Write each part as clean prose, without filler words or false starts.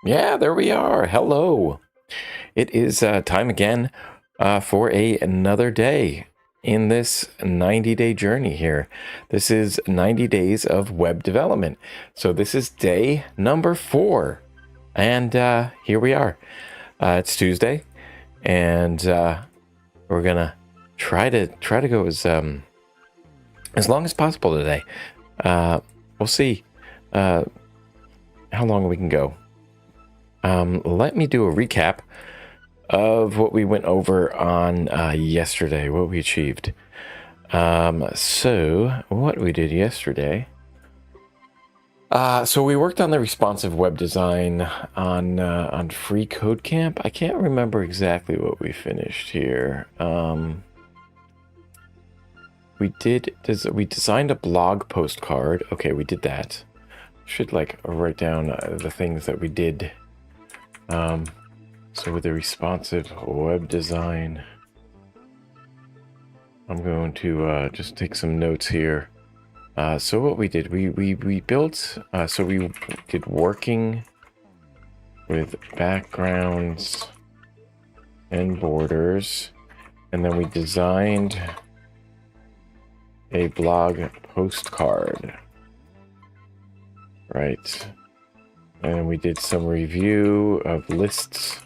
Yeah, there we are. Hello. It is time again for another day in this 90-day journey here. This is 90 days of web development. So this is day number 4. And here we are. It's Tuesday, and we're gonna try to go as long as possible today. We'll see how long we can go. Let me do a recap of what we went over on yesterday, what we achieved. So what we did yesterday. So we worked on the responsive web design on freeCodeCamp. I can't remember exactly what we finished here. We designed a blog postcard. Okay, we did that. Should write down the things that we did. So with the responsive web design, I'm going to just take some notes here. So what we did, we built, so we did working with backgrounds and borders, and then we designed a blog postcard, right? And we did some review of lists,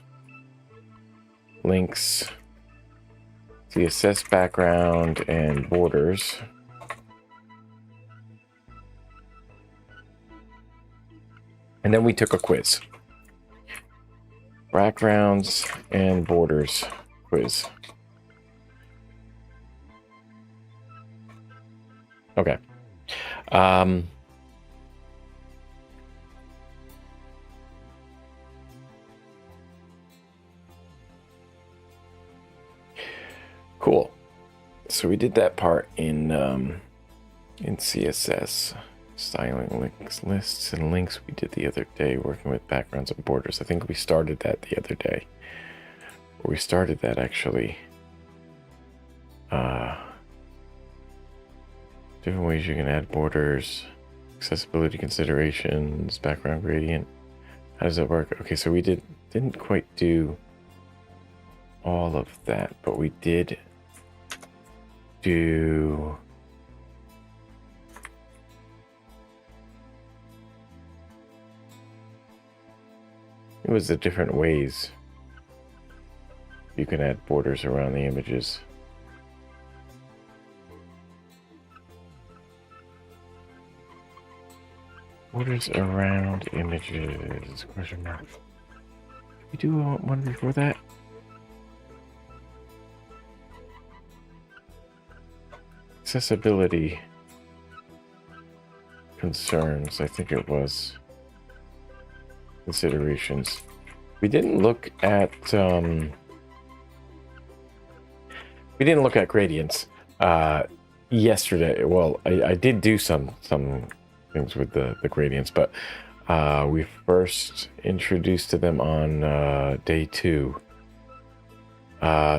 links, CSS background, and borders. And then we took a quiz. Backgrounds and borders quiz. Okay. Cool. So we did that part in CSS. Styling links, lists, and links we did the other day, working with backgrounds and borders. I think we started that the other day. Or we started that actually. Different ways you can add borders, accessibility considerations, background gradient. How does that work? Okay, so we didn't quite do all of that, but we did do it was the different ways you can add borders around the images. Borders around images, question mark. Did we do one before that? Accessibility concerns, I think it was. Considerations. We didn't look at gradients yesterday. Well, I did do some things with the gradients, but we first introduced to them on day 2.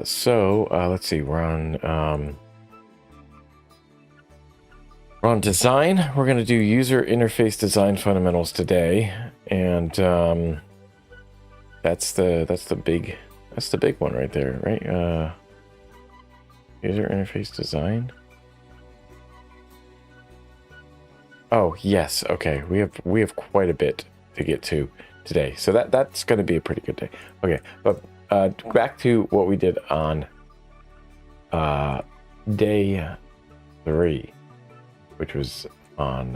So let's see, we're on design. We're going to do user interface design fundamentals today, and that's the big one right there, right? User interface design. Oh yes, okay. We have quite a bit to get to today, so that's going to be a pretty good day. Okay, but back to what we did on day 3. Which was on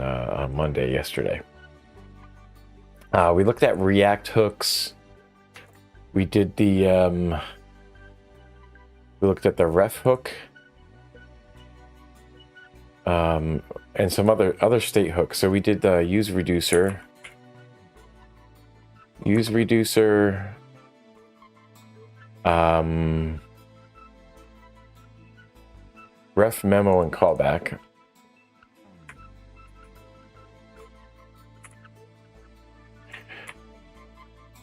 Monday yesterday. We looked at React hooks. We did we looked at the ref hook, and some other state hooks. So we did the use reducer, ref memo, and callback.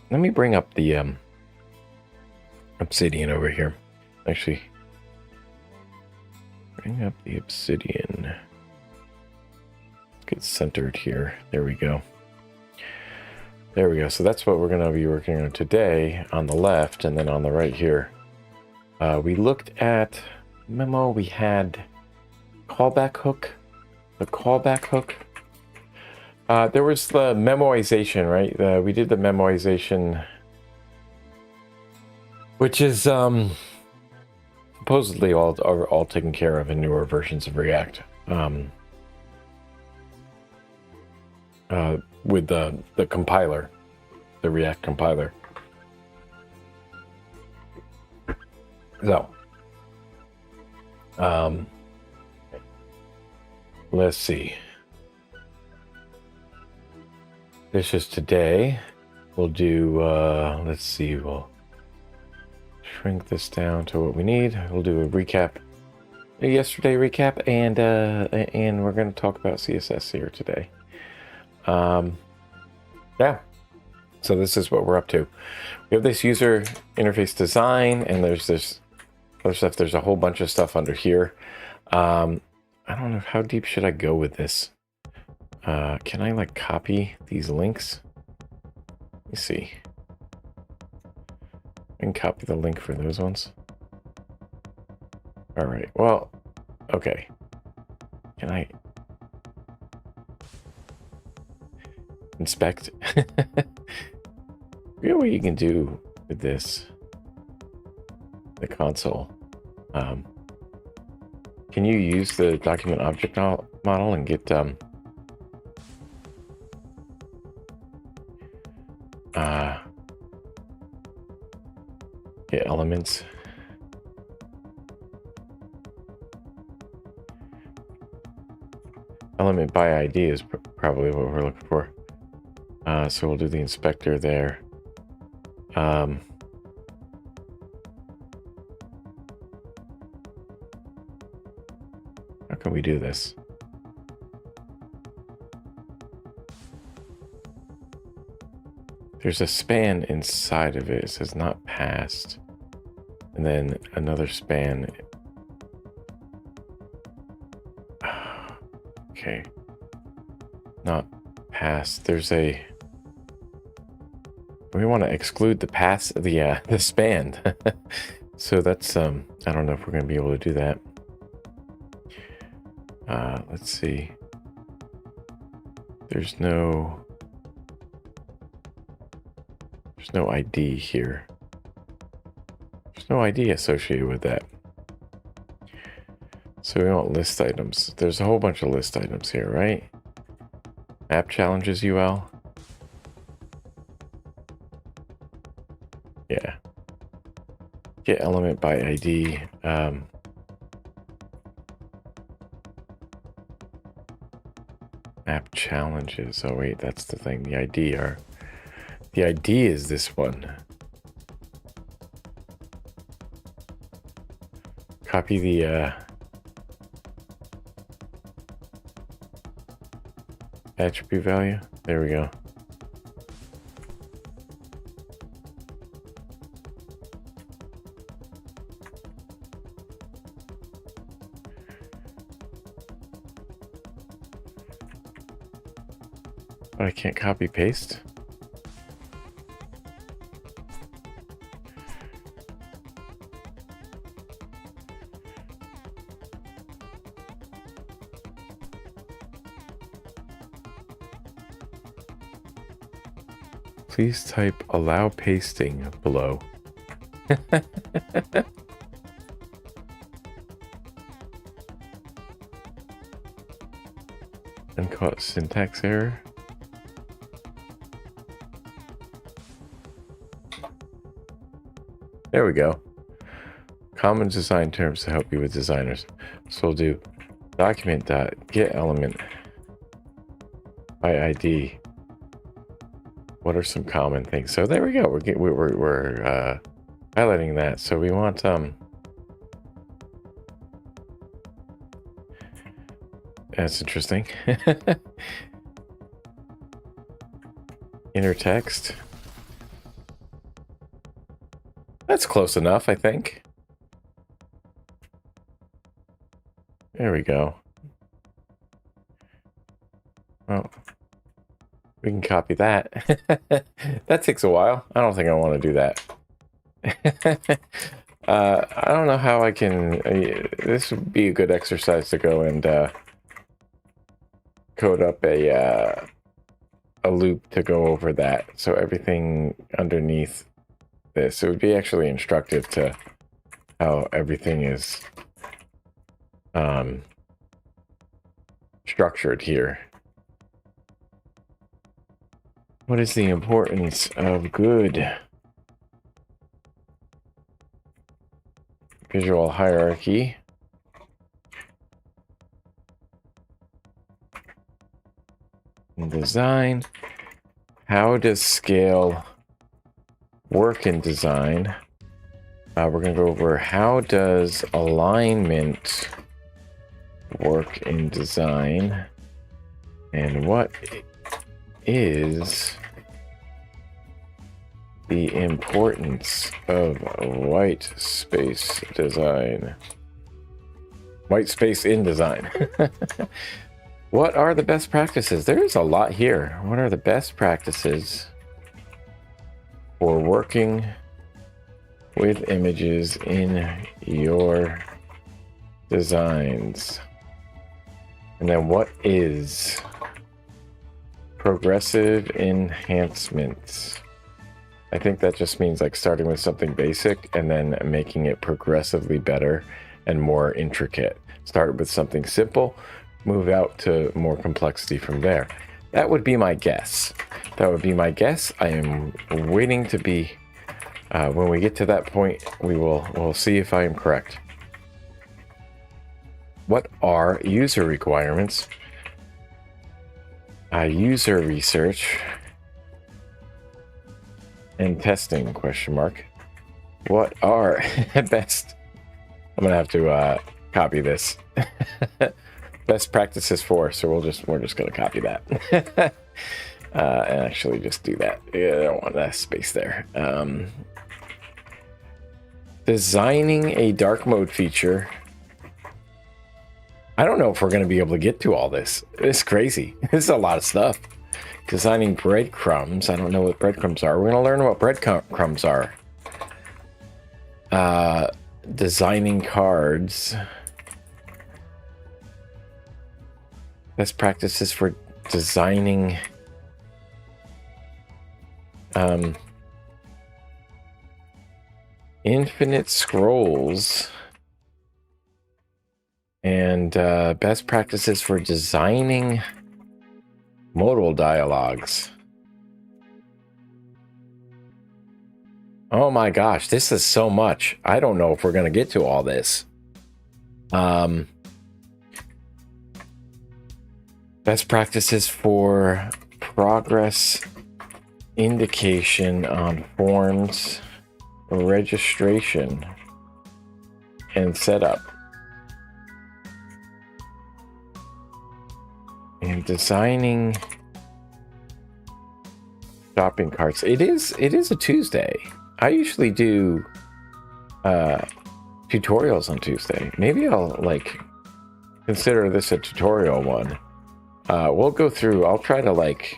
Let me bring up the Obsidian over here. Actually, bring up the Obsidian. Let's get centered here. There we go. There we go. So that's what we're going to be working on today on the left, and then on the right here. We looked at memo. We had callback hook. The callback hook. There was the memoization, right? We did the memoization, which is supposedly all taken care of in newer versions of React. With the compiler, the React compiler. So, let's see. This is today. We'll do, let's see, we'll shrink this down to what we need. We'll do a recap, a yesterday recap, and we're going to talk about CSS here today. Yeah. So this is what we're up to. We have this user interface design, and there's this other stuff. There's a whole bunch of stuff under here. I don't know, how deep should I go with this? Can I like copy these links? Let me see. I can copy the link for those ones. All right. Well, okay. Can I inspect? Forget what you can do with this. The console. Can you use the document object model and get elements? Element by ID is probably what we're looking for. So we'll do the inspector there. How can we do this? There's a span inside of it. It says not passed. And then another span. Okay. Not passed. There's a... We want to exclude the pass, the span. So that's, I don't know if we're going to be able to do that. Let's see. There's no ID here. There's no ID associated with that. So we want list items. There's a whole bunch of list items here, right? Map challenges UL. Yeah. Get element by ID. Map challenges. Oh wait, that's the thing. The ID is this one. Copy the attribute value. There we go. But I can't copy paste. Please type allow pasting below. And caught syntax error. There we go. Common design terms to help you with designers. So we'll do document.get element by ID. What are some common things? So there we go. We're highlighting that. So we want that's interesting. Inner text. That's close enough, I think. There we go. Well, We can copy that. That takes a while. I don't think I want to do that. I don't know how I can... this would be a good exercise to go and code up a loop to go over that. So everything underneath this. It would be actually instructive to how everything is structured here. What is the importance of good visual hierarchy? In design. How does scale work in design? We're going to go over how does alignment work in design, and what is the importance of white space design. White space in design. What are the best practices? There's a lot here. What are the best practices for working with images in your designs? And then what is progressive enhancements? I think that just means like starting with something basic and then making it progressively better and more intricate. Start with something simple, move out to more complexity from there. That would be my guess. That would be my guess. I am waiting to be, when we get to that point, we'll see if I am correct. What are user requirements? User research and testing, question mark. What are best? I'm gonna have to copy this. Best practices for, so we're just gonna copy that. And actually just do that. Yeah, I don't want that space there. Designing a dark mode feature. I don't know if we're going to be able to get to all this. It's crazy. This is a lot of stuff. Designing breadcrumbs. I don't know what breadcrumbs are. We're going to learn what breadcrumbs are. Designing cards. Best practices for designing infinite scrolls. And best practices for designing modal dialogues. Oh my gosh, this is so much. I don't know if we're going to get to all this. Best practices for progress indication on forms, registration, and setup. And designing shopping carts. It is a Tuesday. I usually do tutorials on Tuesday. Maybe I'll like consider this a tutorial one. We'll go through. I'll try to like.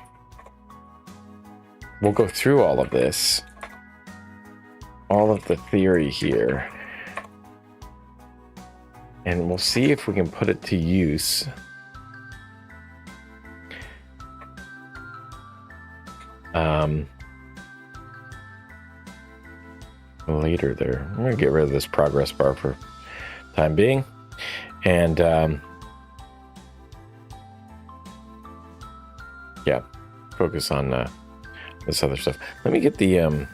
We'll go through all of this, all of the theory here, and we'll see if we can put it to use. Later there. I'm gonna get rid of this progress bar for time being, and yeah, focus on this other stuff. Let me get the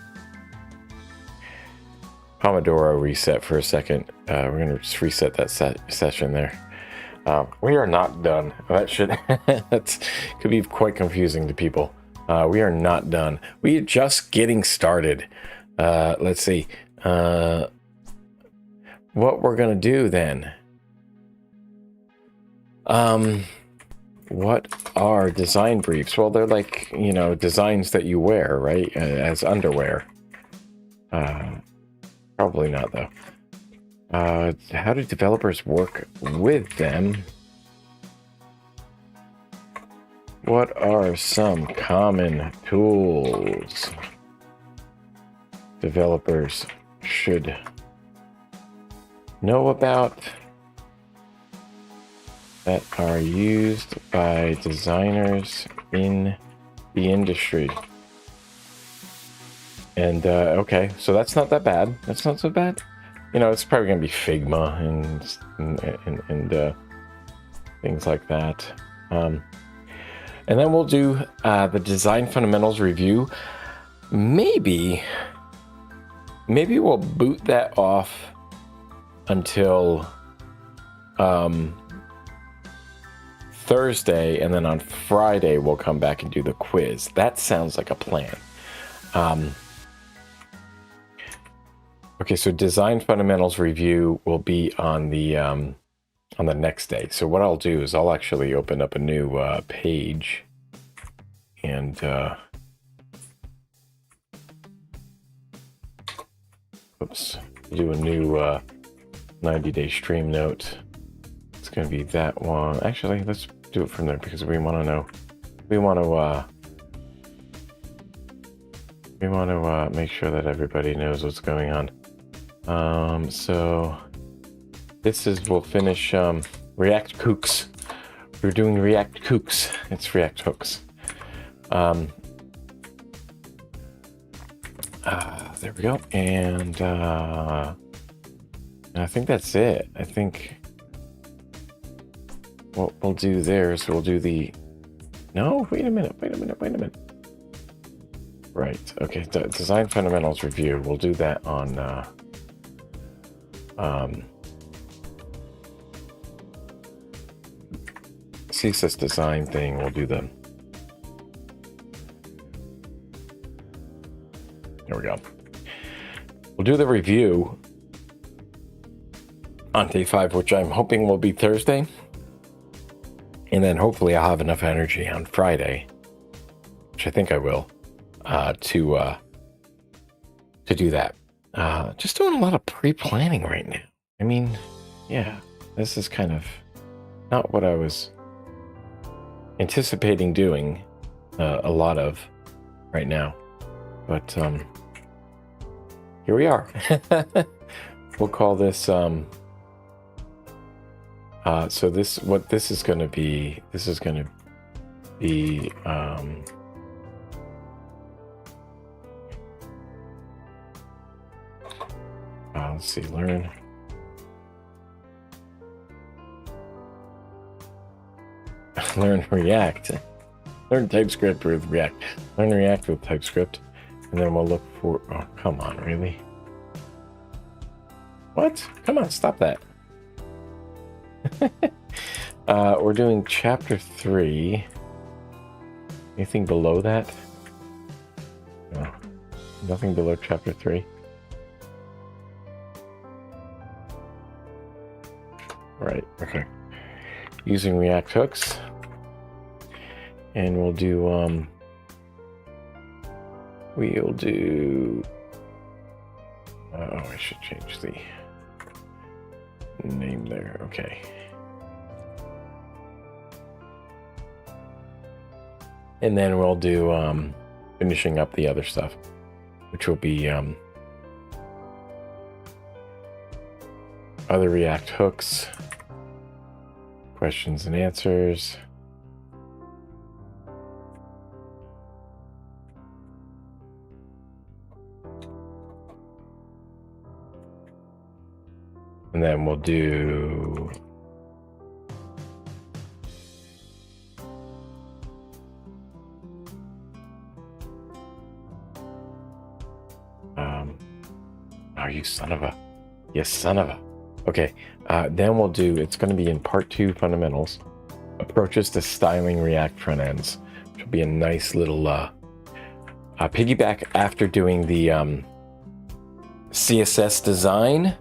Pomodoro reset for a second. We're gonna just reset that session there. We are not done. That should that could be quite confusing to people. We are not done. We are just getting started. Let's see. What we're gonna do then. What are design briefs? Well, they're like, you know, designs that you wear, right? As underwear. Probably not, though. How do developers work with them? What are some common tools developers should know about that are used by designers in the industry? And okay, so that's not that bad. That's not so bad. You know, it's probably gonna be Figma and things like that. And then we'll do the Design Fundamentals review. Maybe we'll boot that off until Thursday, and then on Friday we'll come back and do the quiz. That sounds like a plan. Okay, so Design Fundamentals review will be on the next day. So what I'll do is I'll actually open up a new page and do a new 90-day stream note. It's going to be that one. Actually, let's do it from there because we want to know. We want to make sure that everybody knows what's going on. So this is, we'll finish React Kooks. We're doing React Kooks. It's React Hooks. There we go. And I think that's it. I think what we'll do there is we'll do the... No, wait a minute. Right, okay, Design Fundamentals review. We'll do that on CSS Design thing. We'll do them. There we go. We'll do the review on day 5, which I'm hoping will be Thursday. And then hopefully I'll have enough energy on Friday, which I think I will, to do that. Just doing a lot of pre-planning right now. I mean, yeah, this is kind of not what I was anticipating doing a lot of right now, but here we are. We'll call this so what this is going to be, let's see, learn React, learn TypeScript with React, learn React with TypeScript, and then we'll look for, oh, come on, really? What? Come on, stop that. We're doing chapter 3. Anything below that? No, nothing below chapter 3. Right, okay. Using React hooks. And we'll do, I should change the name there. Okay. And then we'll do finishing up the other stuff, which will be other React hooks, questions and answers. And then we'll do oh, you son of a, okay, then we'll do, it's going to be in part 2 fundamentals, approaches to styling React front ends, which will be a nice little piggyback after doing the CSS design.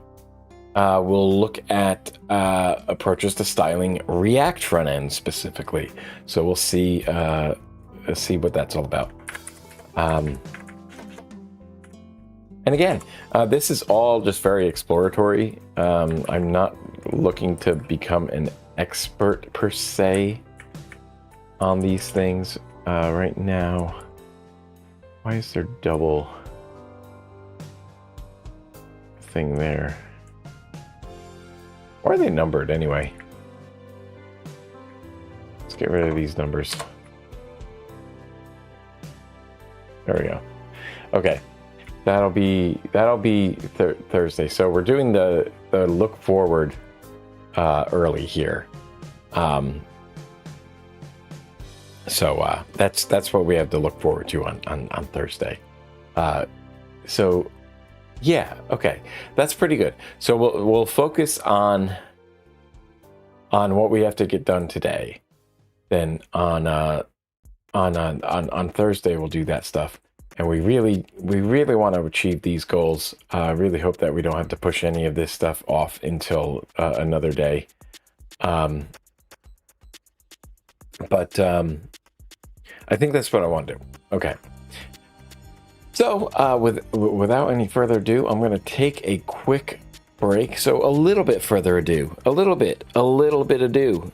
We'll look at approaches to styling React front end specifically. So we'll see what that's all about. And again, this is all just very exploratory. I'm not looking to become an expert per se. on these things right now. Why is there double thing there? Why are they numbered anyway? Let's get rid of these numbers. There we go. Okay, that'll be Thursday. So we're doing the look forward early here. So that's what we have to look forward to on Thursday. So yeah, okay, that's pretty good. So we'll focus on what we have to get done today. Then on Thursday we'll do that stuff. And we really want to achieve these goals. I really hope that we don't have to push any of this stuff off until another day. But I think that's what I want to do. Okay. So without any further ado, I'm going to take a quick break. So a little bit further ado, a little bit ado,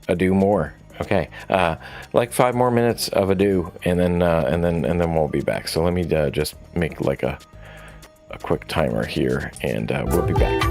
ado more. Okay, like 5 more minutes of ado, and then we'll be back. So let me just make like a quick timer here, and we'll be back.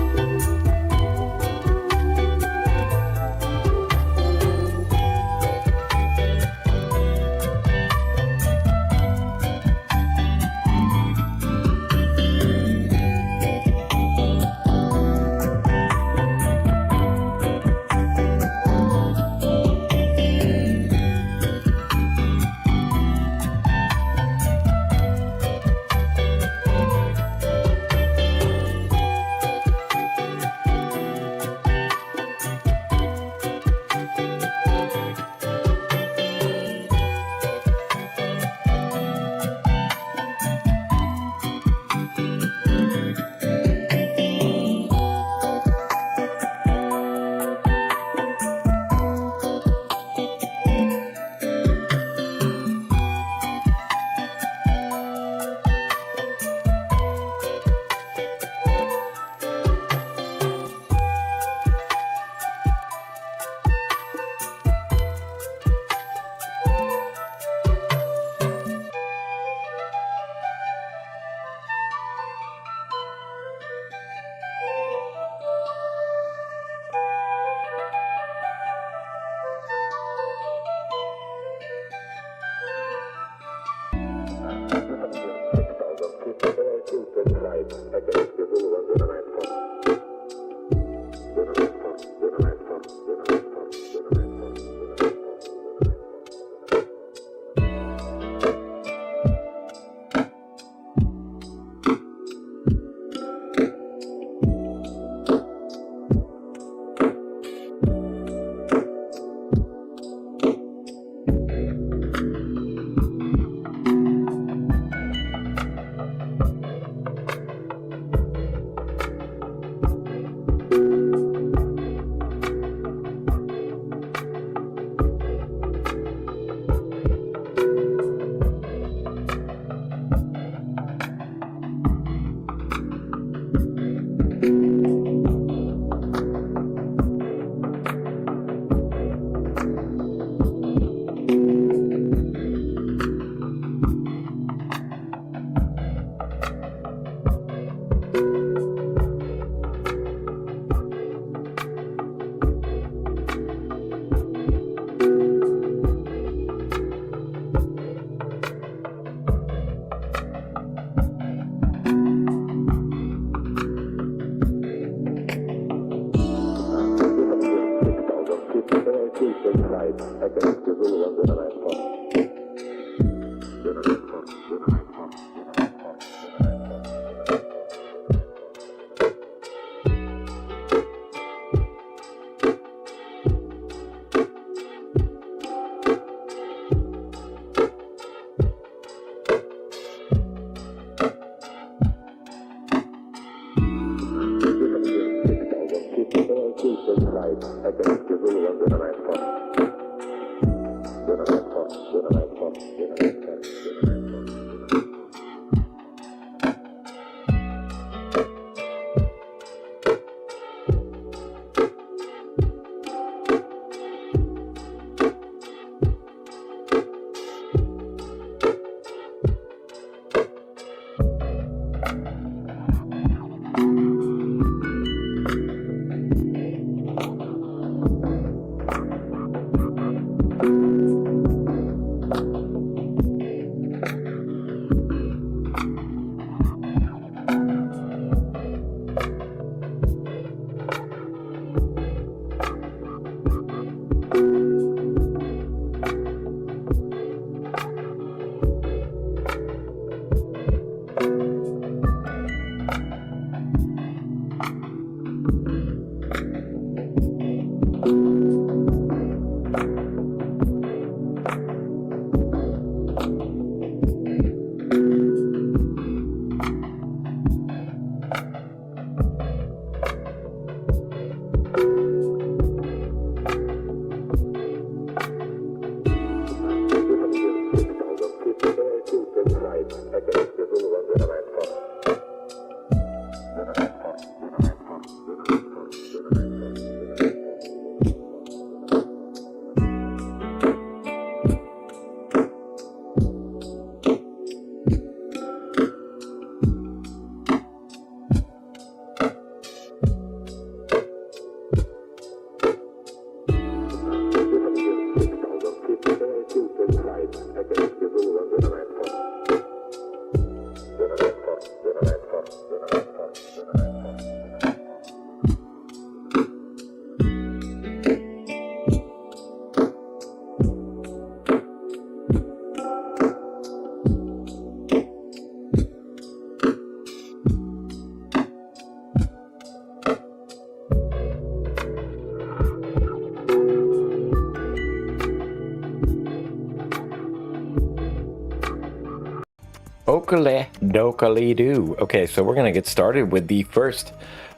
Okale dokali do. Okay, so we're going to get started with the first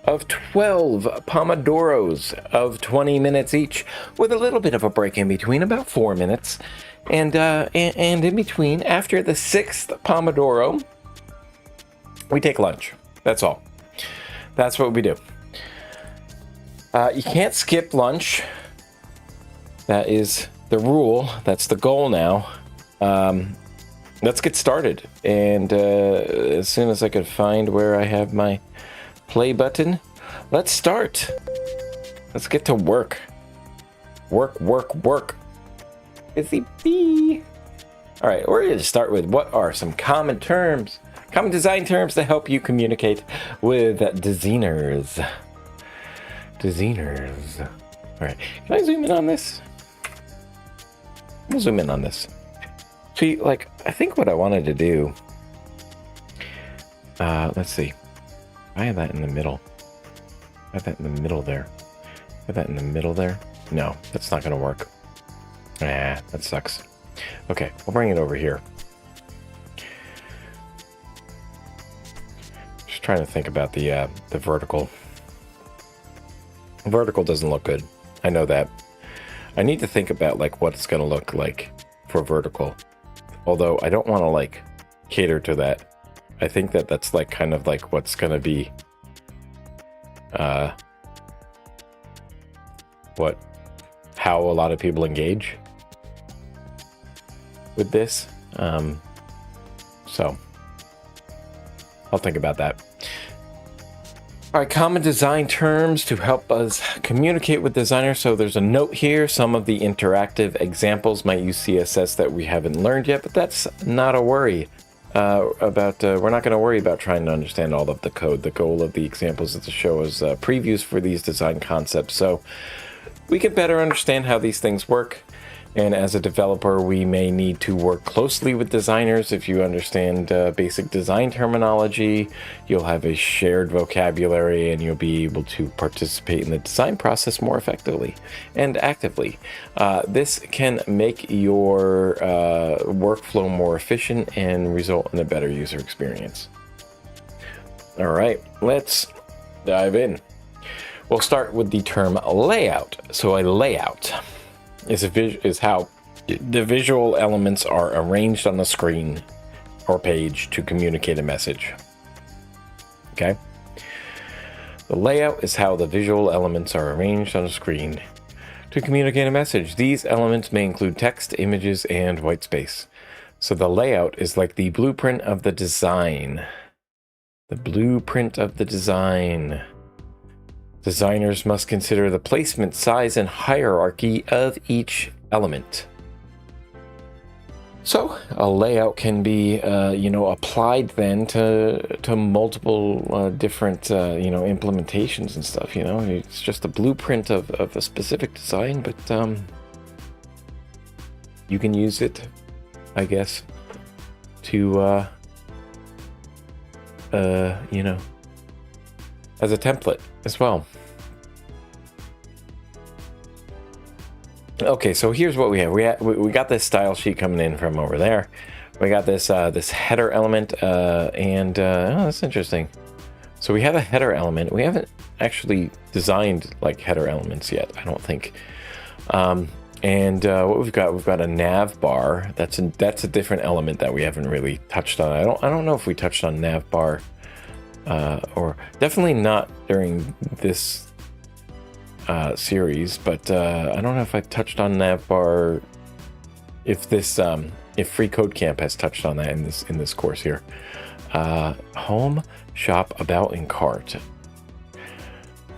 of 12 pomodoros of 20 minutes each, with a little bit of a break in between, about 4 minutes. And in between, after the 6th pomodoro, we take lunch. That's all. That's what we do. You can't skip lunch. That is the rule. That's the goal now. Let's get started. And as soon as I could find where I have my play button, let's start. Let's get to work. Work, work, work. Busy bee. All right, we're going to start with what are some common terms, common design terms to help you communicate with designers. Designers. All right, can I zoom in on this? We'll zoom in on this. See, like, I think what I wanted to do, let's see. I have that in the middle. I have that in the middle there. I have that in the middle there. No, that's not going to work. Ah, that sucks. Okay, we'll bring it over here. Just trying to think about the vertical. Vertical doesn't look good. I know that. I need to think about, like, what it's going to look like for vertical. Although I don't want to, like, cater to that. I think that that's, like, kind of like what's going to be, how a lot of people engage with this. So I'll think about that. All right, common design terms to help us communicate with designers. So there's a note here. Some of the interactive examples might use CSS that we haven't learned yet, but that's not a worry we're not going to worry about trying to understand all of the code. The goal of the examples is to show us previews for these design concepts, so we can better understand how these things work. And as a developer, we may need to work closely with designers. If you understand basic design terminology, you'll have a shared vocabulary and you'll be able to participate in the design process more effectively and actively. This can make your workflow more efficient and result in a better user experience. All right, let's dive in. We'll start with the term layout. So a layout is how the visual elements are arranged on the screen or page to communicate a message. Okay? The layout is how the visual elements are arranged on a screen to communicate a message. These elements may include text, images, and white space. So the layout is like the blueprint of the design. The blueprint of the design. Designers must consider the placement, size, and hierarchy of each element. So a layout can be, applied then to multiple different, implementations and stuff. It's just a blueprint of a specific design, but you can use it, I guess, to, as a template as well. Okay, so here's what we have. We got this style sheet coming in from over there. We got this this header element, that's interesting. So we have a header element. We haven't actually designed like header elements yet, I don't think. What we've got a nav bar. That's a different element that we haven't really touched on. I don't know if we touched on nav bar. Or definitely not during this series, but I don't know if I touched on navbar. If freeCodeCamp has touched on that in this course here. Home, shop, about, and cart.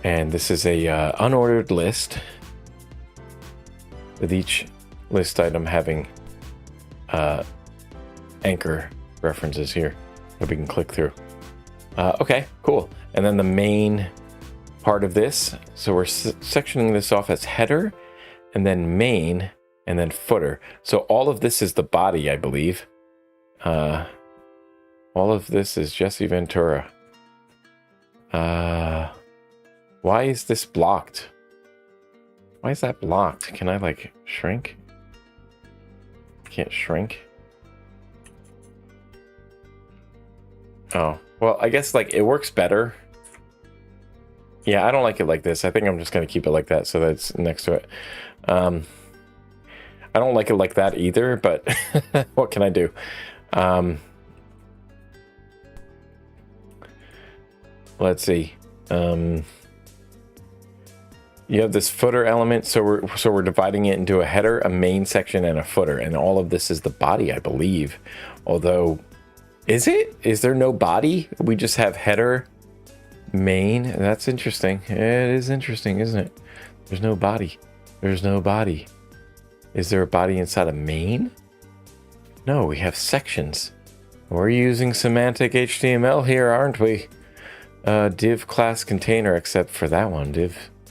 And this is a unordered list with each list item having anchor references here that we can click through. Okay, cool. And then the main part of this, so we're sectioning this off as header, and then main, and then footer. So all of this is the body, I believe. All of this is Jesse Ventura. Why is this blocked? Why is that blocked? Can I, like, shrink? Can't shrink. Oh, well, I guess like it works better. Yeah, I don't like it like this. I think I'm just going to keep it like that so that's next to it. I don't like it like that either, but what can I do? Let's see. You have this footer element, so we're dividing it into a header, a main section, and a footer, and all of this is the body, I believe. Although, is it? Is there no body? We just have header, main. That's interesting. It is interesting, isn't it? There's no body. There's no body. Is there a body inside a main? No, we have sections. We're using semantic HTML here, aren't we? Div class container, except for that one.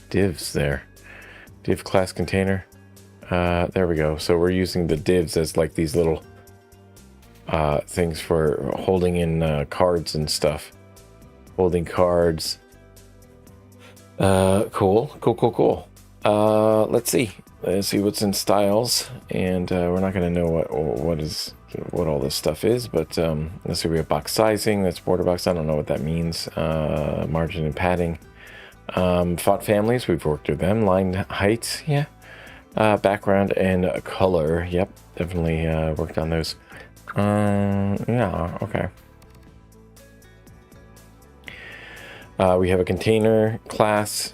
Divs there. Div class container. There we go. So we're using the divs as like these little things for holding in cards and stuff. Holding cards. Cool. Let's see what's in styles, and we're not going to know what all this stuff is, but let's see. We have box sizing. That's border box. I don't know what that means. Margin and padding. Font families, we've worked through them. Line heights, yeah. Background and color, yep, definitely worked on those. Yeah, okay. We have a container class.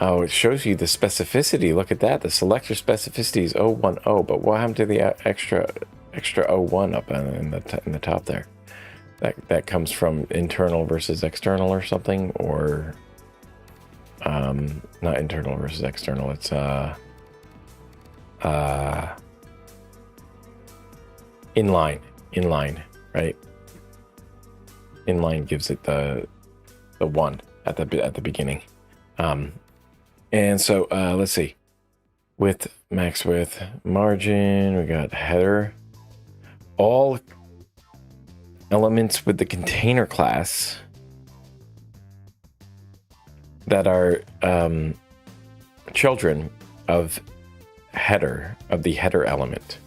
Oh, it shows you the specificity. Look at that. The selector specificity is 010, but what happened to the extra 01 up in the top there? That comes from internal versus external or something, or not internal versus external. It's inline, right? Inline gives it the 1 at the beginning. And so let's see. Width, max width, margin. We got header. All elements with the container class that are children of the header element.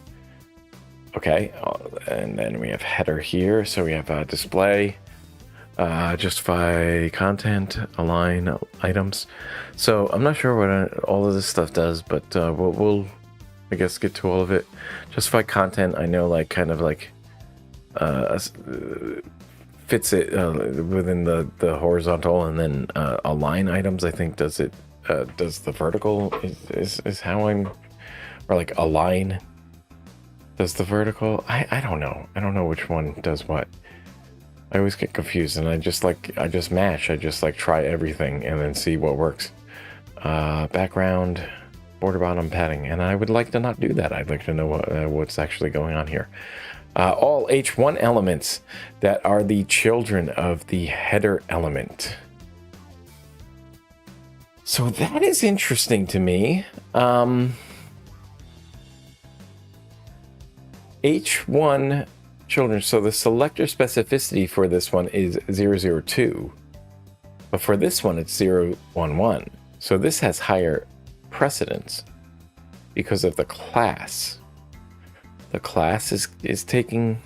Okay, and then we have header here. So we have display, justify content, align items. So I'm not sure what all of this stuff does, but we'll I guess get to all of it. Justify content, I know, like kind of like fits it within the horizontal, and then align items, I think does the vertical is how I'm, or like align does the vertical. I don't know which one does what. I always get confused, and I just mash. I just like try everything and then see what works. Background, border bottom padding, and I would like to not do that. I'd like to know what's actually going on here. All H1 elements that are the children of the header element. So that is interesting to me. H1 children. So the selector specificity for this one is 002, but for this one it's 011. So this has higher precedence because of the class. The class is taking.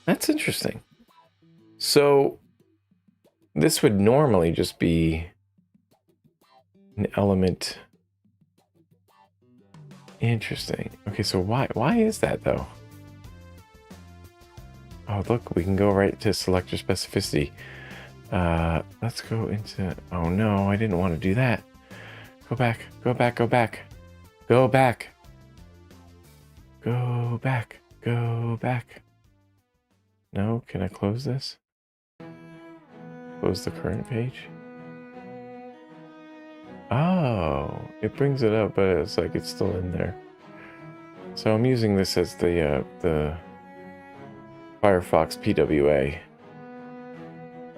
That's interesting. So this would normally just be an element. Interesting. Okay, so why is that though? Oh, look, we can go right to selector specificity. Let's go into. Oh no, I didn't want to do that. Go back. Go back. Go back. Go back. Go back. Go back. No, can I close this? Close the current page. Oh, it brings it up, but it's like it's still in there. So I'm using this as the Firefox PWA.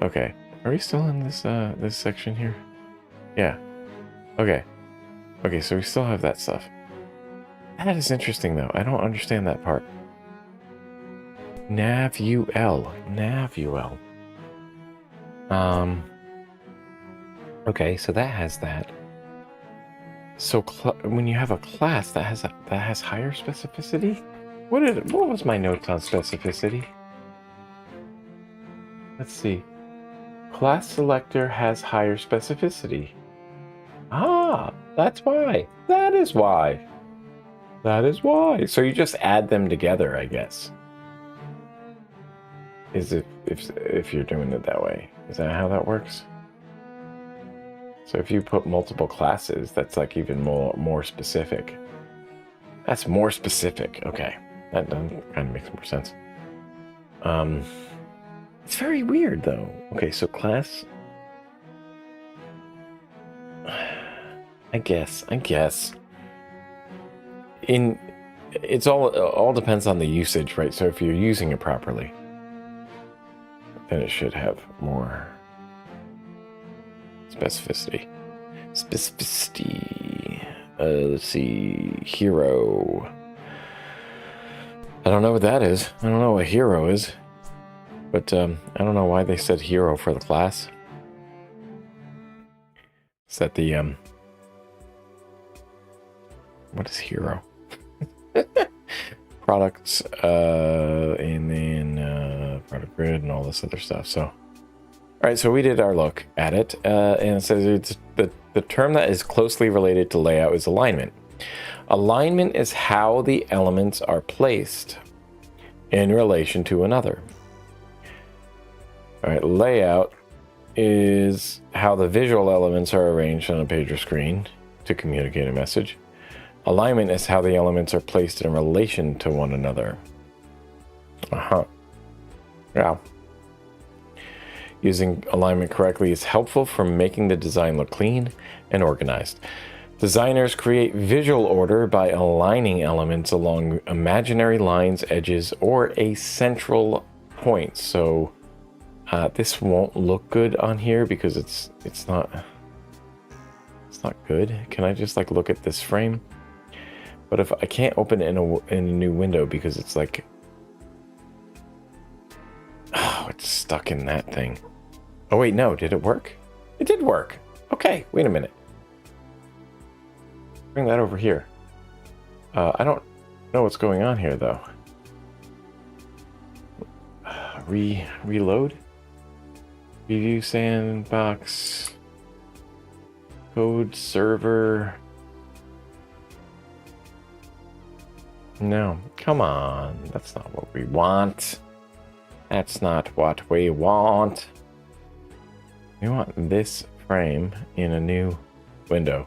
Okay, are we still in this this section here? Yeah. Okay. Okay, so we still have that stuff. That is interesting though. I don't understand that part. NavUL. Okay, so that has that. So when you have a class that has higher specificity, What was my notes on specificity? Let's see. Class selector has higher specificity. Ah, that's why. That is why. That is why. So you just add them together, I guess. Is it if you're doing it that way? Is that how that works? So if you put multiple classes, that's like even more specific. That's more specific. Okay, that kind of makes more sense. It's very weird though. Okay, so class. I guess. It's all depends on the usage, right? So if you're using it properly, then it should have more specificity. Let's see, hero. I don't know what that is. I don't know what hero is, but I don't know why they said hero for the class. Is that the what is hero? Products, and then product grid and all this other stuff. So, all right, so we did our look at it, and it says it's the term that is closely related to layout is alignment. Alignment is how the elements are placed in relation to another. All right, layout is how the visual elements are arranged on a page or screen to communicate a message. Alignment is how the elements are placed in relation to one another. Yeah. Using alignment correctly is helpful for making the design look clean and organized. Designers create visual order by aligning elements along imaginary lines, edges, or a central point. So this won't look good on here because it's not good. Can I just like look at this frame? But if I can't open it in a new window because it's like, oh, it's stuck in that thing. Oh wait, no, did it work? It did work. Okay, wait a minute. Bring that over here. I don't know what's going on here though. Reload. Review sandbox. Code server. No, come on. That's not what we want. That's not what we want. We want this frame in a new window.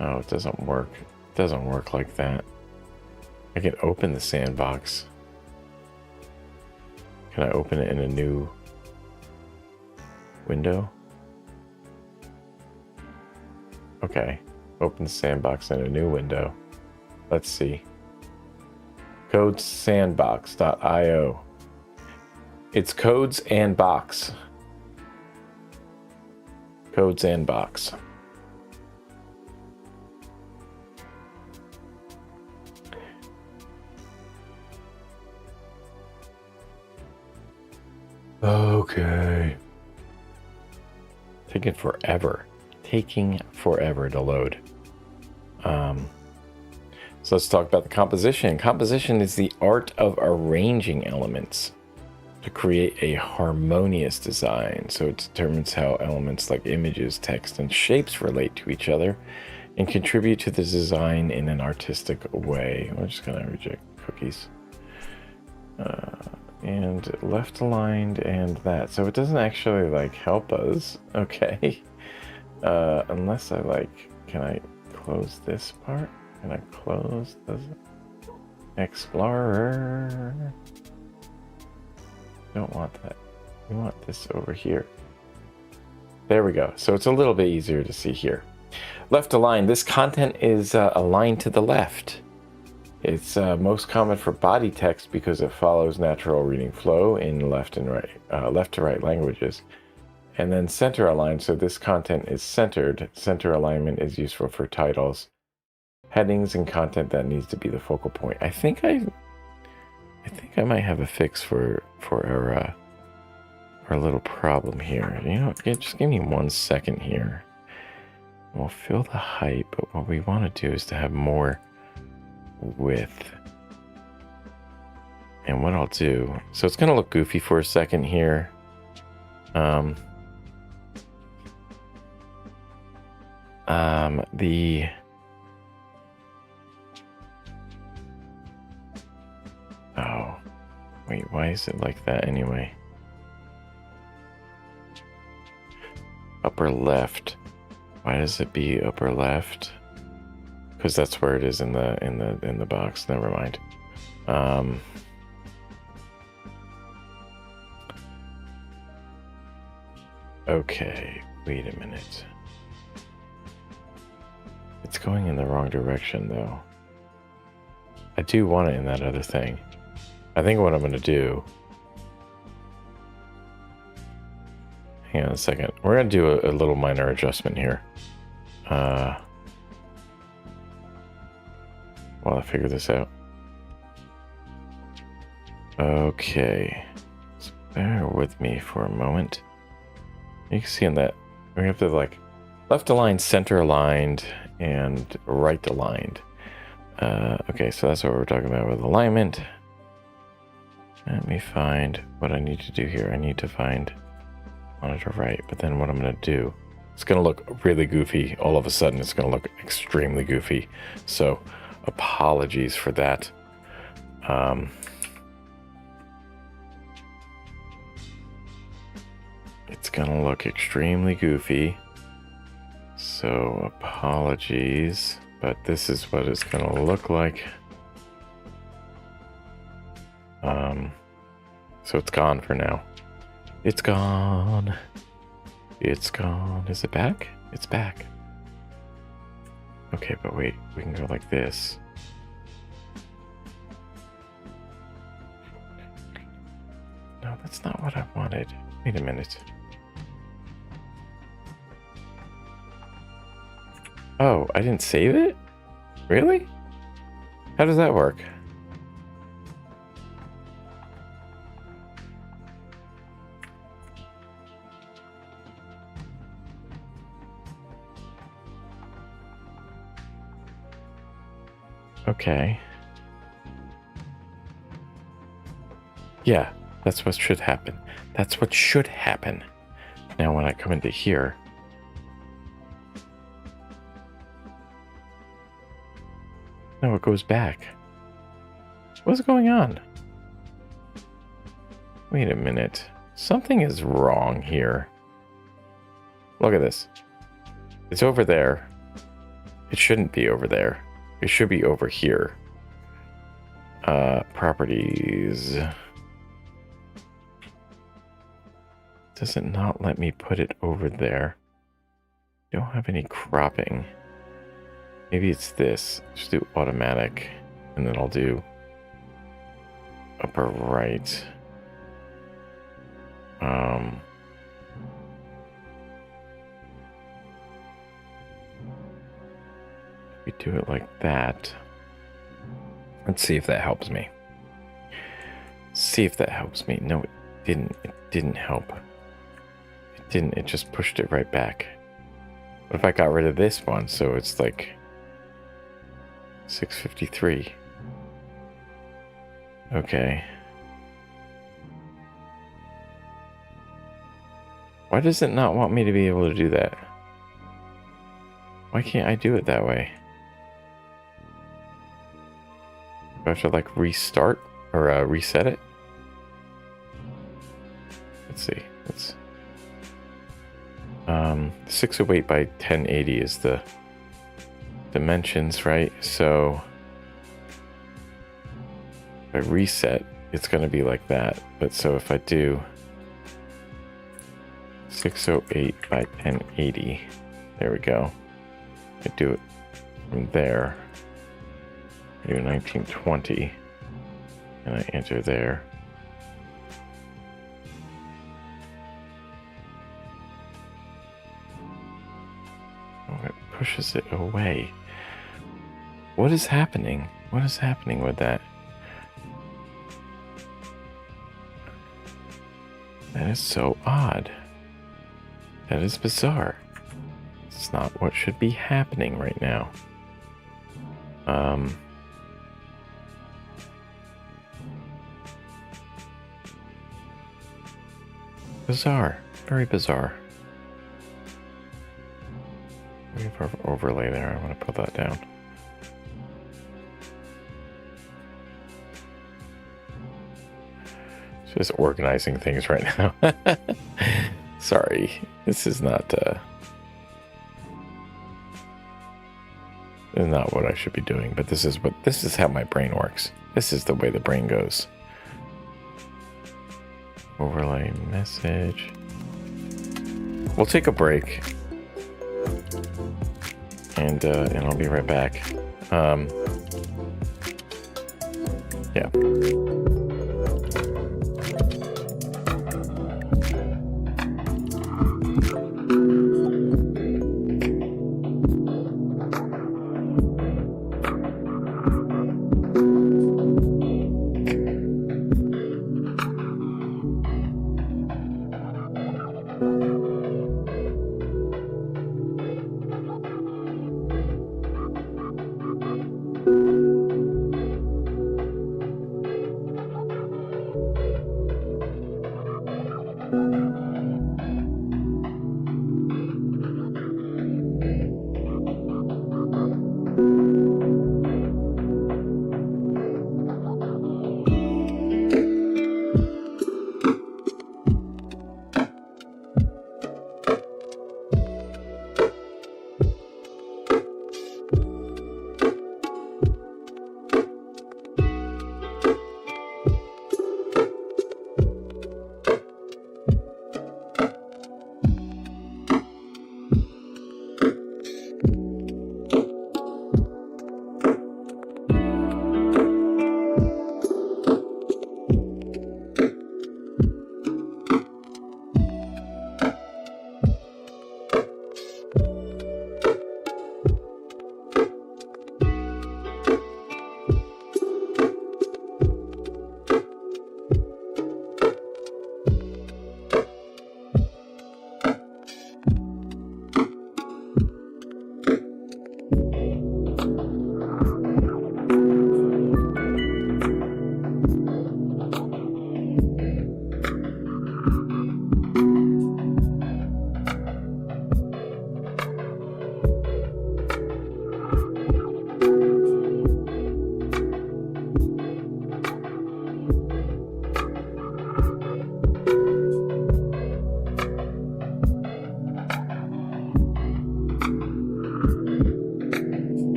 Oh, it doesn't work. It doesn't work like that. I can open the sandbox. Can I open it in a new window? Okay. Open the sandbox in a new window. Let's see. Codesandbox.io. It's codes and box. Codes and box. Okay. Taking forever. Taking forever to load. So let's talk about the composition. Composition is the art of arranging elements to create a harmonious design. So it determines how elements like images, text, and shapes relate to each other and contribute to the design in an artistic way. I'm just gonna reject cookies. And left aligned and that. So it doesn't actually like help us. Okay. Unless I like, can I close this part? Can I close the Explorer? Don't want that. We want this over here. There we go. So it's a little bit easier to see here. Left aligned. This content is aligned to the left. It's most common for body text because it follows natural reading flow in left to right languages. And then center aligned, so this content is centered. Center alignment is useful for titles, headings, and content that needs to be the focal point. I think I might have a fix for our little problem here. You know, just give me 1 second here. We'll fill the height, but what we want to do is to have more width. And what I'll do, so it's going to look goofy for a second here. Oh, wait, why is it like that anyway? Upper left. Why does it be upper left? Because that's where it is in the box. Never mind. Okay, wait a minute. It's going in the wrong direction though. I do want it in that other thing. I think what I'm going to do... Hang on a second. We're going to do a little minor adjustment here. While I figure this out. Okay. So bear with me for a moment. You can see in that we have to like left aligned, center aligned, and right aligned. Okay, so that's what we're talking about with alignment. Let me find what I need to do here. I need to find monitor right, but then what I'm going to do, it's going to look really goofy. All of a sudden, it's going to look extremely goofy. So apologies for that. It's going to look extremely goofy. So apologies, but this is what it's going to look like. So it's gone for now. It's gone. It's gone. Is it back? It's back. Okay, but wait, we can go like this. No, that's not what I wanted. Wait a minute. Oh, I didn't save it? Really? How does that work? Okay. Yeah, that's what should happen. That's what should happen. Now when I come into here, no, it goes back. What's going on? Wait a minute. Something is wrong here. Look at this. It's over there. It shouldn't be over there. It should be over here. Properties. Does it not let me put it over there? Don't have any cropping. Maybe it's this. Just do automatic. And then I'll do upper right. We do it like that. Let's see if that helps me. See if that helps me. No, it didn't. It didn't help. It didn't. It just pushed it right back. What if I got rid of this one? So it's like 653. Okay. Why does it not want me to be able to do that? Why can't I do it that way? Do I have to like restart or reset it? Let's see. Let's 608 by 1080 is the dimensions, right? So if I reset, it's going to be like that. But so if I do 608 by 1080, there we go. I do it from there. I do 1920, and I enter there. Oh, it pushes it away. What is happening? What is happening with that? That is so odd. That is bizarre. It's not what should be happening right now. Bizarre. Very bizarre. We have our overlay there. I want to put that down. Just organizing things right now. Sorry, this is not what I should be doing, but this is how my brain works. This is the way the brain goes. Overlay message. We'll take a break, and I'll be right back. Yeah.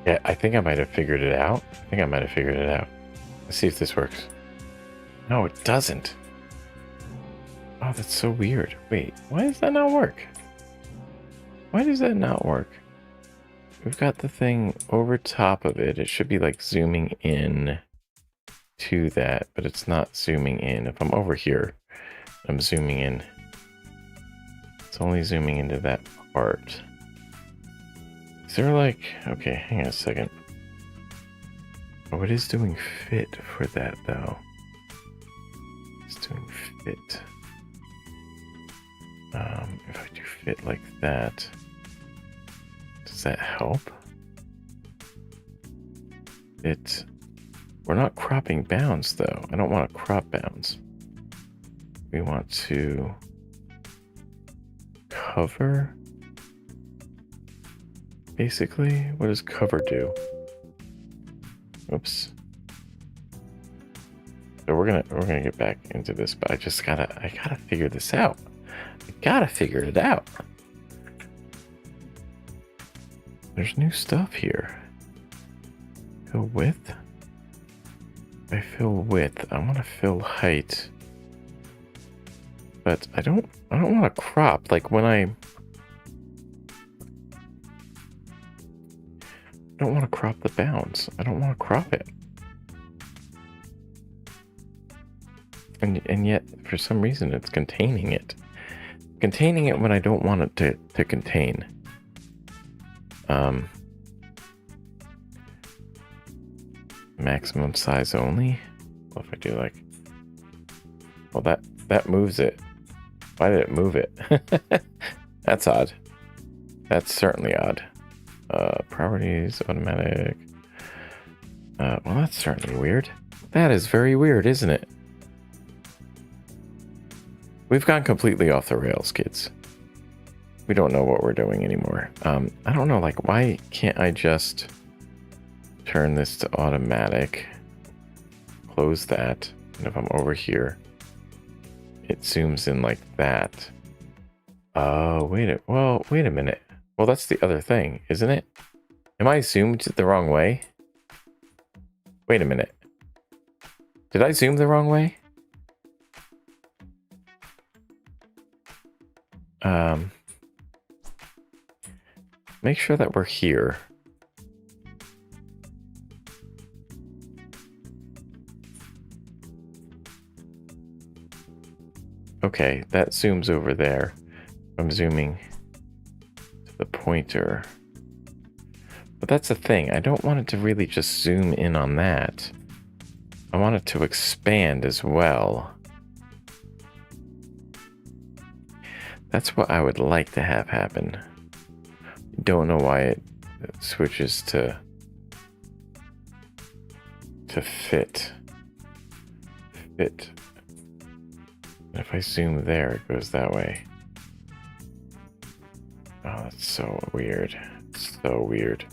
Yeah, I think I might have figured it out. Let's see if this works. No, it doesn't. Oh, that's so weird. Wait, why does that not work? Why does that not work? We've got the thing over top of it. It should be like zooming in to that, but it's not zooming in. If I'm over here, I'm zooming in. It's only zooming into that part. Is there like, okay, hang on a second. Oh, it is doing fit for that though. It's doing fit. If I do fit like that, does that help? We're not cropping bounds though. I don't want to crop bounds. We want to cover. Basically, what does cover do? Oops. So we're gonna get back into this, but I gotta figure this out. I gotta figure it out. There's new stuff here. Go with. I fill width. I want to fill height. But I don't want to crop. Like when I don't want to crop the bounds. I don't want to crop it. And yet, for some reason, it's containing it. Containing it when I don't want it to contain. Maximum size only. What if I do like... Well, that moves it. Why did it move it? That's odd. That's certainly odd. Properties, automatic. Well, that's certainly weird. That is very weird, isn't it? We've gone completely off the rails, kids. We don't know what we're doing anymore. I don't know, like, why can't I just turn this to automatic? Close that. And if I'm over here, it zooms in like that. Oh, wait a minute. Well, that's the other thing, isn't it? Am I zoomed the wrong way? Wait a minute. Did I zoom the wrong way? Make sure that we're here. Okay, that zooms over there. I'm zooming to the pointer. But that's the thing. I don't want it to really just zoom in on that. I want it to expand as well. That's what I would like to have happen. Don't know why it switches to fit. Fit. If I zoom there, it goes that way. Oh, that's so weird. So weird.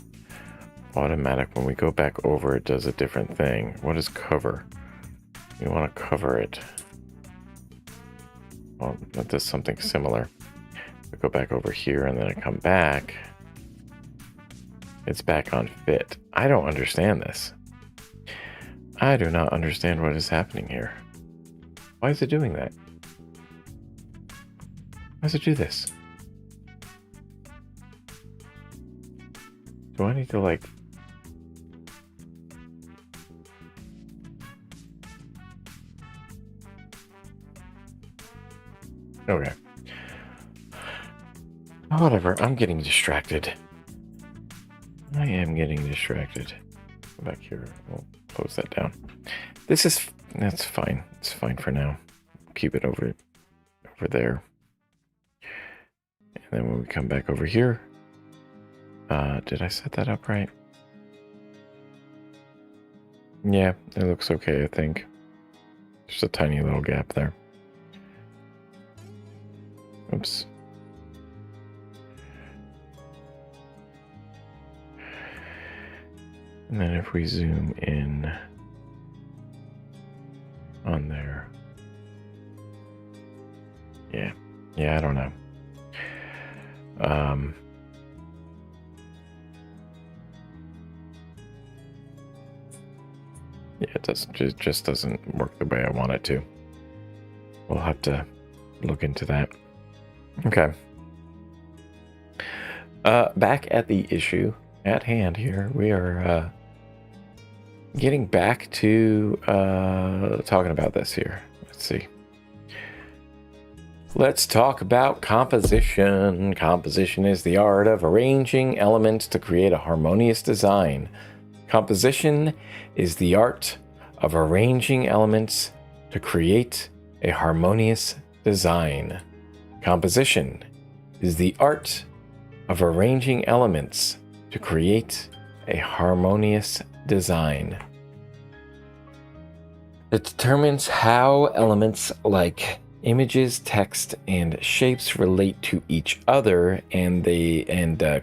Automatic, when we go back over, it does a different thing. What is cover? You want to cover it. Well, that does something similar. We go back over here and then I come back. It's back on fit. I don't understand this. I do not understand what is happening here. Why is it doing that? Why does it do this? Do I need to like... Okay. Whatever, I'm getting distracted. I am getting distracted. Go back here. We'll close that down. That's fine. It's fine for now. Keep it over there. And then when we come back over here, did I set that up right? Yeah, it looks okay, I think. Just a tiny little gap there. Oops. And then if we zoom in on there. Yeah, I don't know. Yeah, it just doesn't work the way I want it to. We'll have to look into that. Okay. Back at the issue at hand here, we are getting back to talking about this here. Let's see. Let's talk about composition. Composition is the art of arranging elements to create a harmonious design. Composition is the art of arranging elements to create a harmonious design. Composition is the art of arranging elements to create a harmonious design. It determines how elements like images, text, and shapes relate to each other and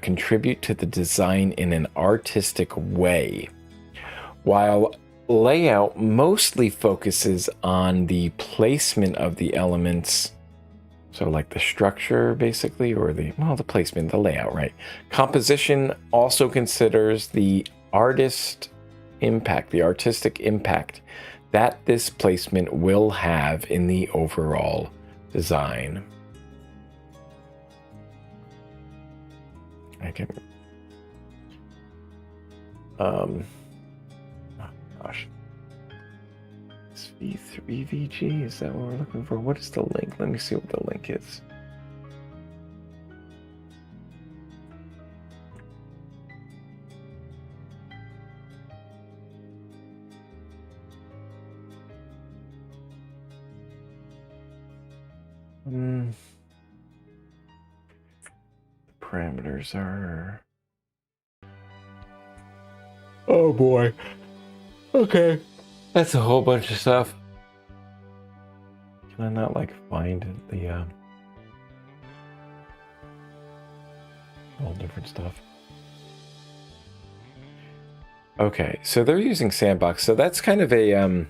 contribute to the design in an artistic way. While layout mostly focuses on the placement of the elements, so like the structure basically, or the placement, the layout, right? Composition also considers the artist impact, the artistic impact that this placement will have in the overall design. I can, oh gosh, it's V3VG, is that what we're looking for? What is the link? Let me see what the link is. The parameters are... Oh boy. Okay. That's a whole bunch of stuff. Can I not like find the all different stuff? Okay, so they're using Sandbox. So that's kind of a I'm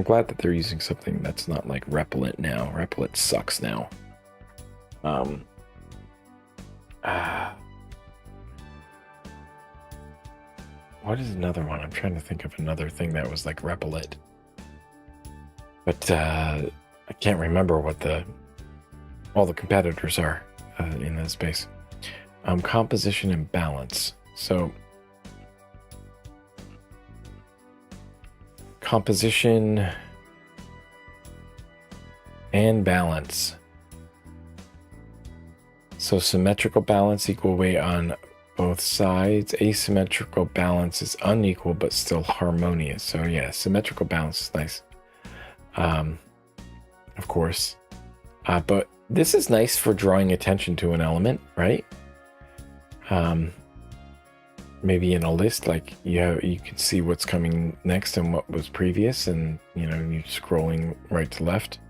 glad that they're using something that's not like Replit now. Replit sucks now. What is another one? I'm trying to think of another thing that was like Replit. But I can't remember what all the competitors are in that space. Composition and balance. So composition and balance. So symmetrical balance, equal weight on both sides. Asymmetrical balance is unequal but still harmonious. So yeah, symmetrical balance is nice. Of course. But this is nice for drawing attention to an element, right? Maybe in a list, like you can see what's coming next and what was previous, and you're scrolling right to left.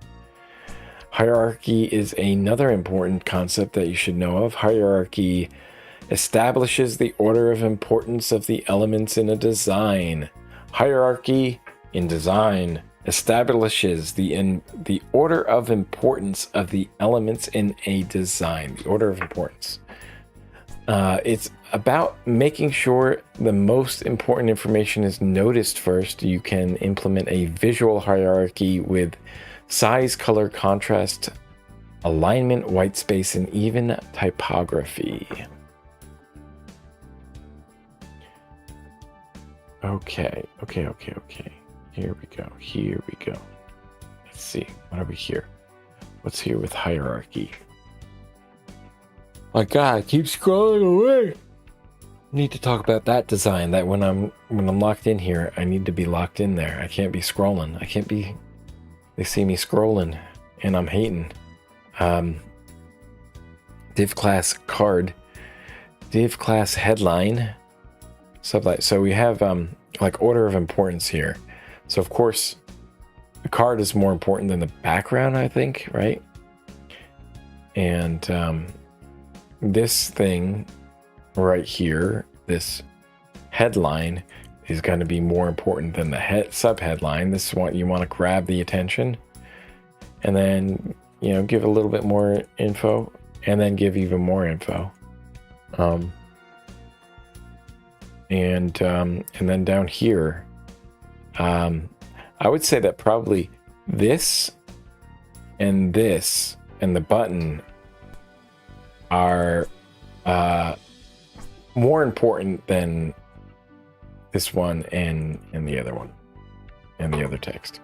Hierarchy is another important concept that you should know of. Hierarchy establishes the order of importance of the elements in a design. Hierarchy in design establishes the order of importance of the elements in a design. The order of importance. It's about making sure the most important information is noticed first. You can implement a visual hierarchy with size, color, contrast, alignment, white space, and even typography. Okay. Here we go. Let's see. What are we here? What's here with hierarchy? My God, I keep scrolling away. Need to talk about that design. That when I'm locked in here, I need to be locked in there. I can't be scrolling. I can't be. They see me scrolling, and I'm hating. Div class card, div class headline, subline. So we have like order of importance here. So of course, the card is more important than the background, I think, right? And this thing right here, this headline, is going to be more important than the subheadline. This is what you want to grab the attention, and then give a little bit more info, and then give even more info. And then down here, I would say that probably this and the button are more important than this one and the other one and the other text.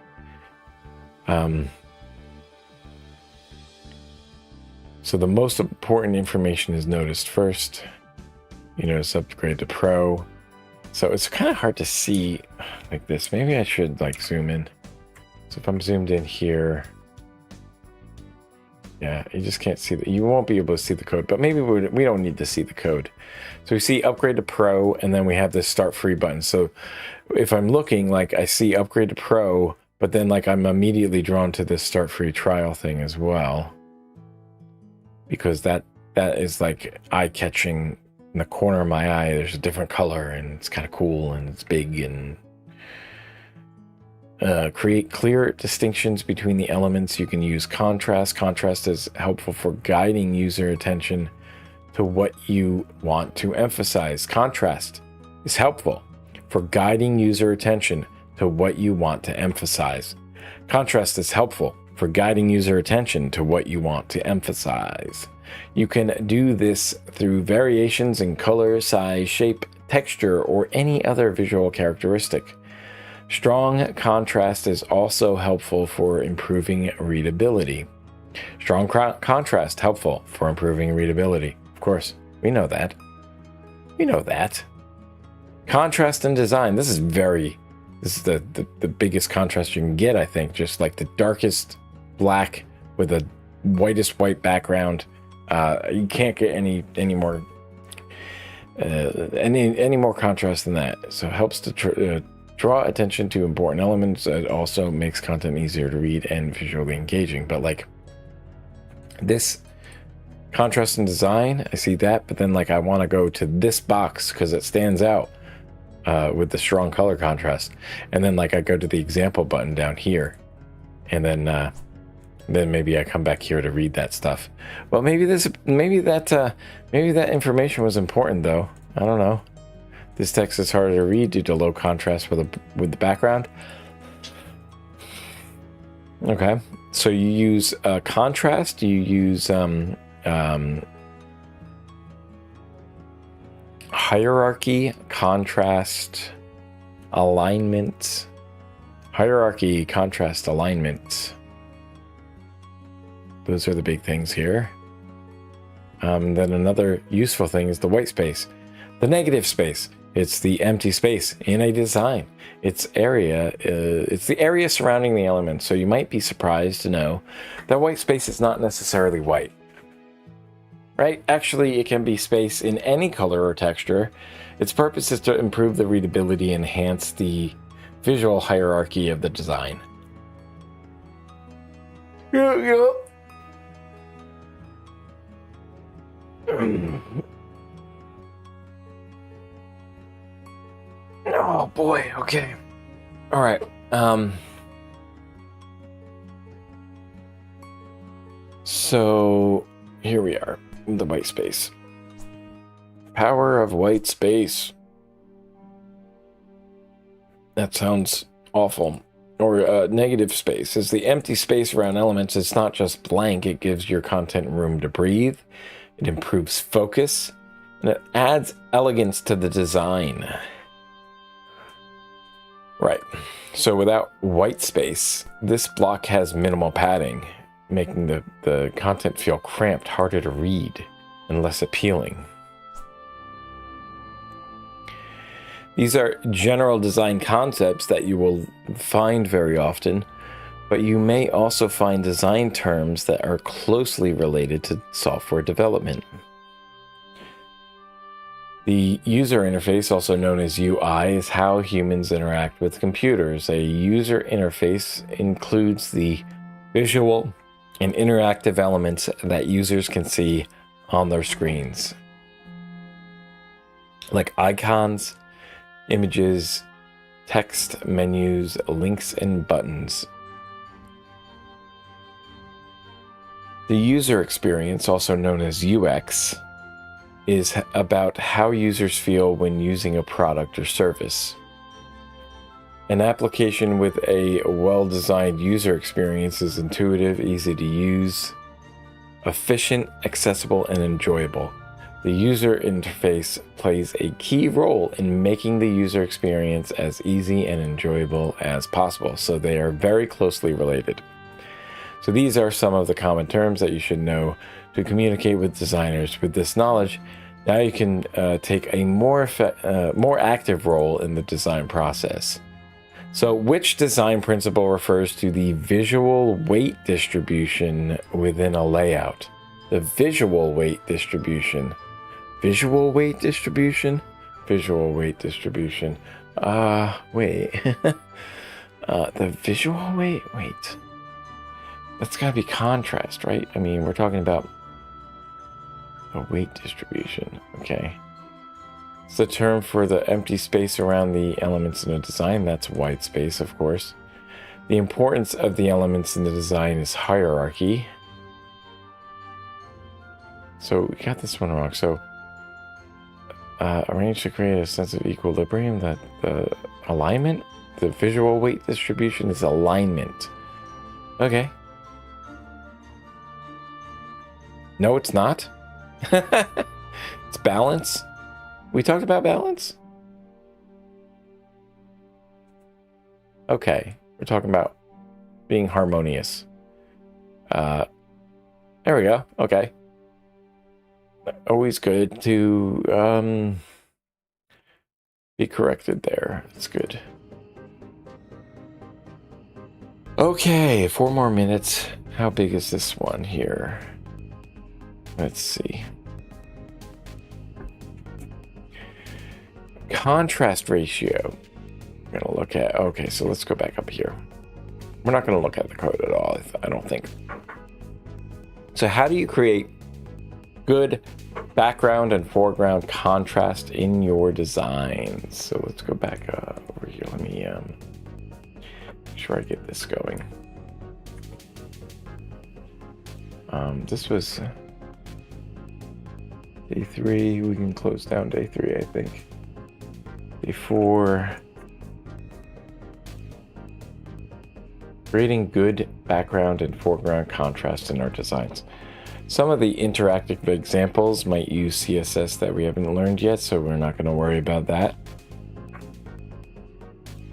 So the most important information is noticed first. Upgrade to Pro. So it's kind of hard to see like this. Maybe I should like zoom in. So if I'm zoomed in here, yeah, you just can't see that. You won't be able to see the code, but maybe we don't need to see the code. So we see upgrade to Pro, and then we have this start free button. So if I'm looking, like I see upgrade to Pro, but then like I'm immediately drawn to this start free trial thing as well, because that is like eye catching. In the corner of my eye, there's a different color, and it's kind of cool, and it's big, and create clear distinctions between the elements. You can use contrast. Contrast is helpful for guiding user attention to what you want to emphasize. Contrast is helpful for guiding user attention to what you want to emphasize. Contrast is helpful for guiding user attention to what you want to emphasize. You can do this through variations in color, size, shape, texture, or any other visual characteristic. Strong contrast is also helpful for improving readability. Strong contrast helpful for improving readability. Of course, we know that. We know that. Contrast in design. This is the biggest contrast you can get, I think. Just like the darkest black with the whitest white background. You can't get any more contrast than that. So it helps to draw attention to important elements. It also makes content easier to read and visually engaging. But like this contrast in design, I see that, but then like I want to go to this box because it stands out with the strong color contrast, and then like I go to the example button down here, and then maybe I come back here to read that stuff. Well, maybe that information was important though. I don't know. This text is harder to read due to low contrast with the background. Okay, so you use contrast. You use hierarchy, contrast, alignment. Hierarchy, contrast, alignment. Those are the big things here. Then another useful thing is the white space, the negative space. It's the empty space in a design. It's the area surrounding the element. So you might be surprised to know that white space is not necessarily white. Right? Actually, it can be space in any color or texture. Its purpose is to improve the readability and enhance the visual hierarchy of the design. Yeah. Oh boy, okay. All right. So here we are, the white space. Power of white space. That sounds awful. Or negative space is the empty space around elements. It's not just blank. It gives your content room to breathe. It improves focus, and it adds elegance to the design. Right. So without white space, this block has minimal padding, making the content feel cramped, harder to read, and less appealing. These are general design concepts that you will find very often, but you may also find design terms that are closely related to software development. The user interface, also known as UI, is how humans interact with computers. A user interface includes the visual and interactive elements that users can see on their screens, like icons, images, text, menus, links, and buttons. The user experience, also known as UX, is about how users feel when using a product or service. An application with a well-designed user experience is intuitive, easy to use, efficient, accessible, and enjoyable. The user interface plays a key role in making the user experience as easy and enjoyable as possible. So they are very closely related. So these are some of the common terms that you should know to communicate with designers. With this knowledge, now you can take a more active role in the design process. So which design principle refers to the visual weight distribution within a layout? The visual weight distribution. Visual weight distribution? Visual weight distribution. Wait. The visual weight? Wait. That's gotta be contrast, right? I mean, we're talking about a weight distribution. Okay. It's the term for the empty space around the elements in a design. That's white space, of course. The importance of the elements in the design is hierarchy. So we got this one wrong. So arrange to create a sense of equilibrium. That the alignment, the visual weight distribution is alignment. Okay. No, it's not. It's balance. We talked about balance? Okay. We're talking about being harmonious. There we go. Okay. Always good to be corrected there. That's good. Okay, 4 more minutes. How big is this one here? Let's see. Contrast ratio. We're going to look at... Okay, so let's go back up here. We're not going to look at the code at all, I don't think. So how do you create good background and foreground contrast in your designs? So let's go back over here. Let me make sure I get this going. This was day 3. We can close down day 3, I think. Day 4. Creating good background and foreground contrast in our designs. Some of the interactive examples might use CSS that we haven't learned yet, so we're not going to worry about that.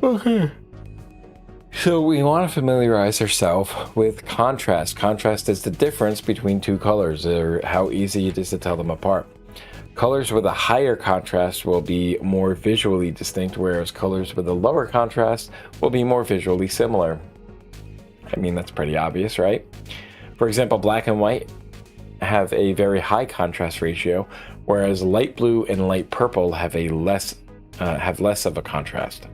Okay. So we want to familiarize ourselves with contrast. Contrast is the difference between two colors, or how easy it is to tell them apart. Colors with a higher contrast will be more visually distinct, whereas colors with a lower contrast will be more visually similar. I mean, that's pretty obvious, right? For example, black and white have a very high contrast ratio, whereas light blue and light purple have less of a contrast.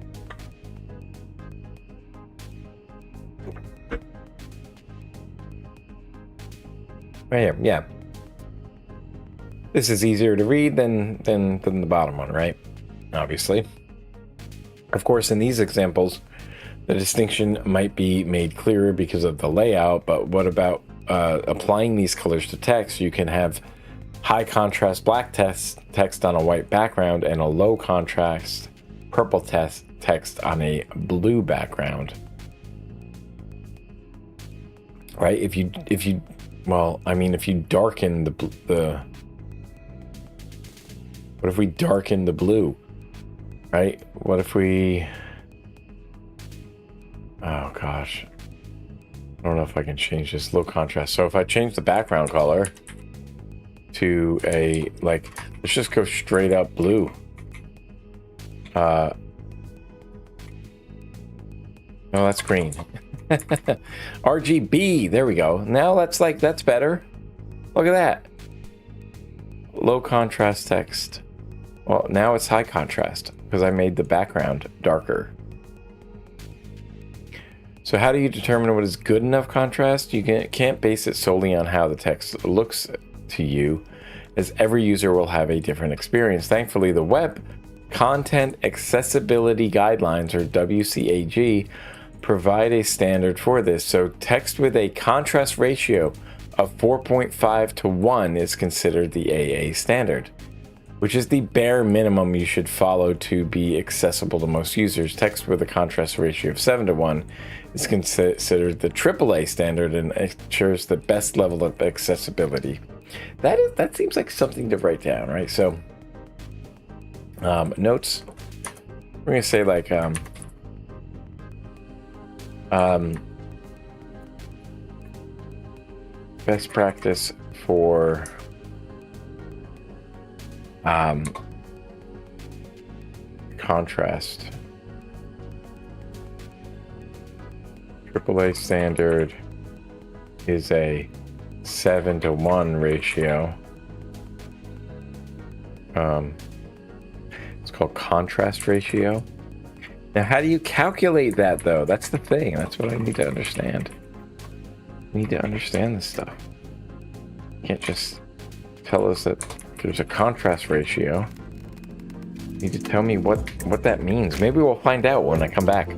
Right here, yeah. This is easier to read than the bottom one, right? Obviously. Of course, in these examples, the distinction might be made clearer because of the layout, but what about applying these colors to text? You can have high contrast black text on a white background and a low contrast purple text on a blue background. Right? If you darken the what if we darken the blue? Right? What if we... Oh gosh, I don't know if I can change this low contrast. So if I change the background color to a, like, let's just go straight up blue. No, that's green. RGB, there we go. Now that's better. Look at that. Low contrast text. Well, now it's high contrast because I made the background darker. So how do you determine what is good enough contrast? You can't base it solely on how the text looks to you, as every user will have a different experience. Thankfully, the Web Content Accessibility Guidelines, or WCAG, provide a standard for this. So text with a contrast ratio of 4.5 to 1 is considered the AA standard, which is the bare minimum you should follow to be accessible to most users. Text with a contrast ratio of 7 to 1 is considered the AAA standard and ensures the best level of accessibility. That seems like something to write down, right? So notes, we're gonna say like best practice for contrast. AAA standard is a 7 to 1 ratio. It's called contrast ratio. Now, how do you calculate that, though? That's the thing. That's what I need to understand. I need to understand this stuff. You can't just tell us that there's a contrast ratio. You need to tell me what that means. Maybe we'll find out when I come back.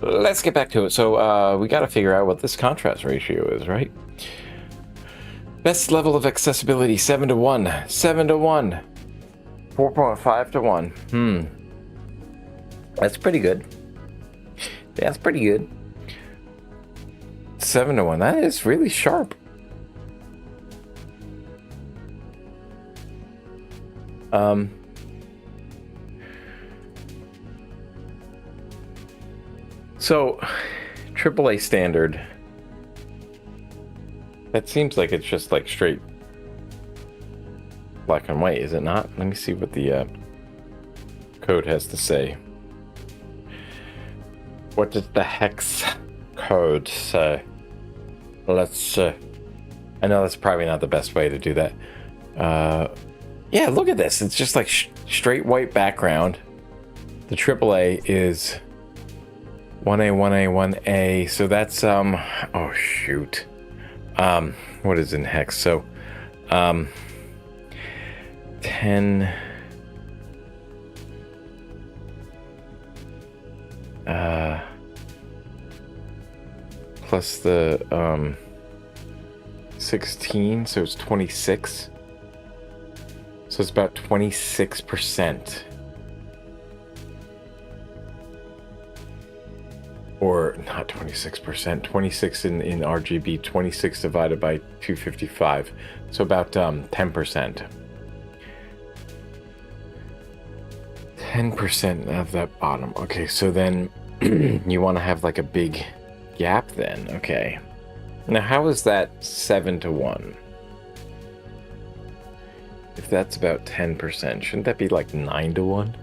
Let's get back to it. So we got to figure out what this contrast ratio is, right? Best level of accessibility, 7 to 1. 7 to 1. 4.5 to 1. That's pretty good. That's pretty good. 7 to 1. That is really sharp. So, AAA standard. That seems like it's just like straight black and white, is it not? Let me see what the code has to say. What does the hex code say? Let's see. I know that's probably not the best way to do that. Yeah, look at this. It's just like straight white background. The AAA is 1A, 1A, 1A. So that's, oh shoot. What is in hex? So, 10, plus the, 16, so it's 26. So it's about 26%. Or not 26%, 26 in RGB, 26 divided by 255. So about 10%. 10% of that bottom. Okay, so then you want to have like a big gap then. Okay. Now how is that 7 to 1? If that's about 10%, shouldn't that be like 9 to 1?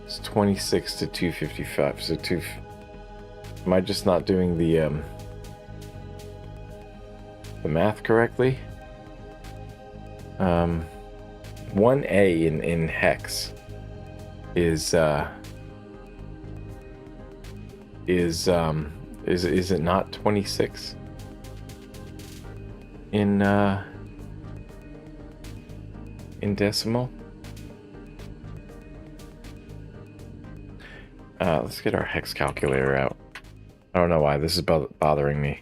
It's 26 to 255. So am I just not doing the math correctly? 1A in hex is it not 26 in decimal? Let's get our hex calculator out. I don't know why this is bothering me.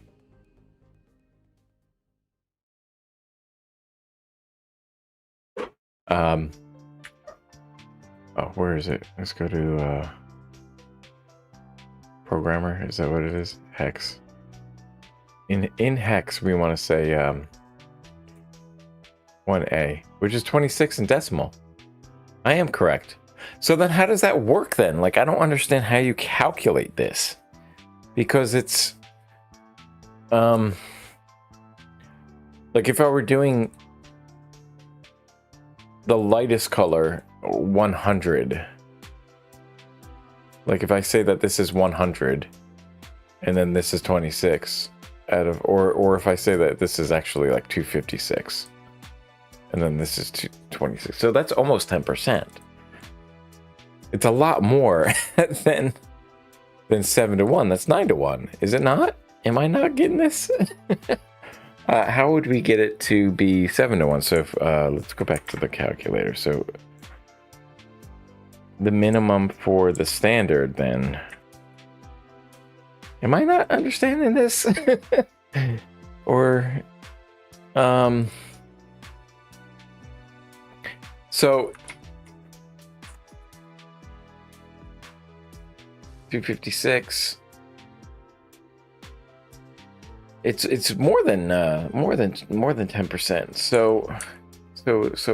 Oh, where is it? Let's go to programmer. Is that what it is? Hex. In hex, we want to say 1A, which is 26 in decimal. I am correct. So then how does that work then? Like, I don't understand how you calculate this. Because it's... like, if I were doing the lightest color, 100. Like, if I say that this is 100, and then this is 26, out of... Or if I say that this is actually, like, 256, and then this is 226. So that's almost 10%. It's a lot more than 7 to 1. That's 9 to 1. Is it not? Am I not getting this? How would we get it to be 7 to 1? So if, let's go back to the calculator. So the minimum for the standard then. Am I not understanding this? Or, so 256. It's more than 10%. So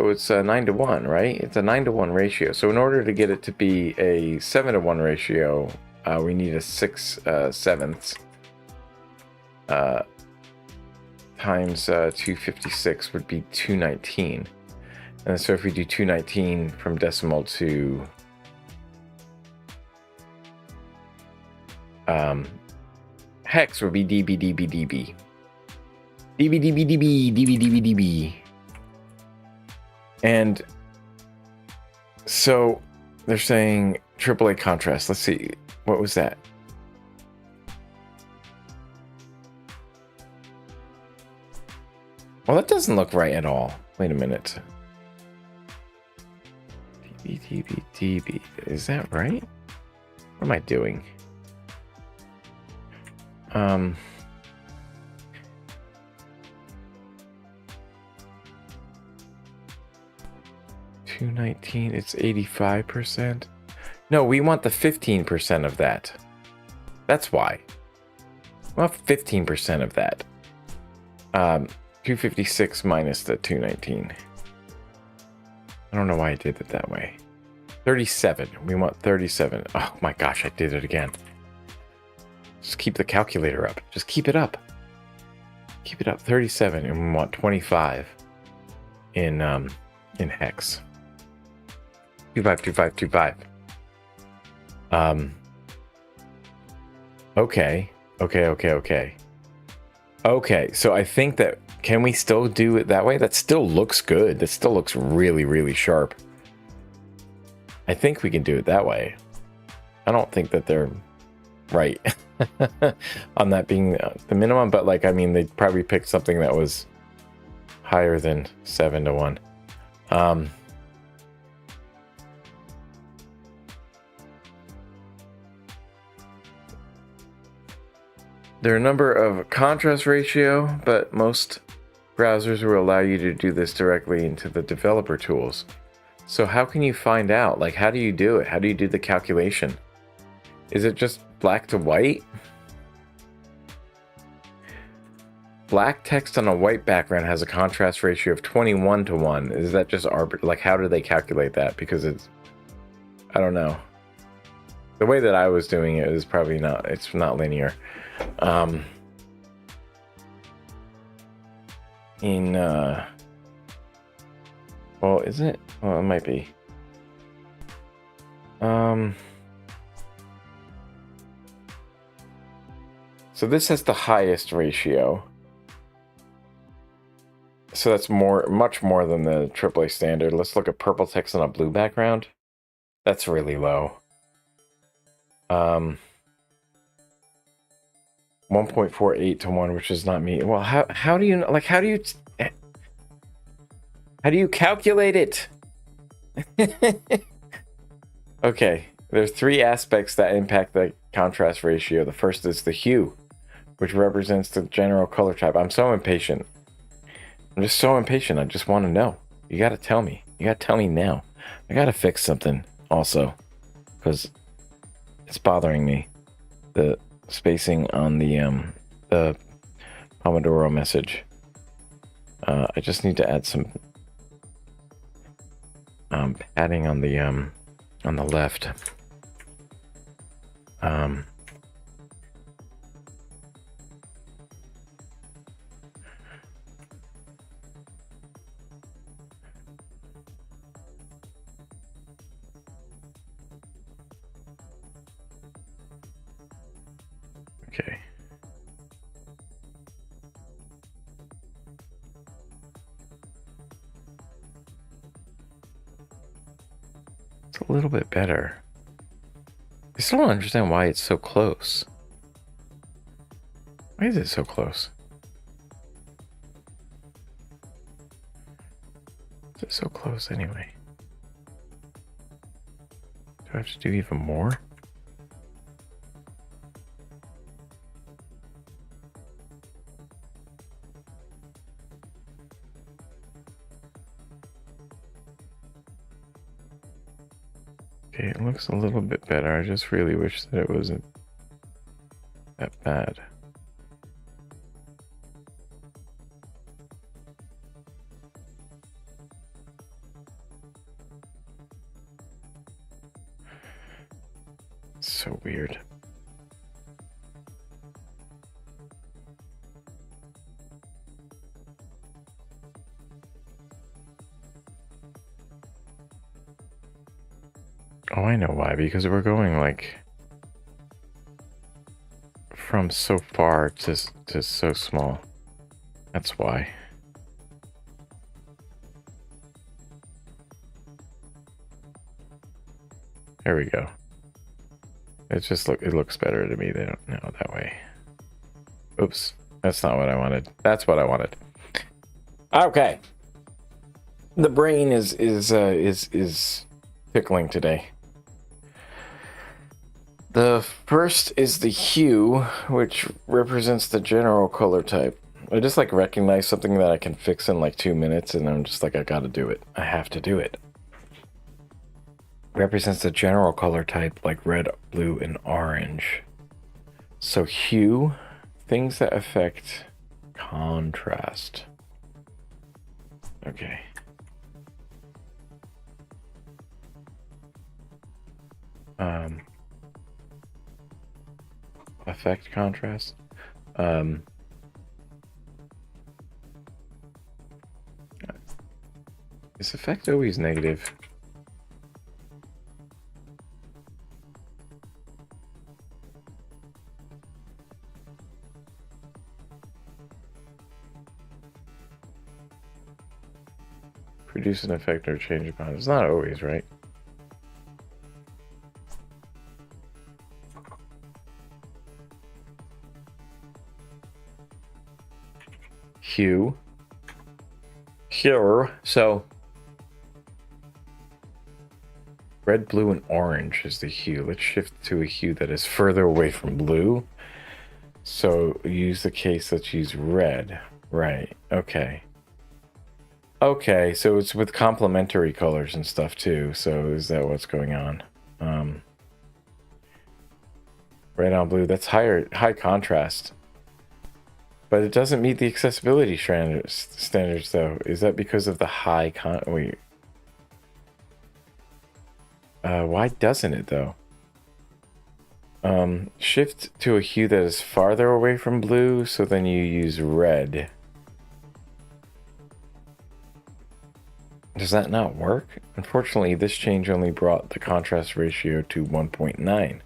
it's a 9 to 1, right? It's a 9 to 1 ratio. So in order to get it to be a 7 to 1 ratio, we need a 6/7 times 256 would be 219. And so if we do 219 from decimal to hex would be dB, dB, dB. dB, dB, dB, dB, dB, dB. And so they're saying AAA contrast. Let's see. What was that? Well, that doesn't look right at all. Wait a minute. DB. Is that right? What am I doing? 219, it's 85%. No, we want the 15% of that. That's why. We want 15% of that. 256 minus the 219. I don't know why I did it that way. 37. We want 37. Oh my gosh, I did it again. Just keep the calculator up. Just keep it up. Keep it up. 37, and we want 25 in hex. 252525. Okay. Okay, so I think that, can we still do it that way? That still looks good. That still looks really, really sharp. I think we can do it that way. I don't think that they're right on that being the minimum, but like, I mean, they probably picked something that was higher than 7 to 1. There are a number of contrast ratio, but most browsers will allow you to do this directly into the developer tools. So how can you find out? Like, how do you do it? How do you do the calculation? Is it just black to white? Black text on a white background has a contrast ratio of 21 to 1. Is that just like, how do they calculate that? Because it's, I don't know. The way that I was doing it is probably not, it's not linear. Well, isn't it? Well, it might be. So this has the highest ratio. So that's much more than the AAA standard. Let's look at purple text on a blue background. That's really low. 1.48 to 1, which is not me. Well, how do you, like, how do you calculate it? Okay, there's 3 aspects that impact the contrast ratio. The first is the hue, which represents the general color type. I'm so impatient. I'm just so impatient. I just want to know. You got to tell me. You got to tell me now. I got to fix something also, because it's bothering me. The spacing on the pomodoro message. I just need to add some padding on the left. Okay. It's a little bit better. I still don't understand why it's so close. Why is it so close? Is it so close anyway? Do I have to do even more? Okay, it looks a little bit better. I just really wish that it wasn't that bad. It's so weird. Oh, I know why. Because we're going like from so far to so small. That's why. There we go. It's just it looks better to me. They don't know that way. Oops, that's not what I wanted. That's what I wanted. Okay. The brain is tickling today. The first is the hue, which represents the general color type. I just like recognize something that I can fix in like 2 minutes, and I'm just like, I gotta do it. I have to do it. Represents the general color type like red, blue, and orange. So hue, things that affect contrast. Okay. Affect contrast. Is effect always negative? Produce an effect or change a contrast. It's not always, right? Hue. Here. So red, blue, and orange is the hue. Let's shift to a hue that is further away from blue. So use the case, let's use red. Right. Okay. Okay, so it's with complementary colors and stuff too. So is that what's going on? Red on blue, that's high contrast. But it doesn't meet the accessibility standards though. Is that because of the high wait. Why doesn't it though? Shift to a hue that is farther away from blue, so then you use red. Does that not work? Unfortunately, this change only brought the contrast ratio to 1.9,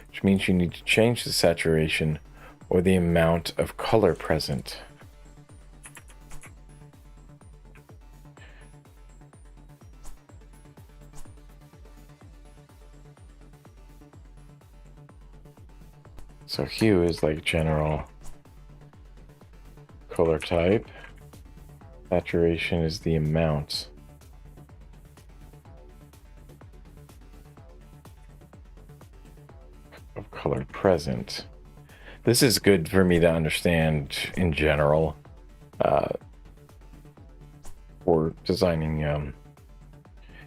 which means you need to change the saturation or the amount of color present. So hue is like general color type. Saturation is the amount. Of color present. This is good for me to understand in general for designing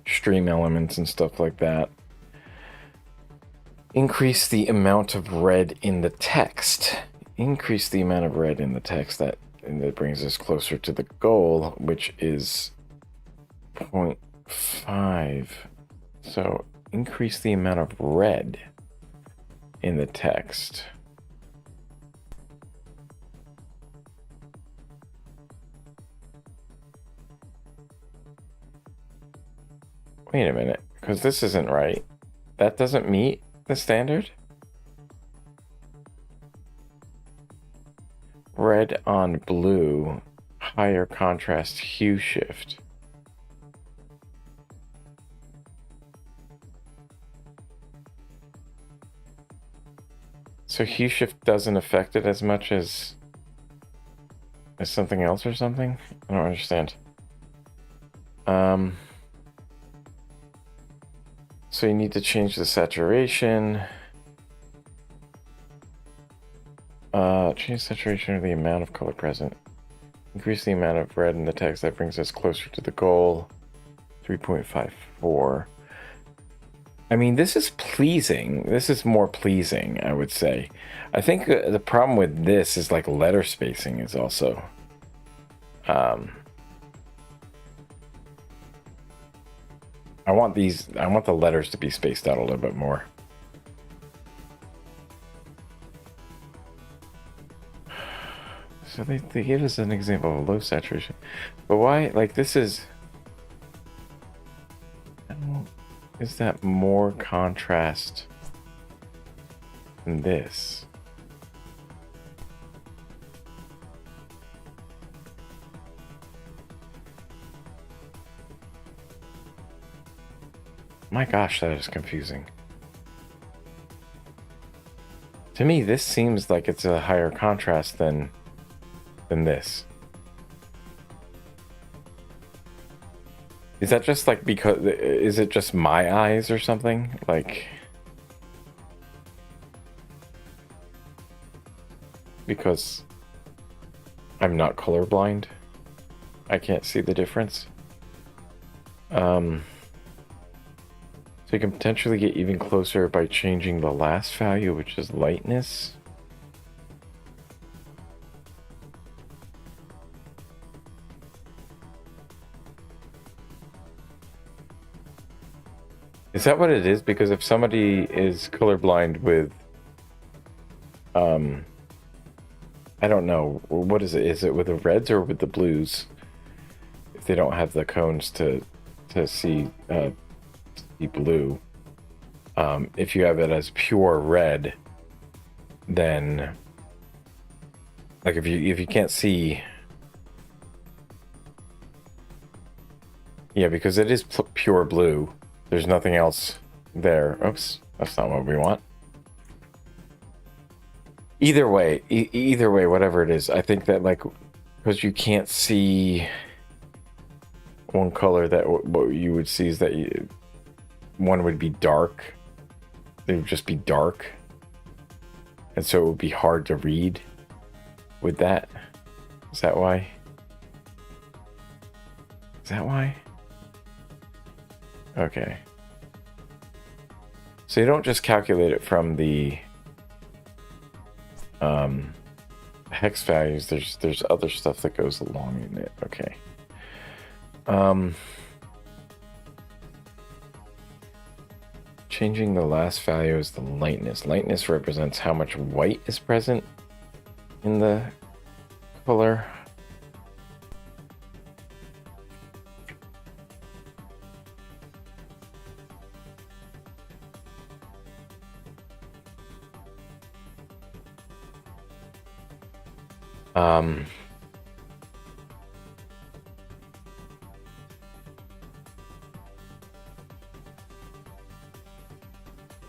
stream elements and stuff like that. Increase the amount of red in the text. Increase the amount of red in the text. That brings us closer to the goal, which is 0.5. So increase the amount of red in the text. Wait a minute, because this isn't right. That doesn't meet the standard? Red on blue, higher contrast hue shift. So hue shift doesn't affect it as much as something else or something? I don't understand. So you need to change the saturation. Change saturation or the amount of color present. Increase the amount of red in the text. That brings us closer to the goal. 3.54. I mean, this is pleasing. This is more pleasing, I would say. I think the problem with this is like letter spacing is also... I want the letters to be spaced out a little bit more. So they give us an example of low saturation. But why, like this is that more contrast than this? My gosh, that is confusing. To me, this seems like it's a higher contrast than this. Is that just like because, is it just my eyes or something? Like, because I'm not colorblind, I can't see the difference. So you can potentially get even closer by changing the last value, which is lightness. Is that what it is? Because if somebody is colorblind with, I don't know, what is it? Is it with the reds or with the blues? If they don't have the cones to see blue. If you have it as pure red, then like if you can't see, yeah, because it is pure blue. There's nothing else there. Oops, that's not what we want. Either way, either way, whatever it is, I think that like because you can't see one color, that what you would see is that one would be dark. It would just be dark, and so it would be hard to read with that. Is that why? Is that why? Okay. So you don't just calculate it from the hex values. There's other stuff that goes along in it. Okay. Changing the last value is the lightness. Lightness represents how much white is present in the color.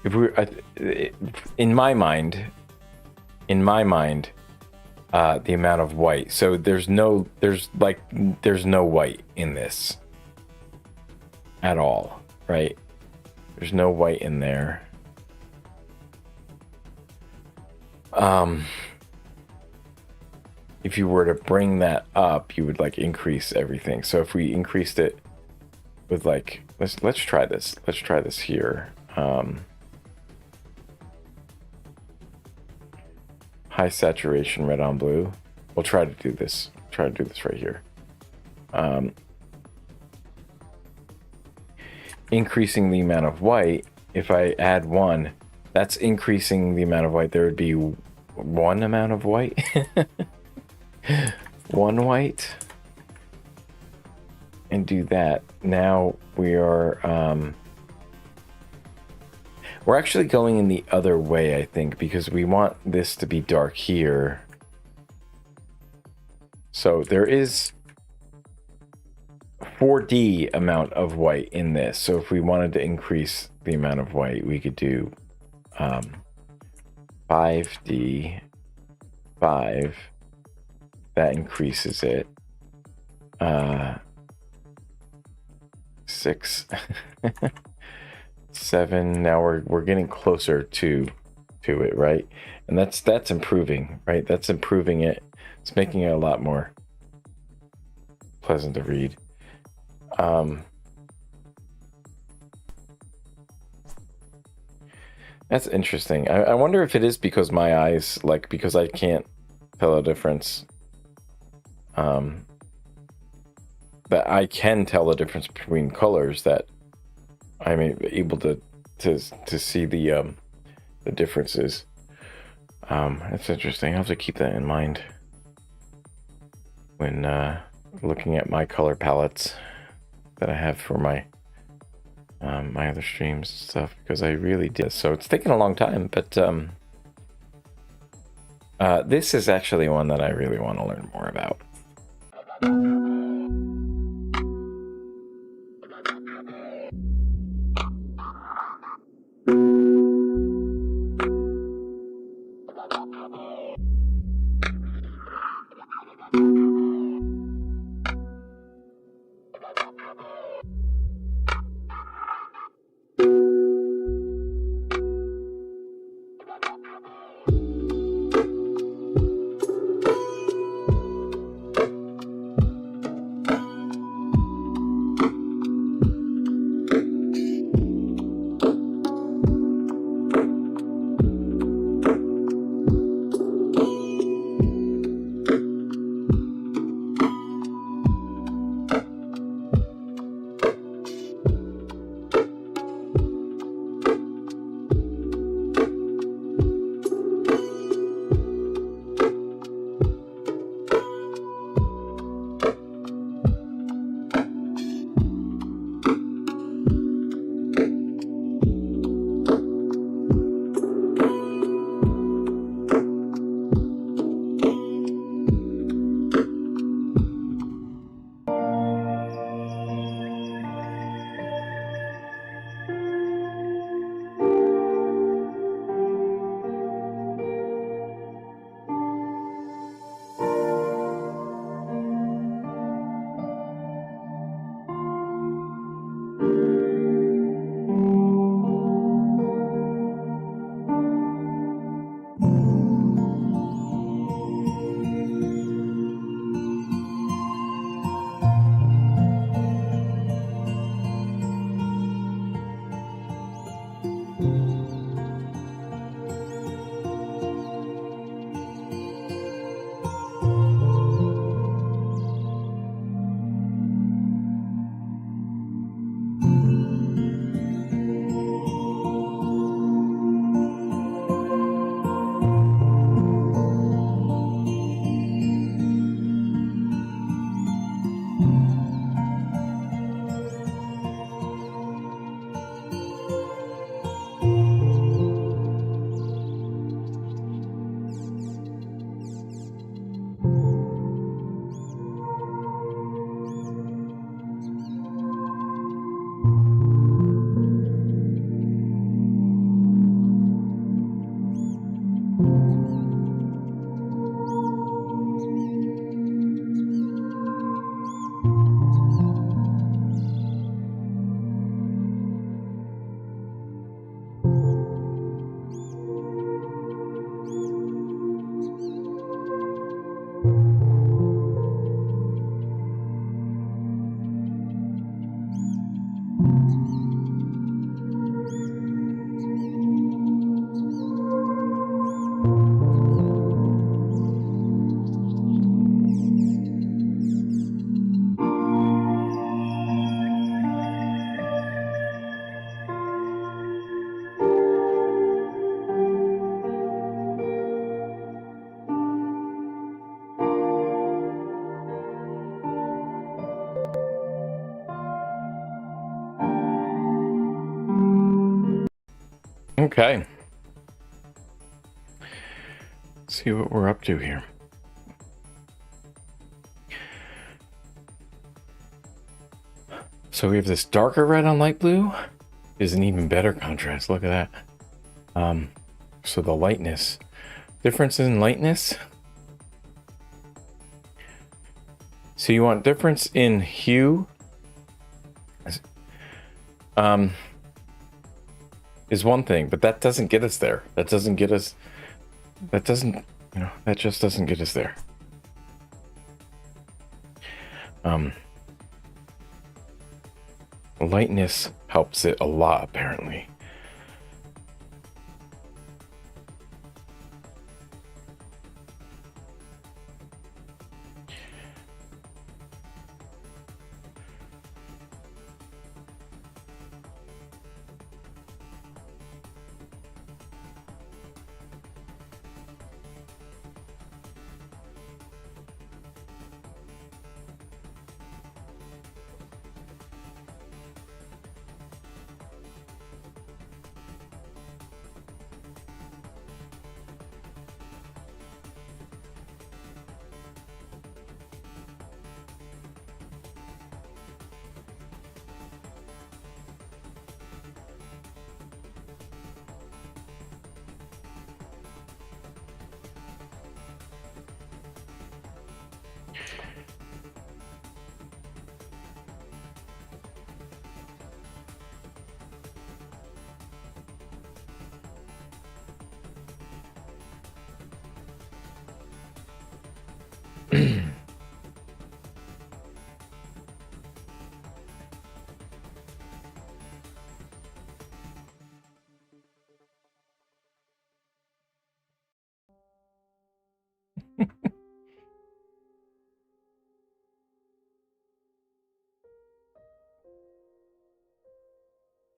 If we, in my mind, the amount of white. So there's no white in this at all, right? There's no white in there. If you were to bring that up, you would like increase everything. So if we increased it with like, let's try this. Let's try this here. High saturation red on blue. We'll try to do this. Try to do this right here. Increasing the amount of white. If I add 1, that's increasing the amount of white. There would be 1 amount of white. 1 white. And do that. Now we are we're actually going in the other way, I think, because we want this to be dark here. So there is 4D amount of white in this. So if we wanted to increase the amount of white, we could do 5D, 5. That increases it. 6. 7. Now we're getting closer to it, right? And that's improving, right? That's improving it. It's making it a lot more pleasant to read. That's interesting. I wonder if it is because my eyes, like, because I can't tell a difference. That I can tell the difference between colors, that I'm able to see the differences. That's interesting. I have to keep that in mind when looking at my color palettes that I have for my my other streams and stuff, because I really did. So it's taken a long time, but this is actually one that I really want to learn more about. Okay. Let's see what we're up to here. So we have this darker red on light blue. Is an even better contrast. Look at that. So the lightness. Difference in lightness. So you want difference in hue. Is one thing, but that doesn't get us there. That just doesn't get us there. Lightness helps it a lot, apparently.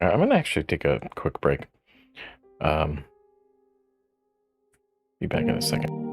I'm gonna actually take a quick break. Be back in a second.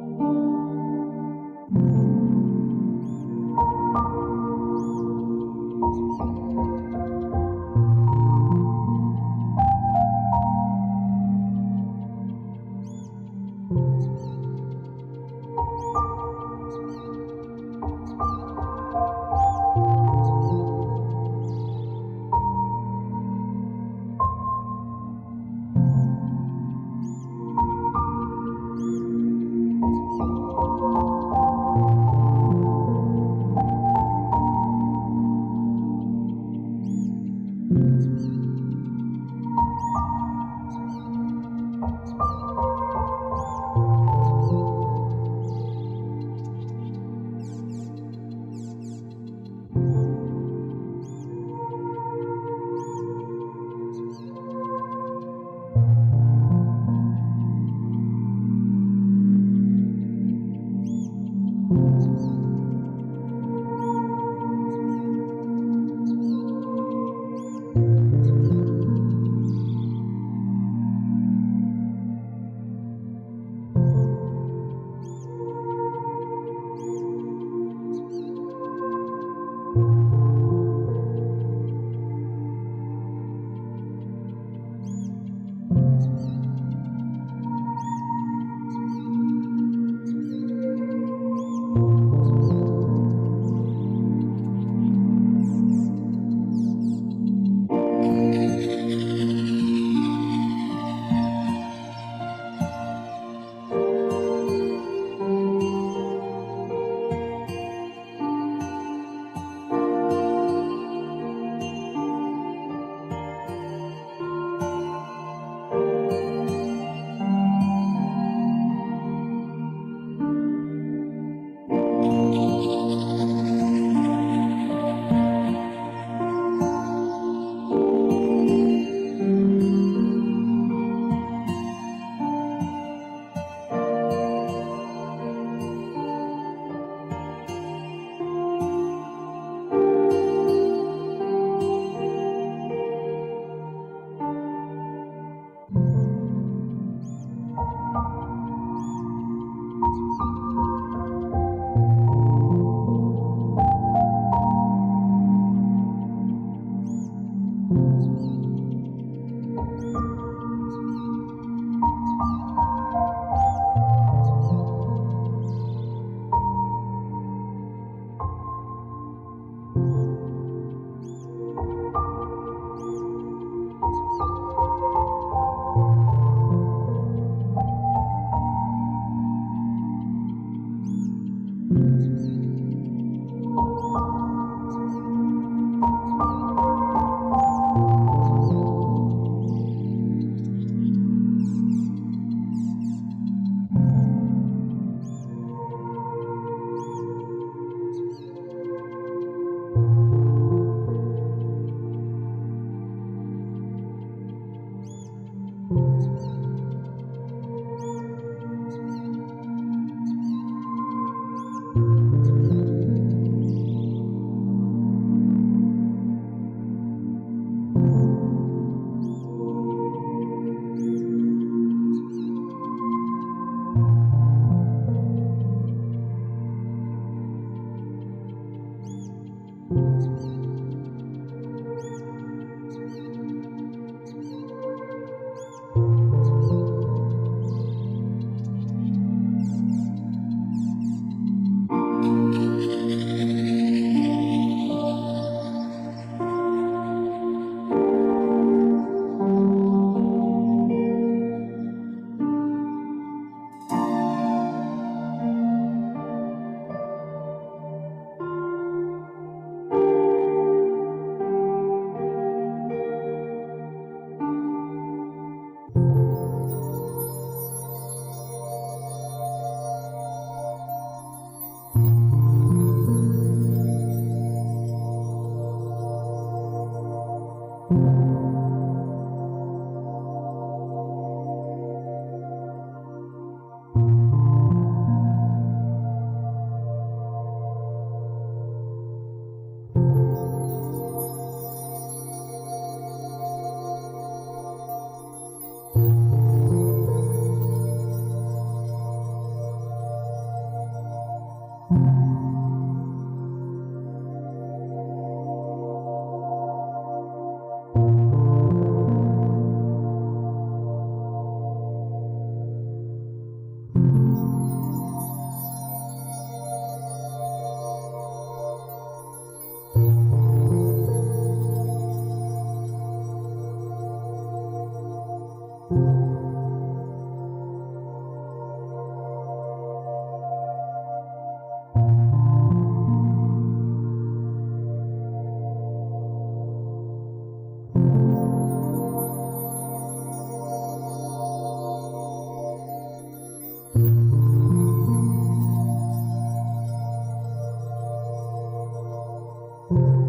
you.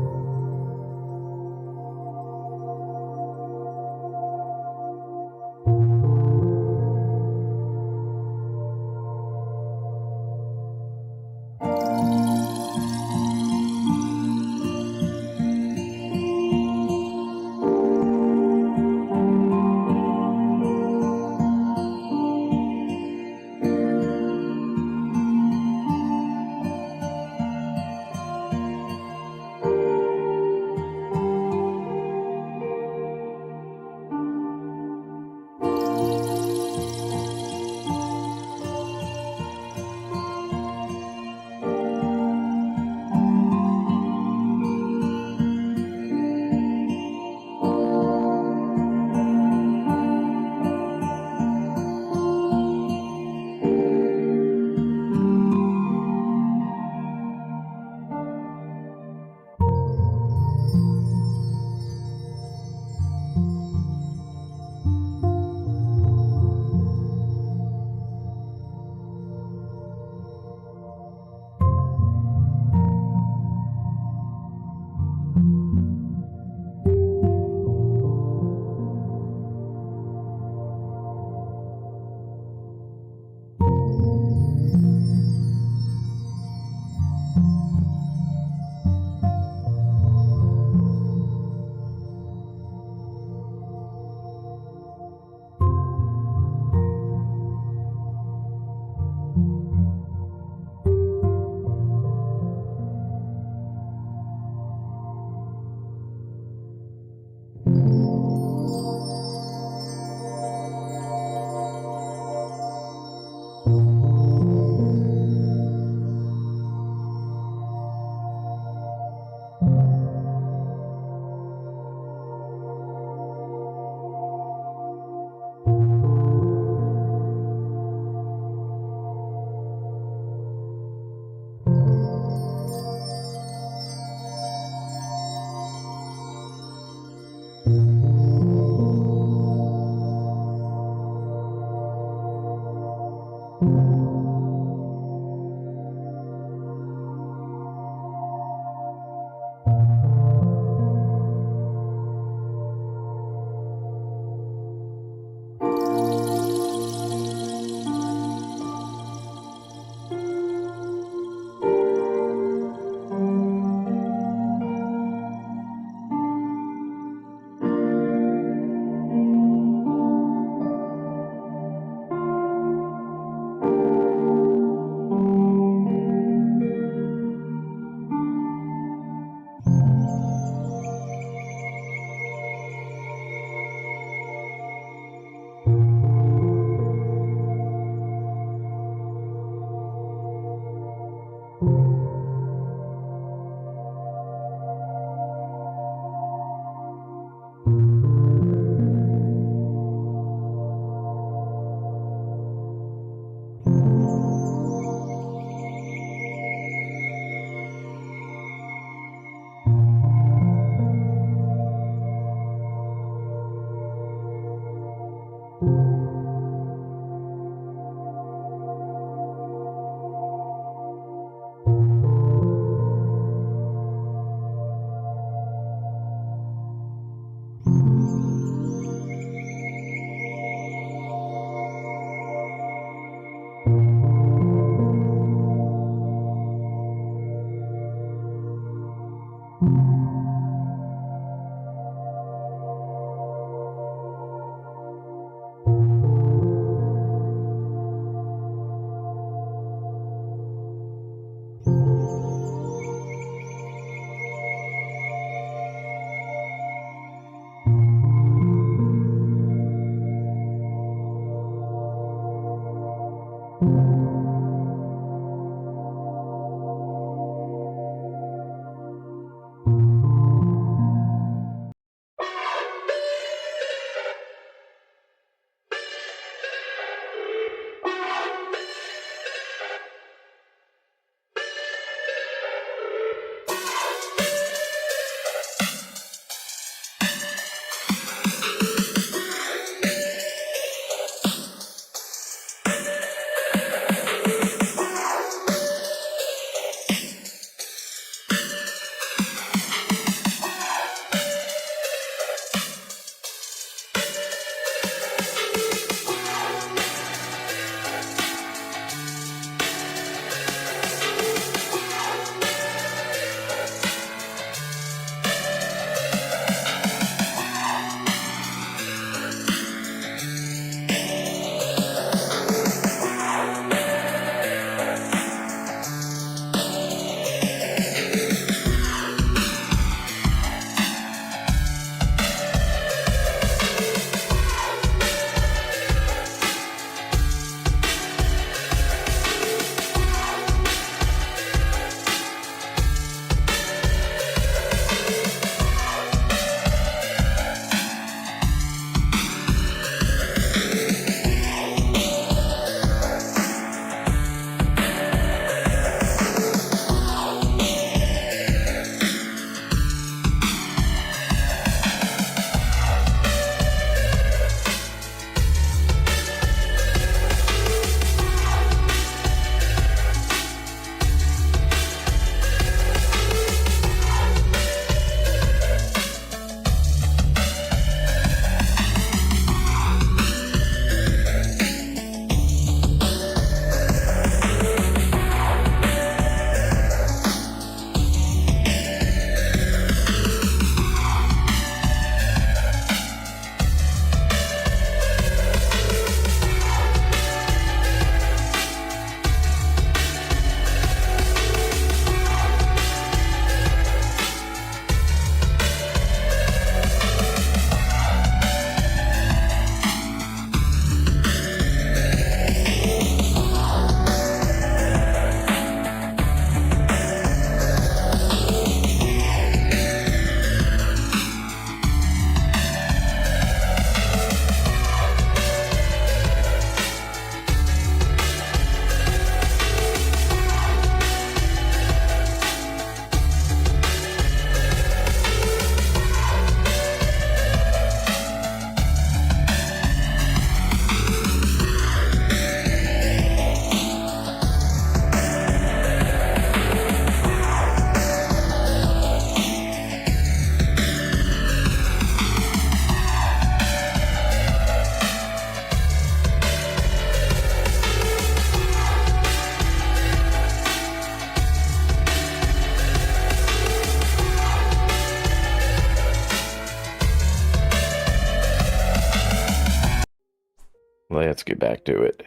let's get back to it.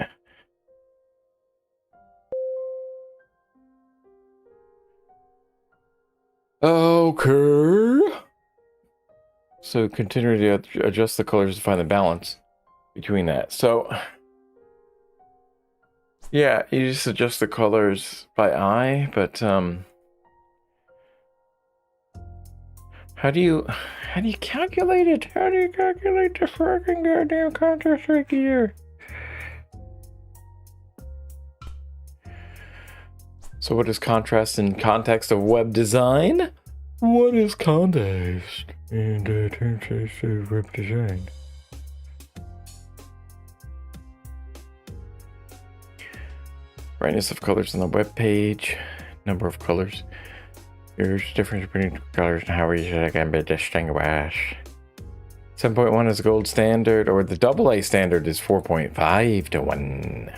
Okay. So continue to adjust the colors to find the balance between that. So yeah, you just adjust the colors by eye, but how do you calculate it? How do you calculate the freaking goddamn contrast right here? So what is contrast in context of web design? What is context in the context of web design? Brightness of colors on the web page, number of colors. There's difference between colors and how easy they can be distinguished. 7.1 is the gold standard, or the AA standard is 4.5 to 1.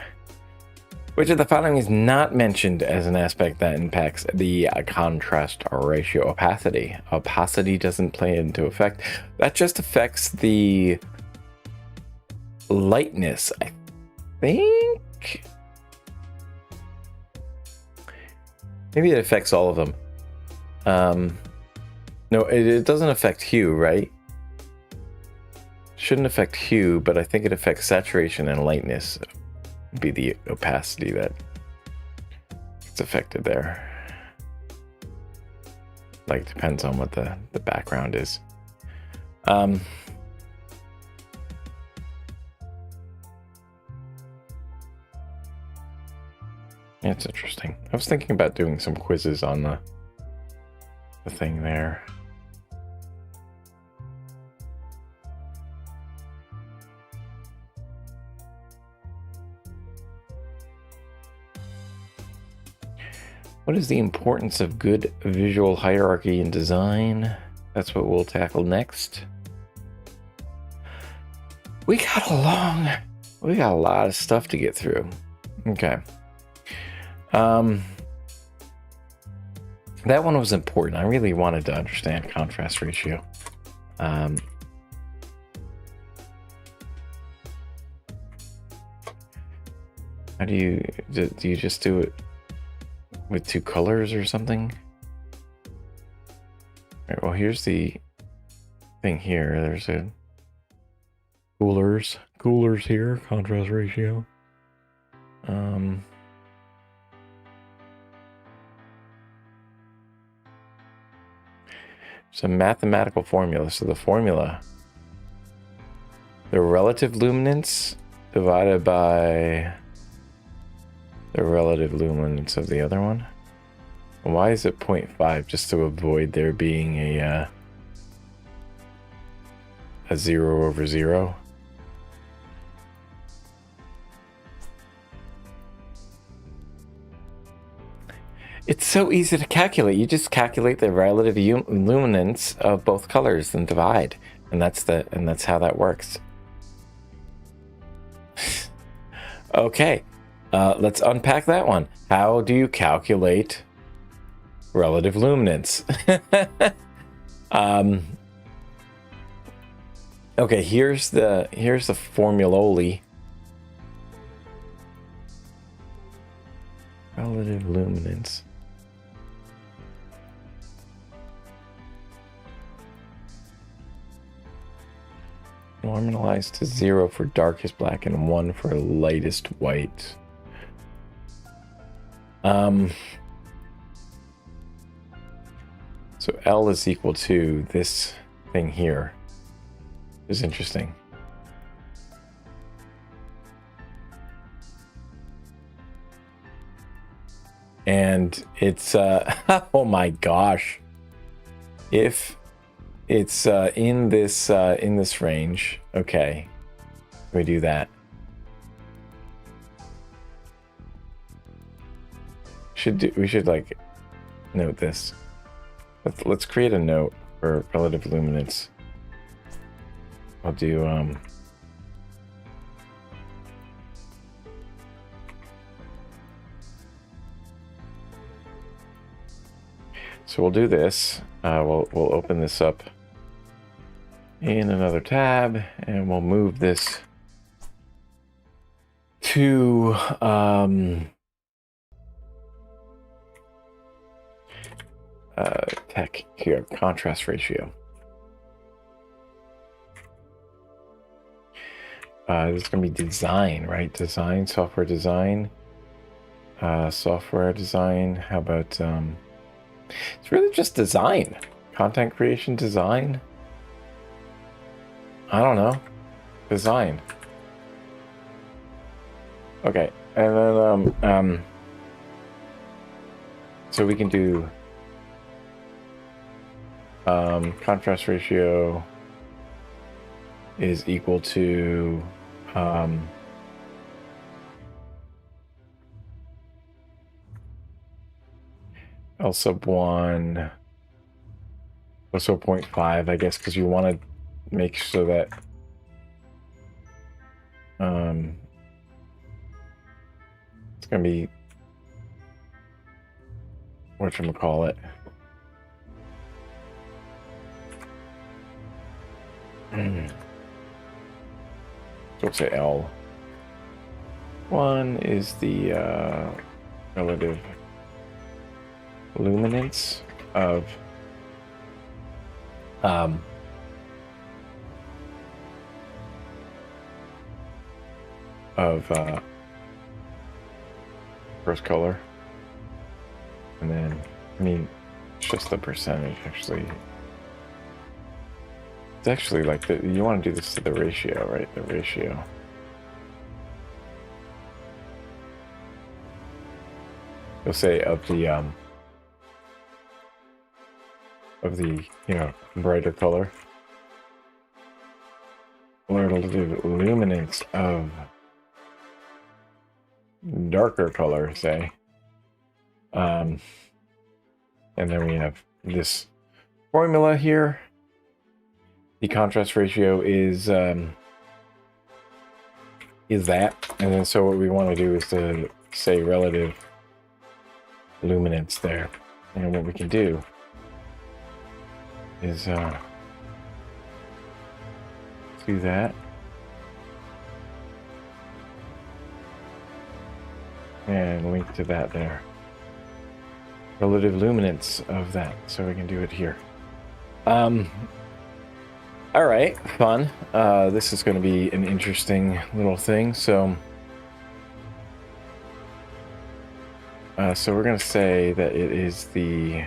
Which of the following is not mentioned as an aspect that impacts the contrast ratio? Opacity. Opacity doesn't play into effect. That just affects the lightness, I think. Maybe it affects all of them. No, it doesn't affect hue, right? Shouldn't affect hue, but I think it affects saturation and lightness. Be the opacity that it's affected there. Like, depends on what the background is. It's interesting. I was thinking about doing some quizzes on the thing there. What is the importance of good visual hierarchy in design? That's what we'll tackle next. We got a lot of stuff to get through. Okay. That one was important. I really wanted to understand contrast ratio. How do you just do it with two colors or something? All right, well, here's the thing here. There's a coolers here, contrast ratio. It's a mathematical formula. So the formula, the relative luminance divided by the relative luminance of the other one. Why is it 0.5? Just to avoid there being a 0 over 0. It's so easy to calculate. You just calculate the relative luminance of both colors and divide, and that's how that works. Okay, let's unpack that one. How do you calculate relative luminance? Okay, here's the formuloli. Relative luminance. Normalized to 0 for darkest black and 1 for lightest white. So L is equal to this thing here. Is interesting. And it's oh my gosh. If it's in this range, okay. We do that. We should like note this. Let's create a note for relative luminance. I'll do so we'll do this. We'll open this up in another tab, and we'll move this to tech here, contrast ratio. This is going to be design, right? Design, software design. Software design. How about it's really just design. Content creation design. I don't know. Design. Okay. And then so we can do contrast ratio is equal to L sub 1 also 0.5, I guess, because you want to make sure that it's going to be whatchamacallit. So let's say L. 1 is the relative luminance of first color, and then I mean it's just the percentage actually. It's actually like you want to do this to the ratio, right? The ratio. You'll say of the brighter color, relative luminance of darker color, say. And then we have this formula here. The contrast ratio is that, and then so what we want to do is to say relative luminance there, and what we can do is do that, and link to that there, relative luminance of that, so we can do it here. All right, fun. This is going to be an interesting little thing. So we're going to say that it is the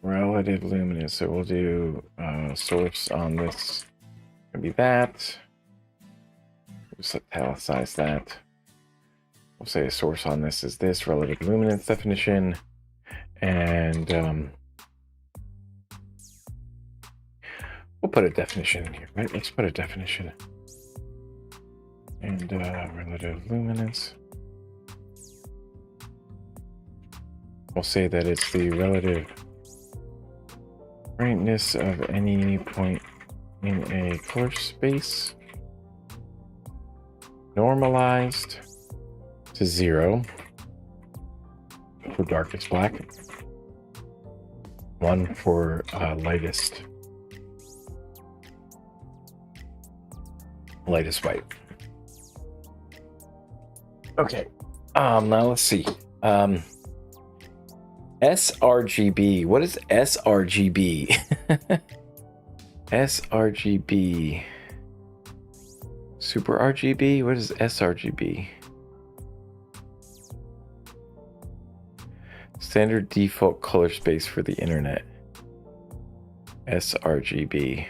relative luminance. So we'll do source on this. Going to be that. Just italicize that. We'll say a source on this is this relative luminance definition, and we'll put a definition in here, right? Let's put a definition. And relative luminance. We'll say that it's the relative brightness of any point in a color space normalized to 0 for darkest black, 1 for lightest white. Okay, now let's see. sRGB. What is sRGB? sRGB. Super RGB? What is sRGB? Standard default color space for the internet. sRGB.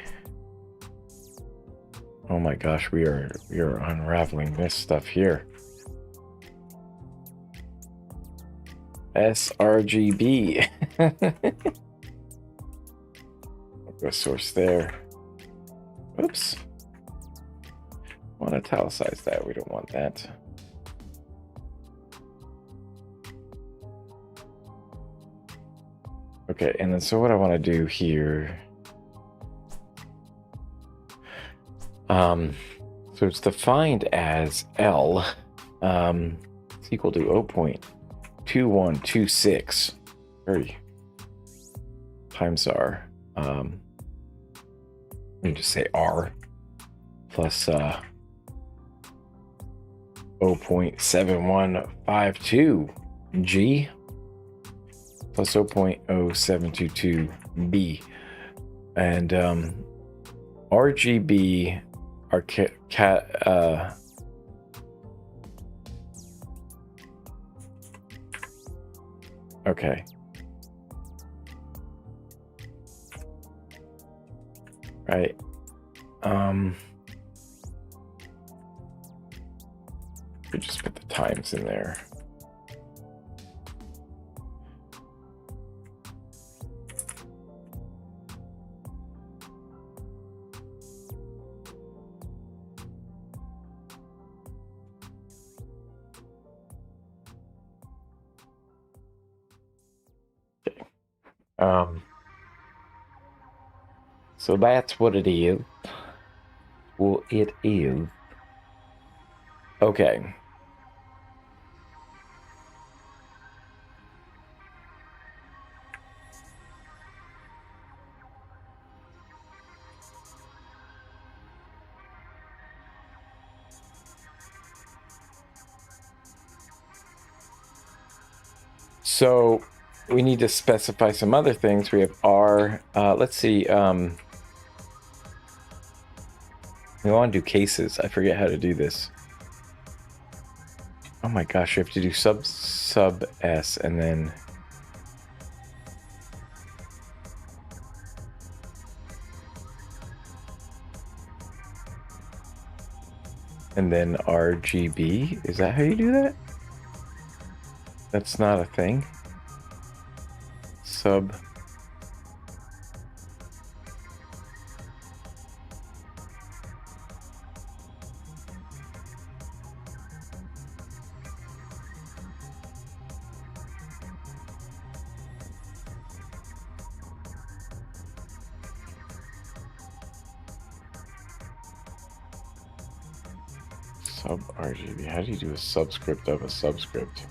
Oh my gosh, we are unraveling this stuff here. sRGB. Go source there. Oops. I want to italicize that. We don't want that. Okay, and then so what I want to do here. So it's defined as L it's equal to 0.2126 times R. Let me just say R. plus 0.7152 G plus 0.0722 B. And RGB are okay. Right. We just put the times in there. Okay. So that's what it is. Well, it is. Okay. So we need to specify some other things. We have R. Let's see. We want to do cases. I forget how to do this. Oh my gosh, you have to do sub S and then RGB. Is that how you do that? That's not a thing. Sub. Sub RGB. How do you do a subscript of a subscript?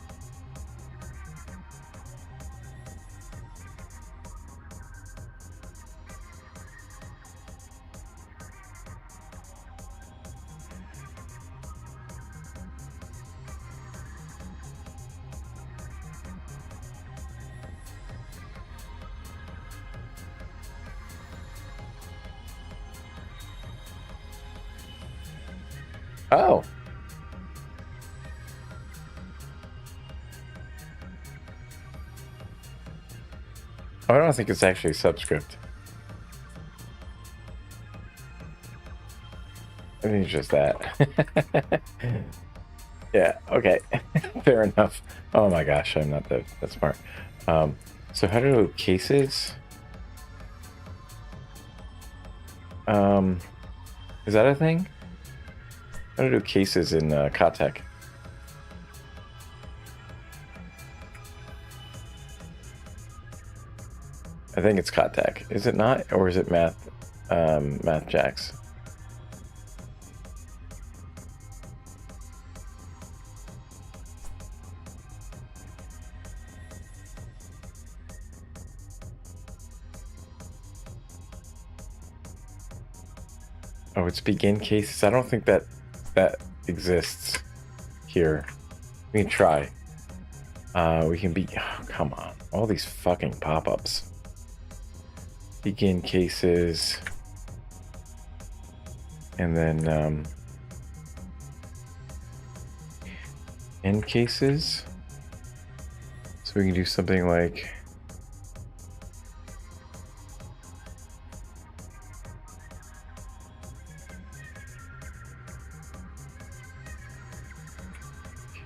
Oh. I don't think it's actually a subscript. I think it's just that. Yeah, okay. Fair enough. Oh my gosh, I'm not that smart. So how to do cases? Is that a thing? How to do cases in Kotek? I think it's Kotek. Is it not? Or is it MathJax? Oh, it's begin cases. I don't think that exists here. We can try. We can be. Oh, come on, all these fucking pop-ups. Begin cases, and then end cases. So we can do something like.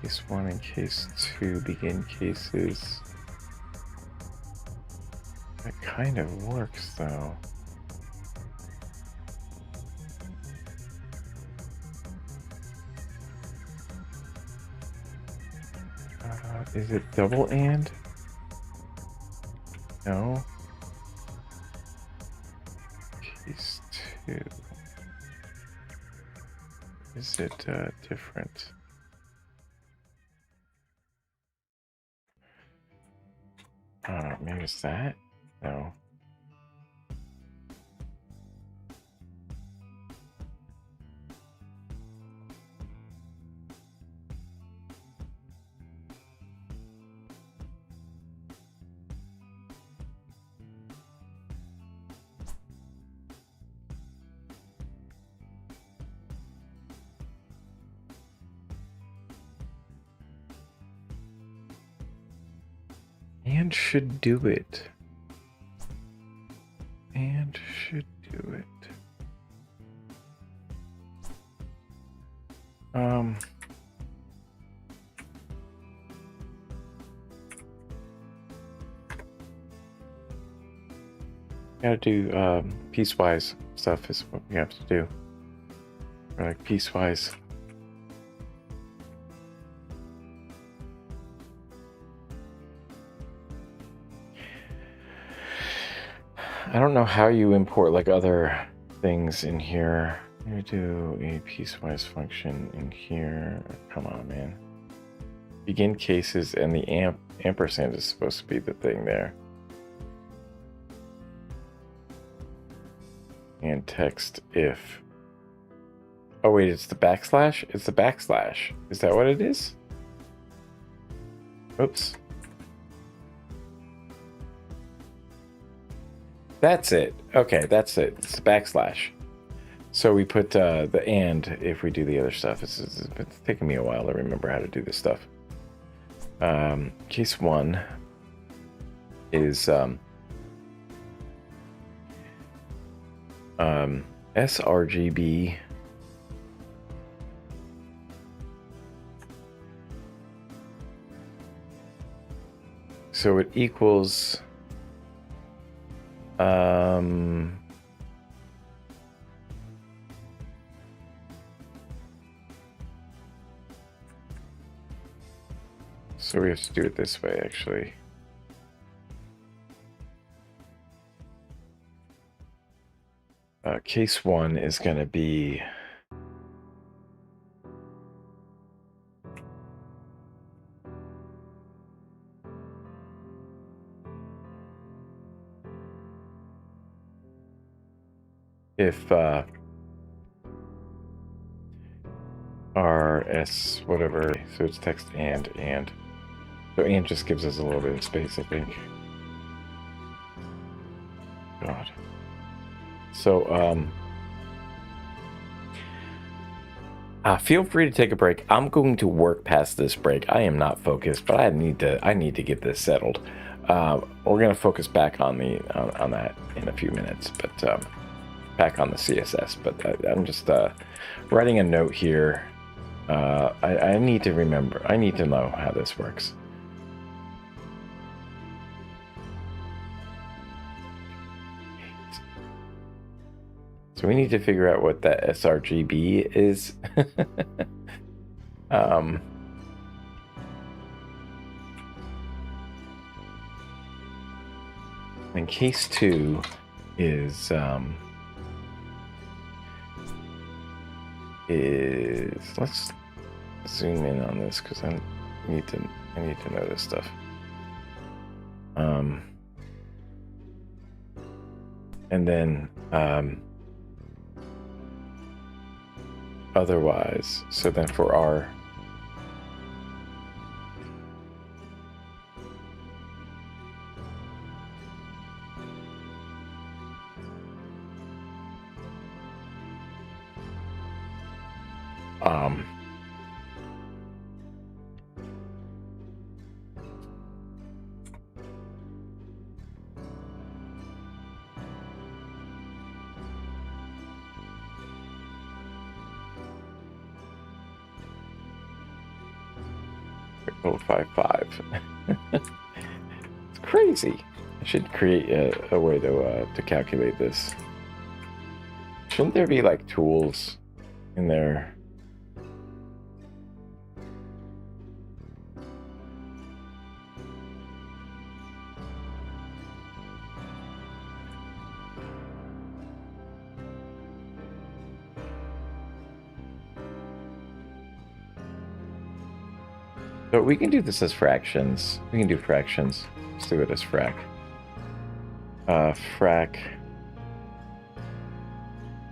Case 1 and case 2 begin cases. That kind of works though. Is it double and? No. Case 2. Is it different? Maybe it's that? No. And should do it. And should do it. Gotta do piecewise stuff is what we have to do. Or like piecewise. I don't know how you import like other things in here. You do a piecewise function in here. Come on, man. Begin cases and the ampersand is supposed to be the thing there. And text if. Oh wait, it's the backslash? It's the backslash. Is that what it is? Oops. That's it. Okay, that's it. It's the backslash. So we put the and if we do the other stuff. It's taking me a while to remember how to do this stuff. Case 1 is sRGB so it equals so we have to do it this way actually. Case 1 is going to be if RS whatever, so it's text and so and just gives us a little bit of space, I think. God. So feel free to take a break. I'm going to work past this break. I am not focused, but I need to get this settled. We're gonna focus back on on that in a few minutes, but back on the CSS. But I'm just writing a note here. I need to remember. I need to know how this works. So we need to figure out what that sRGB is. And case 2 is let's zoom in on this because I need to know this stuff. And then otherwise, so then for our oh, 5.5. It's crazy. I should create a way to calculate this. Shouldn't there be like tools in there? So we can do this as fractions. We can do fractions. Let's do it as frac. Frac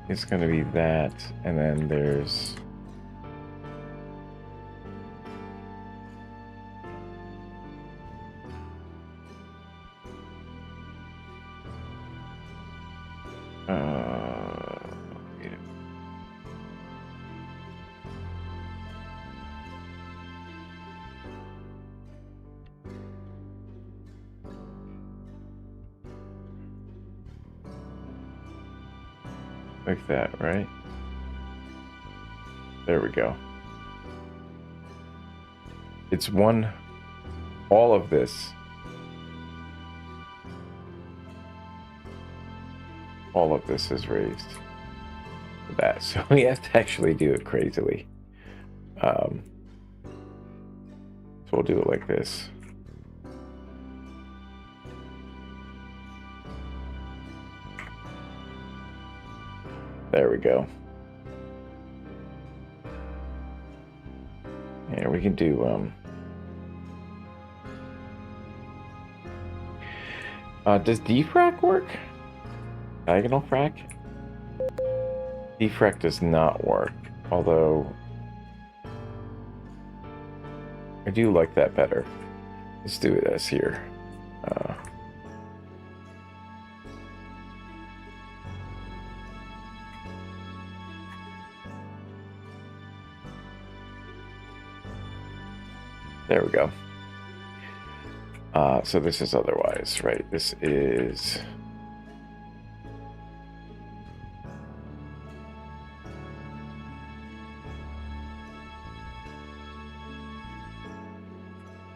is going to be that, and then there's Like that, right? There we go. It's one, all of this. All of this is raised to that. So we have to actually do it crazily. So we'll do it like this. There we go. And we can do, does defrag work? Diagonal frac? Defrag does not work, although I do like that better. Let's do it as here. There we go. So this is otherwise, right? This is...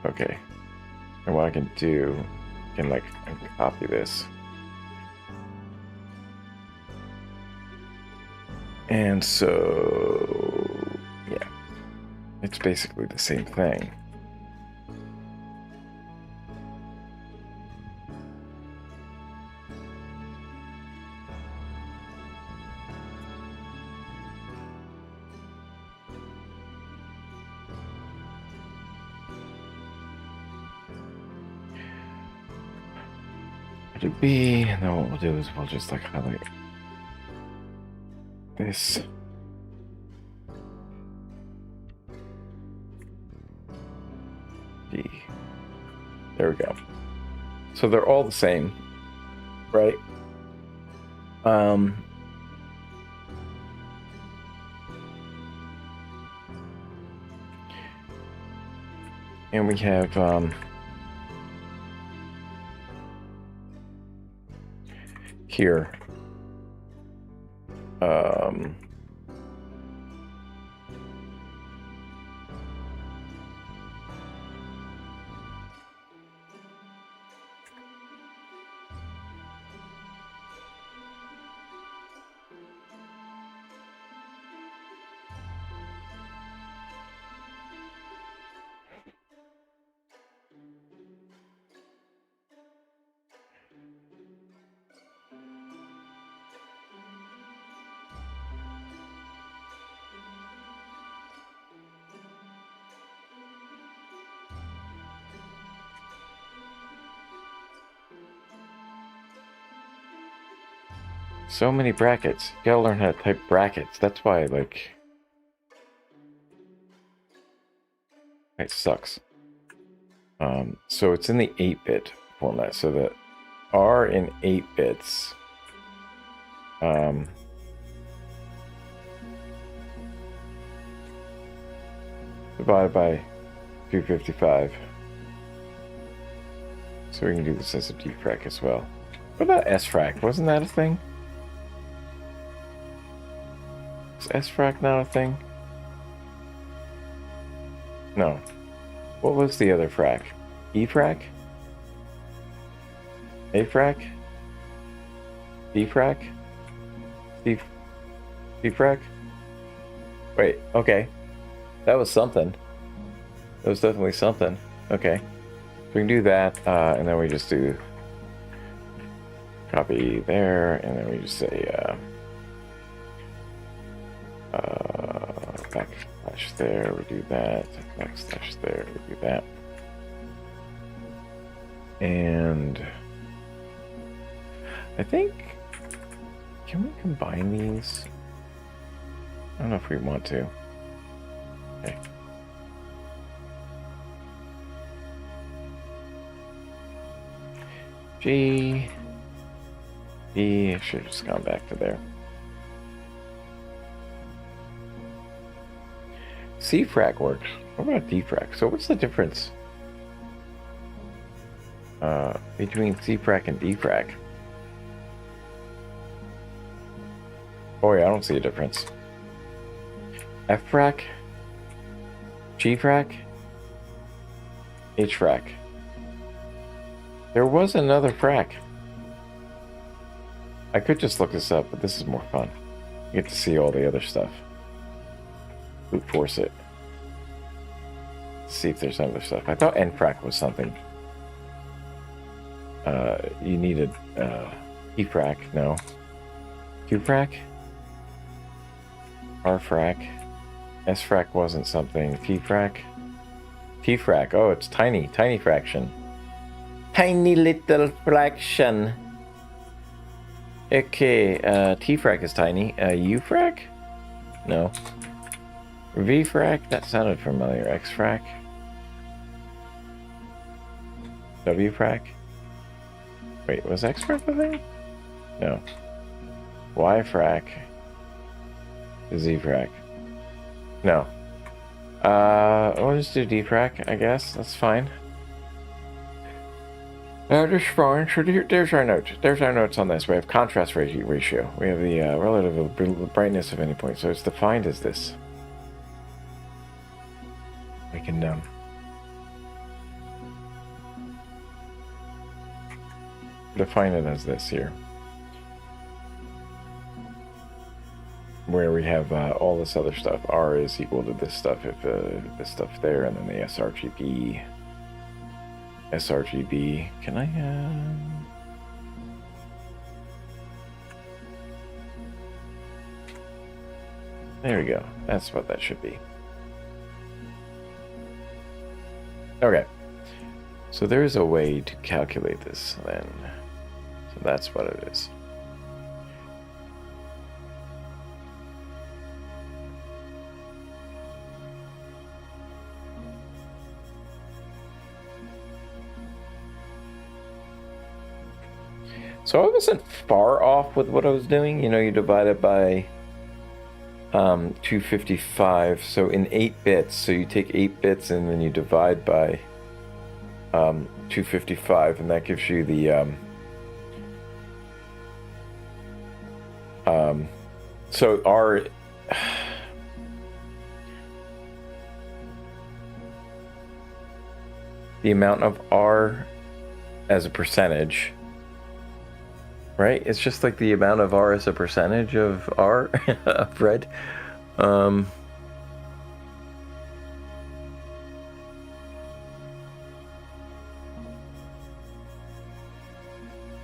Okay. And what I can do, I can like copy this. And so, yeah, it's basically the same thing. To be, and then what we'll do is we'll just like highlight this. D. There we go. So they're all the same, right? And we have here so many brackets. You gotta learn how to type brackets. That's why, like, it sucks. So it's in the 8-bit format. So the R in 8 bits. Divided by 255. So we can do this as a defrag as well. What about sfrag? Wasn't that a thing? Is sfrag not a thing? No. What was the other frag? E-frag? A-frag? D-frag? D-frag? Wait, okay. That was something. That was definitely something. Okay. We can do that, and then we just do copy there, and then we just say backslash there, we do that, backslash there, we do that. And I think, can we combine these? I don't know if we want to. Okay. G, E, I should have just gone back to there. C-frag works. What about D-frag? So what's the difference between C-frag and D-frag? Oh yeah, I don't see a difference. F-frac, G-frac, H-frac. There was another frac. I could just look this up, but this is more fun. You get to see all the other stuff. Brute force it. See if there's other stuff. I thought N-frac was something. You needed E-frac, no. Q-frac? R-frac. S-frac wasn't something. T-frac? T-frac. Oh, it's tiny. Tiny fraction. Tiny little fraction. Okay, T-frac is tiny. U-frac? No. V-frac? That sounded familiar. X-frac? W-frac? Wait, was X-frac the thing? No. Y-frac? Z-frac? No. We'll just do D-frac, I guess. That's fine. That's fine. So there's our notes. There's our notes on this. We have contrast ratio. We have the relative brightness of any point. So it's defined as this. We can define it as this here. Where we have all this other stuff. R is equal to this stuff if this stuff there, and then the sRGB. sRGB. Can I? There we go. That's what that should be. Okay. So there is a way to calculate this then. So that's what it is. So I wasn't far off with what I was doing. You know, you divide it by 255, so in 8 bits. So you take 8 bits and then you divide by 255, and that gives you the so R the amount of R as a percentage. Right? It's just like the amount of R as a percentage of R of red.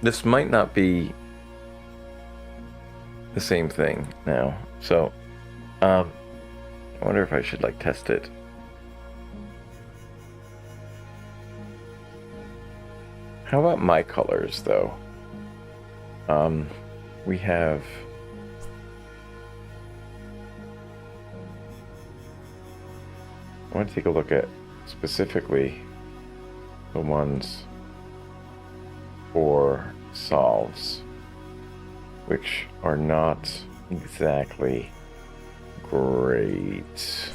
This might not be the same thing now. So, I wonder if I should like test it. How about my colors though? We have I want to take a look at specifically the ones for solves, which are not exactly great.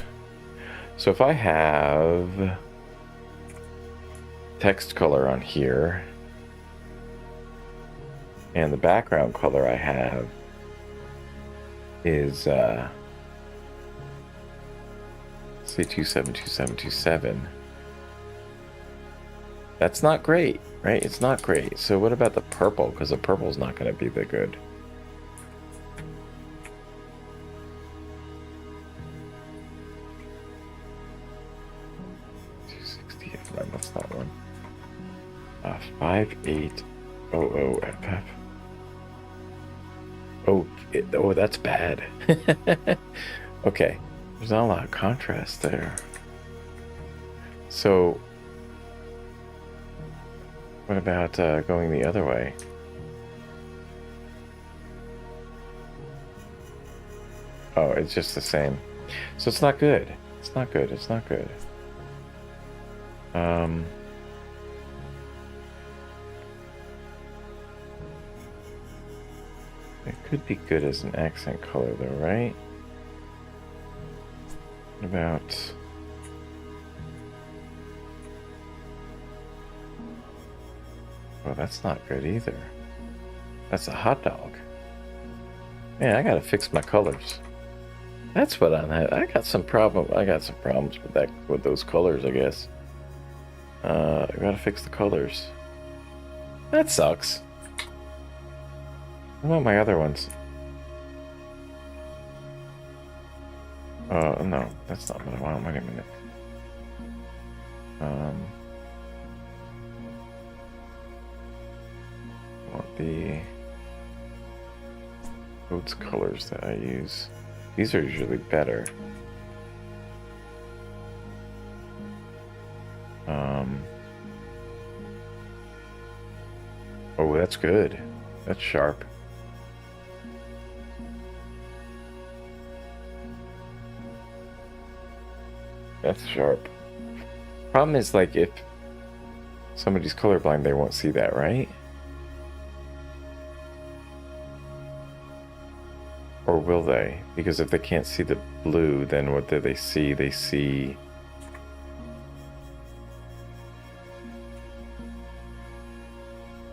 So if I have text color on here, and the background color I have is say 272727. That's not great, right? It's not great. So what about the purple? Because the purple's not going to be that good. That's not one. 5800FF. Oh, that's bad. Okay, there's not a lot of contrast there. So, what about going the other way? Oh, it's just the same. So it's not good. It's not good. It's not good. It could be good as an accent color though, right? What about... Oh, that's not good either. That's a hot dog. Man, I gotta fix my colors. That's what I got some problems with that, with those colors, I guess. I gotta fix the colors. That sucks. What about my other ones? No, that's not what I want. Wait a minute. I want those colors that I use. These are usually better. Oh, that's good. That's sharp. That's sharp. Problem is, like, if somebody's colorblind, they won't see that, right? Or will they? Because if they can't see the blue, then what do they see? They see...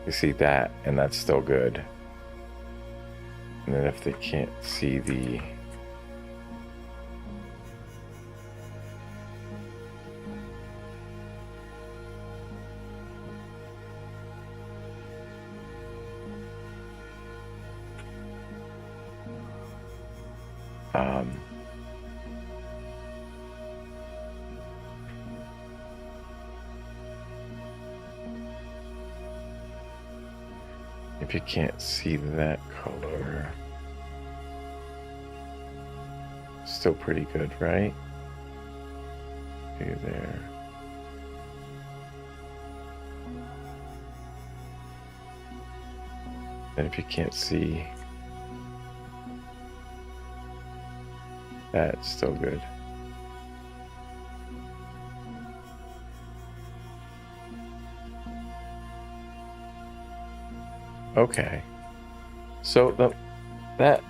They see that, and that's still good. And then if they can't see the... if you can't see that color, still pretty good, right? Okay, there. And if you can't see that, it's still good. Okay. So that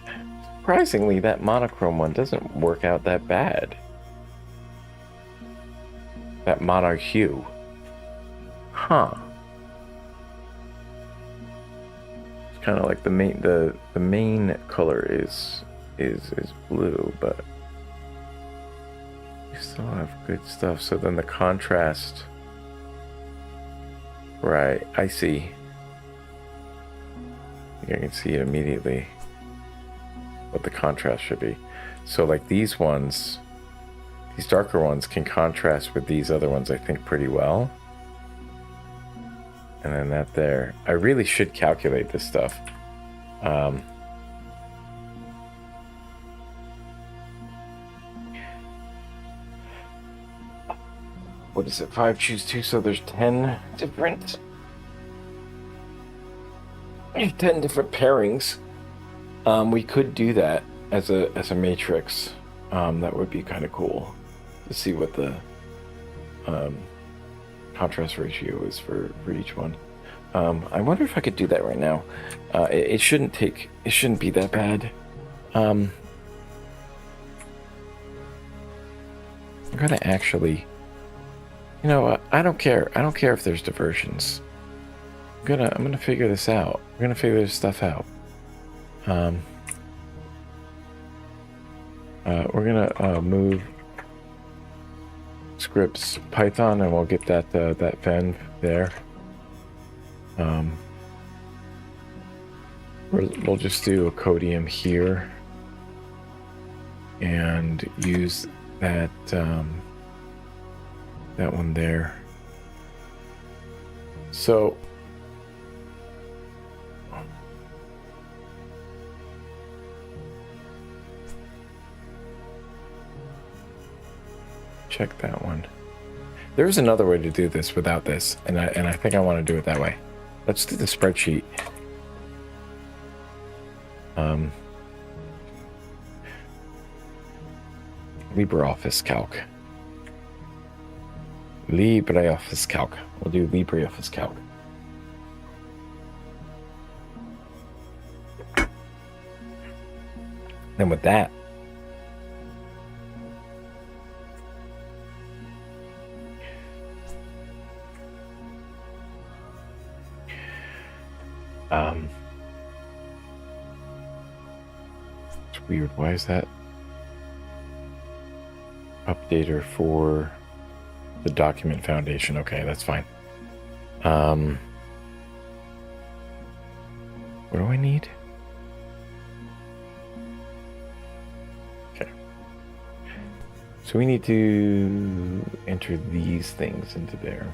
surprisingly, that monochrome one doesn't work out that bad. That mono hue. Huh. It's kind of like the main color is blue, but you still have good stuff. So then the contrast, right? I see. I can see it immediately what the contrast should be. So like these ones, these darker ones can contrast with these other ones, I think, pretty well. And then that there. I really should calculate this stuff. What is it? 5 choose 2, so there's 10 different... 10 different pairings. We could do that as a matrix. That would be kind of cool to see what the contrast ratio is for each one. I wonder if I could do that right now. It shouldn't be that bad. I'm gonna actually, you know, I don't care if there's diversions. I'm gonna figure this out. We're gonna figure this stuff out. We're gonna move scripts Python, and we'll get that Venn there. We'll just do a codium here and use that that one there. So check that one. There's another way to do this without this, and I think I want to do it that way. Let's do the spreadsheet. LibreOffice Calc. LibreOffice Calc. We'll do LibreOffice Calc. Then with that, weird. Why is that updater for the document foundation? Okay, that's fine. What do I need? Okay. So we need to enter these things into there.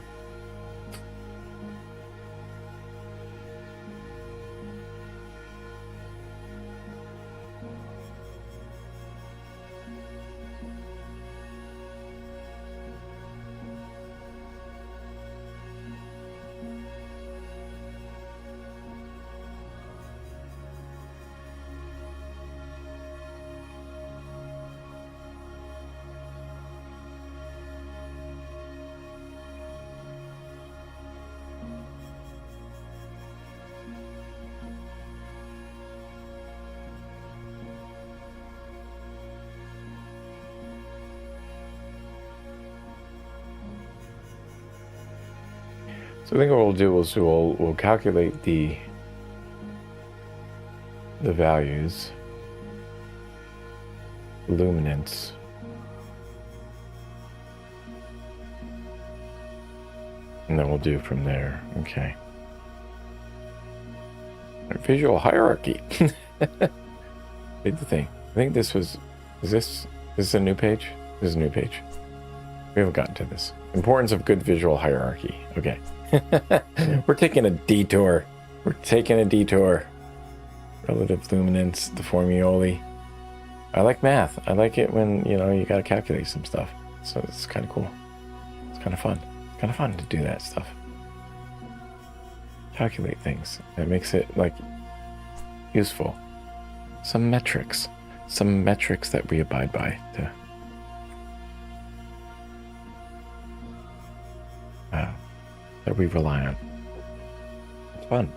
So I think what we'll do is we'll calculate the values, luminance, and then we'll do from there. Okay. Visual hierarchy. Big thing. I think this was. Is this a new page? This is a new page. We haven't gotten to this. Importance of good visual hierarchy. Okay. We're taking a detour. We're taking a detour. Relative luminance, the formulae. I like math. I like it when, you know, you gotta calculate some stuff. So it's kind of cool. It's kind of fun. It's kind of fun to do that stuff. Calculate things. That makes it, like, useful. Some metrics. Some metrics that we abide by to that we rely on. It's fun.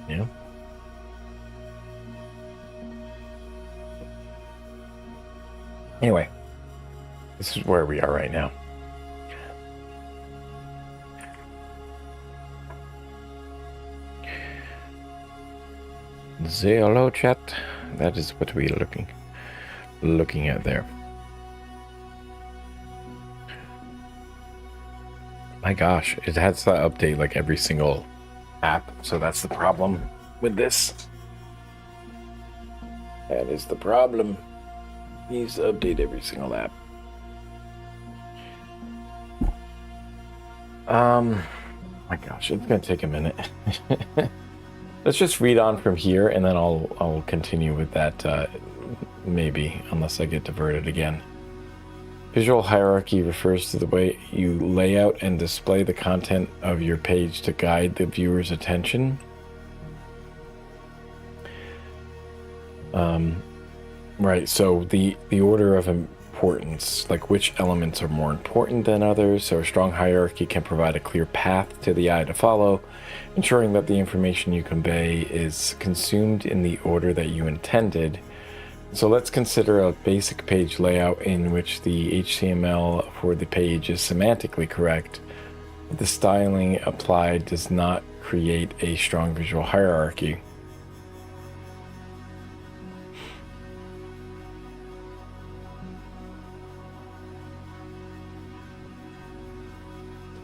You know? Anyway, this is where we are right now. Say hello, chat. That is what we're looking at there. My gosh, it has to update like every single app, so that's the problem with this. That is the problem. It needs to update every single app. My gosh, it's gonna take a minute. Let's just read on from here, and then I'll continue with that maybe, unless I get diverted again. Visual hierarchy refers to the way you lay out and display the content of your page to guide the viewer's attention. Right, so the order of importance, like which elements are more important than others, so a strong hierarchy can provide a clear path to the eye to follow, ensuring that the information you convey is consumed in the order that you intended. So let's consider a basic page layout in which the HTML for the page is semantically correct. The styling applied does not create a strong visual hierarchy.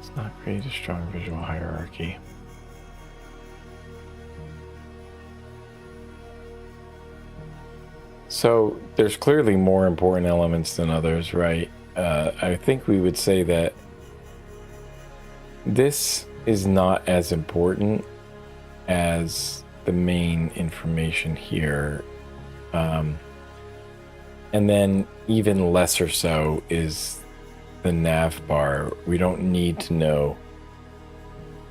Does not create a strong visual hierarchy. So there's clearly more important elements than others, right? I think we would say that this is not as important as the main information here. And then even lesser so is the nav bar. We don't need to know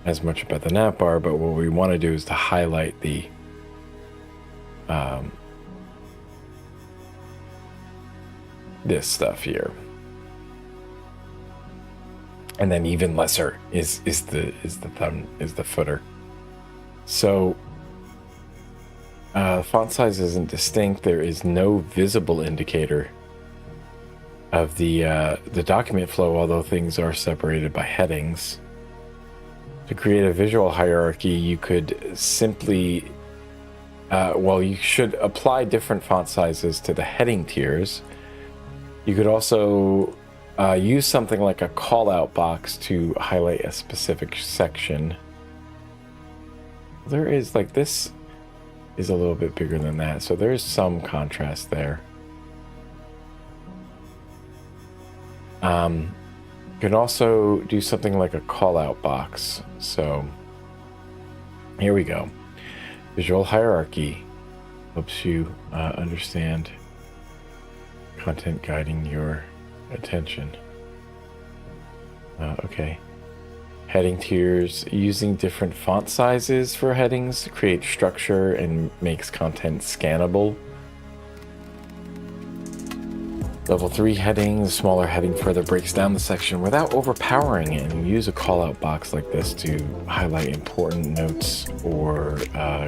as much about the nav bar, but what we want to do is to highlight the this stuff here, and then even lesser is the footer. So font size isn't distinct. There is no visible indicator of the document flow, although things are separated by headings. To create a visual hierarchy, you could simply well, you should apply different font sizes to the heading tiers. You could also use something like a call-out box to highlight a specific section. There is, like, this is a little bit bigger than that, so there's some contrast there. You can also do something like a call-out box. So here we go. Visual hierarchy helps you understand content guiding your attention. Okay. Heading tiers, using different font sizes for headings creates structure and makes content scannable. Level 3 heading, the smaller heading further breaks down the section without overpowering it, and use a call-out box like this to highlight important notes or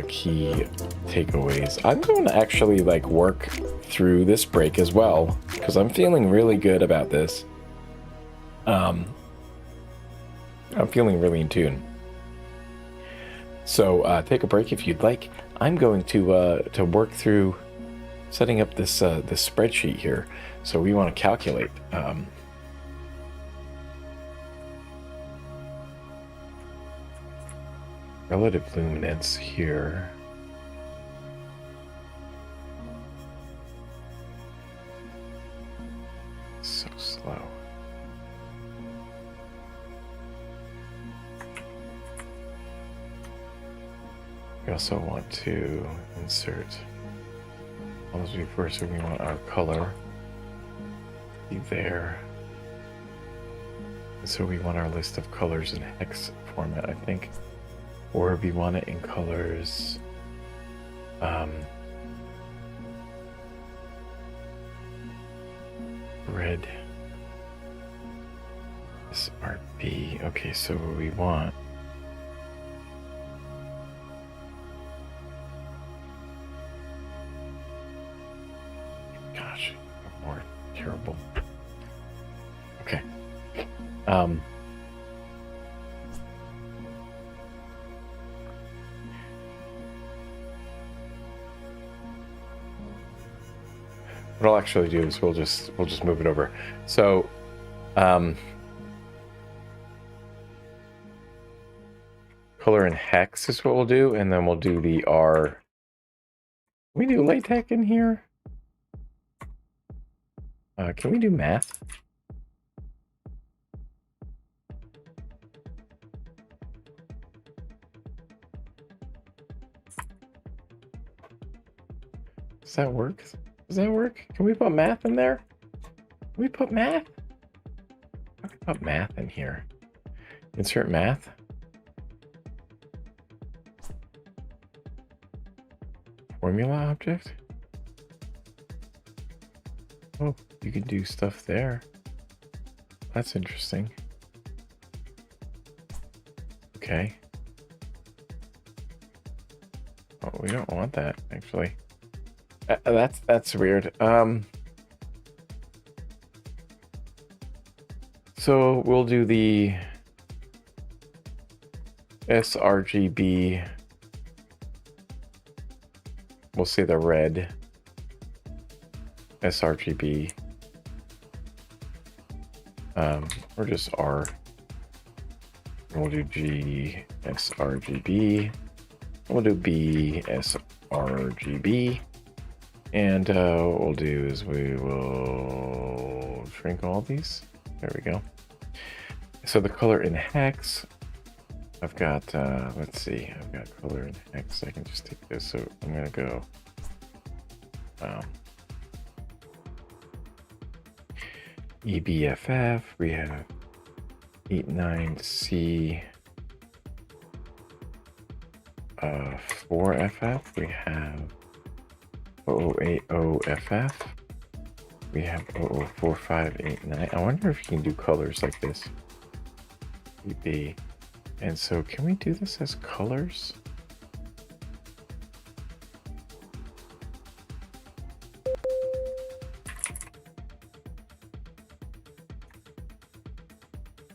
key takeaways. I'm going to actually like work through this break as well, because I'm feeling really good about this. I'm feeling really in tune. So take a break if you'd like. I'm going to work through setting up this this spreadsheet here. So we want to calculate relative luminance here. So slow. We also want to insert, first we want our color be there. And so we want our list of colors in hex format, I think. Or we want it in colors red, SRB. Okay, so what we want more terrible. Okay. What I'll actually do is we'll just move it over. So, color in hex is what we'll do, and then we'll do the R. Can we do LaTeX in here? Can we do math? Does that work? Does that work? Can we put math in there? Can we put math? I can put math in here. Insert math. Formula object. Oh, you can do stuff there. That's interesting. Okay. Oh, we don't want that, actually. That's weird. So we'll do the sRGB. We'll say the red sRGB. Or just R. And we'll do G sRGB. We'll do B sRGB. And what we'll do is we will shrink all these. There we go. So the color in hex, I've got, let's see, I've got color in hex. I can just take this. So I'm going to go EBFF. We have 89C 4FF. We have 0080FF. We have 004589. I wonder if you can do colors like this. EB. And so can we do this as colors?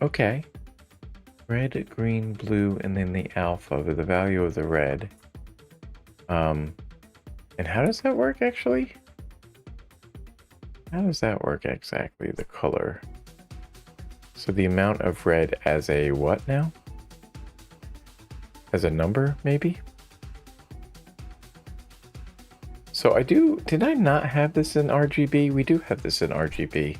Okay. Red, green, blue, and then the alpha with the value of the red. And how does that work actually? How does that work exactly, the color? So the amount of red as a what now? As a number, maybe? So did I not have this in RGB? We do have this in RGB.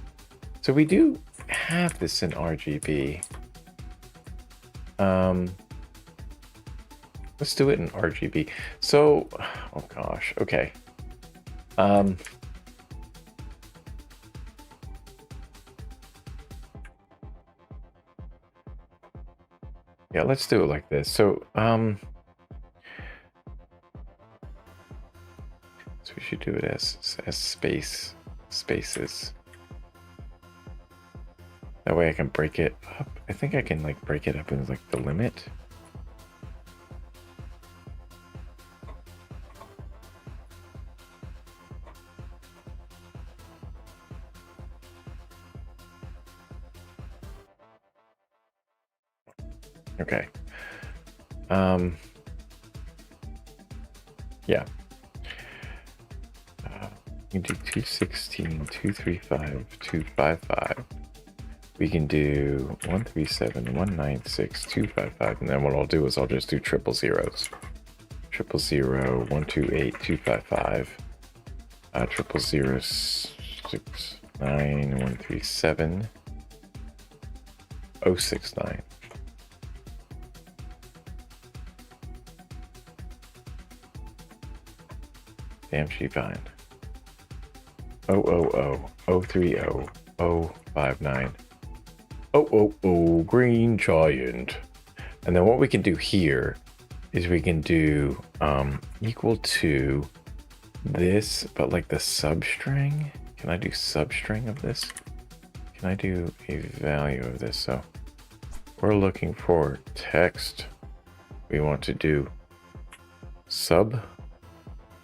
So we do have this in RGB. Let's do it in RGB. So, oh gosh, okay. Yeah, let's do it like this. So, so we should do it as spaces. That way I can break it up. I think I can like break it up in like the limit. Okay. Yeah. We can do 216, 235, 255. We can do 137, 196, 255, and then what I'll do is I'll just do triple zeros. 000, 128, 255, 000, 69, 137, 069. Damn, she fine. 000, 030, 059. Oh, green giant. And then what we can do here is we can do equal to this, but like the substring. Can I do substring of this? Can I do a value of this? So we're looking for text. We want to do sub.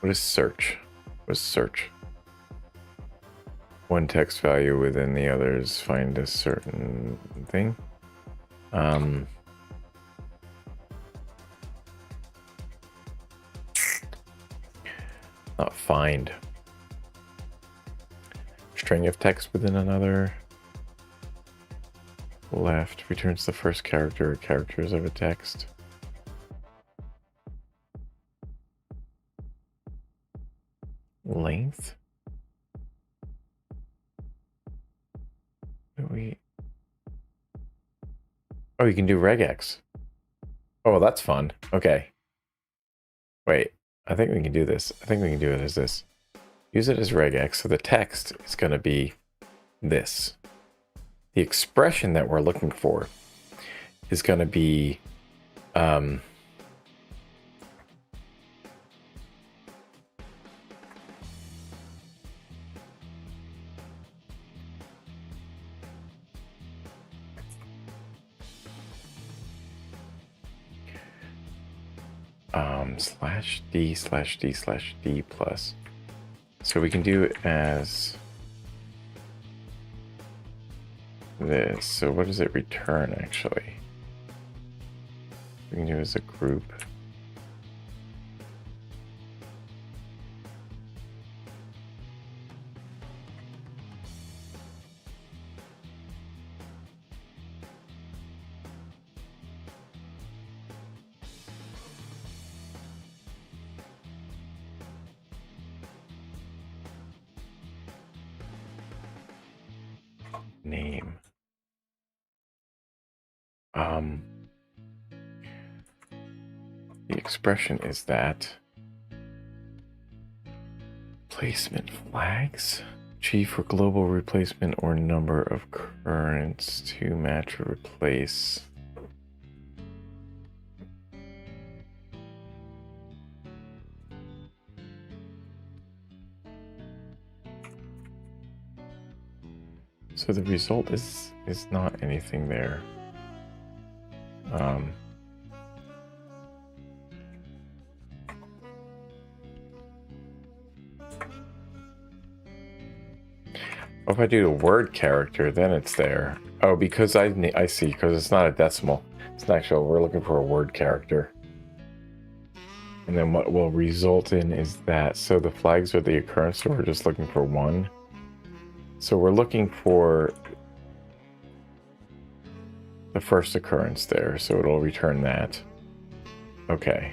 What is search? What is search? One text value within the others, find a certain thing. Not find. String of text within another. Left returns the first character or characters of a text. Length. Oh, you can do regex. Oh, that's fun. Okay. Wait, I think we can do this. I think we can do it as this. Use it as regex, so the text is going to be this. The expression that we're looking for is going to be /d/d/d plus. So we can do it as this. So what does it return actually? We can do it as a group. Name. The expression is that placement flags achieve for global replacement or number of currents to match or replace. So the result is not anything there. If I do a word character, then it's there. Oh, because I see, because it's not a decimal. It's an actual, we're looking for a word character. And then what will result in is that, so the flags are the occurrence, so we're just looking for one. So we're looking for the first occurrence there, so it'll return that. Okay.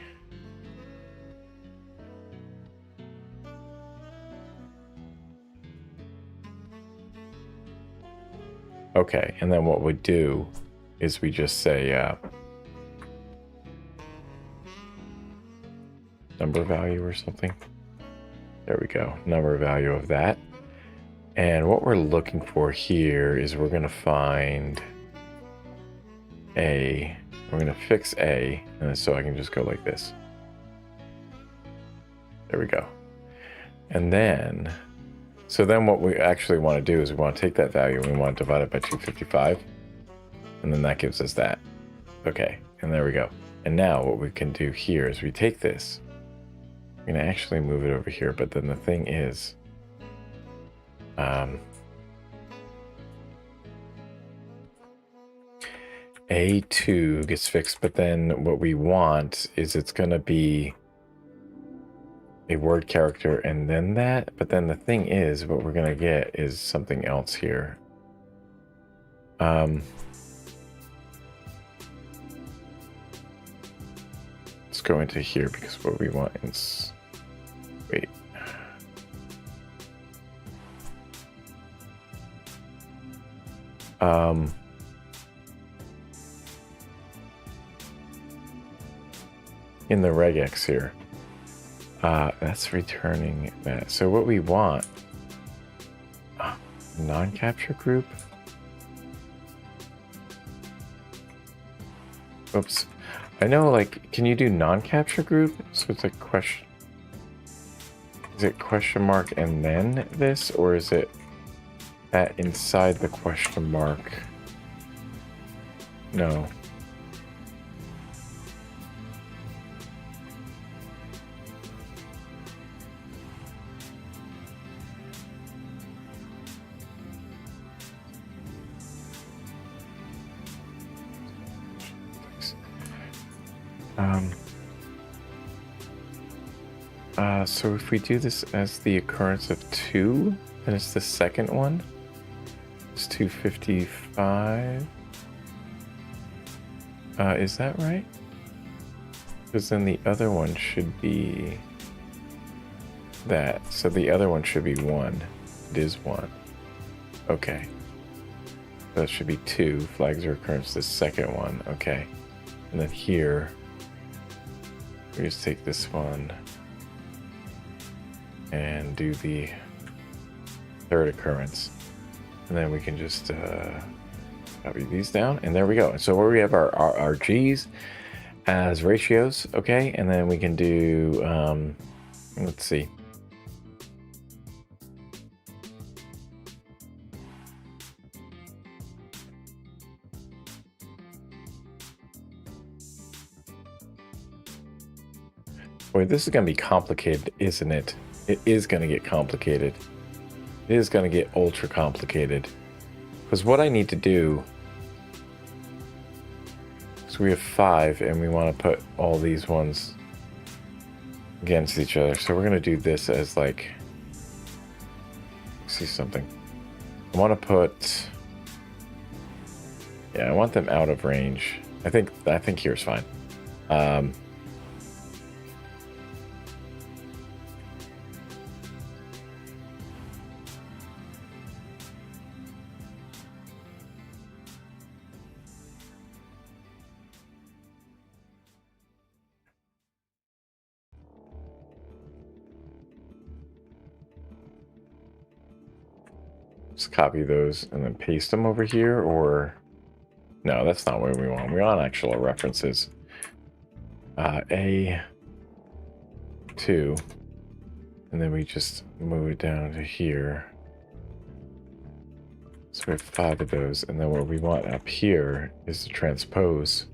Okay, and then what we do is we just say number value or something. There we go, number value of that. And what we're looking for here is we're going to find A. We're going to fix A, and so I can just go like this. There we go. And then, so then what we actually want to do is we want to take that value and we want to divide it by 255. And then that gives us that. Okay, and there we go. And now what we can do here is we take this. We're going to actually move it over here, but then the thing is, A2 gets fixed, but then what we want is it's going to be a word character and then that. But then the thing is, what we're going to get is something else here. Let's go into here because what we want is, wait. In the regex here, that's returning that. So what we want, non-capture group. Oops. I know, like, can you do non-capture group? So it's a question. Is it question mark and then this, or is it that inside the question mark? No. So if we do this as the occurrence of 2, then it's the second one. It's 255. Is that right? Because then the other one should be that. So the other one should be 1. It is 1. Okay. That should be 2. Flags are occurrence, the second one. Okay. And then here, we just take this one and do the third occurrence. And then we can just copy these down. And there we go. And so where we have our G's as ratios. Okay. And then we can do, let's see. Boy, this is going to be complicated, isn't it? It is going to get complicated. It is going to get ultra complicated. Because what I need to do is we have 5 and we want to put all these ones against each other. So we're going to do this as like, see something. I want to put, yeah, I want them out of range. I think here's fine. Just copy those and then paste them over here, or no, that's not what we want. We want actual references. A2, and then we just move it down to here. So we have 5 of those, and then what we want up here is to transpose.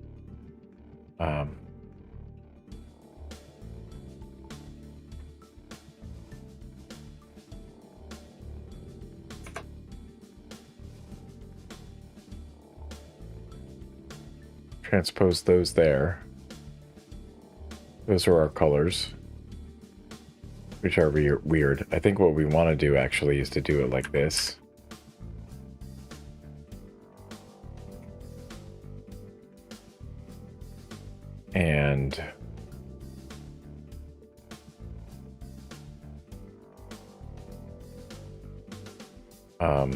Transpose those there. Those are our colors, which are weird. I think what we want to do actually is to do it like this. And well,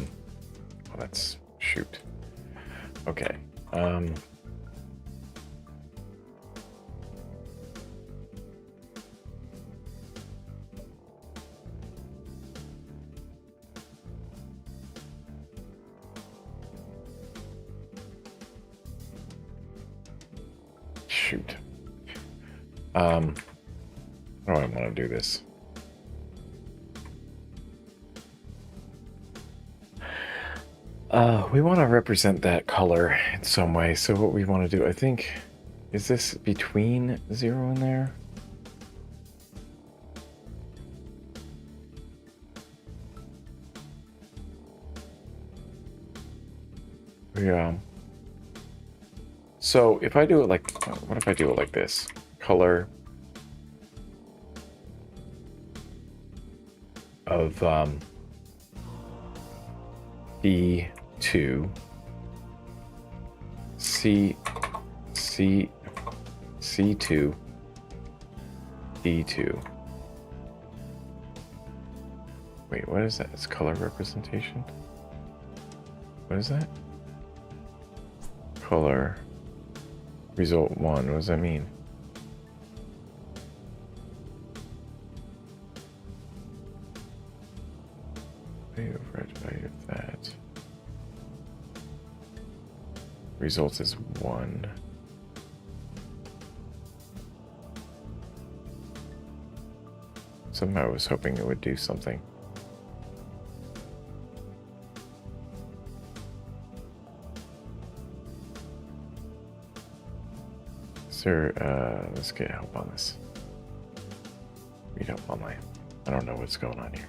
let's shoot. Okay. Shoot. How do I want to do this? We want to represent that color in some way. So what we want to do, I think, is this between 0 and there? Yeah. So if I do it like, what if I do it like this? Color of B2 C2 D2. Wait, what is that? It's color representation? What is that? Color result 1. What does that mean? Value of red, value of that. Results is 1. Somehow I was hoping it would do something. Sir, let's get help on this. Read help online. I don't know what's going on here.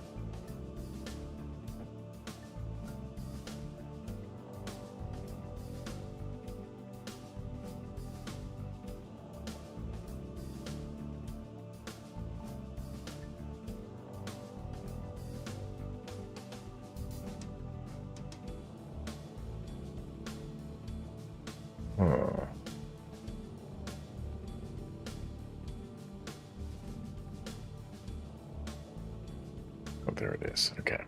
Oh, there it is. Okay.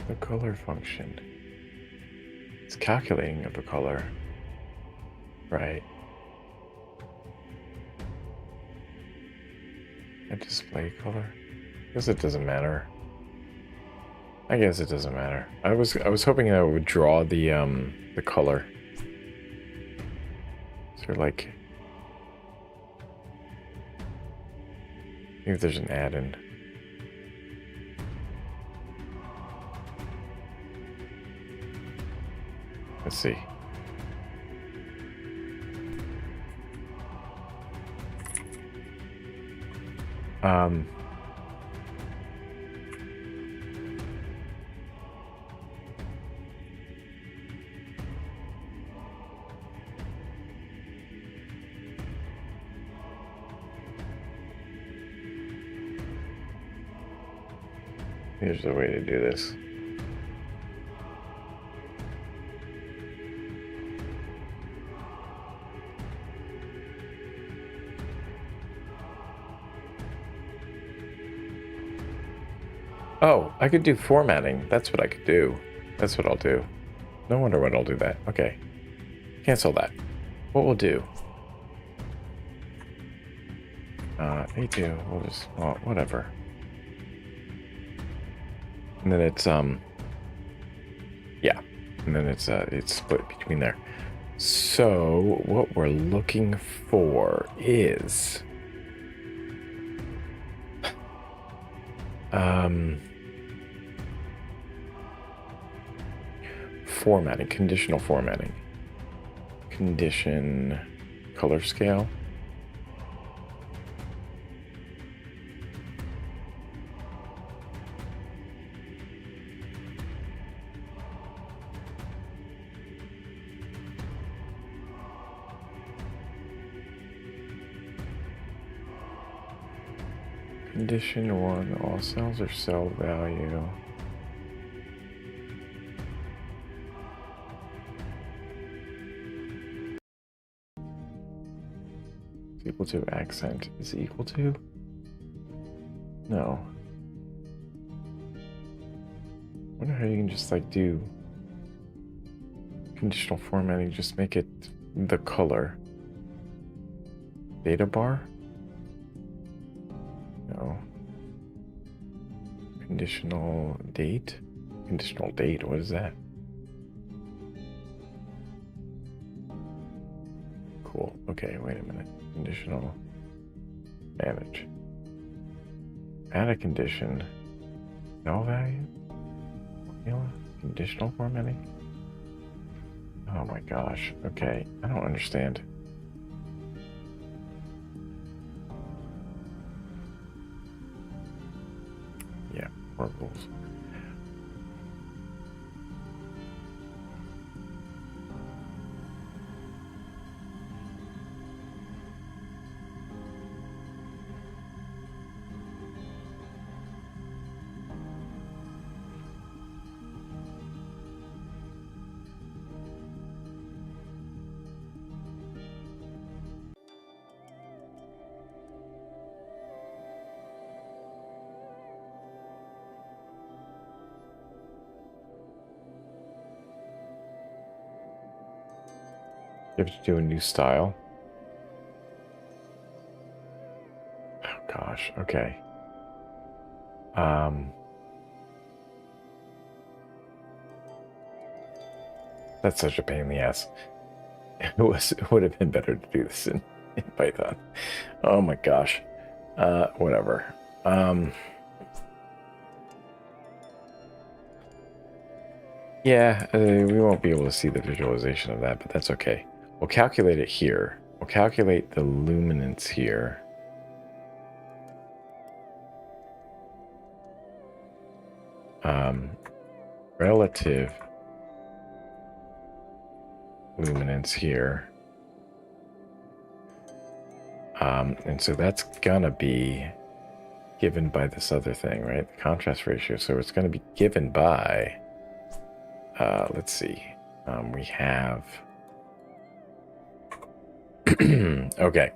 The color function. It's calculating of a color. Right. A display color? I guess it doesn't matter. I guess it doesn't matter. I was hoping that it would draw the color. So like, maybe if there's an add-in. Let's see. Here's the way to do this. Oh, I could do formatting. That's what I could do. That's what I'll do. No wonder when I'll do that. Okay. Cancel that. What we'll do. A2, we'll just, well, whatever. And then it's, yeah. And then it's split between there. So what we're looking for is, formatting, conditional formatting. Condition color scale. Condition 1, all cells are cell value. Is equal to accent. Is it equal to? No. I wonder how you can just like do conditional formatting, just make it the color. Data bar? No. Conditional date? Conditional date, what is that? Cool. Okay, wait a minute. Conditional manage. Add a condition. No value? Formula? Conditional formatting? Oh my gosh. Okay, I don't understand. Yeah, more rules. You have to do a new style. Oh gosh, okay. That's such a pain in the ass. It would have been better to do this in Python. Oh my gosh. Whatever. Yeah, we won't be able to see the visualization of that, but that's okay. We'll calculate it here. We'll calculate the luminance here. Relative luminance here. And so that's gonna be given by this other thing, right? The contrast ratio. So it's gonna be given by, let's see. We have, okay.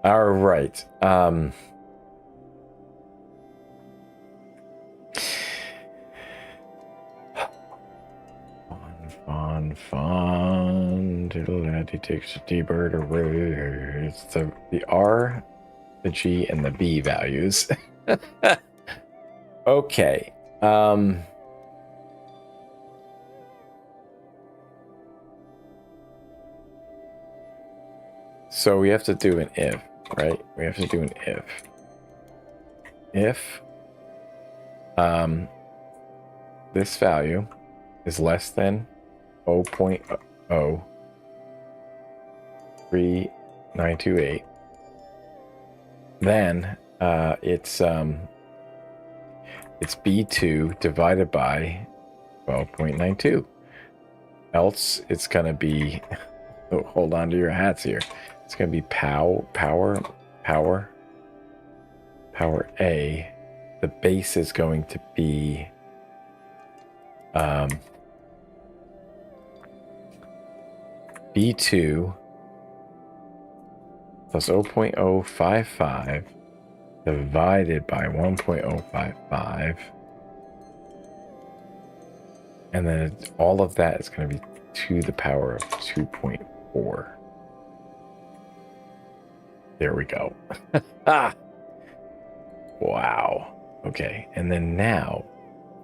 All right. Fun. It takes a D-bird or it's the R, the G, and the B values. Okay. So we have to do an if, right? We have to do an if. If this value is less than 0.03928, then it's B2 divided by 12.92. Else it's gonna be, oh, hold on to your hats here. It's gonna be power A. The base is going to be B2 plus 0.055 divided by 1.055, and then all of that is going to be to the power of 2.4. There we go. Ah! Wow. Okay, and then now,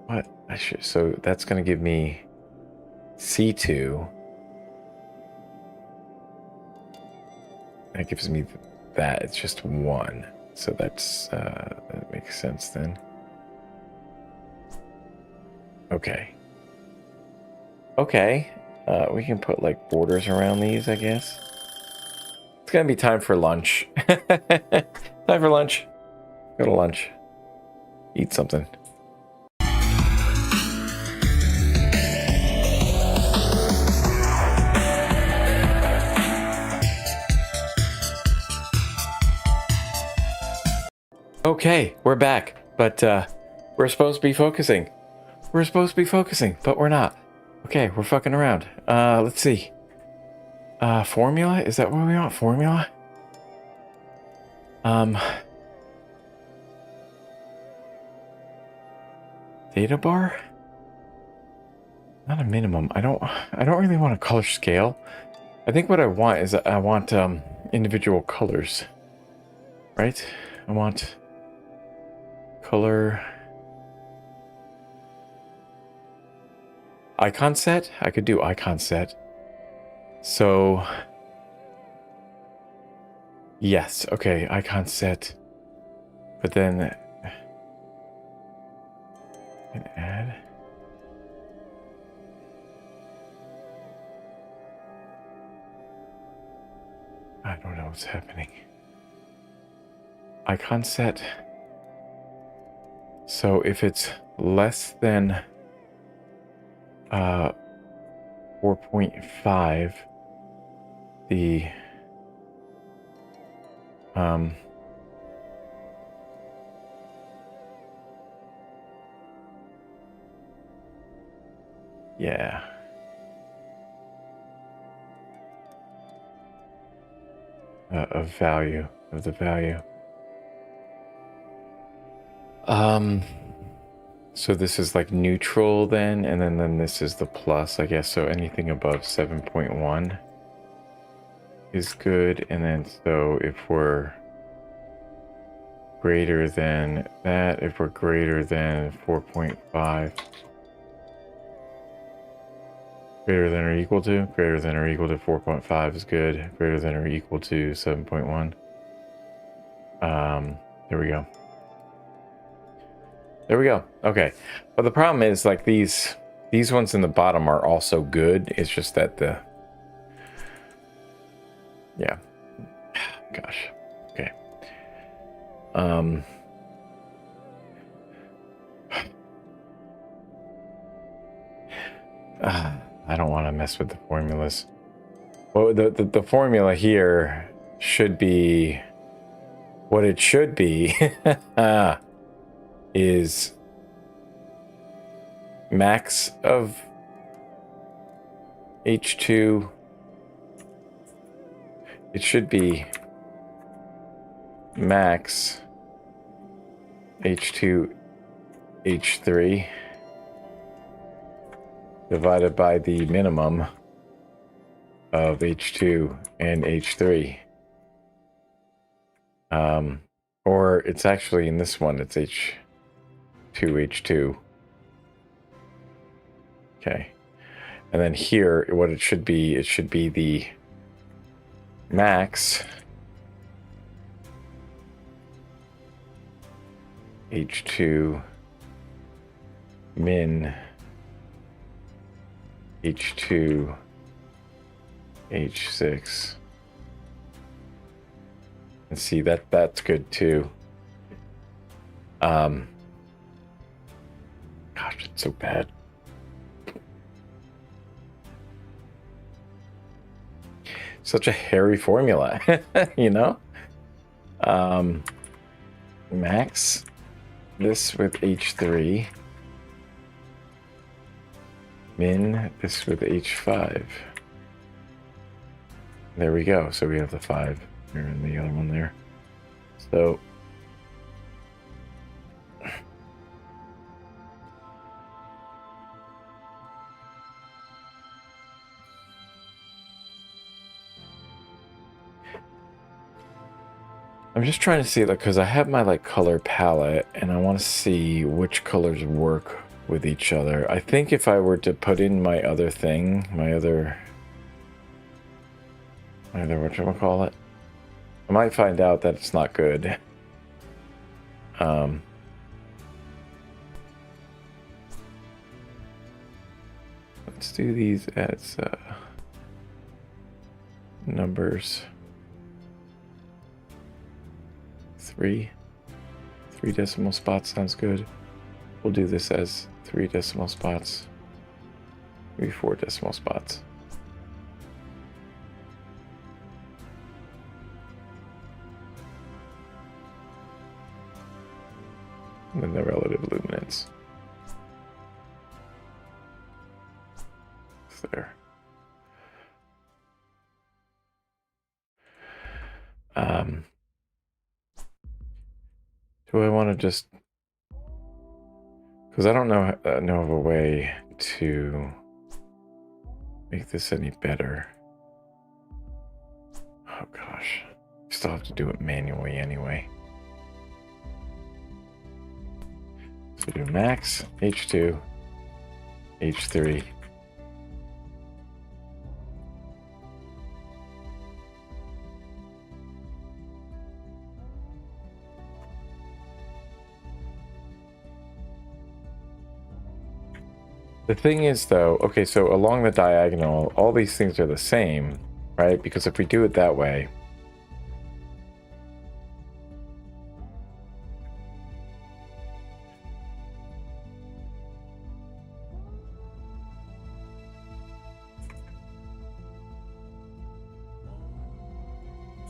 what? So that's going to give me C2. That gives me that. It's just 1. So that's, that makes sense then. Okay. Okay. We can put like borders around these, I guess. It's gonna be time for lunch. Time for lunch. Go to lunch. Eat something. Okay, we're back, but we're supposed to be focusing. We're supposed to be focusing, but we're not. Okay, we're fucking around. Let's see. Formula? Is that what we want? Formula? Data bar? Not a minimum. I don't really want a color scale. I think what I want is I want individual colors. Right? I want color icon set. I could do icon set. So yes, okay, icon set. But then and add. I don't know what's happening. Icon set. So if it's less than 4.5, the yeah. Of value, of the value. So this is like neutral then, and then this is the plus, I guess. So anything above 7.1 is good, and then so if we're greater than that, if we're greater than 4.5, greater than or equal to 4.5 is good, greater than or equal to 7.1. There we go. There we go. Okay. But the problem is, like, these ones in the bottom are also good. It's just that the... Yeah. Gosh. Okay. I don't want to mess with the formulas. Well, the formula here should be... What it should be is max of H2. It should be max H2 H3 divided by the minimum of H2 and H3. Or it's actually in this one, it's H2. Okay. And then here, what it should be the max H2 min H2 H6. And see, that's good too. Gosh, it's so bad. Such a hairy formula, you know? Max this with H3. Min this with H5. There we go. So we have the 5 here and the other one there. So I'm just trying to see, like, because I have my like color palette and I want to see which colors work with each other. I think if I were to put in my other thing, my other whatchamacallit, I might find out that it's not good. Let's do these as numbers. 3 decimal spots sounds good. We'll do this as 3 decimal spots, maybe 4 decimal spots. then the relative luminance. It's there. Do I want to just... Because I don't know of a way to make this any better. Oh gosh. Still have to do it manually anyway. So do max, H2, H3. The thing is, though, okay, so along the diagonal, all these things are the same, right? Because if we do it that way,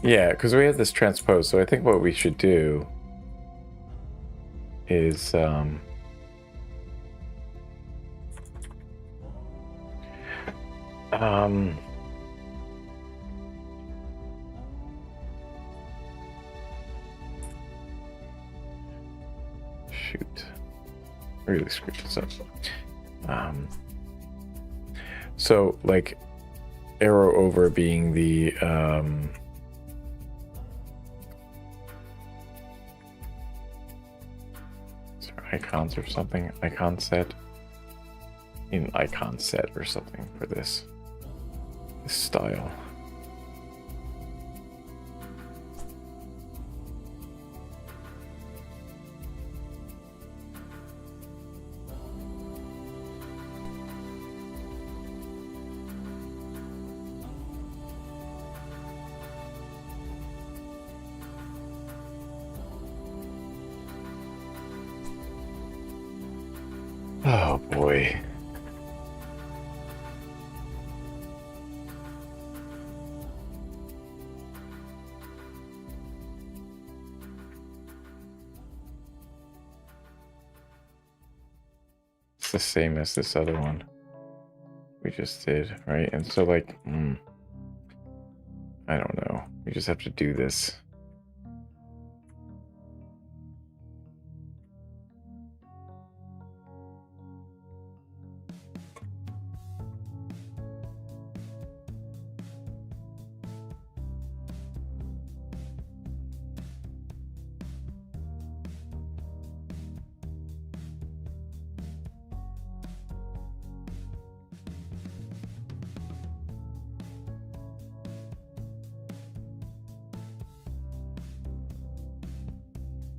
yeah, because we have this transpose, so I think what we should do is, shoot, really screwed this up. So like arrow over being the icons or something, icon set, in icon set or something for this style. Oh boy. It's the same as this other one we just did, right? And so like, I don't know. We just have to do this.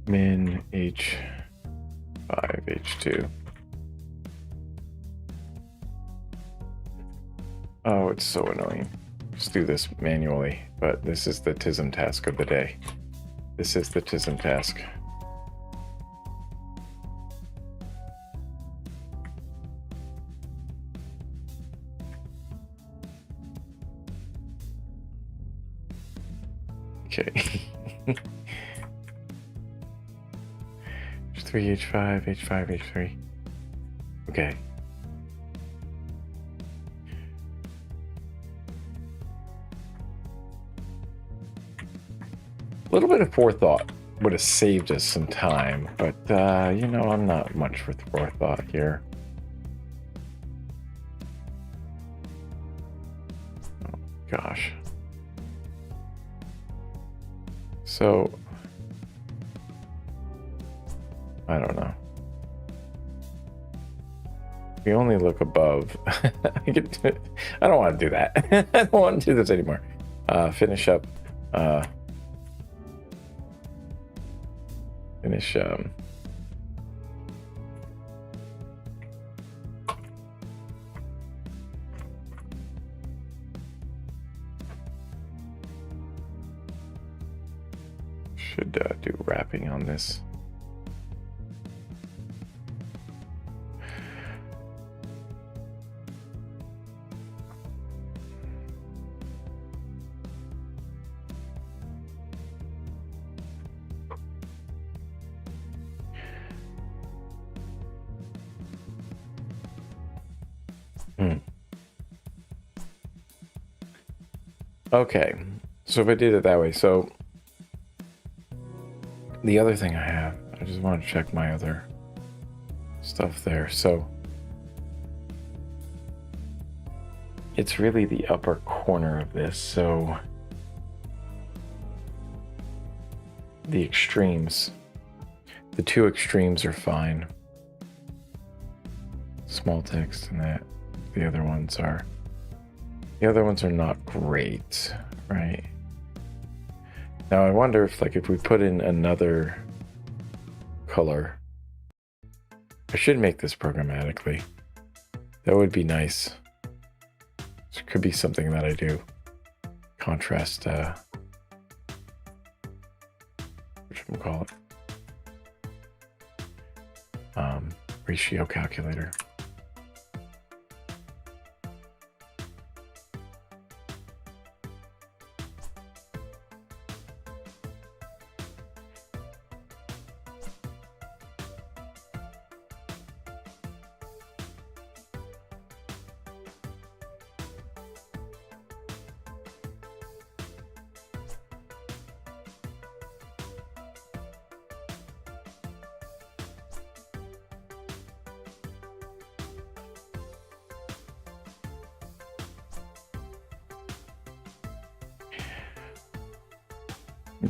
Min H5 H2. Oh, it's so annoying. Just do this manually, but this is the TISM task of the day. This is the TISM task. Okay. H3, H5, H5, H3. Okay. A little bit of forethought would have saved us some time, but you know, I'm not much for forethought here. Oh gosh. So I don't know. We only look above. I don't want to do that. I don't want to do this anymore. Finish up. Finish. Should do wrapping on this. Okay, so if I did it that way, so the other thing I have, I just want to check my other stuff there. So it's really the upper corner of this, so the extremes, the two extremes are fine. Small text and that. The other ones are not great, right? Now I wonder if if we put in another color, I should make this programmatically. That would be nice. This could be something that I do. Contrast, what should we call it? Ratio calculator.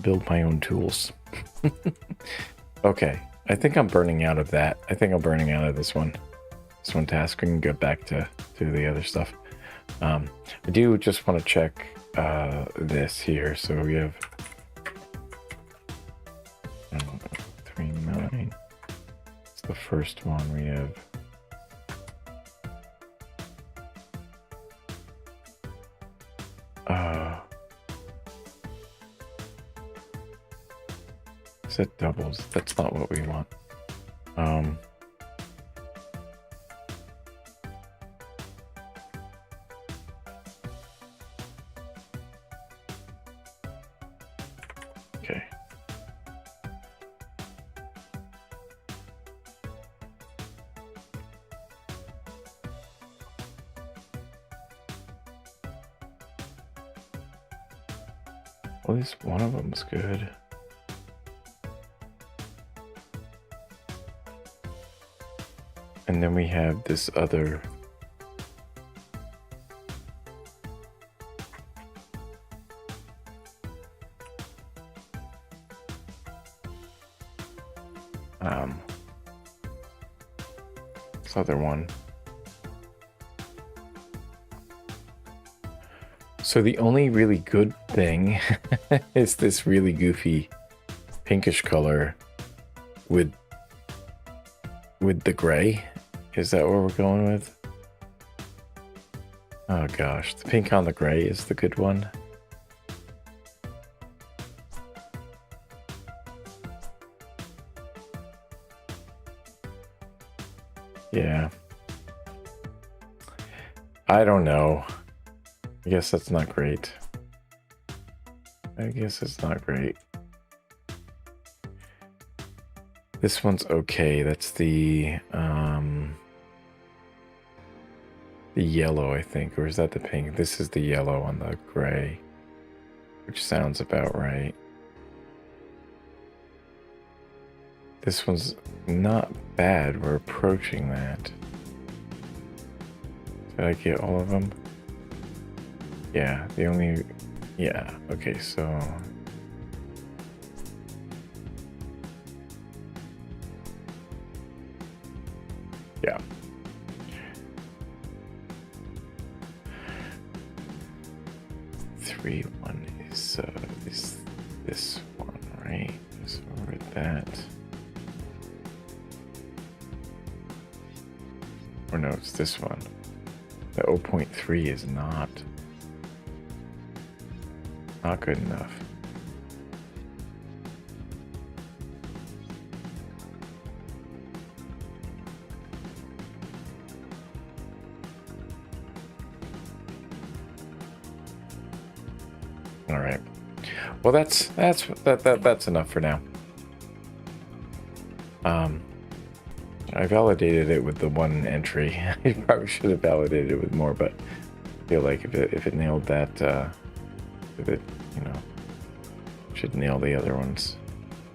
Build my own tools. Okay, I think I'm burning out of that. I think I'm burning out of this one task. We can get back to the other stuff. I do just want to check this here. So we have 3.9. It's the first one. We have set doubles. That's not what we want. Okay. At least one of them's good. And then we have this other this other one. So the only really good thing is this really goofy pinkish color with the gray. Is that what we're going with? Oh gosh, the pink on the gray is the good one. Yeah. I don't know. I guess that's not great. I guess it's not great. This one's okay. That's the yellow, I think, or is that the pink? This is the yellow on the gray, which sounds about right. This one's not bad. We're approaching that. Did I get all of them? Yeah, the only... Yeah, okay, so... Yeah. One is this one, right? So we're at that. Or no, it's this one. The 0.3 is not good enough. All right. Well, that's enough for now. I validated it with the one entry. I probably should have validated it with more, but I feel like if it nailed that, if it, you know, should nail the other ones.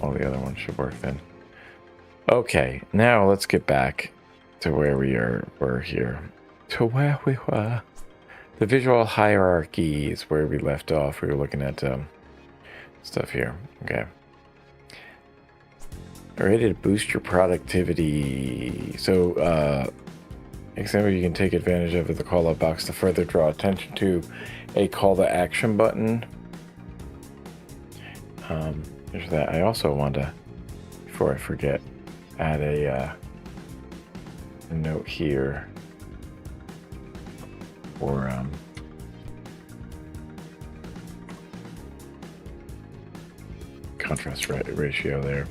All the other ones should work then. Okay, now let's get back to where we're here. To where we were. The visual hierarchy is where we left off. We were looking at stuff here. Okay. Ready to boost your productivity. So, example you can take advantage of the call out box to further draw attention to a call to action button. There's that. I also want to, before I forget, add a note here for contrast ratio there.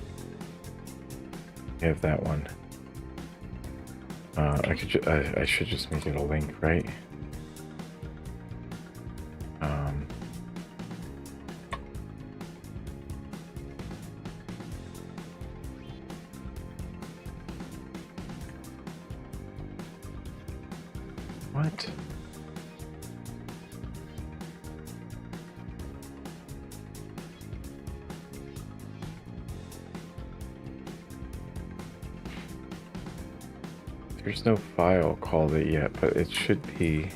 Have that one. I should just make it a link, right? What? There's no file called it yet, but it should be.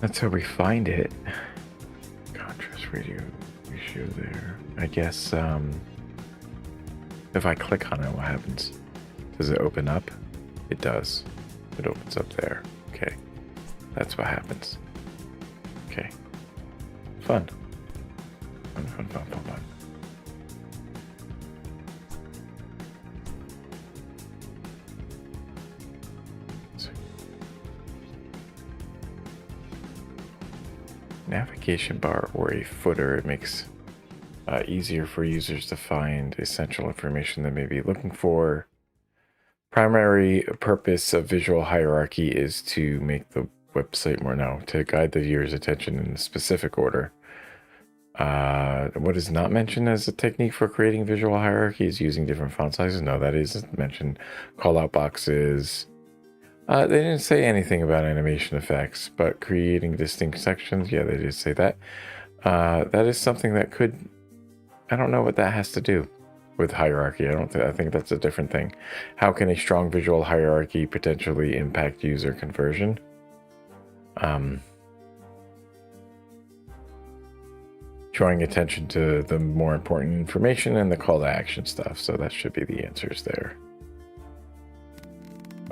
That's how we find it. Contrast ratio there. I guess if I click on it, what happens? Does it open up? It does. It opens up there. Okay. That's what happens. Okay. Fun. Fun. Navigation bar or a footer. It makes easier for users to find essential information they may be looking for. Primary purpose of visual hierarchy is to make the website to guide the viewer's attention in a specific order. What is not mentioned as a technique for creating visual hierarchy is using different font sizes. No, that isn't mentioned. Call out boxes. They didn't say anything about animation effects, but creating distinct sections, yeah, they did say that. That is something that could, I don't know what that has to do with hierarchy. I think that's a different thing. How can a strong visual hierarchy potentially impact user conversion? Drawing attention to the more important information and the call to action stuff. So that should be the answers there.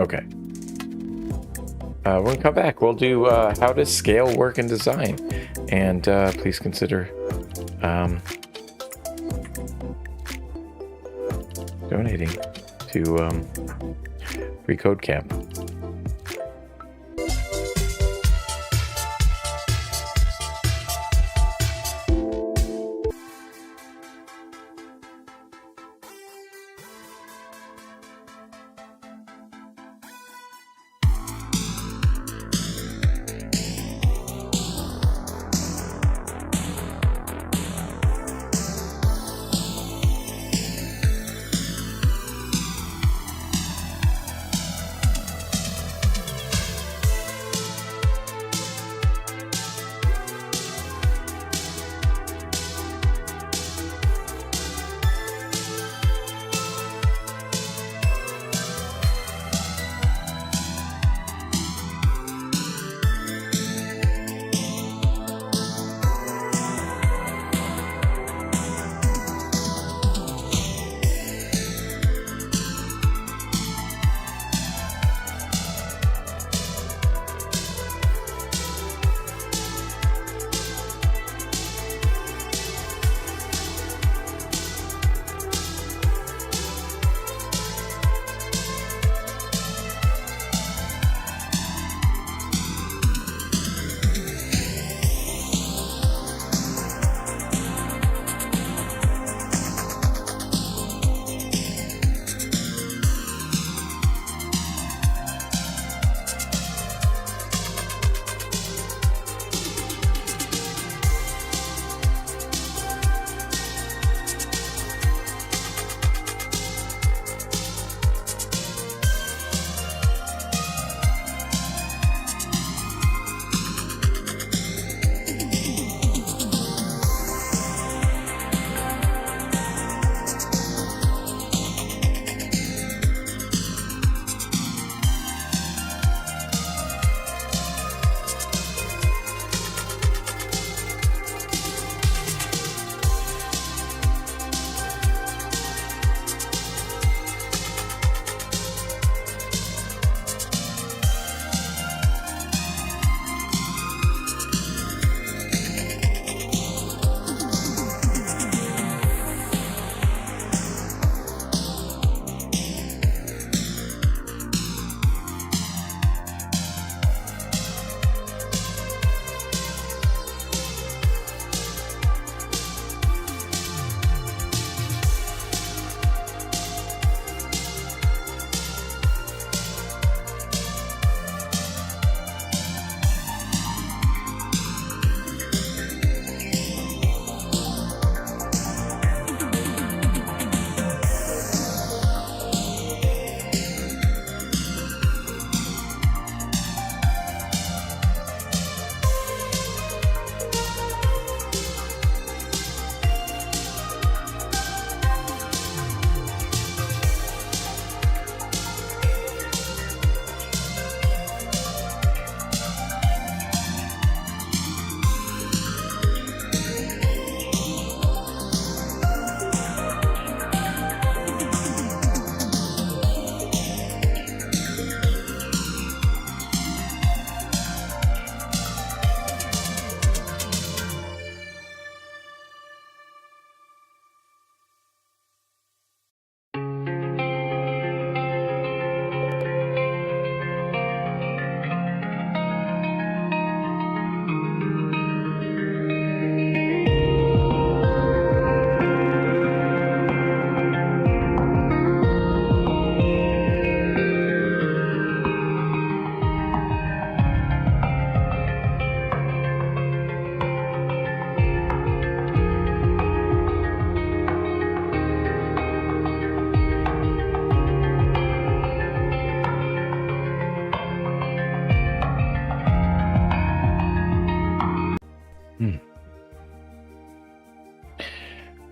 Okay. When we come back, we'll do how does scale work in design? And please consider donating to freeCodeCamp.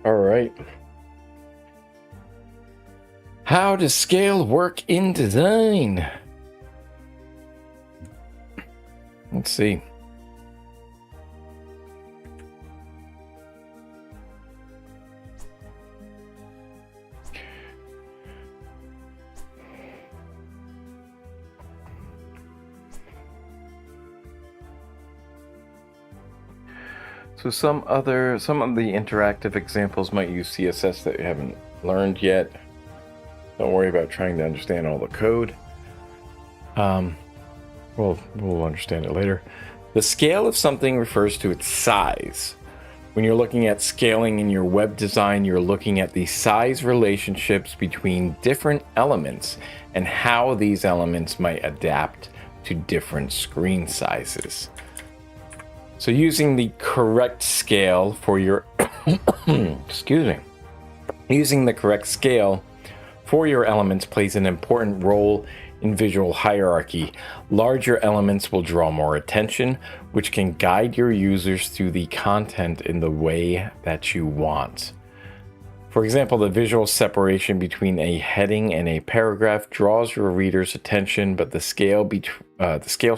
All right. How does scale work in design? Let's see. So some of the interactive examples might use CSS that you haven't learned yet. Don't worry about trying to understand all the code. We'll understand it later. The scale of something refers to its size. When you're looking at scaling in your web design, you're looking at the size relationships between different elements and how these elements might adapt to different screen sizes. So using the correct scale for your using the correct scale for your elements plays an important role in visual hierarchy. Larger elements will draw more attention, which can guide your users through the content in the way that you want. For example, the visual separation between a heading and a paragraph draws your reader's attention, but the scale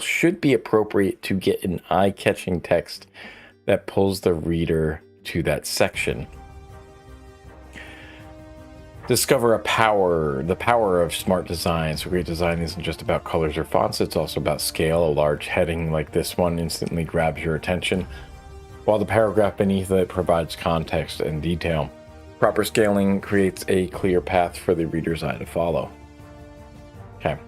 should be appropriate to get an eye-catching text that pulls the reader to that section. Discover the power of smart design. So great design isn't just about colors or fonts, it's also about scale. A large heading like this one instantly grabs your attention, while the paragraph beneath it provides context and detail. Proper scaling creates a clear path for the reader's eye to follow. Okay.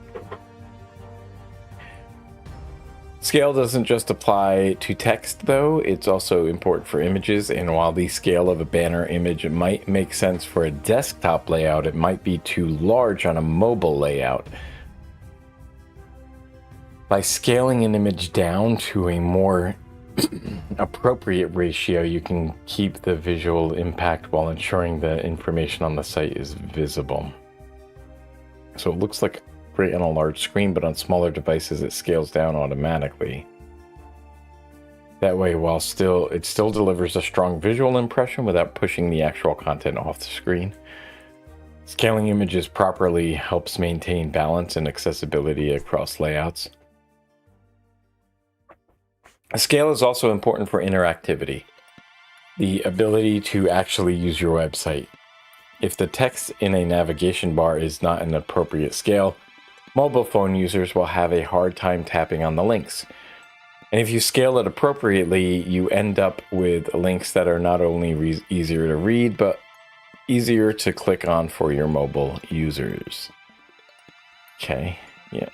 Scale doesn't just apply to text, though. It's also important for images, and while the scale of a banner image might make sense for a desktop layout, it might be too large on a mobile layout. By scaling an image down to a more appropriate ratio, you can keep the visual impact while ensuring the information on the site is visible. So it looks like great on a large screen, but on smaller devices it scales down automatically. That way, while it still delivers a strong visual impression without pushing the actual content off the screen. Scaling images properly helps maintain balance and accessibility across layouts. Scale is also important for interactivity, the ability to actually use your website. If the text in a navigation bar is not an appropriate scale, mobile phone users will have a hard time tapping on the links. And if you scale it appropriately, you end up with links that are not only easier to read, but easier to click on for your mobile users. Okay, yeah.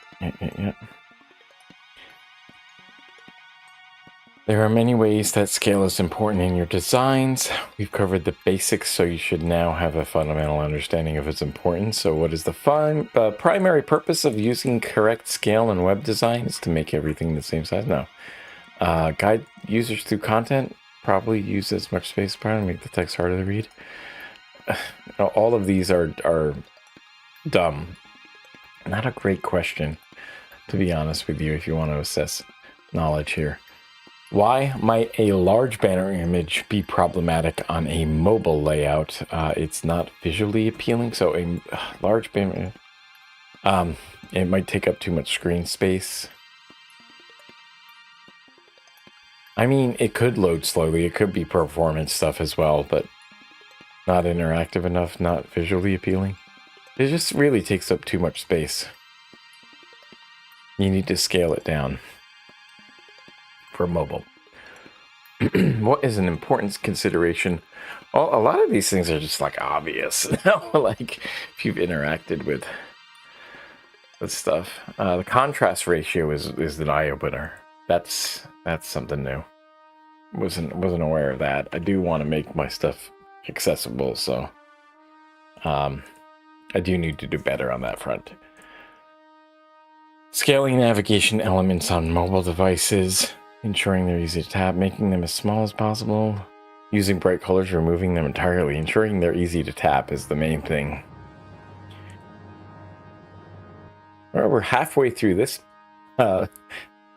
There are many ways that scale is important in your designs. We've covered the basics, so you should now have a fundamental understanding of its importance. So what is the primary purpose of using correct scale in web design? Is to make everything the same size? No. Guide users through content. Probably use as much space as possible to make the text harder to read. All of these are dumb. Not a great question, to be honest with you, if you want to assess knowledge here. Why might a large banner image be problematic on a mobile layout? It's not visually appealing, so a large banner, it might take up too much screen space. I mean, it could load slowly. It could be performance stuff as well, but not interactive enough, not visually appealing. It just really takes up too much space. You need to scale it down for mobile. What is an important consideration? Well, a lot of these things are just like obvious. Like if you've interacted with stuff. The contrast ratio is an eye opener. That's something new. Wasn't aware of that. I do want to make my stuff accessible, so I do need to do better on that front. Scaling navigation elements on mobile devices, ensuring they're easy to tap, making them as small as possible, using bright colors, removing them entirely, ensuring they're easy to tap is the main thing. Well, we're halfway through this.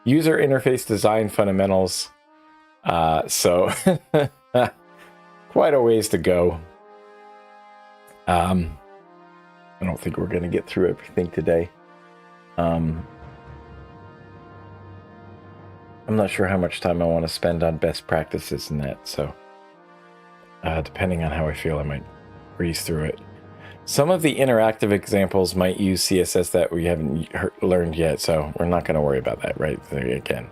User Interface Design Fundamentals. So quite a ways to go. I don't think we're going to get through everything today. I'm not sure how much time I want to spend on best practices in that, so depending on how I feel, I might breeze through it. Some of the interactive examples might use CSS that we haven't learned yet, so we're not going to worry about that right there again.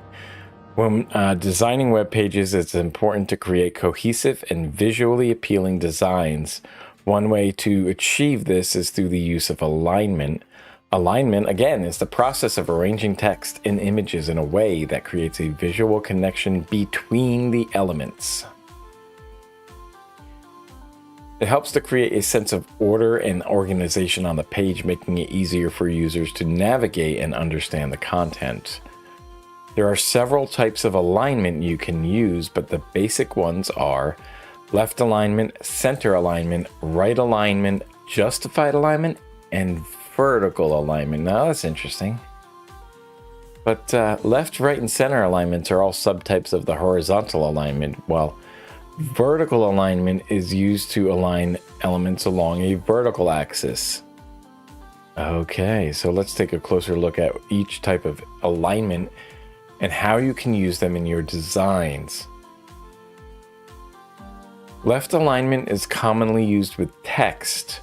When designing web pages, it's important to create cohesive and visually appealing designs. One way to achieve this is through the use of alignment. Alignment, again, is the process of arranging text and images in a way that creates a visual connection between the elements. It helps to create a sense of order and organization on the page, making it easier for users to navigate and understand the content. There are several types of alignment you can use, but the basic ones are left alignment, center alignment, right alignment, justified alignment, and vertical alignment. Now that's interesting. But left, right, and center alignments are all subtypes of the horizontal alignment, while vertical alignment is used to align elements along a vertical axis. Okay, so let's take a closer look at each type of alignment and how you can use them in your designs. Left alignment is commonly used with text,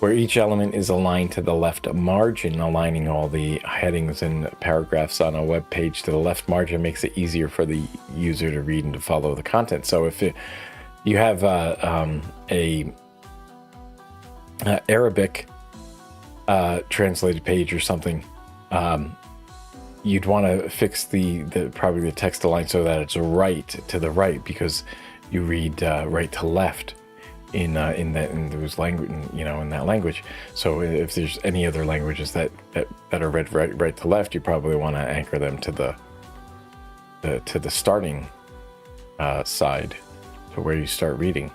where each element is aligned to the left margin. Aligning all the headings and paragraphs on a web page to the left margin makes it easier for the user to read and to follow the content. So if you have a Arabic translated page or something, you'd want to fix probably the text align so that it's right to the right, because you read right to left in those language, in that language. So if there's any other languages that are read right to left, you probably want to anchor them to the starting side, to where you start reading.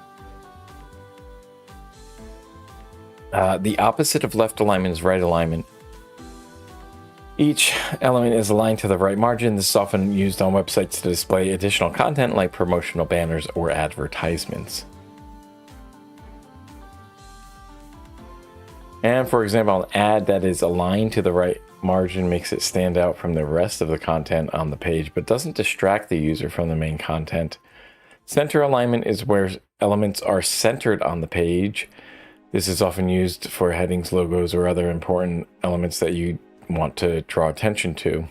The opposite of left alignment is right alignment. Each element is aligned to the right margin. This is often used on websites to display additional content like promotional banners or advertisements. And for example, an ad that is aligned to the right margin makes it stand out from the rest of the content on the page, but doesn't distract the user from the main content. Center alignment is where elements are centered on the page. This is often used for headings, logos, or other important elements that you want to draw attention to.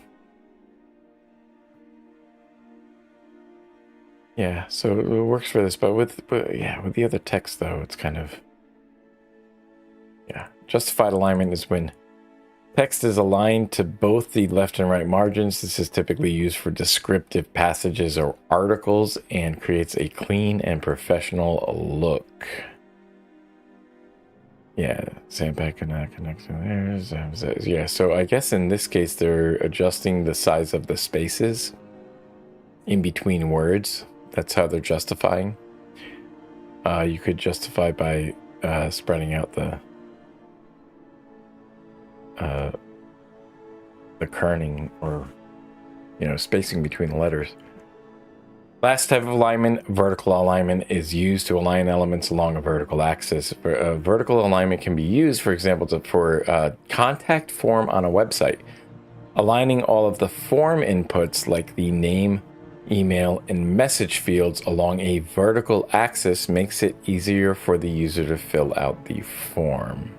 Yeah, so it works for this, but with the other text though, it's kind of, justified alignment is when text is aligned to both the left and right margins. This is typically used for descriptive passages or articles and creates a clean and professional look. Yeah, sandbag connection there. Yeah, so I guess in this case they're adjusting the size of the spaces in between words. That's how they're justifying. You could justify by spreading out the kerning, or spacing between the letters. Last type of alignment, vertical alignment, is used to align elements along a vertical axis. Vertical alignment can be used, for example, for contact form on a website. Aligning all of the form inputs like the name, email, and message fields along a vertical axis makes it easier for the user to fill out the form.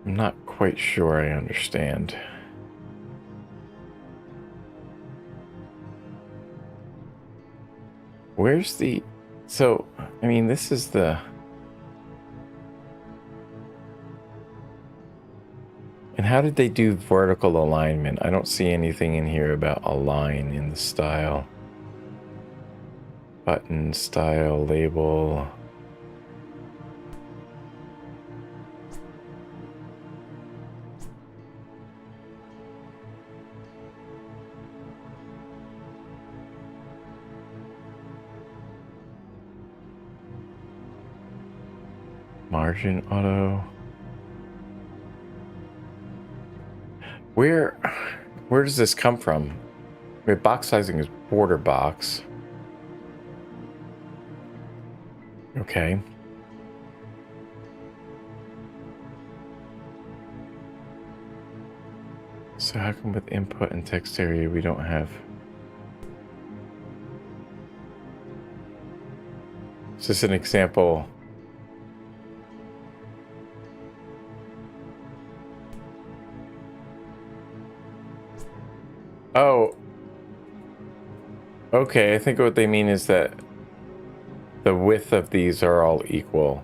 I'm not quite sure I understand. Where's the... So, I mean, this is the... And how did they do vertical alignment? I don't see anything in here about align in the style. Button, style, label. Margin auto. Where does this come from? Box sizing is border box. Okay. So how come with input and text area we don't have? Is this an example? Oh. Okay, I think what they mean is that the width of these are all equal.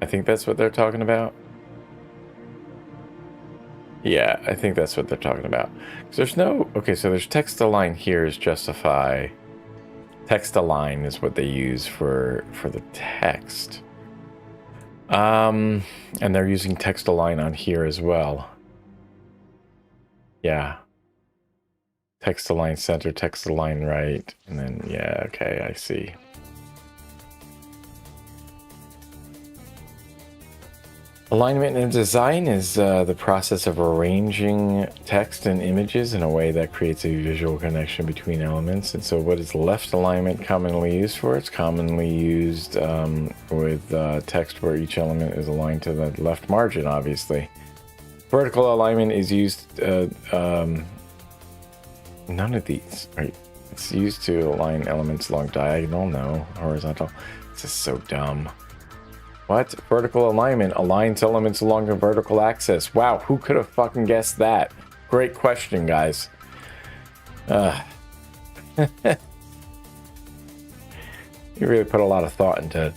I think that's what they're talking about. Yeah, I think that's what they're talking about. There's no... Okay, so there's text align here is justify. Text align is what they use for the text. And they're using text align on here as well. Yeah. Text align center, text align right, and then, yeah, okay, I see. Alignment in design is the process of arranging text and images in a way that creates a visual connection between elements. And so what is left alignment commonly used for? It's commonly used with text where each element is aligned to the left margin, obviously. Vertical alignment is used, none of these, right? It's used to align elements along diagonal, no, horizontal. This is so dumb. What? Vertical alignment aligns elements along a vertical axis. Wow, who could have fucking guessed that? Great question, guys. You really put a lot of thought into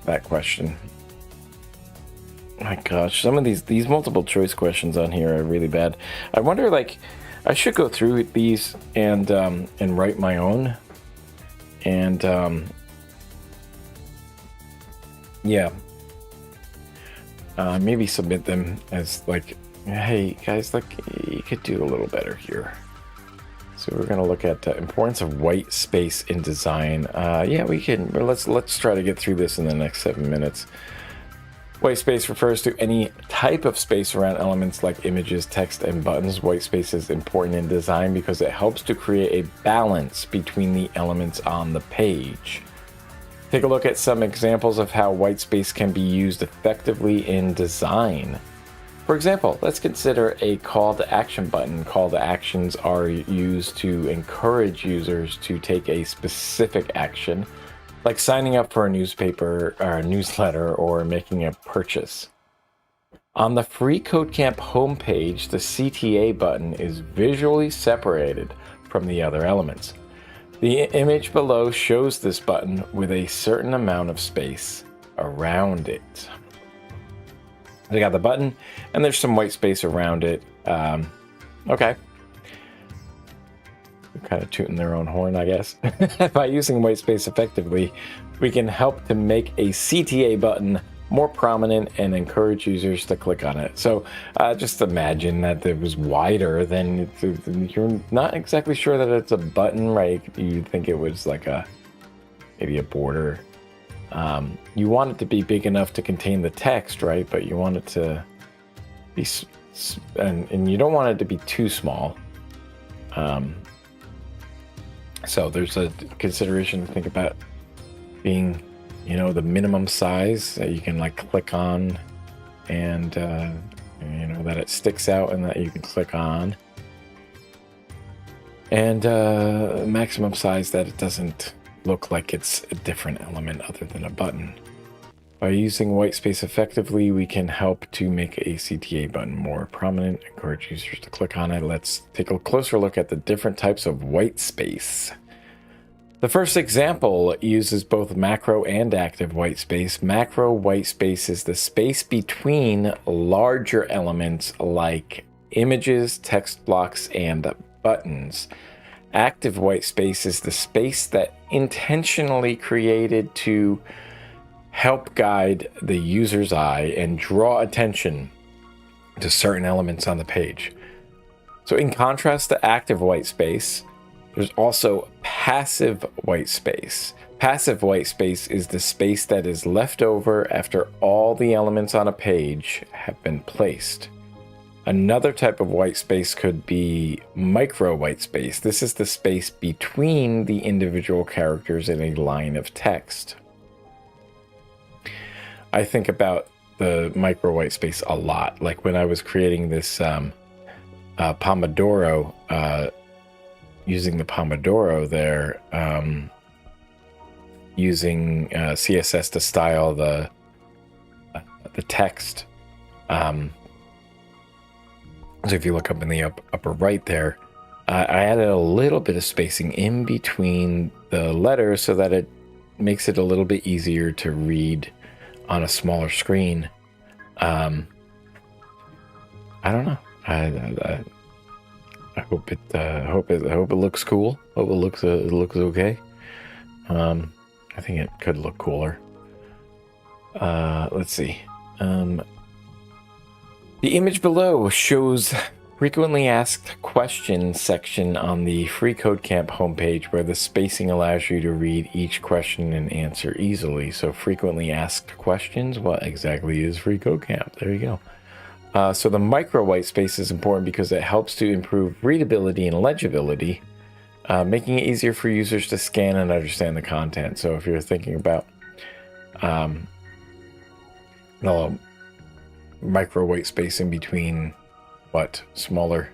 that question. My gosh, some of these multiple choice questions on here are really bad. I wonder, like, I should go through these and write my own. And yeah, maybe submit them as like, hey guys, like you could do a little better here. So we're going to look at the importance of white space in design. Yeah, we can. Let's try to get through this in the next 7 minutes. White space refers to any type of space around elements like images, text, and buttons. White space is important in design because it helps to create a balance between the elements on the page. Take a look at some examples of how white space can be used effectively in design. For example, let's consider a call to action button. Call to actions are used to encourage users to take a specific action, like signing up for a newspaper or a newsletter or making a purchase. On the freeCodeCamp homepage, the CTA button is visually separated from the other elements. The image below shows this button with a certain amount of space around it. They got the button, and there's some white space around it. Okay. They're kind of tooting their own horn, I guess. By using white space effectively, we can help to make a CTA button more prominent and encourage users to click on it. So just imagine that it was wider, then you're not exactly sure that it's a button, right? You'd think it was like maybe a border. You want it to be big enough to contain the text, right? But you want it to be, and you don't want it to be too small. So there's a consideration to think about being, the minimum size that you can like click on, and that it sticks out and that you can click on, and maximum size that it doesn't look like it's a different element other than a button. By using white space effectively, we can help to make a CTA button more prominent, encourage users to click on it. Let's take a closer look at the different types of white space. The first example uses both macro and active white space. Macro white space is the space between larger elements like images, text blocks, and buttons. Active white space is the space that intentionally created to help guide the user's eye and draw attention to certain elements on the page. So in contrast to active white space, there's also passive white space. Passive white space is the space that is left over after all the elements on a page have been placed. Another type of white space could be micro white space. This is the space between the individual characters in a line of text. I think about the micro white space a lot. Like when I was creating this pomodoro, using the pomodoro there, using CSS to style the text. So if you look up in the upper right there, I added a little bit of spacing in between the letters so that it makes it a little bit easier to read on a smaller screen. I don't know. I hope it looks cool. Hope it looks okay. I think it could look cooler. Let's see. The image below shows frequently asked questions section on the freeCodeCamp homepage, where the spacing allows you to read each question and answer easily. So frequently asked questions, what exactly is freeCodeCamp? There you go. So the micro white space is important because it helps to improve readability and legibility, making it easier for users to scan and understand the content. So if you're thinking about micro white space in between smaller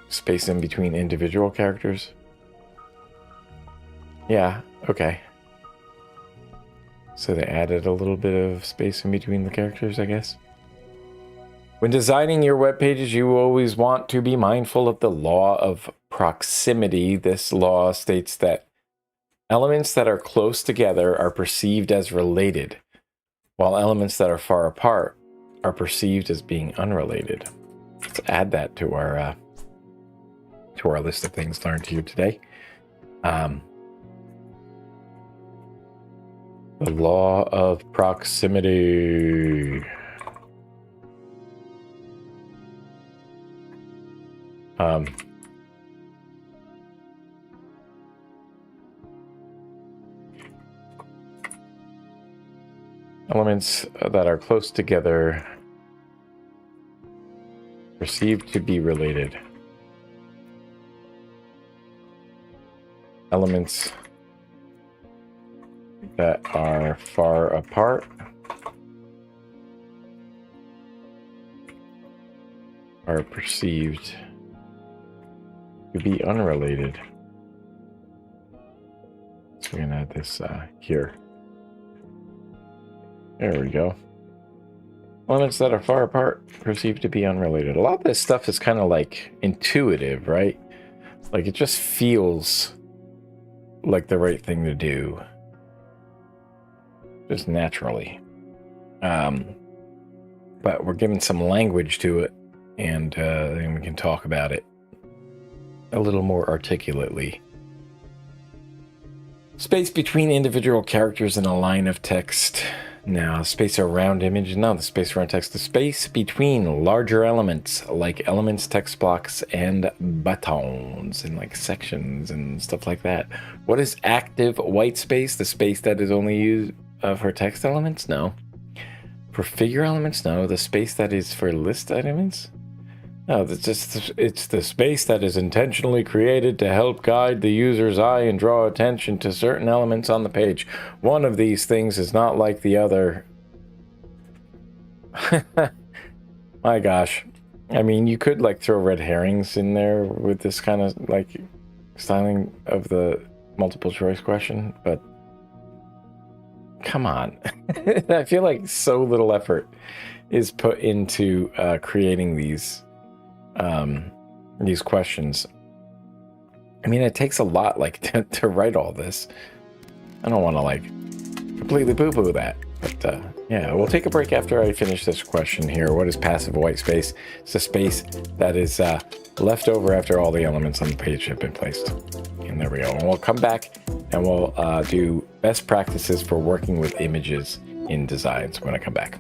space in between individual characters. Yeah, okay. So they added a little bit of space in between the characters, I guess. When designing your web pages, you always want to be mindful of the law of proximity. This law states that elements that are close together are perceived as related, while elements that are far apart are perceived as being unrelated. Let's add that to our list of things learned here today. The law of proximity. Elements that are close together perceived to be related. Elements that are far apart are perceived to be unrelated. So we're going to add this here. There we go. Elements that are far apart perceived to be unrelated. A lot of this stuff is kind of like intuitive, right? Like it just feels like the right thing to do. Just naturally. But we're giving some language to it, and then we can talk about it a little more articulately. Space between individual characters in a line of text. Now, space around image. No, the space around text. The space between larger elements, like elements, text blocks, and buttons, and like sections and stuff like that. What is active white space? The space that is only used for text elements? No. For figure elements? No. The space that is for list elements? No, it's the space that is intentionally created to help guide the user's eye and draw attention to certain elements on the page. One of these things is not like the other. My gosh. I mean, you could like throw red herrings in there with this kind of like styling of the multiple choice question, but come on. I feel like so little effort is put into creating these questions. I mean, it takes a lot like to write all this. I don't want to like completely poo-poo that, but yeah, we'll take a break after I finish this question here. What is passive white space? It's a space that is left over after all the elements on the page have been placed. And there we go. And we'll come back and we'll do best practices for working with images in designs when I come back.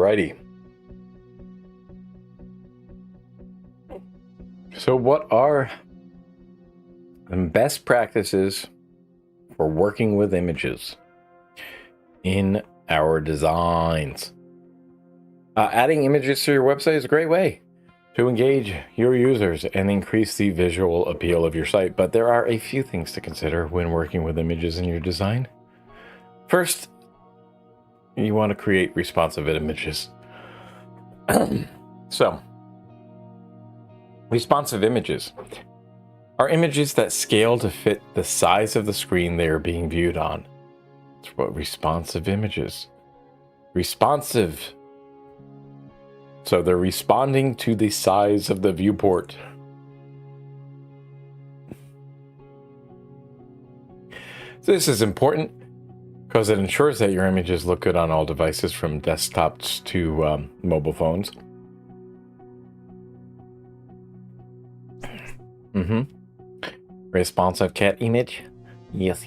Alrighty. So what are the best practices for working with images in our designs? Adding images to your website is a great way to engage your users and increase the visual appeal of your site. But there are a few things to consider when working with images in your design. First, you want to create responsive images. So, responsive images are images that scale to fit the size of the screen they are being viewed on. That's what responsive images. Responsive. So they're responding to the size of the viewport. This is important because it ensures that your images look good on all devices from desktops to mobile phones. Responsive cat image. Yes.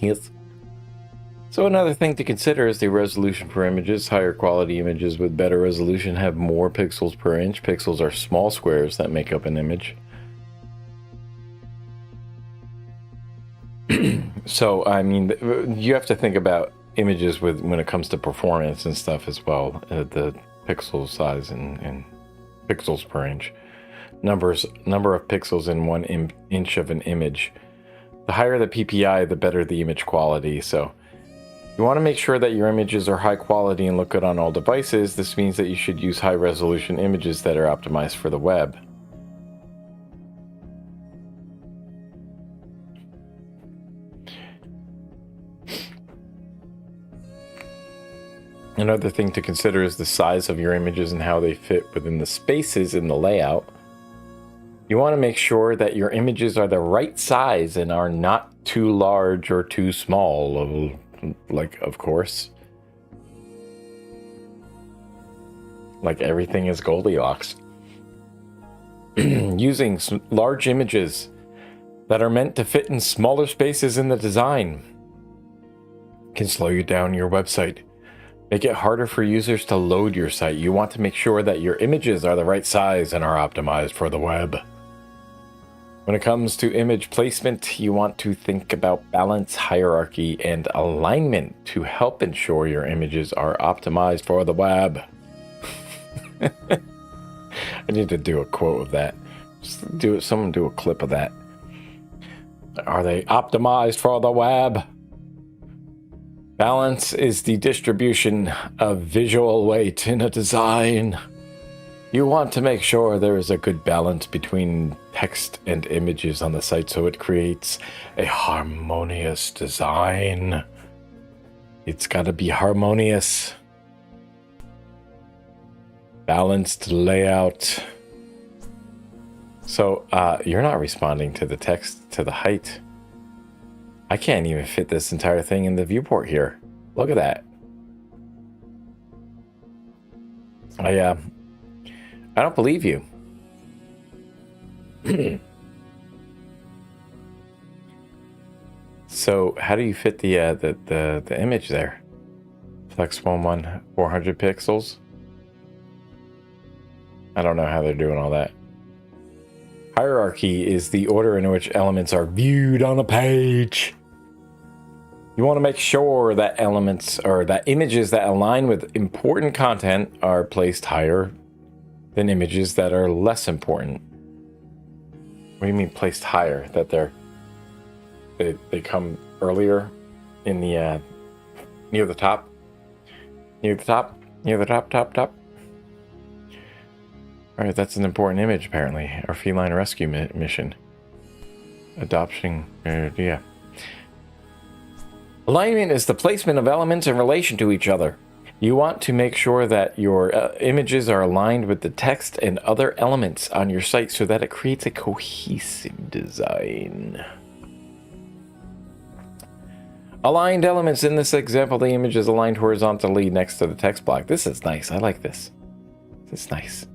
So another thing to consider is the resolution for images. Higher quality images with better resolution have more pixels per inch. Pixels are small squares that make up an image. So, I mean, you have to think about images when it comes to performance and stuff as well. The pixel size and pixels per inch. Number of pixels in 1 inch of an image. The higher the PPI, the better the image quality. So you want to make sure that your images are high quality and look good on all devices. This means that you should use high resolution images that are optimized for the web. Another thing to consider is the size of your images and how they fit within the spaces in the layout. You want to make sure that your images are the right size and are not too large or too small, like, of course. Like everything is Goldilocks. Using large images that are meant to fit in smaller spaces in the design can slow you down your website. Make it harder for users to load your site. You want to make sure that your images are the right size and are optimized for the web. When it comes to image placement, you want to think about balance, hierarchy, and alignment to help ensure your images are optimized for the web. I need to do a quote of that. Just someone do a clip of that. Are they optimized for the web? Balance is the distribution of visual weight in a design. You want to make sure there is a good balance between text and images on the site so it creates a harmonious design. It's got to be harmonious. Balanced layout. So you're not responding to the text to the height. I can't even fit this entire thing in the viewport here. Look at that. I don't believe you. So how do you fit the image there? Flex 1 400 pixels. I don't know how they're doing all that. Hierarchy is the order in which elements are viewed on a page. You want to make sure that elements or that images that align with important content are placed higher than images that are less important. What do you mean placed higher? That they come earlier in the near the top? Near the top? Near the top? Alright, that's an important image apparently. Our feline rescue mission. Adoption, yeah. Alignment is the placement of elements in relation to each other. You want to make sure that your images are aligned with the text and other elements on your site so that it creates a cohesive design. Aligned elements. In this example, the image is aligned horizontally next to the text block. This is nice. I like this. This is nice.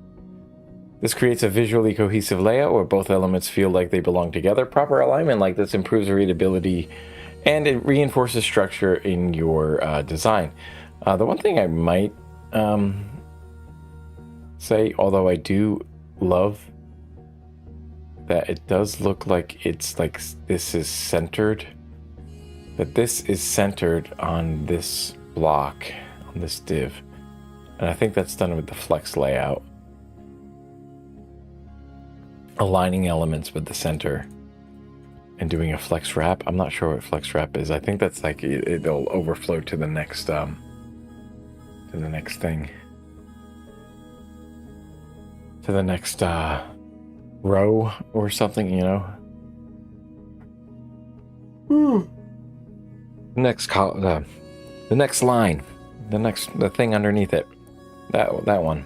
This creates a visually cohesive layout where both elements feel like they belong together. Proper alignment like this improves readability and it reinforces structure in your design. The one thing I might say, although I do love that it does look like it's like this is centered, that this is centered on this block, on this div. And I think that's done with the flex layout. Aligning elements with the center and doing a flex wrap. I'm not sure what flex wrap is. I think that's like it'll overflow to the next thing. To the next row or something, you know. The next line, the thing underneath it. That one.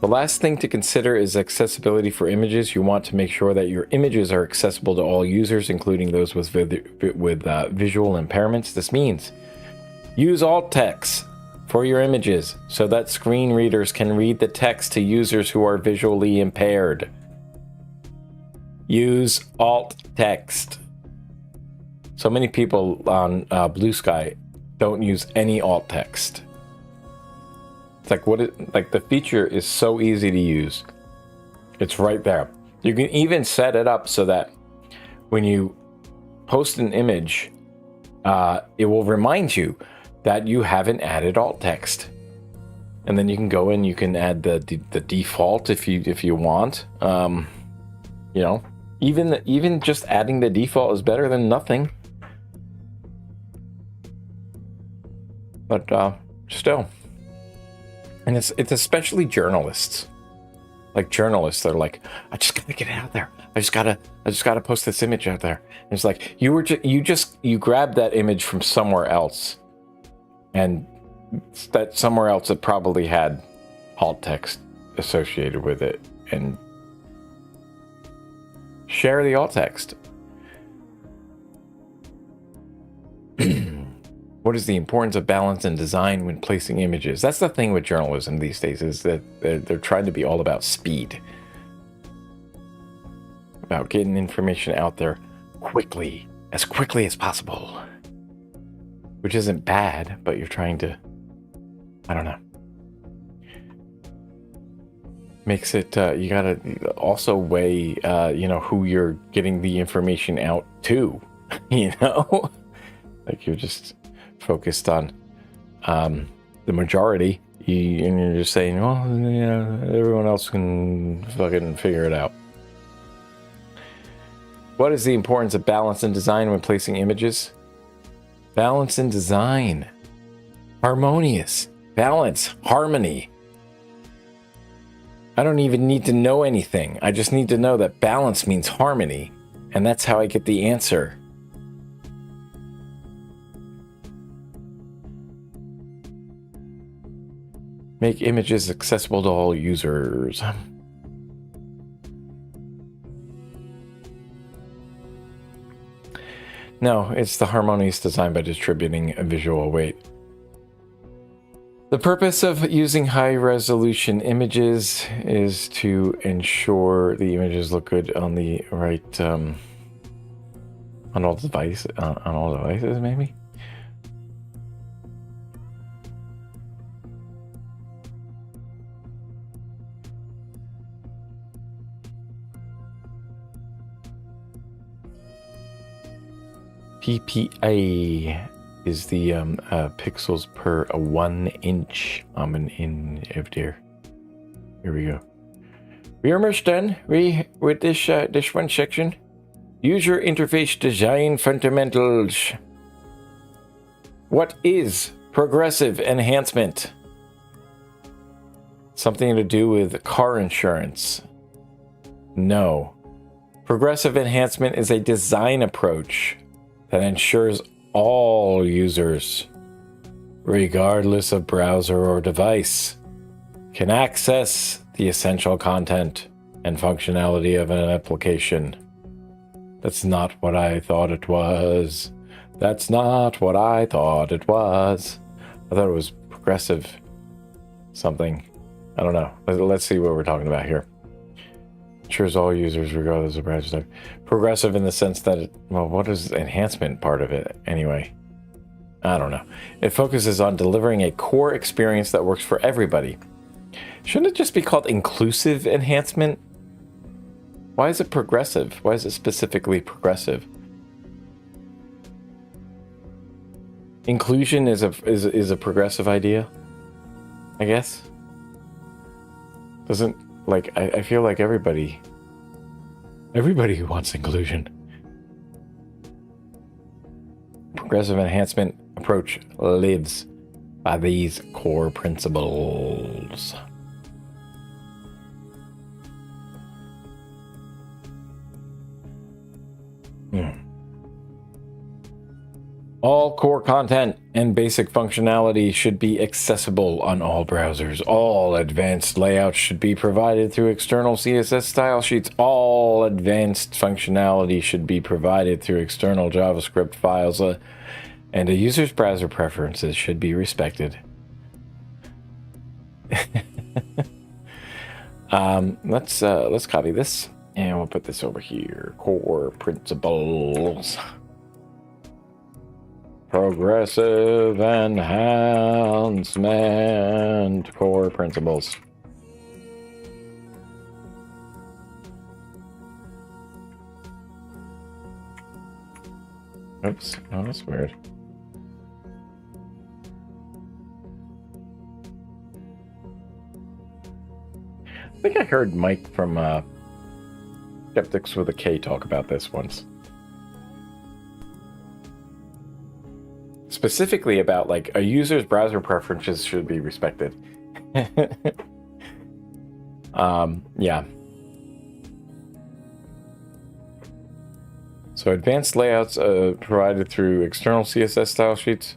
The last thing to consider is accessibility for images. You want to make sure that your images are accessible to all users, including those with visual impairments. This means use alt text for your images so that screen readers can read the text to users who are visually impaired. Use alt text. So many people on Blue Sky don't use any alt text. It's like the feature is so easy to use. It's right there. You can even set it up so that when you post an image, it will remind you that you haven't added alt text. And then you can go in, you can add the default if you want. You know, even just adding the default is better than nothing. But still. And it's especially journalists. Like journalists, they're like, I just gotta get it out there. I just gotta post this image out there. And it's like you grabbed that image from somewhere else, and that somewhere else it probably had alt text associated with it, and share the alt text. What is the importance of balance and design when placing images? That's the thing with journalism these days, is that they're trying to be all about speed. About getting information out there quickly as possible. Which isn't bad, but you're trying to, I don't know. Makes it, you gotta also weigh, who you're getting the information out to, you know? Like you're just focused on the majority, and you're just saying, well, everyone else can fucking figure it out. What is the importance of balance and design when placing images? Balance and design. Harmonious. Balance. Harmony. I don't even need to know anything. I just need to know that balance means harmony, and that's how I get the answer. Make images accessible to all users. No, it's the harmonious design by distributing a visual weight. The purpose of using high-resolution images is to ensure the images look good on the right, on all devices, maybe. PPA is the pixels per 1 inch. I'm an in of there. Here we go. We almost done with this one section. User Interface Design Fundamentals. What is progressive enhancement? Something to do with car insurance. No. Progressive enhancement is a design approach that ensures all users, regardless of browser or device, can access the essential content and functionality of an application. That's not what I thought it was. That's not what I thought it was. I thought it was progressive something. I don't know. Let's see what we're talking about here. Ensures all users, regardless of browser type. Progressive in the sense that what is enhancement part of it anyway? I don't know. It focuses on delivering a core experience that works for everybody. Shouldn't it just be called inclusive enhancement? Why is it progressive? Why is it specifically progressive? Inclusion is a progressive idea, I guess. Doesn't, like, I feel like everybody wants inclusion. Progressive enhancement approach lives by these core principles. All core content and basic functionality should be accessible on all browsers. All advanced layouts should be provided through external CSS style sheets. All advanced functionality should be provided through external JavaScript files, and a user's browser preferences should be respected. Let's copy this, and we'll put this over here. Core principles. Progressive enhancement core principles. Oops, oh, that's weird. I think I heard Mike from Skeptics with a K talk about this once. Specifically about, like, a user's browser preferences should be respected. Yeah. So advanced layouts provided through external CSS style sheets.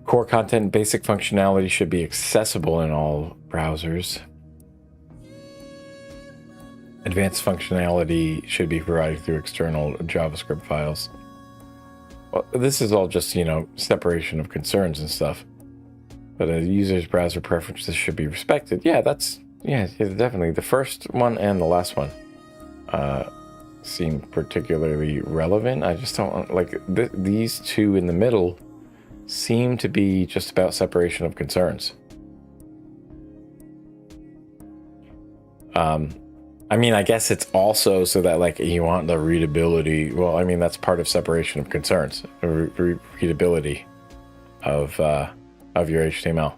Core content and basic functionality should be accessible in all browsers. Advanced functionality should be provided through external JavaScript files. Well, this is all just, you know, separation of concerns and stuff. But a user's browser preferences should be respected. Yeah, that's, yeah, definitely. The first one and the last one seem particularly relevant. I just don't, like, these two in the middle seem to be just about separation of concerns. I mean, I guess it's also so that, like, you want the readability. Well, I mean, that's part of separation of concerns, readability of your HTML.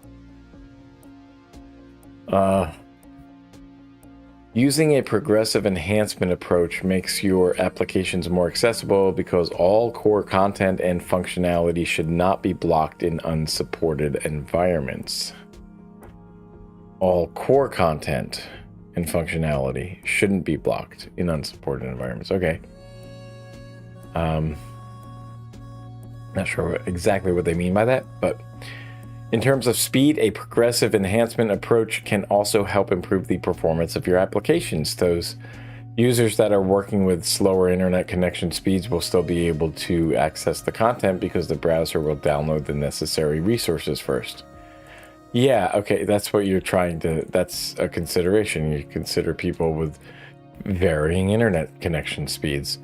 Using a progressive enhancement approach makes your applications more accessible because all core content and functionality should not be blocked in unsupported environments. All core content and functionality shouldn't be blocked in unsupported environments. Okay. Not sure exactly what they mean by that, but in terms of speed, a progressive enhancement approach can also help improve the performance of your applications. Those users that are working with slower internet connection speeds will still be able to access the content because the browser will download the necessary resources first. Yeah, okay, that's what you're trying to, that's a consideration. You consider people with varying internet connection speeds.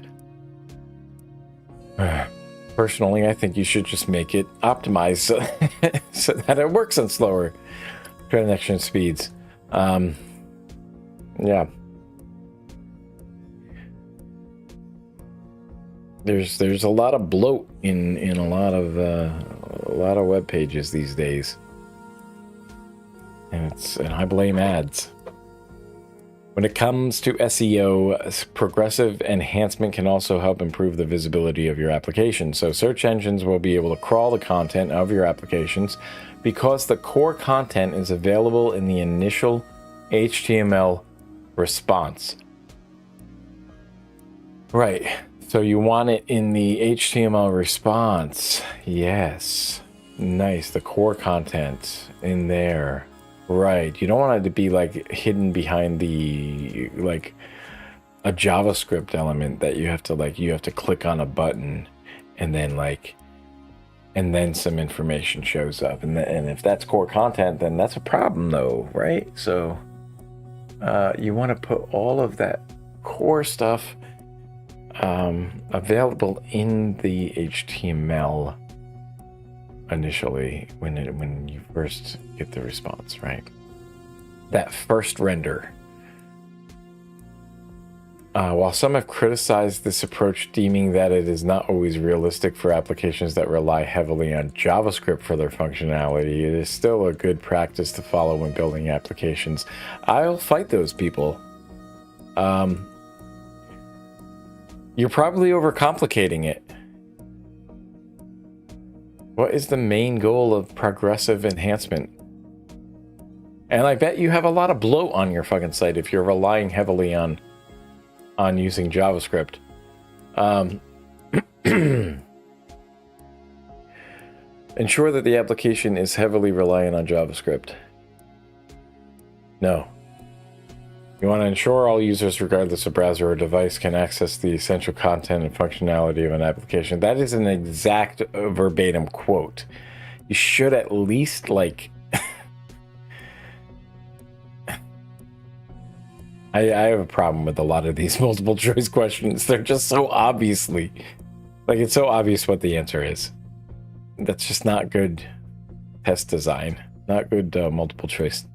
Personally, I think you should just make it optimized so that it works on slower connection speeds. Yeah. There's a lot of bloat in a lot of web pages these days. And I blame ads. When it comes to SEO, progressive enhancement can also help improve the visibility of your application. So search engines will be able to crawl the content of your applications because the core content is available in the initial HTML response. Right. So you want it in the HTML response. Yes. Nice. The core content in there. Right, you don't want it to be, like, hidden behind the, like, a JavaScript element that you have to click on a button and then, like, and then some information shows up. And if that's core content, then that's a problem though, right? So you want to put all of that core stuff available in the HTML initially when you first get the response, right? That first render. While some have criticized this approach, deeming that it is not always realistic for applications that rely heavily on JavaScript for their functionality, it is still a good practice to follow when building applications. I'll fight those people. You're probably overcomplicating it. What is the main goal of progressive enhancement? And I bet you have a lot of bloat on your fucking site if you're relying heavily on using JavaScript. Ensure that the application is heavily reliant on JavaScript. No. You want to ensure all users, regardless of browser or device, can access the essential content and functionality of an application. That is an exact verbatim quote. You should at least, like... I have a problem with a lot of these multiple choice questions. They're just so obviously... Like, it's so obvious what the answer is. That's just not good test design. Not good multiple choice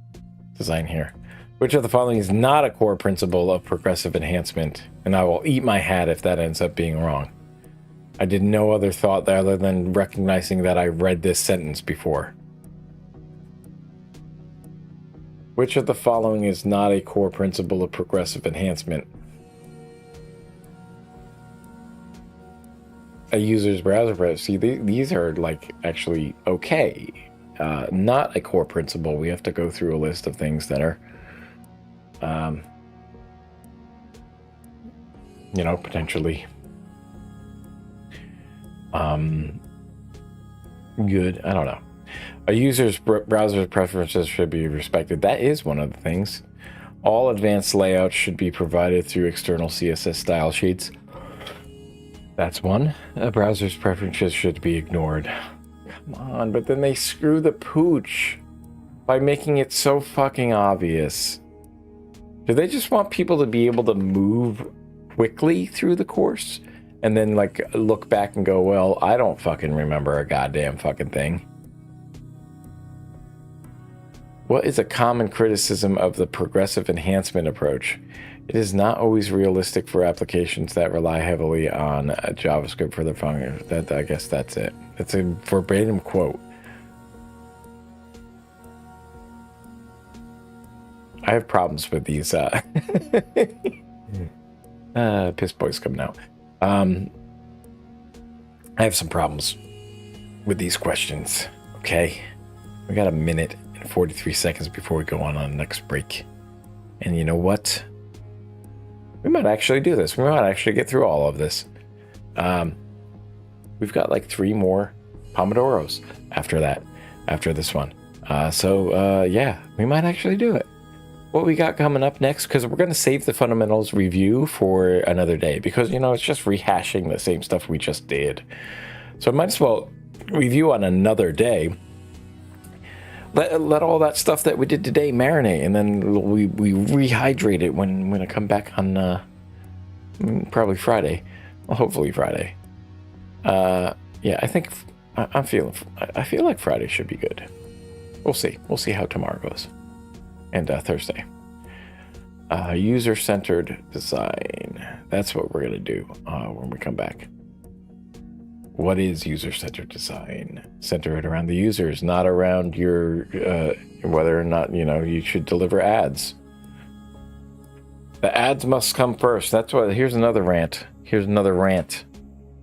design here. Which of the following is not a core principle of progressive enhancement? And I will eat my hat if that ends up being wrong. I did no other thought other than recognizing that I read this sentence before. Which of the following is not a core principle of progressive enhancement? A user's browser. See, these are like actually okay. Not a core principle. We have to go through a list of things that are you know, potentially good. I don't know. A user's browser preferences should be respected. That is one of the things. All advanced layouts should be provided through external CSS style sheets. That's one. A browser's preferences should be ignored. Come on, but then they screw the pooch by making it so fucking obvious. Do they just want people to be able to move quickly through the course and then like look back and go, well, I don't fucking remember a goddamn fucking thing? What is a common criticism of the progressive enhancement approach? It is not always realistic for applications that rely heavily on JavaScript for their function. I guess that's it. It's a verbatim quote. I have problems with these. Piss boys coming out. I have some problems with these questions. Okay, we got a minute and 43 seconds before we go on the next break. And you know what? We might actually do this. We might actually get through all of this. We've got like 3 more pomodoros after that, after this one. Yeah, we might actually do it. What we got coming up next, because we're going to save the fundamentals review for another day, because, you know, it's just rehashing the same stuff we just did. So I might as well review on another day. Let all that stuff that we did today marinate, and then we rehydrate it when I come back on probably Friday. Well, hopefully Friday. Yeah, I think I feel like Friday should be good. We'll see. We'll see how tomorrow goes. And Thursday. User-centered design. That's what we're going to do when we come back. What is user-centered design? Center it around the users, not around your whether or not, you know, you should deliver ads. The ads must come first. That's what. Here's another rant. Here's another rant.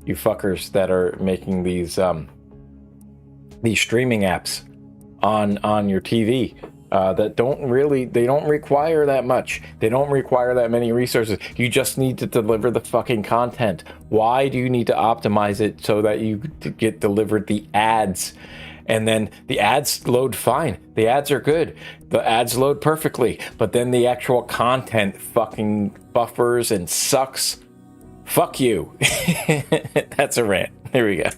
You fuckers that are making these streaming apps on your TV. That don't require that much. They don't require that many resources. You just need to deliver the fucking content. Why do you need to optimize it so that you get delivered the ads? And then the ads load fine. The ads are good. The ads load perfectly. But then the actual content fucking buffers and sucks. Fuck you. That's a rant. Here we go.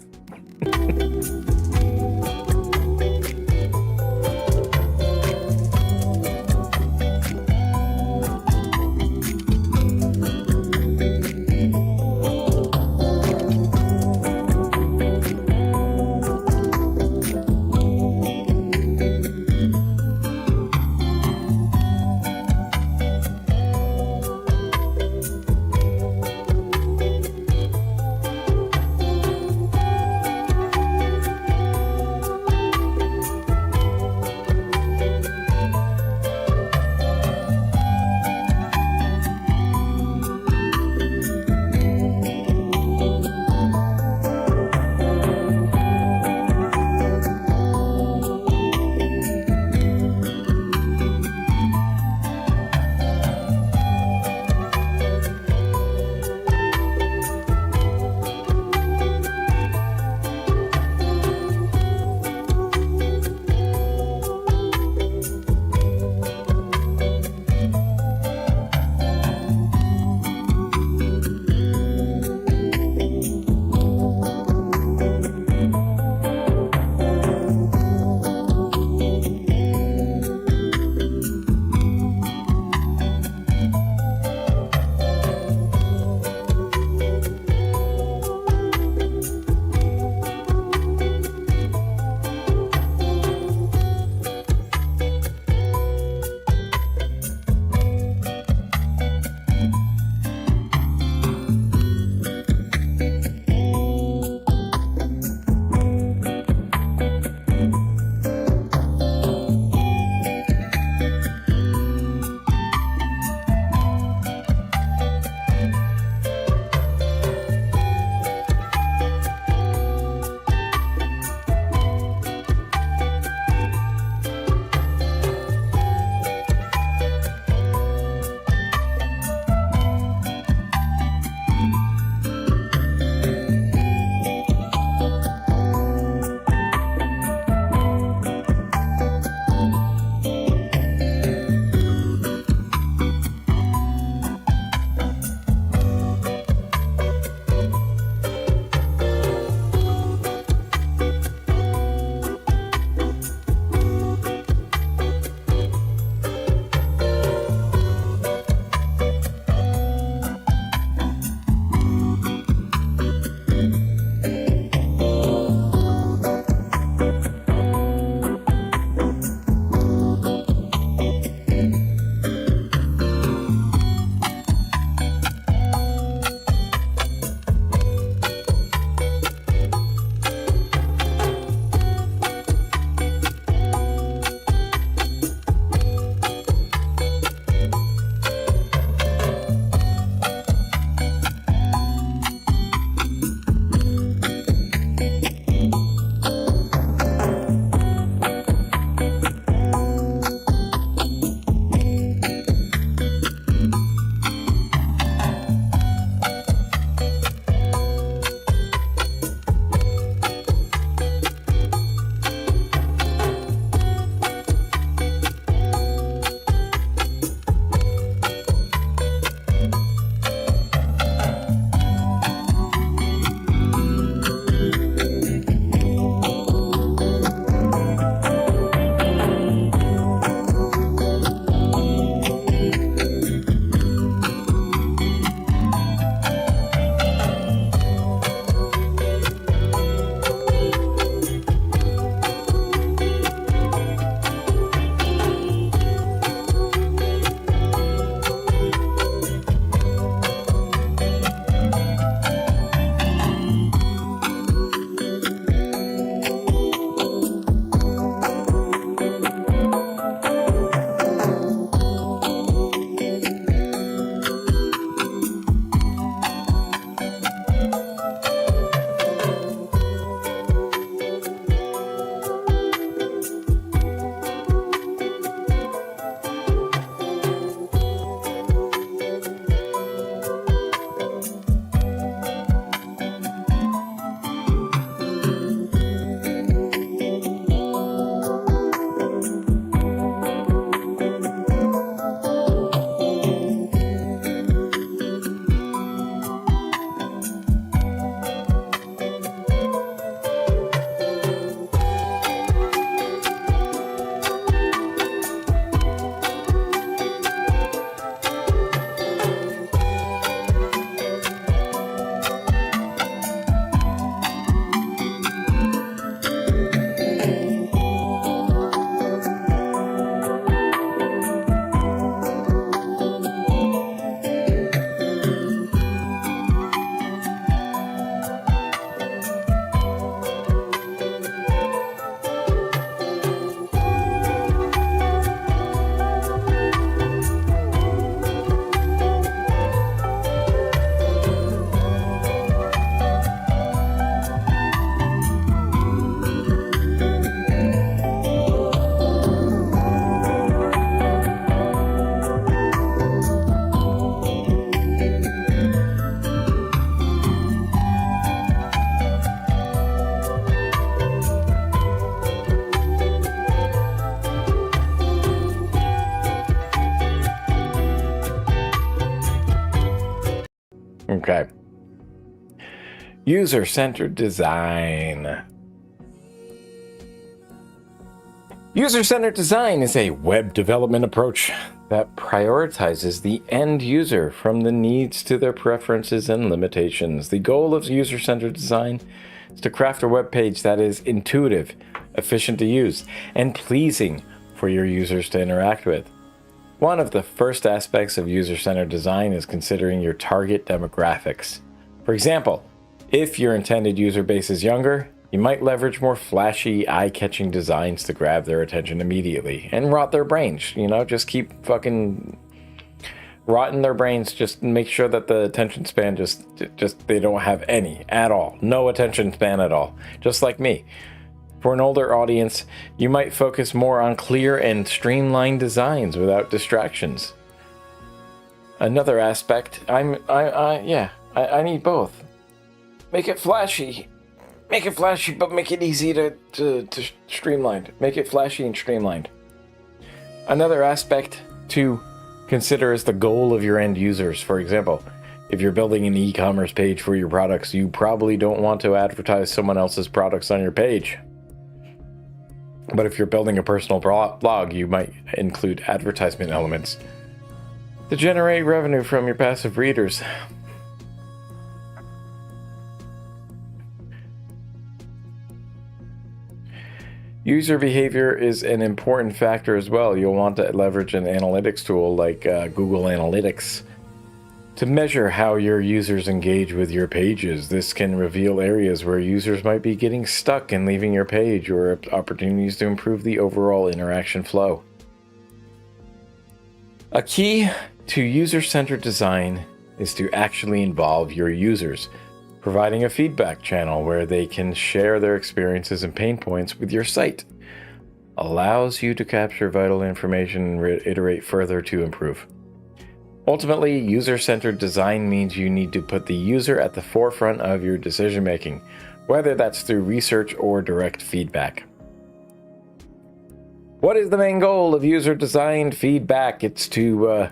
Okay. User-centered design. User-centered design is a web development approach that prioritizes the end user from the needs to their preferences and limitations. The goal of user-centered design is to craft a web page that is intuitive, efficient to use, and pleasing for your users to interact with. One of the first aspects of user-centered design is considering your target demographics. For example, if your intended user base is younger, you might leverage more flashy, eye-catching designs to grab their attention immediately and rot their brains. You know, just keep fucking rotting their brains. Just make sure that the attention span just they don't have any at all. No attention span at all. Just like me. For an older audience, you might focus more on clear and streamlined designs without distractions. Another aspect, I need both. Make it flashy. Make it flashy, but make it easy to streamline. Make it flashy and streamlined. Another aspect to consider is the goal of your end users. For example, if you're building an e-commerce page for your products, you probably don't want to advertise someone else's products on your page. But if you're building a personal blog, you might include advertisement elements to generate revenue from your passive readers. User behavior is an important factor as well. You'll want to leverage an analytics tool like Google Analytics to measure how your users engage with your pages. This can reveal areas where users might be getting stuck and leaving your page, or opportunities to improve the overall interaction flow. A key to user-centered design is to actually involve your users. Providing a feedback channel where they can share their experiences and pain points with your site allows you to capture vital information and iterate further to improve. Ultimately, user-centered design means you need to put the user at the forefront of your decision-making, whether that's through research or direct feedback. What is the main goal of user-designed feedback? It's to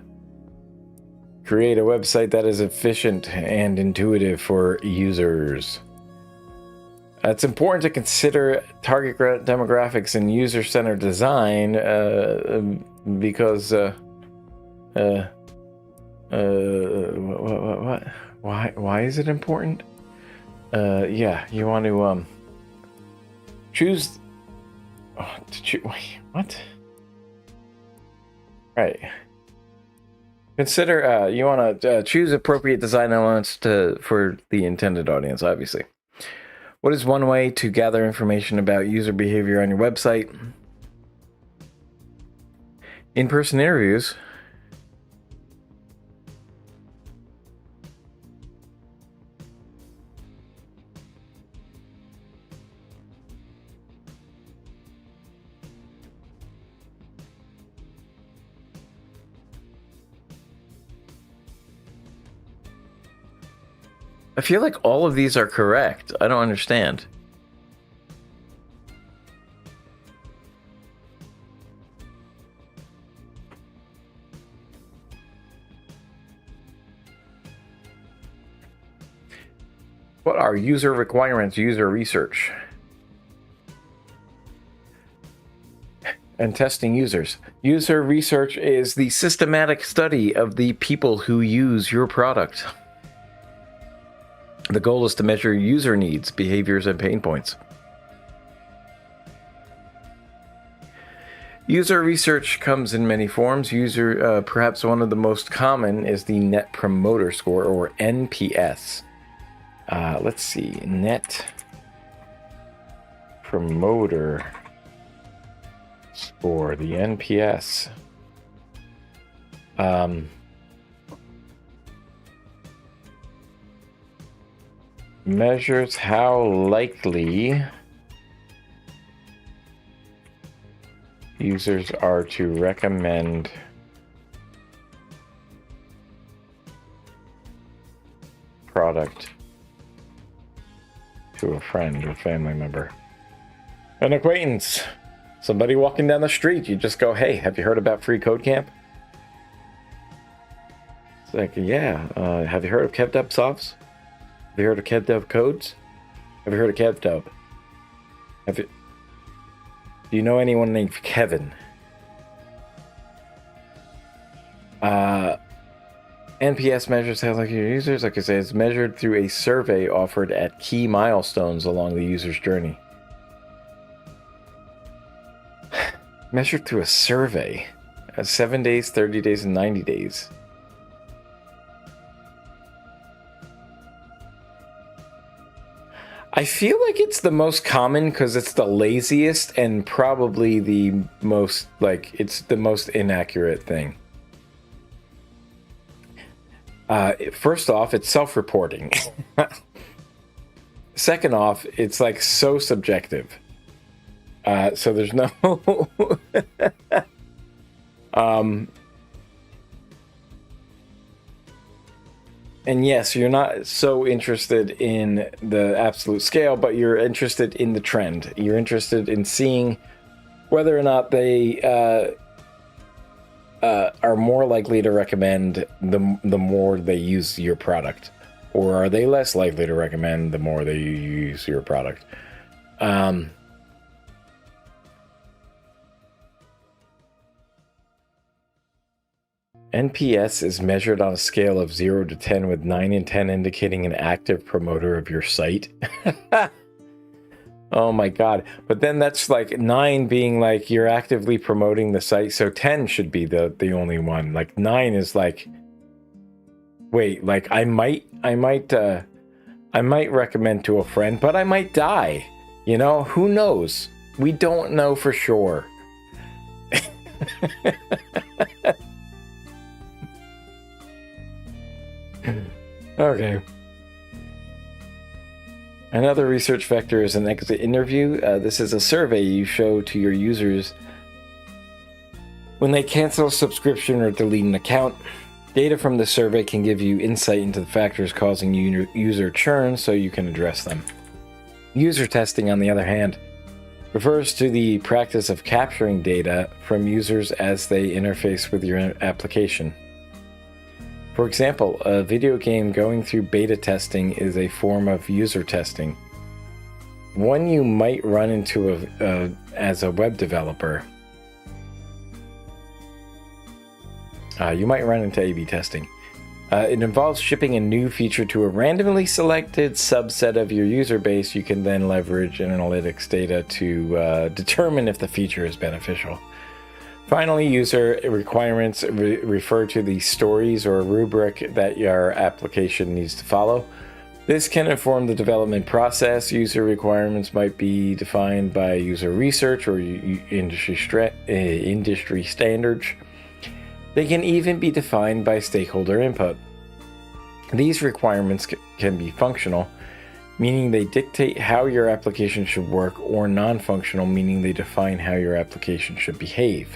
create a website that is efficient and intuitive for users. It's important to consider target demographics in user-centered design because what? Why is it important? You want to choose. What? Right. Consider you want to choose appropriate design elements for the intended audience, obviously. What is one way to gather information about user behavior on your website? In-person interviews. I feel like all of these are correct. I don't understand. What are user requirements, user research? And testing users. User research is the systematic study of the people who use your product. The goal is to measure user needs, behaviors, and pain points. User research comes in many forms. Perhaps one of the most common is the Net Promoter Score, or NPS. Let's see, Net Promoter Score, the NPS. Measures how likely users are to recommend product to a friend or family member. An acquaintance. Somebody walking down the street, you just go, hey, have you heard about FreeCodeCamp? It's like, yeah. Have you heard of KevDub softs? Have you heard of KevDub codes? Have you heard of KevDub? Do you know anyone named Kevin? NPS measures how like your users, like I said, is measured through a survey offered at key milestones along the user's journey. Measured through a survey. 7 days, 30 days, and 90 days. I feel like it's the most common because it's the laziest and probably the most, like, it's the most inaccurate thing. First off, it's self-reporting. Second off, it's like so subjective. So there's no... And yes, you're not so interested in the absolute scale, but you're interested in the trend. You're interested in seeing whether or not they are more likely to recommend the more they use your product, or are they less likely to recommend the more they use your product. NPS is measured on a scale of 0 to 10, with 9 and 10 indicating an active promoter of your site. Oh my god. But then that's like 9 being like you're actively promoting the site, so 10 should be the only one. Like 9 is like, wait, like I might recommend to a friend, but I might die. You know, who knows? We don't know for sure. Okay. Another research vector is an exit interview. This is a survey you show to your users when they cancel a subscription or delete an account. Data from the survey can give you insight into the factors causing user churn so you can address them. User testing, on the other hand, refers to the practice of capturing data from users as they interface with your application. For example, a video game going through beta testing is a form of user testing. One you might run into as a web developer. You might run into A/B testing. It involves shipping a new feature to a randomly selected subset of your user base. You can then leverage analytics data to determine if the feature is beneficial. Finally, user requirements refer to the stories or rubric that your application needs to follow. This can inform the development process. User requirements might be defined by user research or industry standards. They can even be defined by stakeholder input. These requirements can be functional, meaning they dictate how your application should work, or non-functional, meaning they define how your application should behave.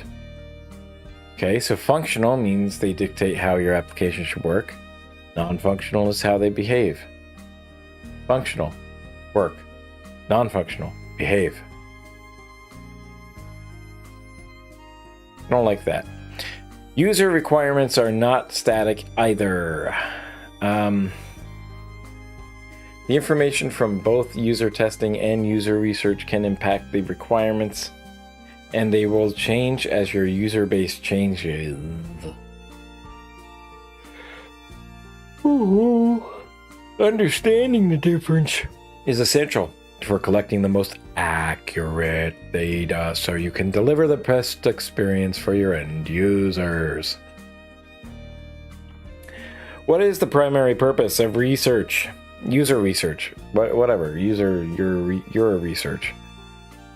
Okay, so functional means they dictate how your application should work. Non-functional is how they behave. Functional, work. Non-functional, behave. I don't like that. User requirements are not static either. The information from both user testing and user research can impact the requirements, and they will change as your user base changes. Ooh. Understanding the difference is essential for collecting the most accurate data so you can deliver the best experience for your end users. What is the primary purpose of research? User research. Whatever. Your research.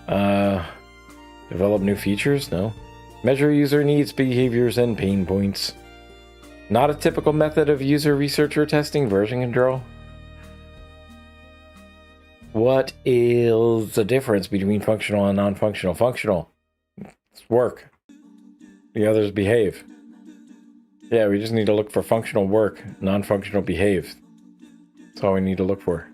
Develop new features? No. Measure user needs, behaviors, and pain points. Not a typical method of user research or testing. Version control. What is the difference between functional and non-functional? Functional. It's work. The others behave. Yeah, we just need to look for functional work. Non-functional behave. That's all we need to look for.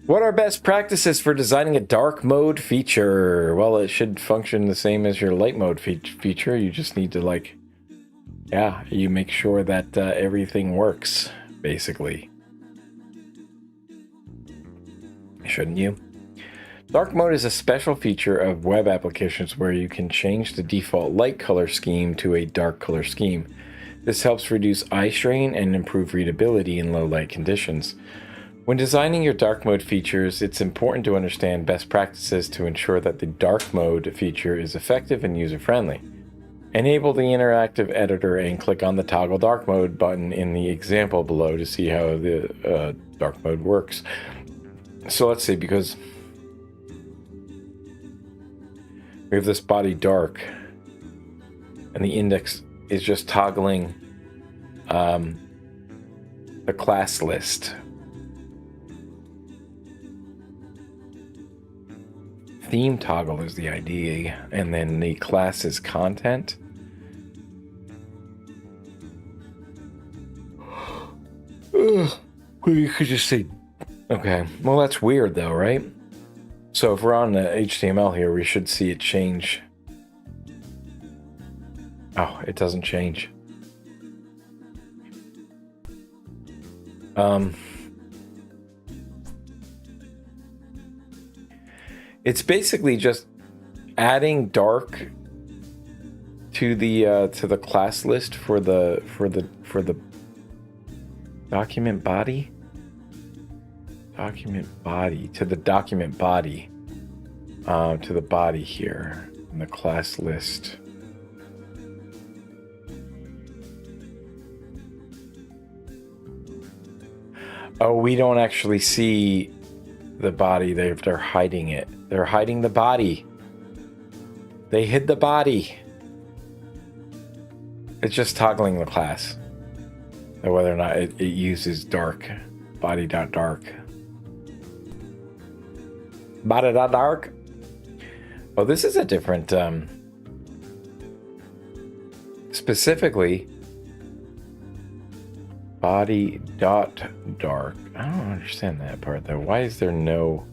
What are best practices for designing a dark mode feature? Well, it should function the same as your light mode feature. You just need to, like, yeah, you make sure that everything works, basically. Shouldn't you? Dark mode is a special feature of web applications where you can change the default light color scheme to a dark color scheme. This helps reduce eye strain and improve readability in low light conditions. When designing your dark mode features, it's important to understand best practices to ensure that the dark mode feature is effective and user-friendly. Enable the interactive editor and click on the toggle dark mode button in the example below to see how the dark mode works. So let's see, because we have this body dark and the index is just toggling the class list. Theme toggle is the ID, and then the class is content. Well, you could just say, okay, well, that's weird though, right? So if we're on the HTML here, we should see it change. Oh, it doesn't change. It's basically just adding dark to the class list for the document body. Document body to the document body to the body here in the class list. Oh, we don't actually see the body. They're hiding it. They're hiding the body. They hid the body. It's just toggling the class. Whether or not it uses dark. Body.dark. Body.dark. Oh, this is a different specifically body.dark. I don't understand that part though. Why is there no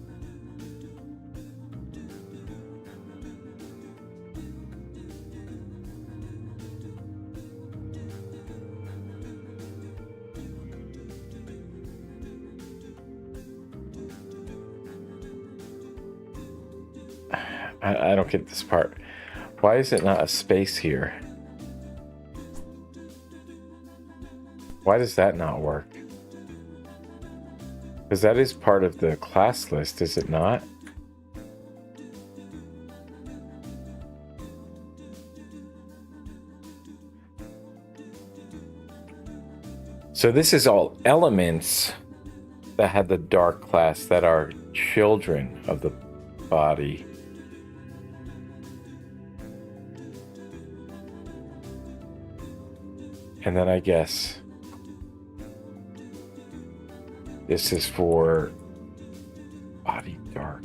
I don't get this part. Why is it not a space here? Why does that not work? Because that is part of the class list, is it not? So this is all elements that had the dark class that are children of the body. And then I guess this is for body dark.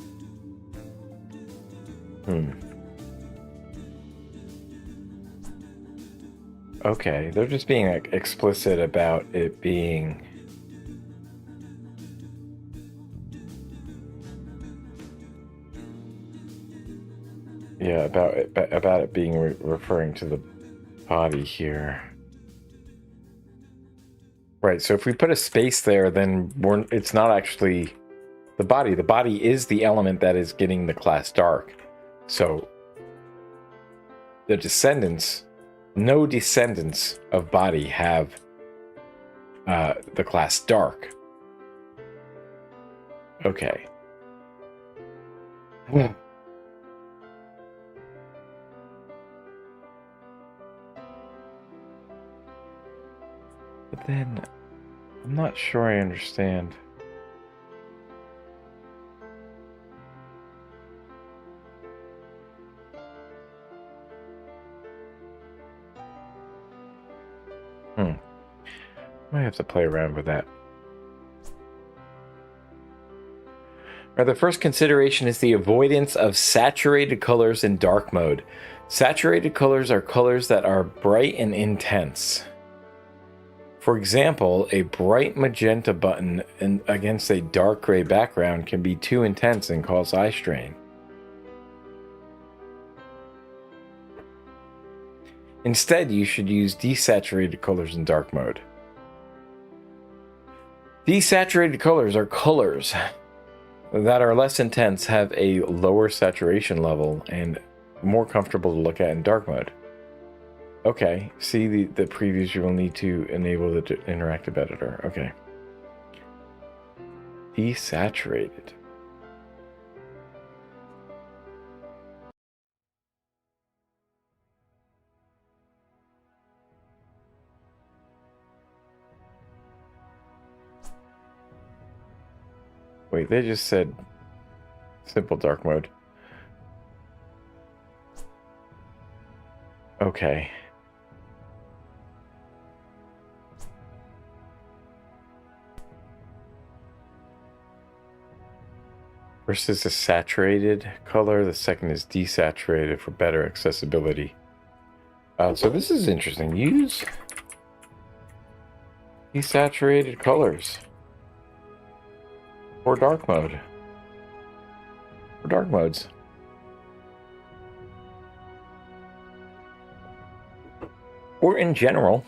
Okay, they're just being like, explicit about it being about it being referring to the body here. Right, so if we put a space there, then it's not actually the body. The body is the element that is getting the class dark. So the descendants, no descendants of body have the class dark. Okay. But then I'm not sure I understand. Might have to play around with that. Right, the first consideration is the avoidance of saturated colors in dark mode. Saturated colors are colors that are bright and intense. For example, a bright magenta button against a dark gray background can be too intense and cause eye strain. Instead, you should use desaturated colors in dark mode. Desaturated colors are colors that are less intense, have a lower saturation level, and more comfortable to look at in dark mode. Okay, see the previews, you will need to enable the interactive editor. Okay. Desaturated. Wait, they just said simple dark mode. Okay. First is a saturated color, the second is desaturated for better accessibility. So this is interesting. Use desaturated colors for dark mode. For dark modes. Or in general.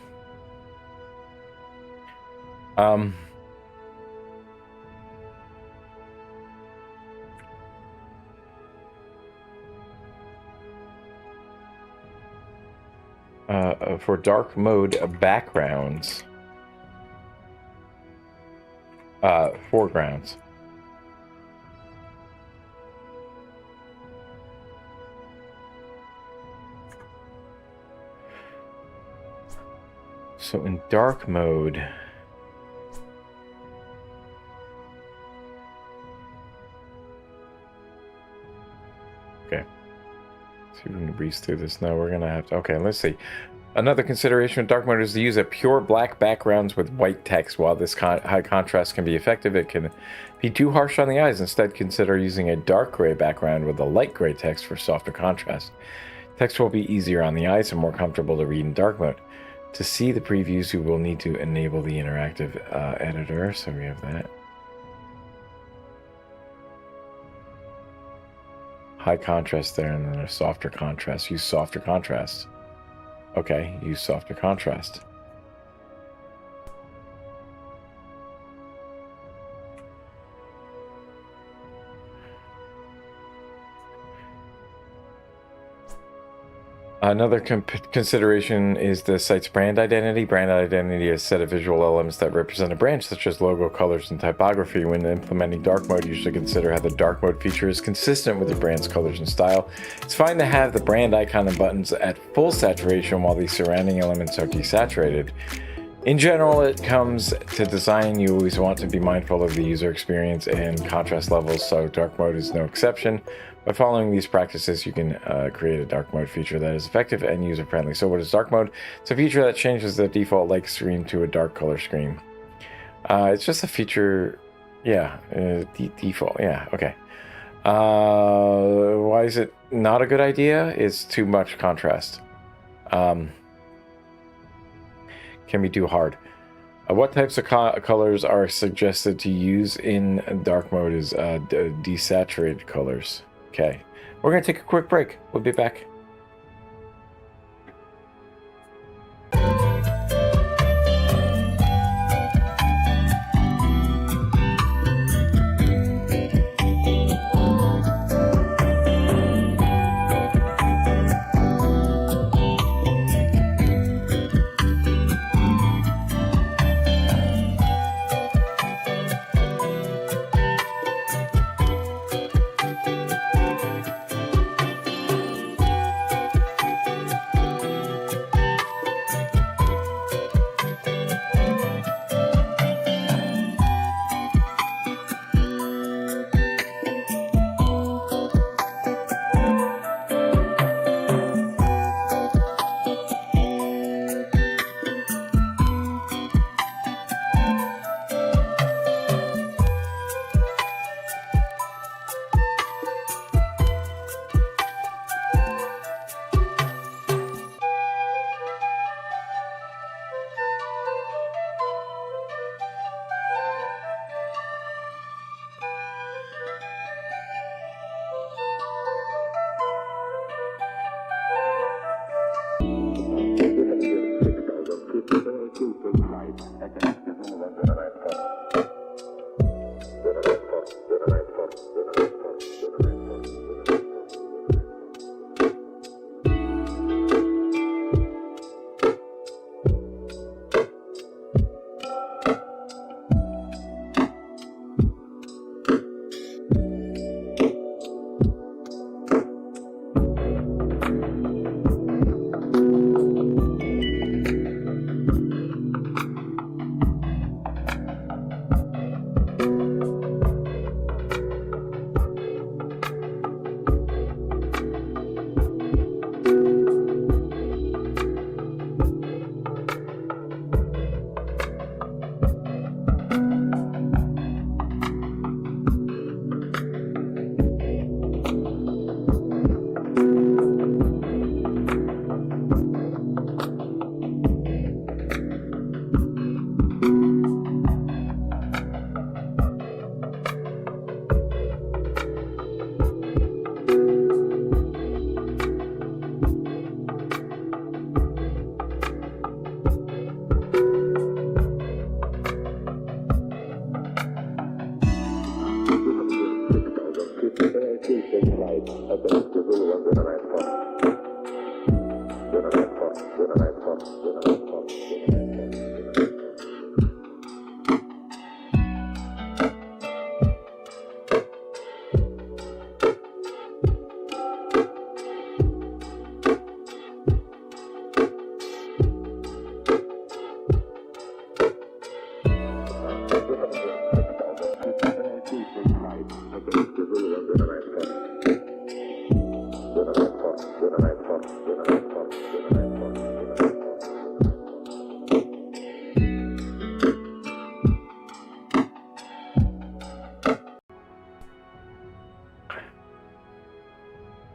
For dark mode backgrounds, foregrounds. So in dark mode, okay. See if we can breeze through this. Now we're gonna have to. Okay, let's see. Another consideration with dark mode is to use a pure black backgrounds with white text. While this high contrast can be effective, it can be too harsh on the eyes. Instead, consider using a dark gray background with a light gray text for softer contrast. Text will be easier on the eyes and more comfortable to read in dark mode. To see the previews, you will need to enable the interactive editor. So we have that. High contrast there, and then a softer contrast. Use softer contrast. Okay, use softer contrast. Another consideration is the site's brand identity. Brand identity is a set of visual elements that represent a brand, such as logo, colors, and typography. When implementing dark mode, you should consider how the dark mode feature is consistent with the brand's colors and style. It's fine to have the brand icon and buttons at full saturation while the surrounding elements are desaturated. In general, it comes to design, you always want to be mindful of the user experience and contrast levels, so dark mode is no exception. By following these practices, you can create a dark mode feature that is effective and user-friendly. So what is dark mode? It's a feature that changes the default light screen to a dark color screen. It's just a feature, yeah, default, yeah, okay. Why is it not a good idea? It's too much contrast. Can be too hard. What types of colors are suggested to use in dark mode is desaturated colors. Okay, we're going to take a quick break. We'll be back.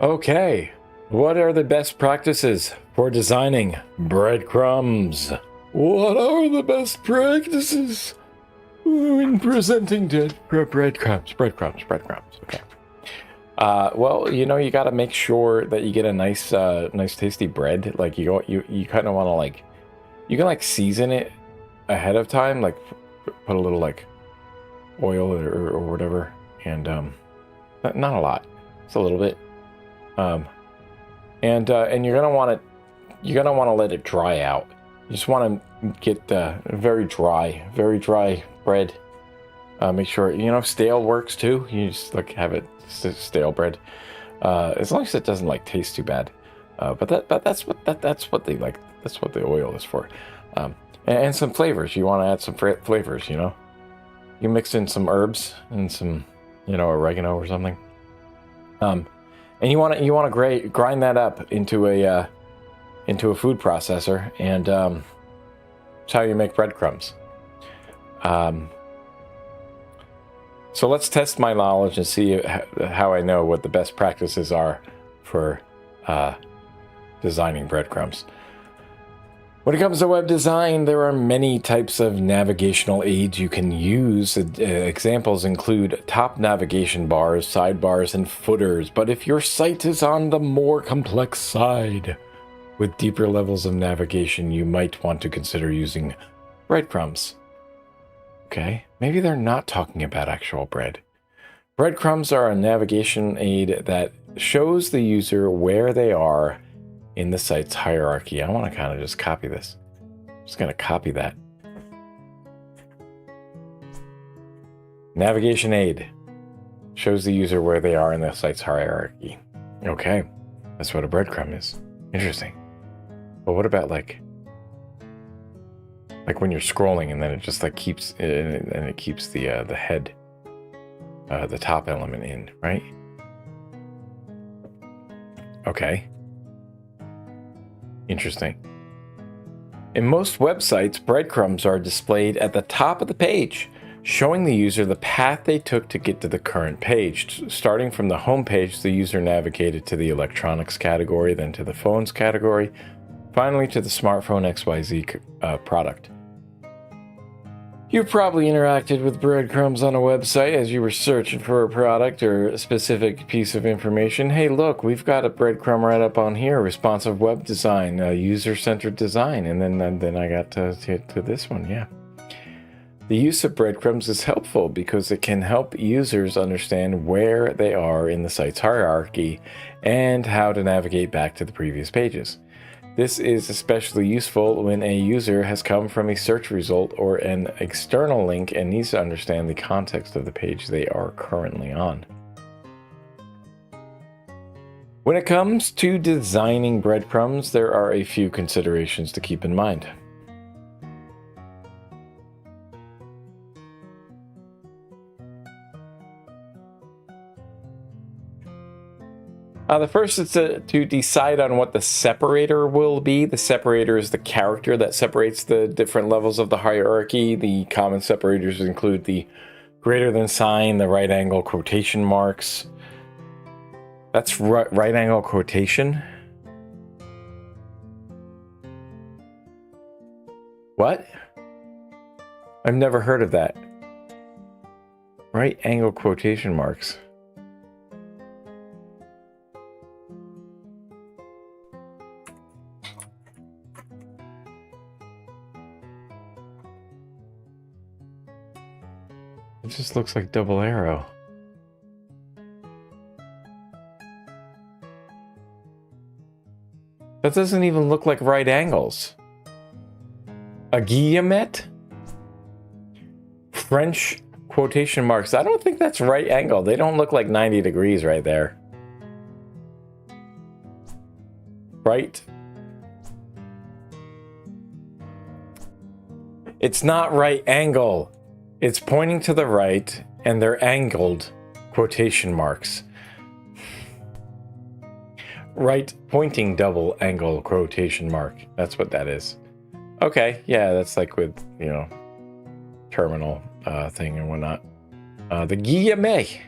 Okay, what are the best practices for designing breadcrumbs? What are the best practices in presenting breadcrumbs? Okay. Well, you got to make sure that you get a nice tasty bread. Like you kind of want to you can season it ahead of time, like put a little oil or whatever, and not a lot, just a little bit. And you're gonna want to let it dry out. You just want to get very dry bread. Make sure stale works too. You just have it stale bread, as long as it doesn't taste too bad. But that's what they like. That's what the oil is for. And some flavors. You want to add some flavors. You mix in some herbs and some oregano or something. And you want to grind that up into a food processor, and that's how you make breadcrumbs. So let's test my knowledge and see how I know what the best practices are for designing breadcrumbs. When it comes to web design, there are many types of navigational aids you can use. Examples include top navigation bars, sidebars, and footers. But if your site is on the more complex side, with deeper levels of navigation, you might want to consider using breadcrumbs. Okay, maybe they're not talking about actual bread. Breadcrumbs are a navigation aid that shows the user where they are in the site's hierarchy. I want to kind of just copy this. I'm just going to copy that. Navigation aid shows the user where they are in the site's hierarchy. Okay, that's what a breadcrumb is. Interesting. But what about like when you're scrolling and then it just keeps the head, the top element in, right? Okay. Interesting. In most websites, breadcrumbs are displayed at the top of the page, showing the user the path they took to get to the current page. Starting from the home page, the user navigated to the electronics category, then to the phones category, finally to the smartphone XYZ product. You probably interacted with breadcrumbs on a website as you were searching for a product or a specific piece of information. Hey, look, we've got a breadcrumb right up on here: responsive web design, user-centered design, and then I got to this one. Yeah. The use of breadcrumbs is helpful because it can help users understand where they are in the site's hierarchy and how to navigate back to the previous pages. This is especially useful when a user has come from a search result or an external link and needs to understand the context of the page they are currently on. When it comes to designing breadcrumbs, there are a few considerations to keep in mind. The first is to decide on what the separator will be. The separator is the character that separates the different levels of the hierarchy. The common separators include the greater than sign, the right angle quotation marks. That's right angle quotation. What? I've never heard of that. Right angle quotation marks. It just looks like double arrow. That doesn't even look like right angles. A guillemette? French quotation marks. I don't think that's right angle. They don't look like 90 degrees right there. Right? It's not right angle. It's pointing to the right, and they're angled quotation marks. Right pointing double angle quotation mark. That's what that is. Okay, yeah, that's like with, you know, terminal thing and whatnot. The guillemot.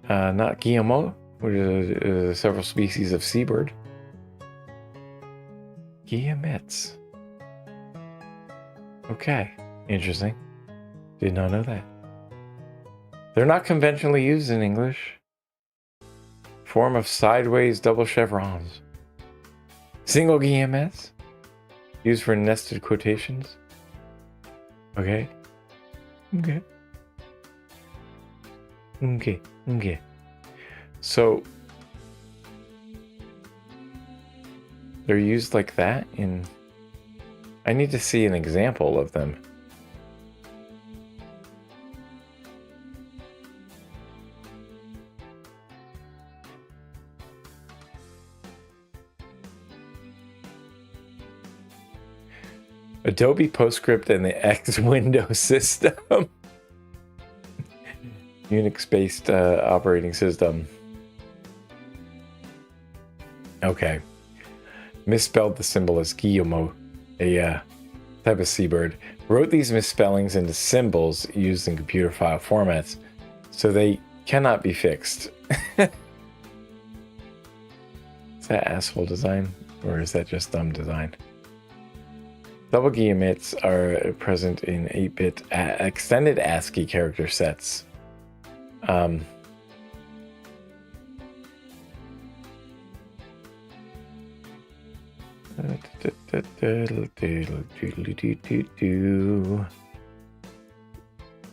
Not guillemot, which is several species of seabird. Guillemettes. Okay. Interesting. Did not know that. They're not conventionally used in English. Form of sideways double chevrons. Single guillemets. Used for nested quotations. Okay. Okay. Okay. Okay. So they're used like that in... I need to see an example of them. Adobe PostScript and the X Window system. Unix-based operating system. Okay. Misspelled the symbol as guillemot, a type of seabird. Wrote these misspellings into symbols used in computer file formats, so they cannot be fixed. Is that asshole design, or is that just dumb design? Double guillemettes are present in 8-bit extended ASCII character sets.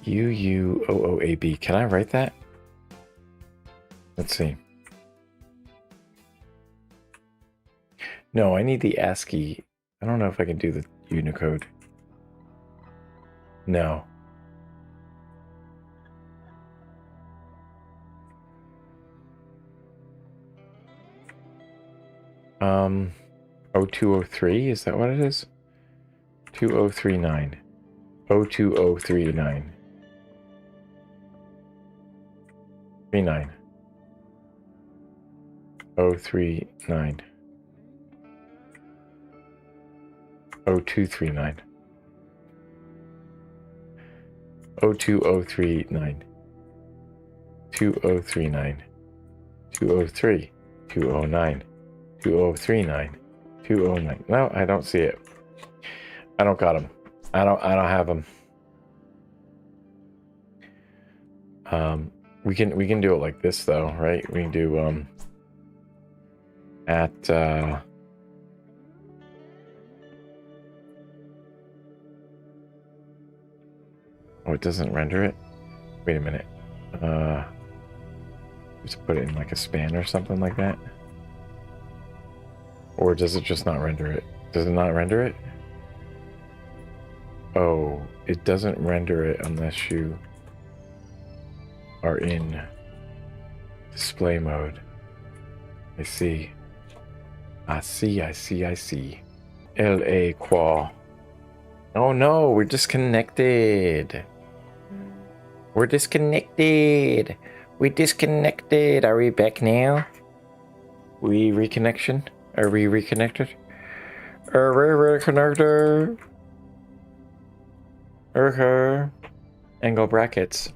UUOOAB. Can I write that? Let's see. No, I need the ASCII. I don't know if I can do the Unicode. No. Um, 0203, is that what it is? 2039. 02039. 39. 039. 0239. 02039. 2039. 203. 209. 2039. 209. No, I don't see it. I don't got them. I don't have them. We can do it like this though, right? We can do at oh, it doesn't render it. Wait a minute. Just put it in like a span or something like that. Or does it just not render it? Does it not render it? Oh, it doesn't render it unless you are in display mode. I see. I see. LA qual. Oh no, we're disconnected. We're disconnected. We disconnected. Are we back now? We reconnection? Are we reconnected? Are we reconnected? Okay. Angle brackets.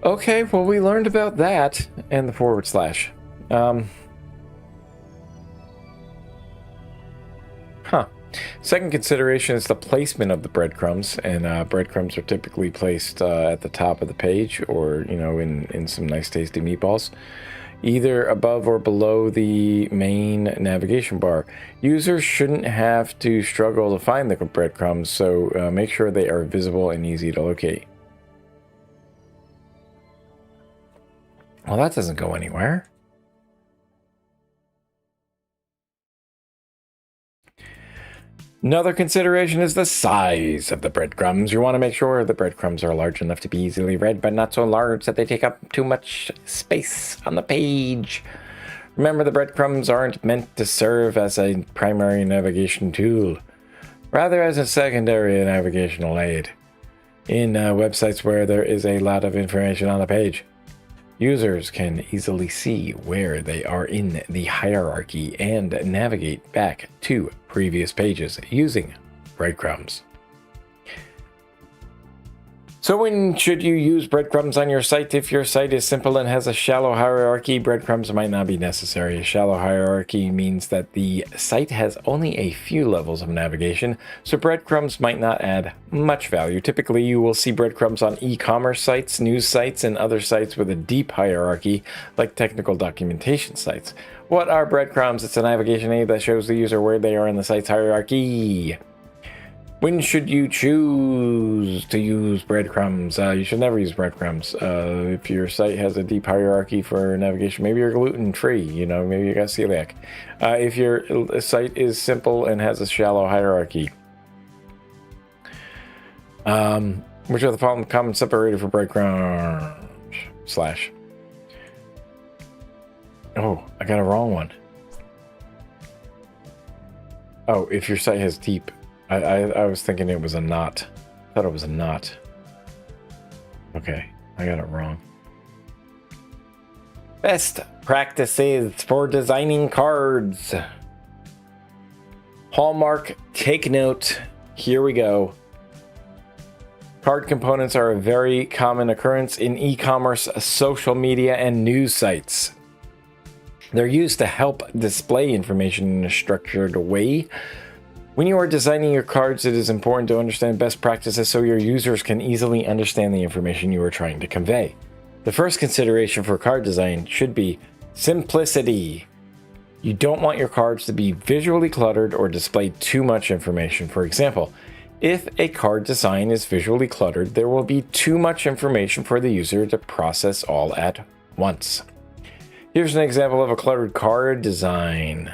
Okay, well, we learned about that and the forward slash. Second consideration is the placement of the breadcrumbs, and breadcrumbs are typically placed at the top of the page, or, you know, in some nice tasty meatballs, either above or below the main navigation bar. Users shouldn't have to struggle to find the breadcrumbs, so make sure they are visible and easy to locate. Well, that doesn't go anywhere. Another consideration is the size of the breadcrumbs. You want to make sure the breadcrumbs are large enough to be easily read, but not so large that they take up too much space on the page. Remember, the breadcrumbs aren't meant to serve as a primary navigation tool, rather as a secondary navigational aid. In websites where there is a lot of information on the page, users can easily see where they are in the hierarchy and navigate back to previous pages using breadcrumbs. So when should you use breadcrumbs on your site? If your site is simple and has a shallow hierarchy, breadcrumbs might not be necessary. A shallow hierarchy means that the site has only a few levels of navigation, so breadcrumbs might not add much value. Typically, you will see breadcrumbs on e-commerce sites, news sites, and other sites with a deep hierarchy, like technical documentation sites. What are breadcrumbs? It's a navigation aid that shows the user where they are in the site's hierarchy. When should you choose to use breadcrumbs? You should never use breadcrumbs. If your site has a deep hierarchy for navigation, maybe you're gluten-free, you know, maybe you got celiac. If your site is simple and has a shallow hierarchy. Which are the following common separator for breadcrumbs? Slash. Oh, I got a wrong one. Oh, if your site has deep. I was thinking it was a knot. I thought it was a knot. Okay, I got it wrong. Best practices for designing cards. Hallmark, take note. Here we go. Card components are a very common occurrence in e-commerce, social media, and news sites. They're used to help display information in a structured way. When you are designing your cards, it is important to understand best practices so your users can easily understand the information you are trying to convey. The first consideration for card design should be simplicity. You don't want your cards to be visually cluttered or display too much information. For example, if a card design is visually cluttered, there will be too much information for the user to process all at once. Here's an example of a cluttered card design.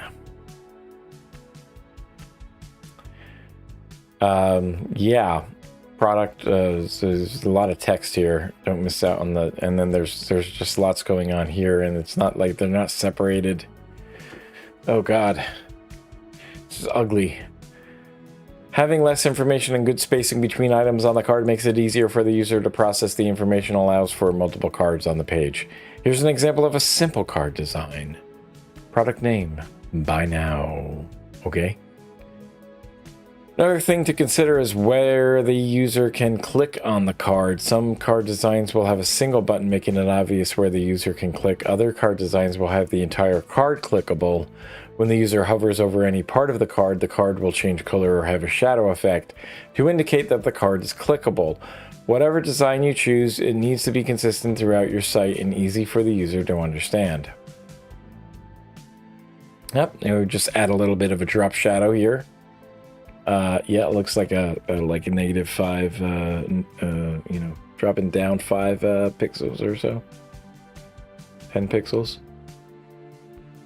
Product, there's a lot of text here. Don't miss out on the, and then there's just lots going on here, and it's not like they're not separated. Oh God, this is ugly. Having less information and good spacing between items on the card makes it easier for the user to process the information, allows for multiple cards on the page. Here's an example of a simple card design. Product name, buy now. Okay. Another thing to consider is where the user can click on the card. Some card designs will have a single button making it obvious where the user can click. Other card designs will have the entire card clickable. When the user hovers over any part of the card will change color or have a shadow effect to indicate that the card is clickable. Whatever design you choose, it needs to be consistent throughout your site and easy for the user to understand. Yep, and we just add a little bit of a drop shadow here. Yeah, it looks like a -5, you know, dropping down 5 pixels or so. 10 pixels,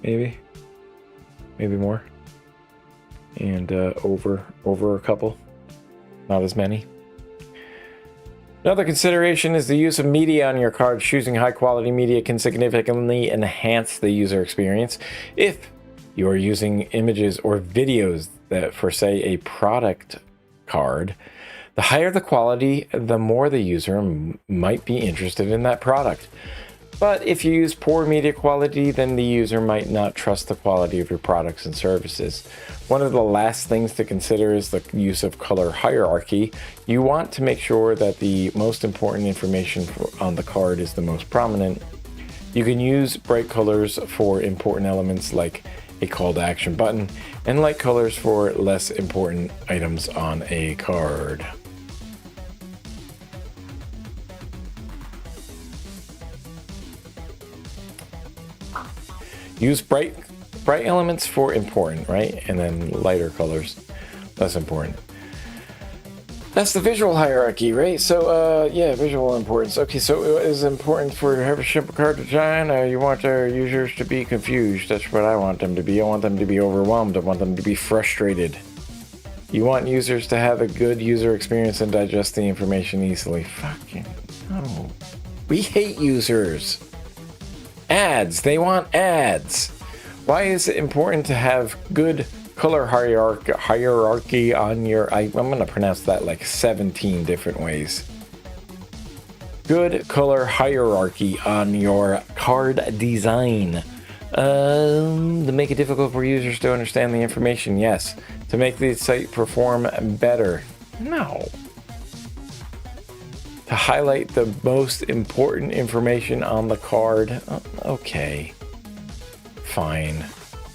maybe more, and over a couple, not as many. Another consideration is the use of media on your card. Choosing high quality media can significantly enhance the user experience. If you are using images or videos that for, say, a product card, the higher the quality, the more the user might be interested in that product. But if you use poor media quality, then the user might not trust the quality of your products and services. One of the last things to consider is the use of color hierarchy. You want to make sure that the most important information on the card is the most prominent. You can use bright colors for important elements like a call to action button, and light colors for less important items on a card. Use bright elements for important, right? And then lighter colors, less important. That's the visual hierarchy, right? So, yeah, visual importance. Okay, so it is important for a simple card design. You want our users to be confused. That's what I want them to be. I want them to be overwhelmed. I want them to be frustrated. You want users to have a good user experience and digest the information easily. Fucking no. We hate users. Ads. They want ads. Why is it important to have good color hierarchy on your... I'm going to pronounce that like 17 different ways. Good color hierarchy on your card design. To make it difficult for users to understand the information, yes. To make the site perform better, no. To highlight the most important information on the card, okay. Fine.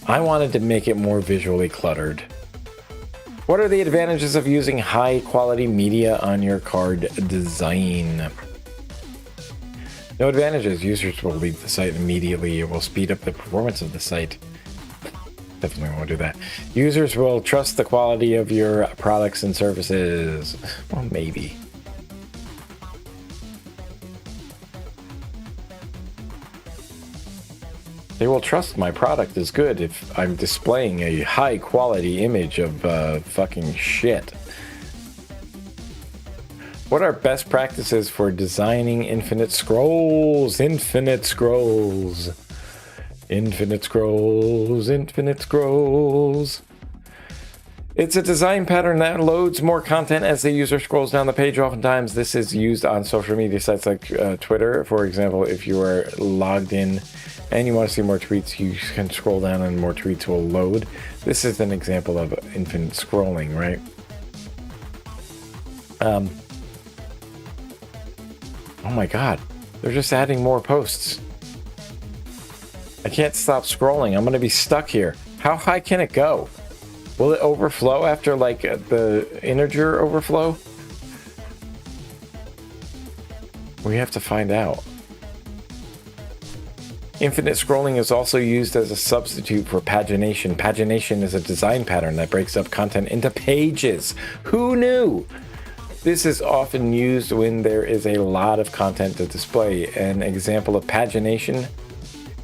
I wanted to make it more visually cluttered. What are the advantages of using high quality media on your card design? No advantages. Users will leave the site immediately. It will speed up the performance of the site. Definitely won't do that. Users will trust the quality of your products and services. Well, maybe. They will trust my product is good if I'm displaying a high quality image of fucking shit. What are best practices for designing infinite scrolls? Infinite scrolls. Infinite scrolls. Infinite scrolls. It's a design pattern that loads more content as the user scrolls down the page. Oftentimes, this is used on social media sites like Twitter. For example, if you are logged in and you want to see more tweets, you can scroll down and more tweets will load. This is an example of infinite scrolling, right? Oh my god, they're just adding more posts. I can't stop scrolling. I'm going to be stuck here. How high can it go? Will it overflow after like the integer overflow? We have to find out. Infinite scrolling is also used as a substitute for pagination. Pagination is a design pattern that breaks up content into pages. Who knew? This is often used when there is a lot of content to display. An example of pagination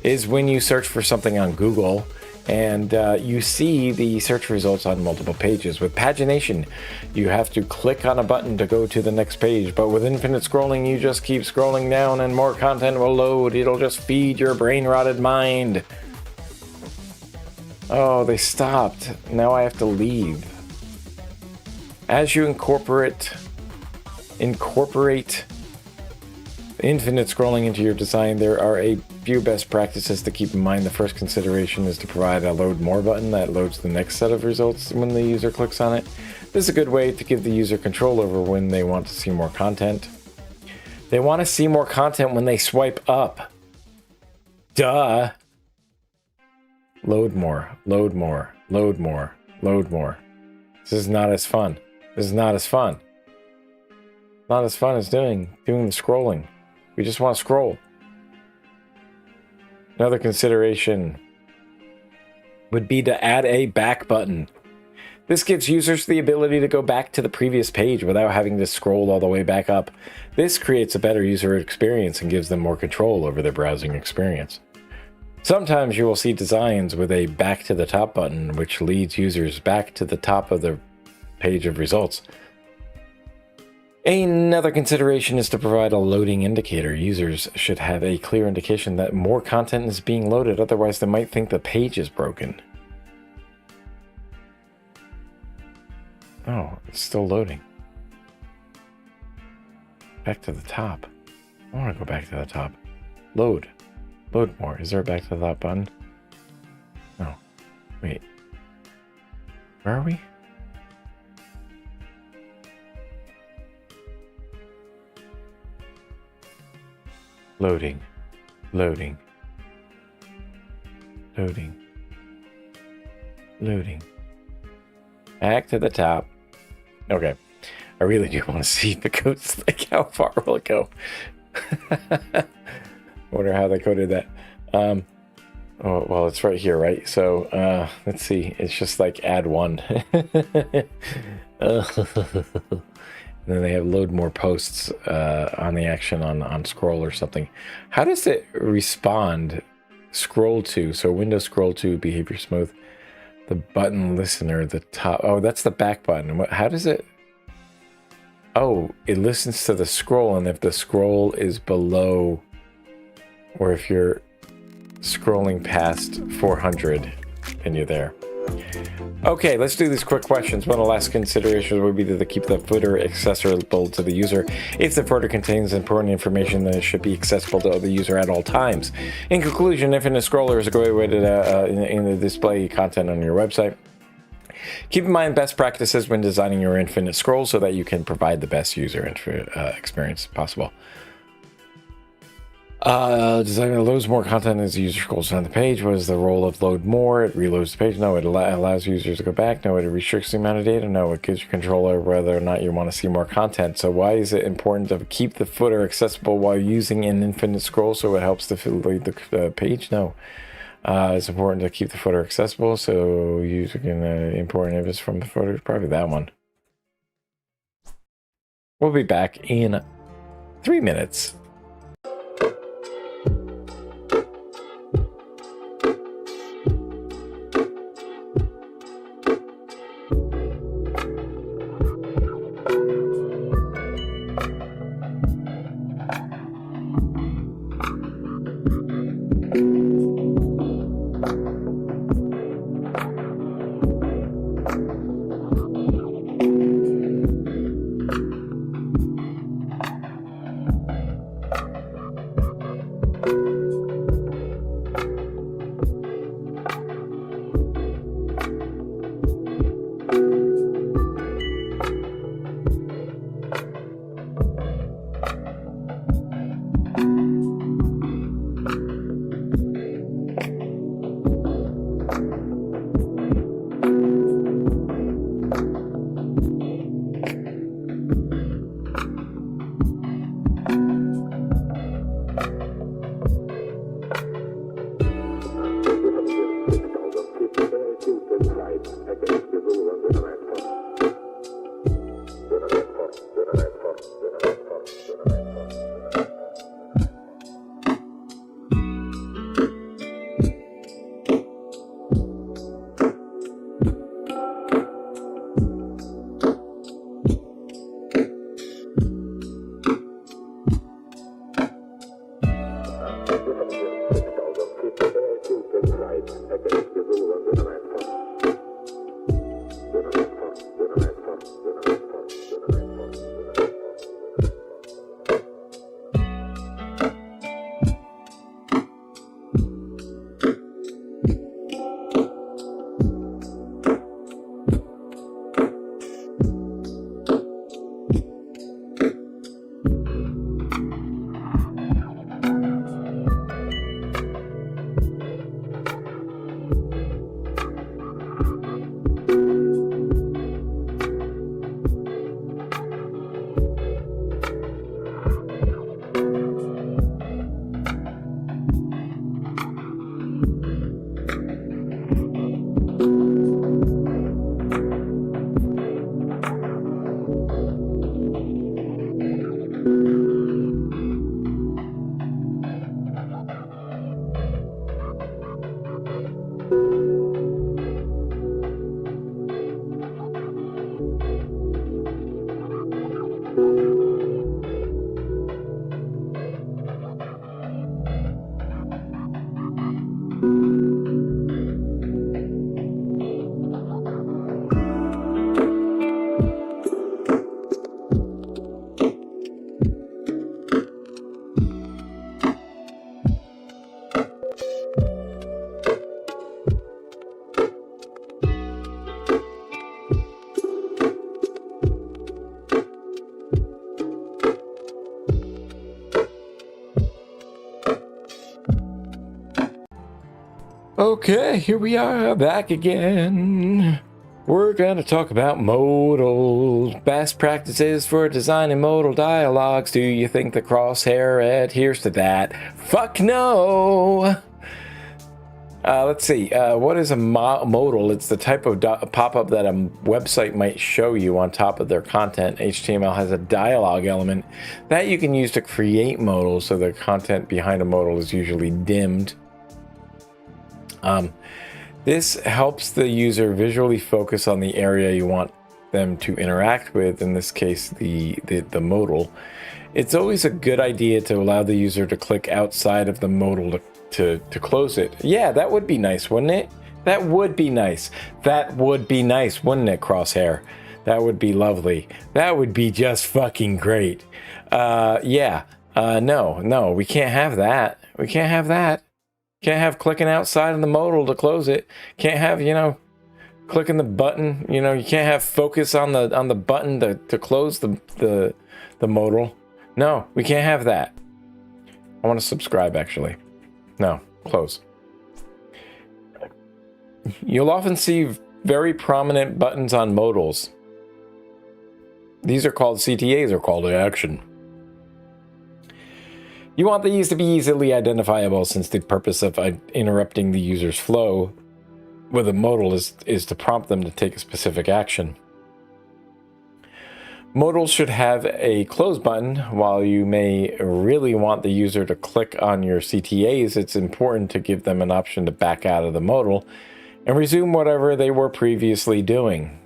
is when you search for something on Google and you see the search results on multiple pages. With pagination, you have to click on a button to go to the next page, but with infinite scrolling, you just keep scrolling down and more content will load. It'll just feed your brain-rotted mind. Oh, they stopped. Now I have to leave. As you incorporate infinite scrolling into your design, there are a few best practices to keep in mind. The first consideration is to provide a load more button that loads the next set of results when the user clicks on it. This is a good way to give the user control over when they want to see more content. They want to see more content when they swipe up. Duh. Load more, load more, load more, load more. This is not as fun. This is not as fun. Not as fun as doing the scrolling. We just want to scroll. Another consideration would be to add a back button. This gives users the ability to go back to the previous page without having to scroll all the way back up. This creates a better user experience and gives them more control over their browsing experience. Sometimes you will see designs with a back to the top button, which leads users back to the top of the page of results. Another consideration is to provide a loading indicator. Users should have a clear indication that more content is being loaded, otherwise they might think the page is broken. Oh, it's still loading. Back to the top. I want to go back to the top. Load. Load more. Is there a back to the top button? No. Wait. Where are we? Loading. Loading. Loading. Loading. Back to the top. Okay. I really do want to see if it goes, like, how far will it go? Wonder how they coded that. Oh, well, it's right here, right? So, let's see. It's just like add one. And then they have load more posts on the action on scroll or something. How does it respond? Scroll to. So Windows scroll to, behavior smooth. The button listener, the top. Oh, that's the back button. How does it? Oh, it listens to the scroll, and if the scroll is below, or if you're scrolling past 400, then you're there. Okay, let's do these quick questions. One of the last considerations would be to keep the footer accessible to the user. If the footer contains important information, then it should be accessible to the user at all times. In conclusion, Infinite Scroller is a great way to display content on your website. Keep in mind best practices when designing your infinite scroll so that you can provide the best user experience possible. Designer loads more content as the user scrolls down the page. What is the role of load more? It reloads the page. No, it allows users to go back. No, it restricts the amount of data. No, it gives you control over whether or not you want to see more content. So why is it important to keep the footer accessible while using an infinite scroll so it helps to lead the page? No. It's important to keep the footer accessible so user can import images from the footer. Probably that one. We'll be back in 3 minutes. Okay, here we are back again. We're going to talk about modals, best practices for designing modal dialogues. Do you think the crosshair adheres to that? Fuck no! Let's see, what is a modal? It's the type of pop-up that a website might show you on top of their content. HTML has a dialogue element that you can use to create modals, so the content behind a modal is usually dimmed. This helps the user visually focus on the area you want them to interact with, in this case, the modal. It's always a good idea to allow the user to click outside of the modal to close it. Yeah, that would be nice, wouldn't it? That would be nice. That would be nice, wouldn't it, Crosshair? That would be lovely. That would be just fucking great. No, we can't have that. We can't have that. Can't have clicking outside of the modal to close it. Can't have, clicking the button. You can't have focus on the button to close the modal. No, we can't have that. I want to subscribe, actually. No, close. You'll often see very prominent buttons on modals. These are called CTAs, or call to action. You want these to be easily identifiable, since the purpose of interrupting the user's flow with a modal is to prompt them to take a specific action. Modals should have a close button. While you may really want the user to click on your CTAs, it's important to give them an option to back out of the modal and resume whatever they were previously doing.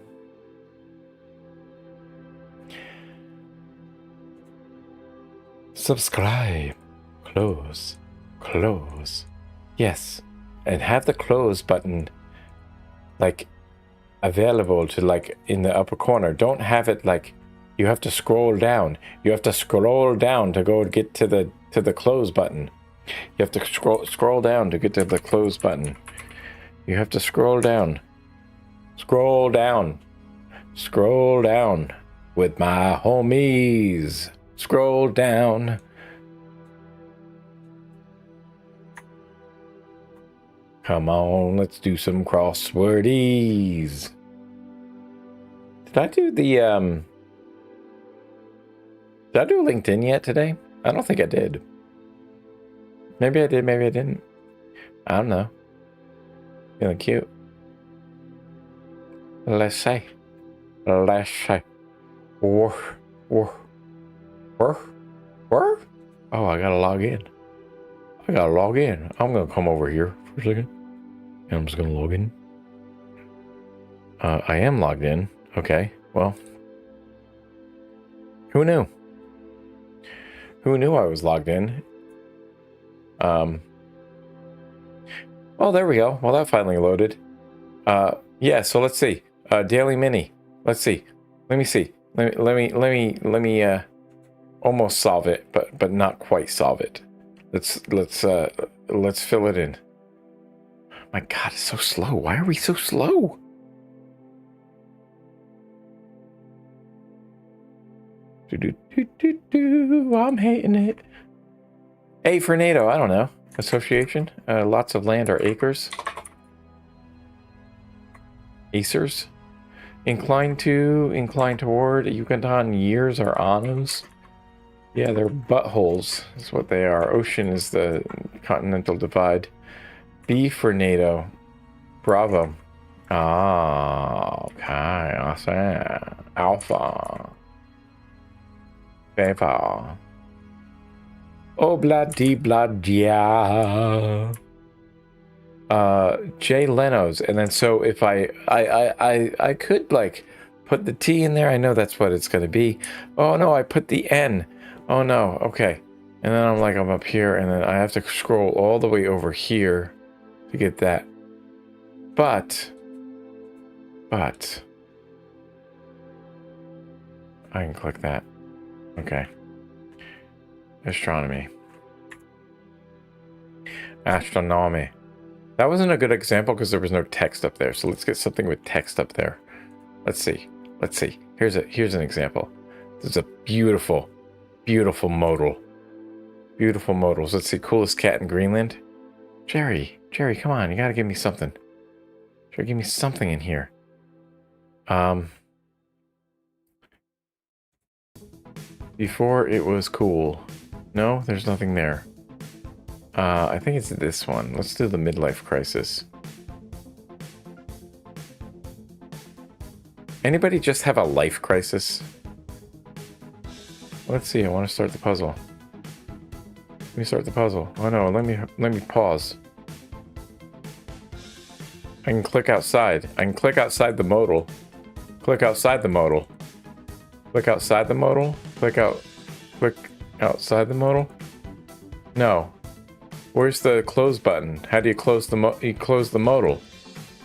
Subscribe. Close. Close. Yes. And have the close button available to in the upper corner. Don't have it you have to scroll down. You have to scroll down to go get to the close button. You have to scroll down to get to the close button. You have to scroll down. Scroll down. Scroll down with my homies. Scroll down. Come on, let's do some crosswordies. Did I do LinkedIn yet today? I don't think I did. Maybe I did, maybe I didn't. I don't know. Feeling cute. Let's say. Let's say. Woof, woof. Woof, woof. Oh, I gotta log in. I'm gonna come over here for a second. And I'm just gonna log in. I am logged in. Okay, well. Who knew? Who knew I was logged in? Oh, there we go. Well, that finally loaded. Yeah, so let's see. Daily Mini. Let's see. Let me see. Let me almost solve it, but not quite solve it. Let's fill it in. My God, it's so slow. Why are we so slow? I'm hating it. A for NATO, I don't know. Association. Lots of land are acres. Acers. Inclined toward. Yucatan years are annos. Yeah, they're buttholes is what they are. Ocean is the continental divide. B for NATO. Bravo. Ah, okay. I see. Alpha. Beta. Oh, blah dee blah yeah. Jay Leno's, and then so if I could put the T in there. I know that's what it's gonna be. Oh no, I put the N. Oh no, okay. And then I'm up here, and then I have to scroll all the way over here to get that. But I can click that. Okay. Astronomy. That wasn't a good example because there was no text up there. So let's get something with text up there. Let's see. Here's an example. This is a beautiful modal. Beautiful modals. Let's see. Coolest cat in Greenland. Jerry Jerry, come on, you gotta give me something. Jerry, give me something in here. Before it was cool. No, there's nothing there. I think it's this one. Let's do the midlife crisis. Anybody just have a life crisis? Let's see, I want to start the puzzle. Let me start the puzzle. Oh no, let me pause. I can click outside. I can click outside the modal. Click outside the modal. Click outside the modal. Click outside the modal. No. Where's the close button? How do you close the close the modal?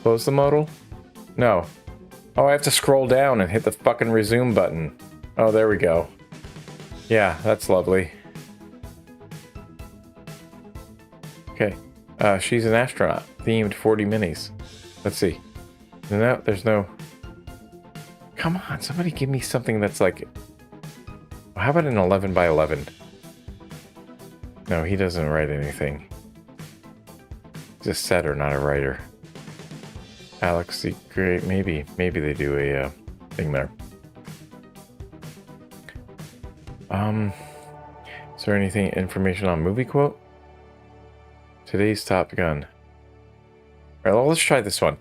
Close the modal? No. Oh, I have to scroll down and hit the fucking resume button. Oh, there we go. Yeah, that's lovely. Okay. She's an astronaut. Themed 40 minis. Let's see. No, there's no... Come on, somebody give me something that's like... How about an 11 by 11? No, he doesn't write anything. He's a setter, not a writer. Alex, great. Maybe they do a thing there. Is there anything information on movie quote? Today's Top Gun. All right, well, let's try this one.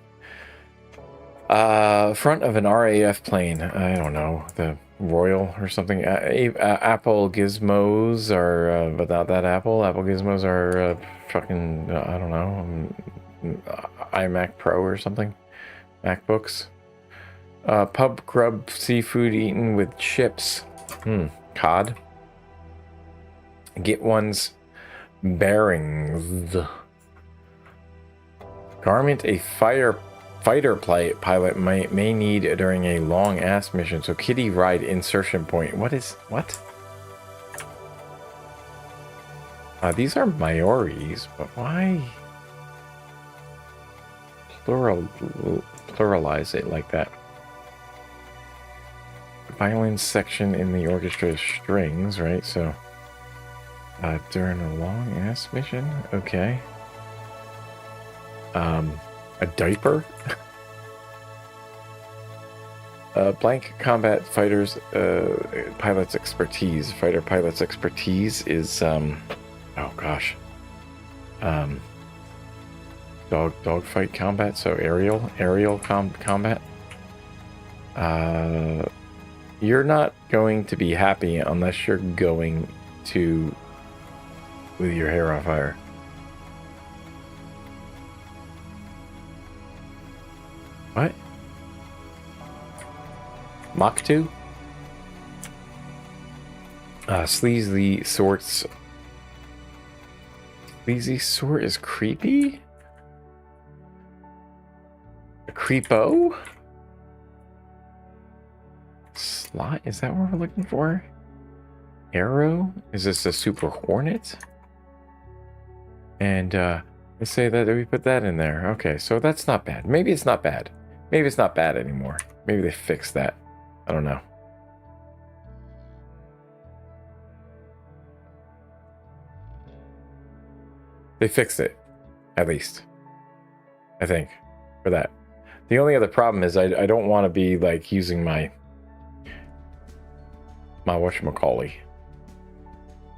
Front of an RAF plane. I don't know, the Royal or something. Apple gizmos are without that Apple gizmos are fucking I don't know, iMac Pro or something. MacBooks. Pub grub seafood eaten with chips. Cod. Get one's bearings. Garment a fighter pilot may need during a long ass mission. So kiddie ride insertion point. What? These are Maoris, but why pluralize it like that? Violin section in the orchestra strings, right? So during a long ass mission, okay. A diaper. Blank combat fighters pilot's expertise. Fighter pilot's expertise is oh gosh. Dogfight combat, so aerial combat. You're not going to be happy unless you're going to with your hair on fire. What? Mach 2? Sleazy sorts. Sleazy sort is creepy? A creepo? Slot? Is that what we're looking for? Arrow? Is this a super hornet? And let's say that we put that in there. Okay, so that's not bad. Maybe it's not bad. Maybe it's not bad anymore. Maybe they fixed that. I don't know. They fixed it, at least. I think, for that. The only other problem is I don't want to be like using my whatchamacallit.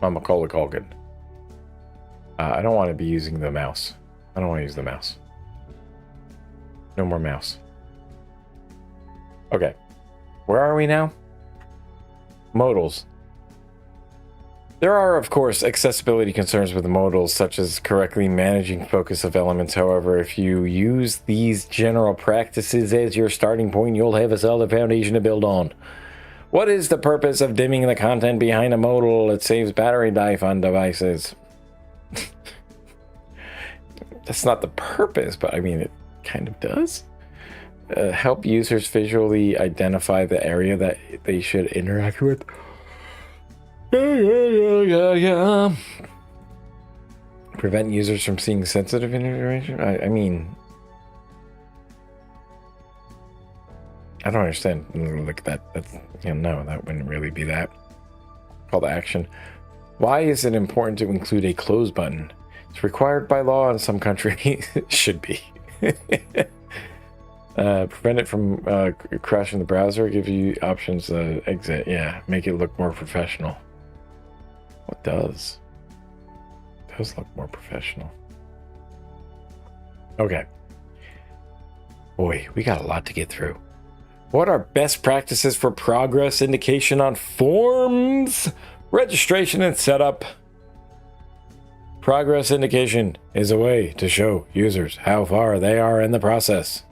My Macaulay Culkin. I don't want to be using the mouse. I don't want to use the mouse. No more mouse. Okay. Where are we now? Modals. There are, of course, accessibility concerns with the modals, such as correctly managing focus of elements. However, if you use these general practices as your starting point, you'll have a solid foundation to build on. What is the purpose of dimming the content behind a modal? It saves battery life on devices. That's not the purpose, but I mean, it kind of does. Help users visually identify the area that they should interact with. Yeah. Prevent users from seeing sensitive information. I mean, I don't understand. Look at that. That's, no, that wouldn't really be that. Call to action. Why is it important to include a close button? It's required by law in some countries. Should be. Prevent it from crashing the browser. Give you options to exit. Yeah, make it look more professional. What does? It does look more professional. Okay. Boy, we got a lot to get through. What are best practices for progress indication on forms, registration, and setup? Progress indication is a way to show users how far they are in the process.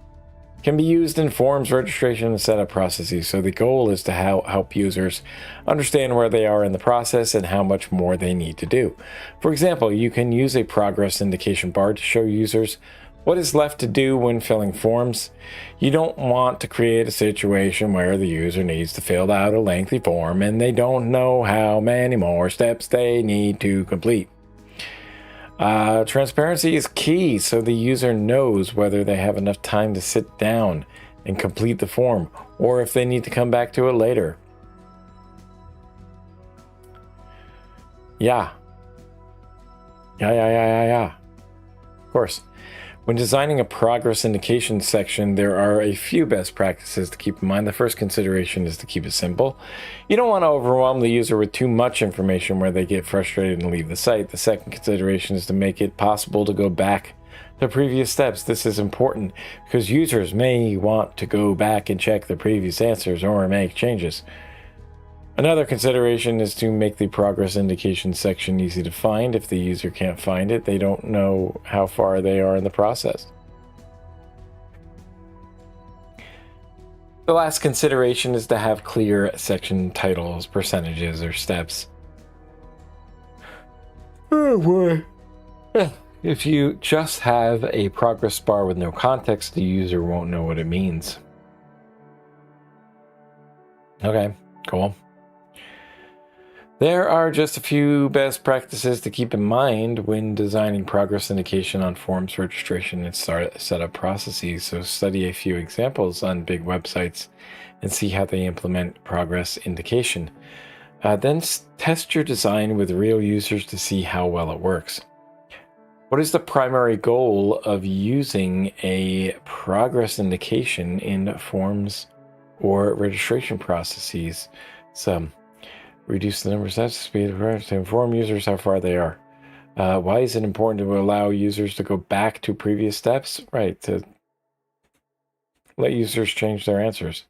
It can be used in forms, registration, and setup processes, so the goal is to help users understand where they are in the process and how much more they need to do. For example, you can use a progress indication bar to show users what is left to do when filling forms. You don't want to create a situation where the user needs to fill out a lengthy form and they don't know how many more steps they need to complete. Transparency is key, so the user knows whether they have enough time to sit down and complete the form, or if they need to come back to it later. Yeah. Of course. When designing a progress indication section, there are a few best practices to keep in mind. The first consideration is to keep it simple. You don't want to overwhelm the user with too much information where they get frustrated and leave the site. The second consideration is to make it possible to go back to previous steps. This is important because users may want to go back and check the previous answers or make changes. Another consideration is to make the progress indication section easy to find. If the user can't find it, they don't know how far they are in the process. The last consideration is to have clear section titles, percentages, or steps. Oh boy. If you just have a progress bar with no context, the user won't know what it means. Okay, cool. There are just a few best practices to keep in mind when designing progress indication on forms, registration, and setup processes. So study a few examples on big websites and see how they implement progress indication. Then test your design with real users to see how well it works. What is the primary goal of using a progress indication in forms or registration processes? Reduce the number of steps, speed to inform users how far they are. Why is it important to allow users to go back to previous steps? Right, to let users change their answers.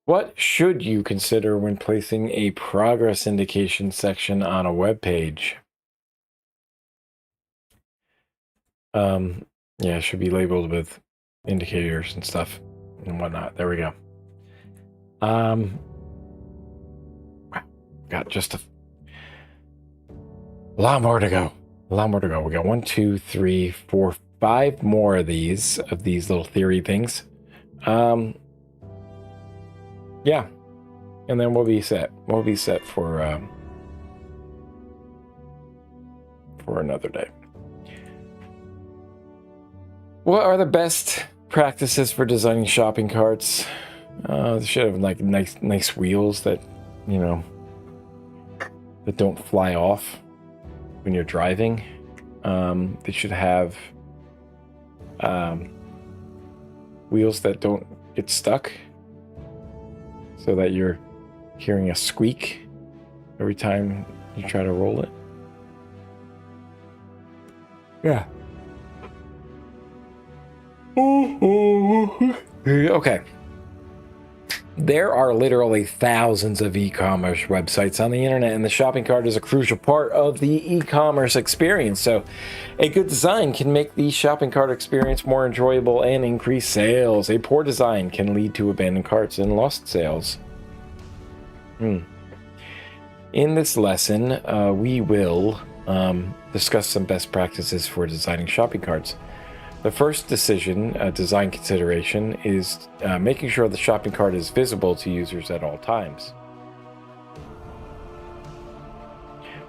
What should you consider when placing a progress indication section on a web page? Yeah, it should be labeled with indicators and stuff and whatnot. There we go. Got just a lot more to go. We got 1, 2, 3, 4, 5 more of these little theory things. Yeah, and then we'll be set. We'll be set for another day. What are the best practices for designing shopping carts? They should have like nice wheels that, you know, that don't fly off when you're driving. They should have wheels that don't get stuck so that you're hearing a squeak every time you try to roll it. Yeah. Okay. There are literally thousands of e-commerce websites on the internet, and the shopping cart is a crucial part of the e-commerce experience. So a good design can make the shopping cart experience more enjoyable and increase sales. A poor design can lead to abandoned carts and lost sales. In this lesson, we will discuss some best practices for designing shopping carts. The first design consideration, is making sure the shopping cart is visible to users at all times.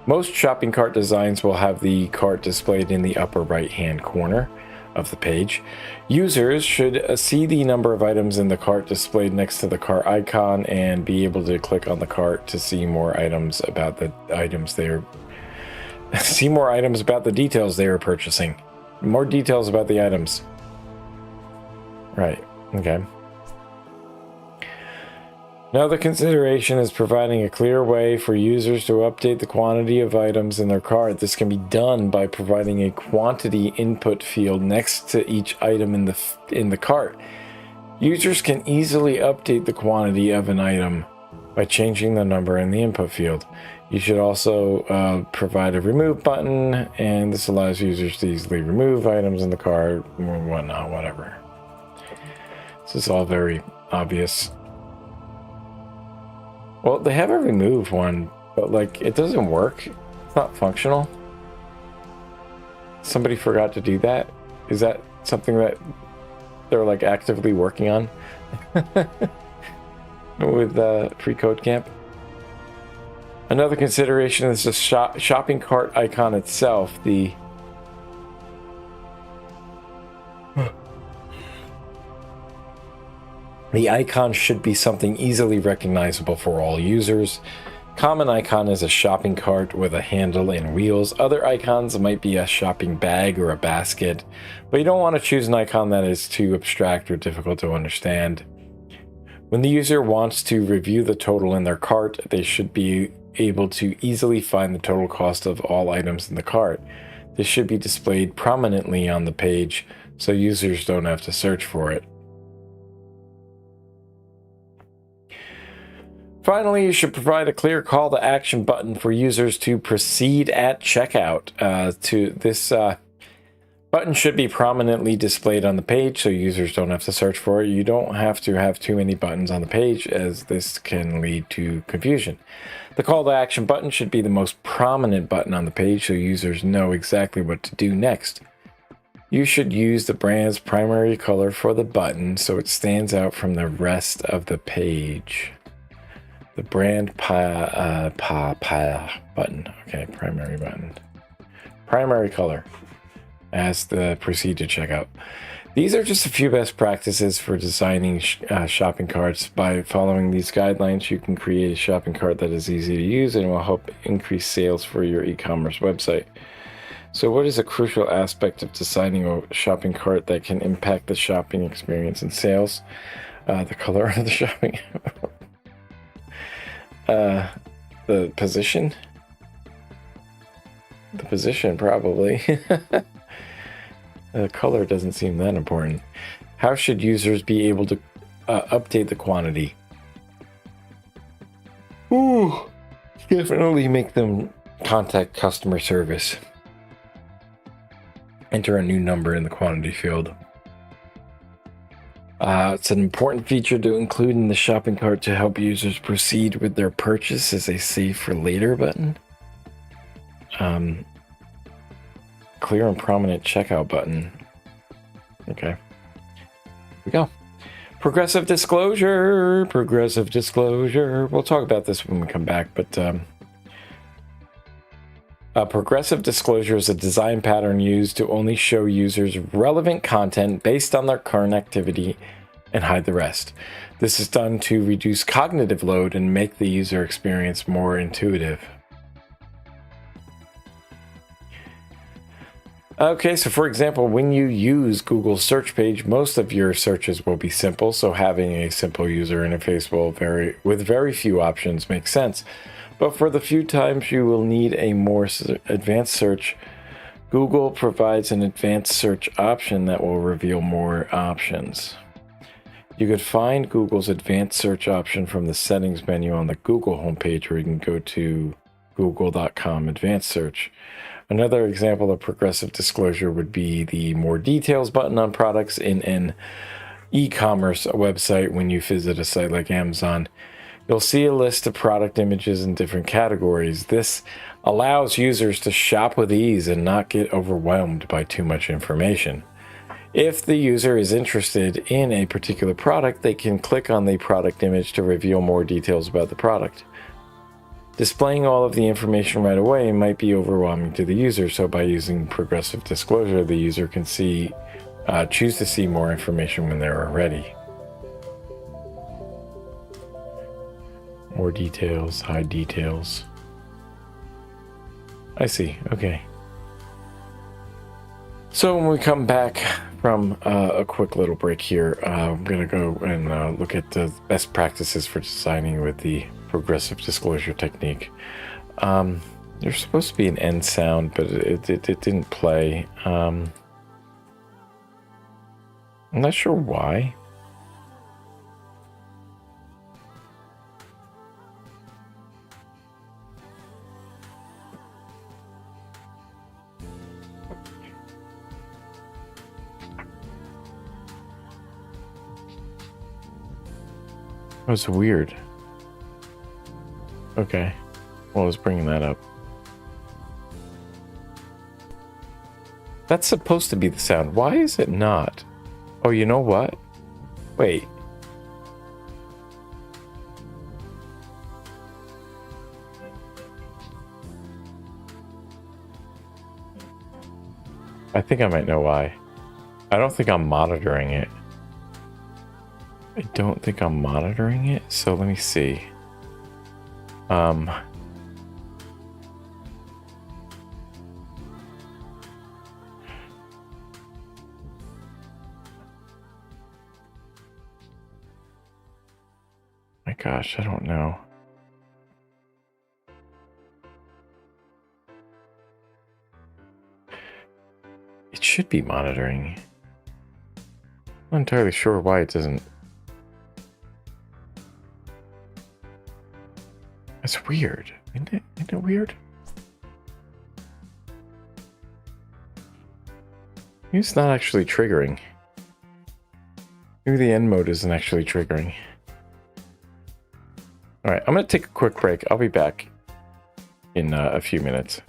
Most shopping cart designs will have the cart displayed in the upper right-hand corner of the page. Users should see the number of items in the cart displayed next to the cart icon and be able to click on the cart to see more items about the items they're See more items about the details they are purchasing. More details about the items. Right, okay. Another consideration is providing a clear way for users to update the quantity of items in their cart. This can be done by providing a quantity input field next to each item in the cart. Users can easily update the quantity of an item by changing the number in the input field. You should also provide a remove button, and this allows users to easily remove items in the cart or whatnot, whatever. This is all very obvious. Well, they have a remove one, but like it doesn't work. It's not functional. Somebody forgot to do that. Is that something that they're like actively working on with freeCodeCamp? Another consideration is the shopping cart icon itself. The icon should be something easily recognizable for all users. Common icon is a shopping cart with a handle and wheels. Other icons might be a shopping bag or a basket, but you don't want to choose an icon that is too abstract or difficult to understand. When the user wants to review the total in their cart, they should be able to easily find the total cost of all items in the cart. This should be displayed prominently on the page so users don't have to search for it. Finally, you should provide a clear call to action button for users to proceed at checkout. This button should be prominently displayed on the page so users don't have to search for it. You don't have to have too many buttons on the page, as this can lead to confusion. The call to action button should be the most prominent button on the page so users know exactly what to do next. You should use the brand's primary color for the button so it stands out from the rest of the page. The brand button. Okay, primary button. Primary color as the proceed to checkout. These are just a few best practices for designing shopping carts. By following these guidelines, you can create a shopping cart that is easy to use and will help increase sales for your e-commerce website. So what is a crucial aspect of designing a shopping cart that can impact the shopping experience and sales? The color of the shopping the position? The position, probably. The color doesn't seem that important. How should users be able to update the quantity? Ooh, definitely make them contact customer service. Enter a new number in the quantity field. It's an important feature to include in the shopping cart to help users proceed with their purchase as a save for later button. Clear and prominent checkout button. Okay. Here we go. Progressive disclosure. Progressive disclosure. We'll talk about this when we come back, but progressive disclosure is a design pattern used to only show users relevant content based on their current activity and hide the rest. This is done to reduce cognitive load and make the user experience more intuitive. Okay, so for example, when you use Google's search page, most of your searches will be simple, so having a simple user interface with very few options makes sense. But for the few times you will need a more advanced search, Google provides an advanced search option that will reveal more options. You could find Google's advanced search option from the settings menu on the Google homepage, where you can go to google.com advanced search. Another example of progressive disclosure would be the more details button on products in an e-commerce website. When you visit a site like Amazon, you'll see a list of product images in different categories. This allows users to shop with ease and not get overwhelmed by too much information. If the user is interested in a particular product, they can click on the product image to reveal more details about the product. Displaying all of the information right away might be overwhelming to the user, so by using progressive disclosure, the user can choose to see more information when they're ready. More details, hide details. I see. Okay. So when we come back from a quick little break here, I'm going to go and look at the best practices for designing with the progressive disclosure technique. There's supposed to be an end sound, but it didn't play. I'm not sure why. That was weird. Okay. Well, I was bringing that up. That's supposed to be the sound. Why is it not? Oh, you know what? Wait. I think I might know why. I don't think I'm monitoring it. I don't think I'm monitoring it, so let me see. My gosh, I don't know. It should be monitoring. I'm not entirely sure why it doesn't. That's weird. Isn't it weird? Maybe it's not actually triggering. Maybe the end mode isn't actually triggering. Alright, I'm going to take a quick break. I'll be back in a few minutes.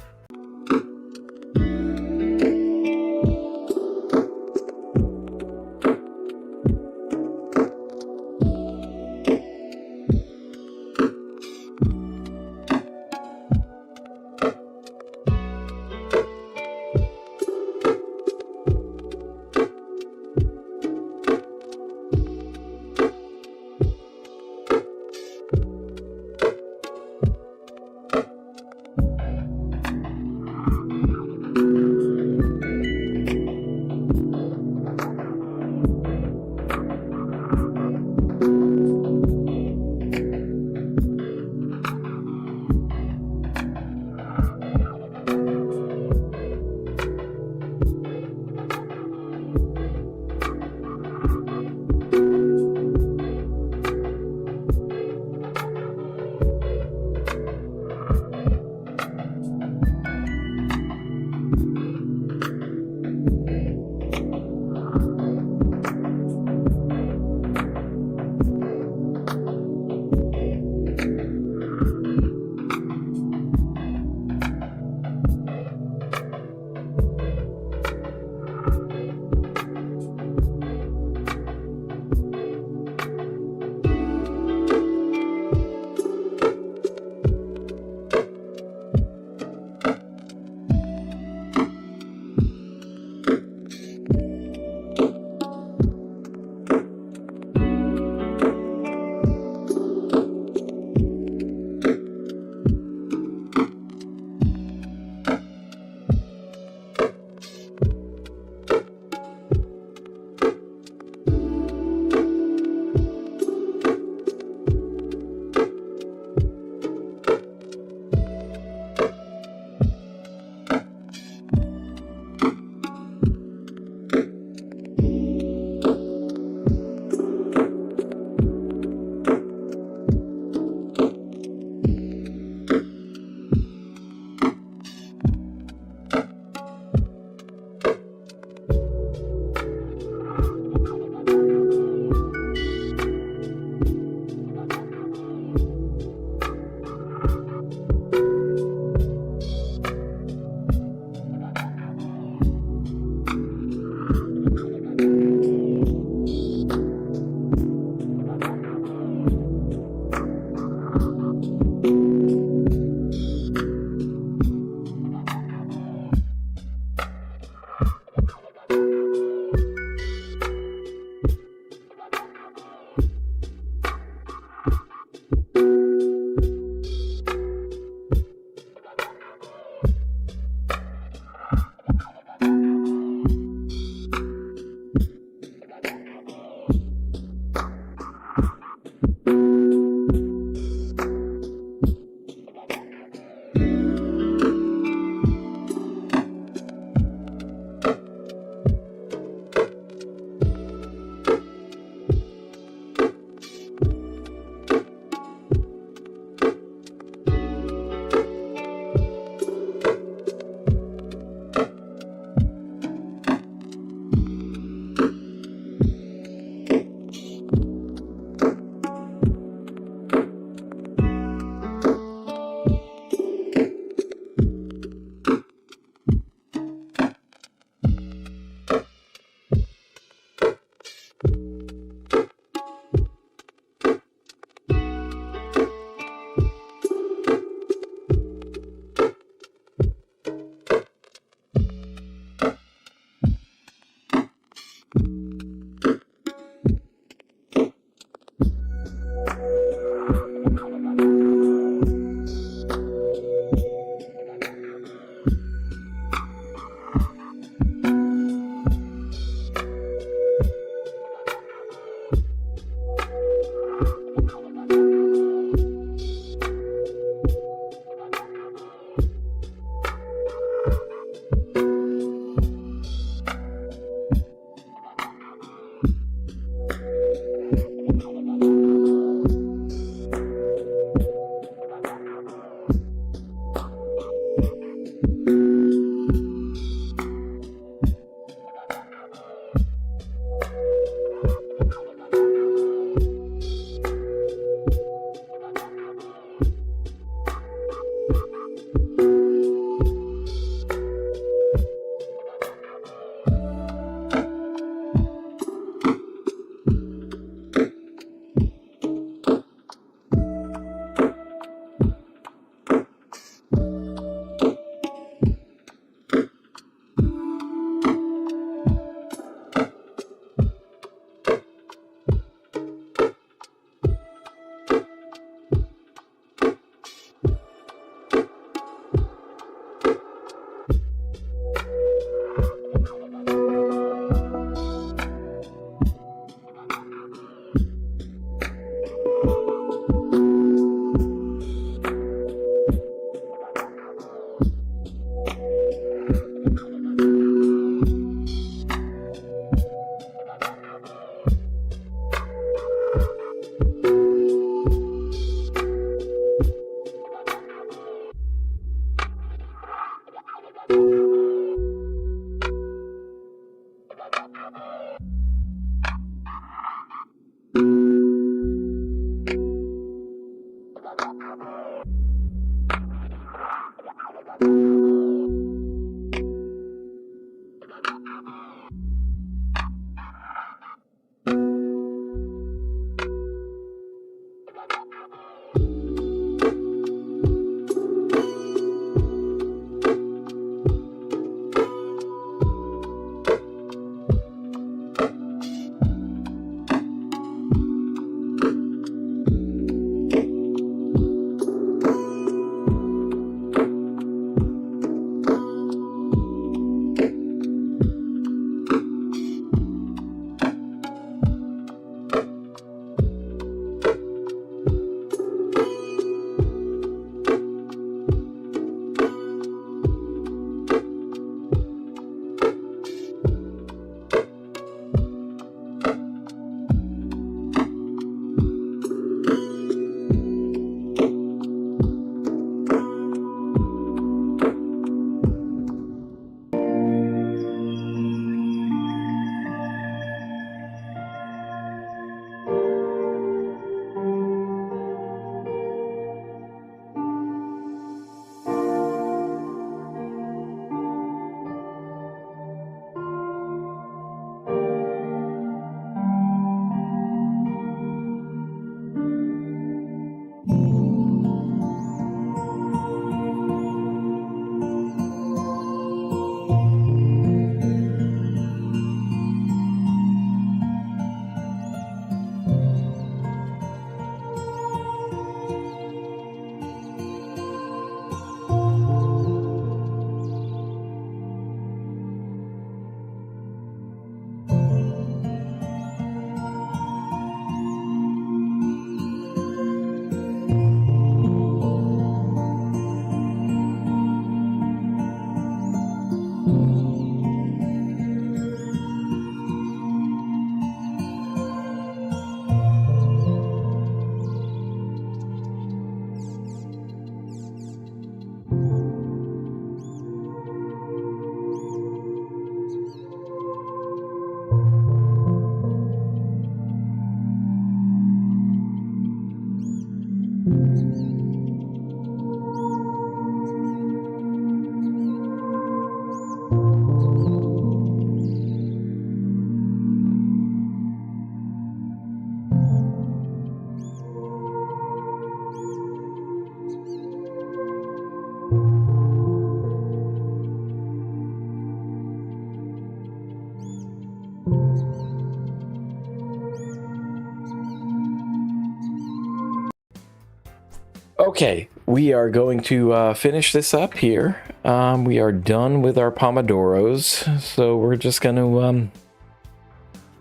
Okay, we are going to finish this up here. We are done with our pomodoros, so we're just going to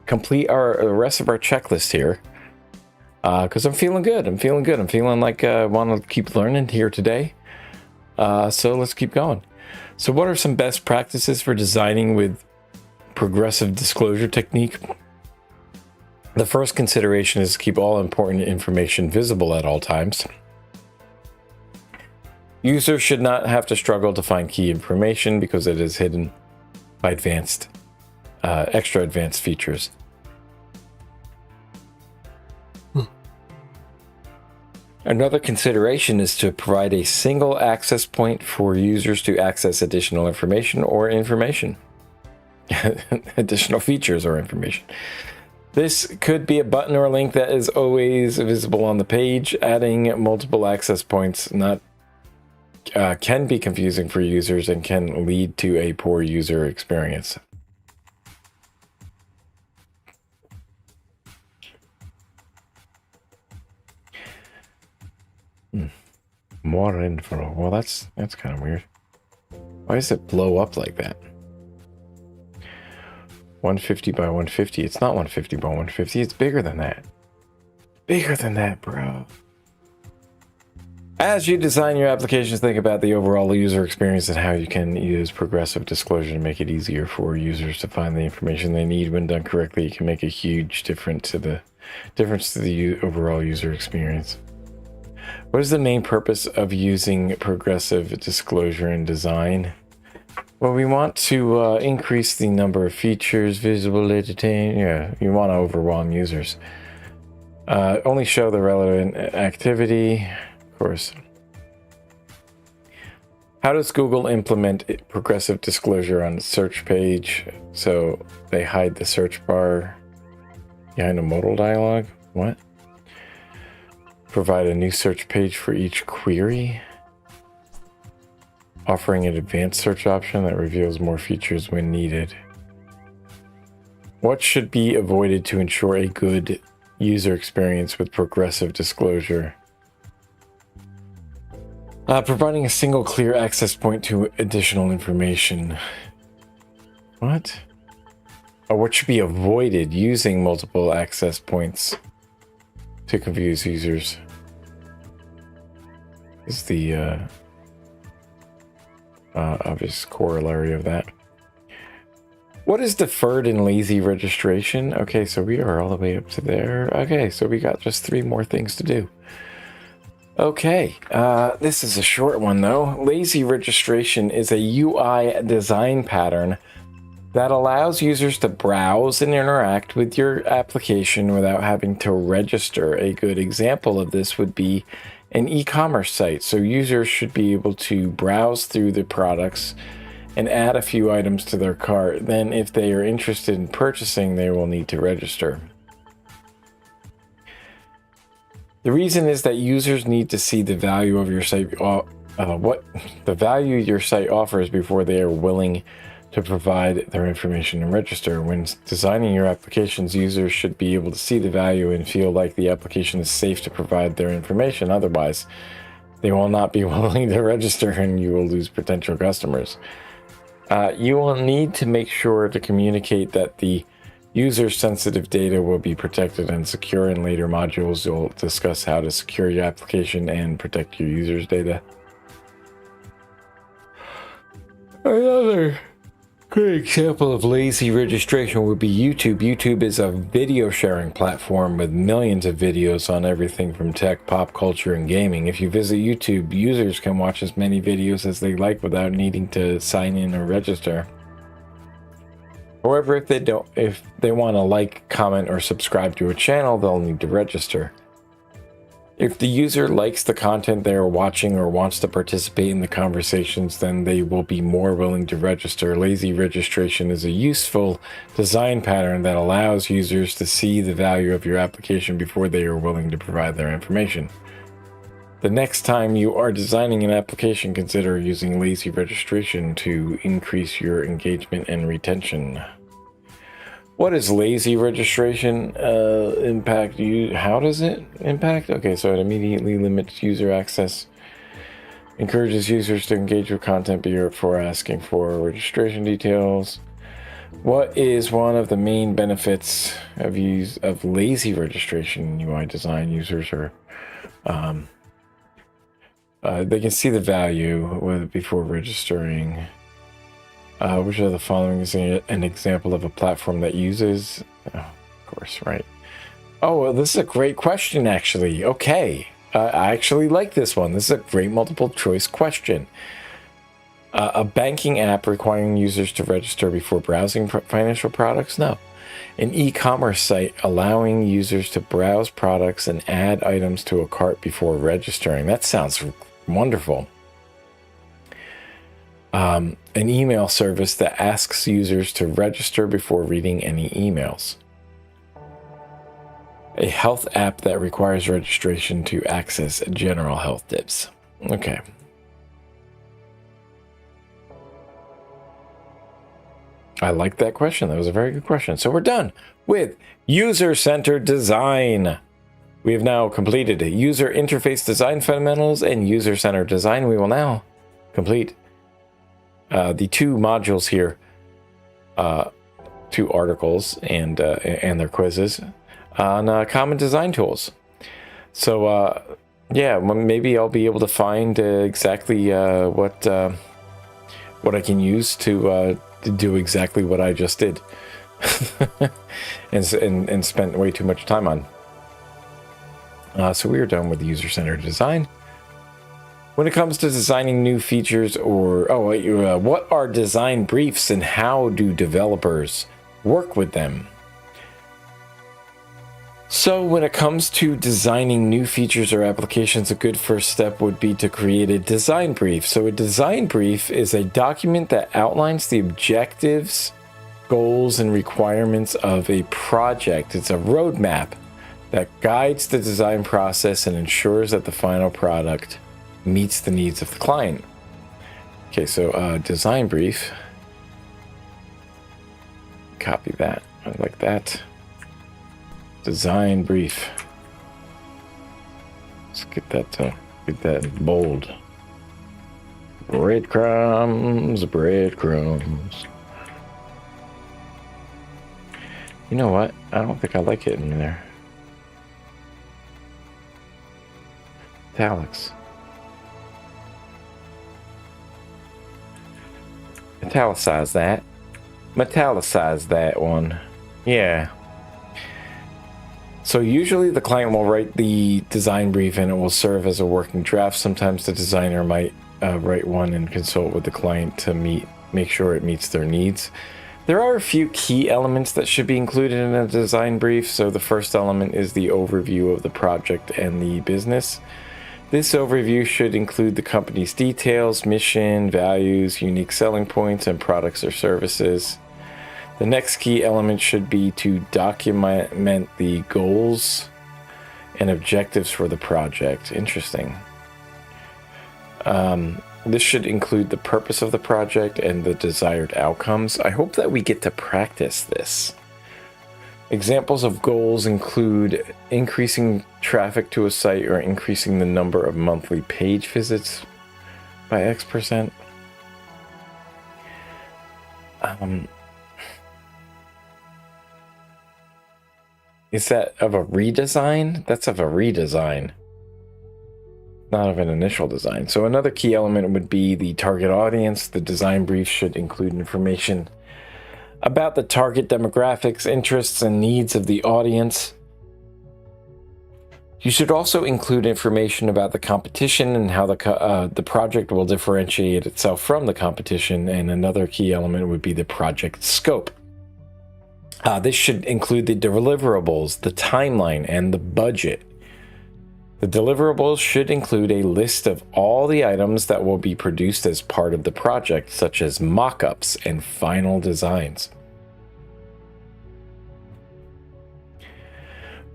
complete the rest of our checklist here. Because I'm feeling good. I'm feeling like I want to keep learning here today. So let's keep going. So what are some best practices for designing with progressive disclosure technique? The first consideration is to keep all important information visible at all times. Users should not have to struggle to find key information because it is hidden by extra advanced features. Another consideration is to provide a single access point for users to access additional information or information. Additional features or information. This could be a button or a link that is always visible on the page. Adding multiple access points can be confusing for users and can lead to a poor user experience. More info. Well, that's kind of weird. Why does it blow up like that? 150 by 150. It's not 150 by 150. It's bigger than that. Bigger than that, bro. As you design your applications, think about the overall user experience and how you can use progressive disclosure to make it easier for users to find the information they need. When done correctly, it can make a huge difference to the overall user experience. What is the main purpose of using progressive disclosure in design? Well, we want to increase the number of features visible entertain. Yeah, you want to overwhelm users. Only show the relevant activity, of course. How does Google implement progressive disclosure on the search page so they hide the search bar behind a modal dialog? What? Provide a new search page for each query. Offering an advanced search option that reveals more features when needed. What should be avoided to ensure a good user experience with progressive disclosure? Providing a single clear access point to additional information. What? Oh, what should be avoided? Using multiple access points to confuse users. Is the obvious corollary of that. What is deferred and lazy registration? Okay, so we are all the way up to there. Okay, so we got just 3 more things to do. Okay, this is a short one though. Lazy registration is a UI design pattern that allows users to browse and interact with your application without having to register. A good example of this would be an e-commerce site. So users should be able to browse through the products and add a few items to their cart. Then if they are interested in purchasing, they will need to register. The reason is that users need to see the value of your site, what the value your site offers before they are willing to provide their information and register. When designing your applications, users should be able to see the value and feel like the application is safe to provide their information. Otherwise, they will not be willing to register and you will lose potential customers. You will need to make sure to communicate that the user sensitive data will be protected and secure. In later modules, you'll discuss how to secure your application and protect your users' data. Another great example of lazy registration would be YouTube. YouTube is a video sharing platform with millions of videos on everything from tech, pop culture, and gaming. If you visit YouTube, users can watch as many videos as they like without needing to sign in or register. However, if they want to like, comment, or subscribe to a channel, they'll need to register. If the user likes the content they are watching or wants to participate in the conversations, then they will be more willing to register. Lazy registration is a useful design pattern that allows users to see the value of your application before they are willing to provide their information. The next time you are designing an application, consider using lazy registration to increase your engagement and retention. What is lazy registration impact you? How does it impact? Okay, so it immediately limits user access, encourages users to engage with content before asking for registration details. What is one of the main benefits of lazy registration in UI design? Users are they can see the value before registering. Which of the following is an example of a platform that uses? Oh, of course, right. Oh, well, this is a great question, actually. Okay, I actually like this one. This is a great multiple choice question. A banking app requiring users to register before browsing financial products? No. An e-commerce site allowing users to browse products and add items to a cart before registering. That sounds wonderful. An email service that asks users to register before reading any emails. A health app that requires registration to access general health tips. Okay. I like that question. That was a very good question. So we're done with user-centered design. We have now completed user interface design fundamentals and user-centered design. We will now complete the 2 modules here, 2 articles and their quizzes on common design tools. So yeah, maybe I'll be able to find exactly what I can use to do exactly what I just did and spent way too much time on. So we are done with the user-centered design. When it comes to designing new features what are design briefs and how do developers work with them? So when it comes to designing new features or applications, a good first step would be to create a design brief. So a design brief is a document that outlines the objectives, goals, and requirements of a project. It's a roadmap that guides the design process and ensures that the final product meets the needs of the client. Okay, so design brief. Copy that. I like that. Design brief. Let's get that bold. Breadcrumbs, breadcrumbs. You know what? I don't think I like it in there. Italics. Italicize that. Metallicize that one. Yeah. So usually the client will write the design brief and it will serve as a working draft. Sometimes the designer might write one and consult with the client to make sure it meets their needs. There are a few key elements that should be included in a design brief. So the first element is the overview of the project and the business. This overview should include the company's details, mission, values, unique selling points, and products or services. The next key element should be to document the goals and objectives for the project. Interesting. This should include the purpose of the project and the desired outcomes. I hope that we get to practice this. Examples of goals include increasing traffic to a site or increasing the number of monthly page visits by X%. Is that of a redesign? That's of a redesign, not of an initial design. So another key element would be the target audience. The design brief should include information about the target demographics, interests, and needs of the audience. You should also include information about the competition and how the project will differentiate itself from the competition. And another key element would be the project scope. This should include the deliverables, the timeline, and the budget. The deliverables should include a list of all the items that will be produced as part of the project, such as mock-ups and final designs.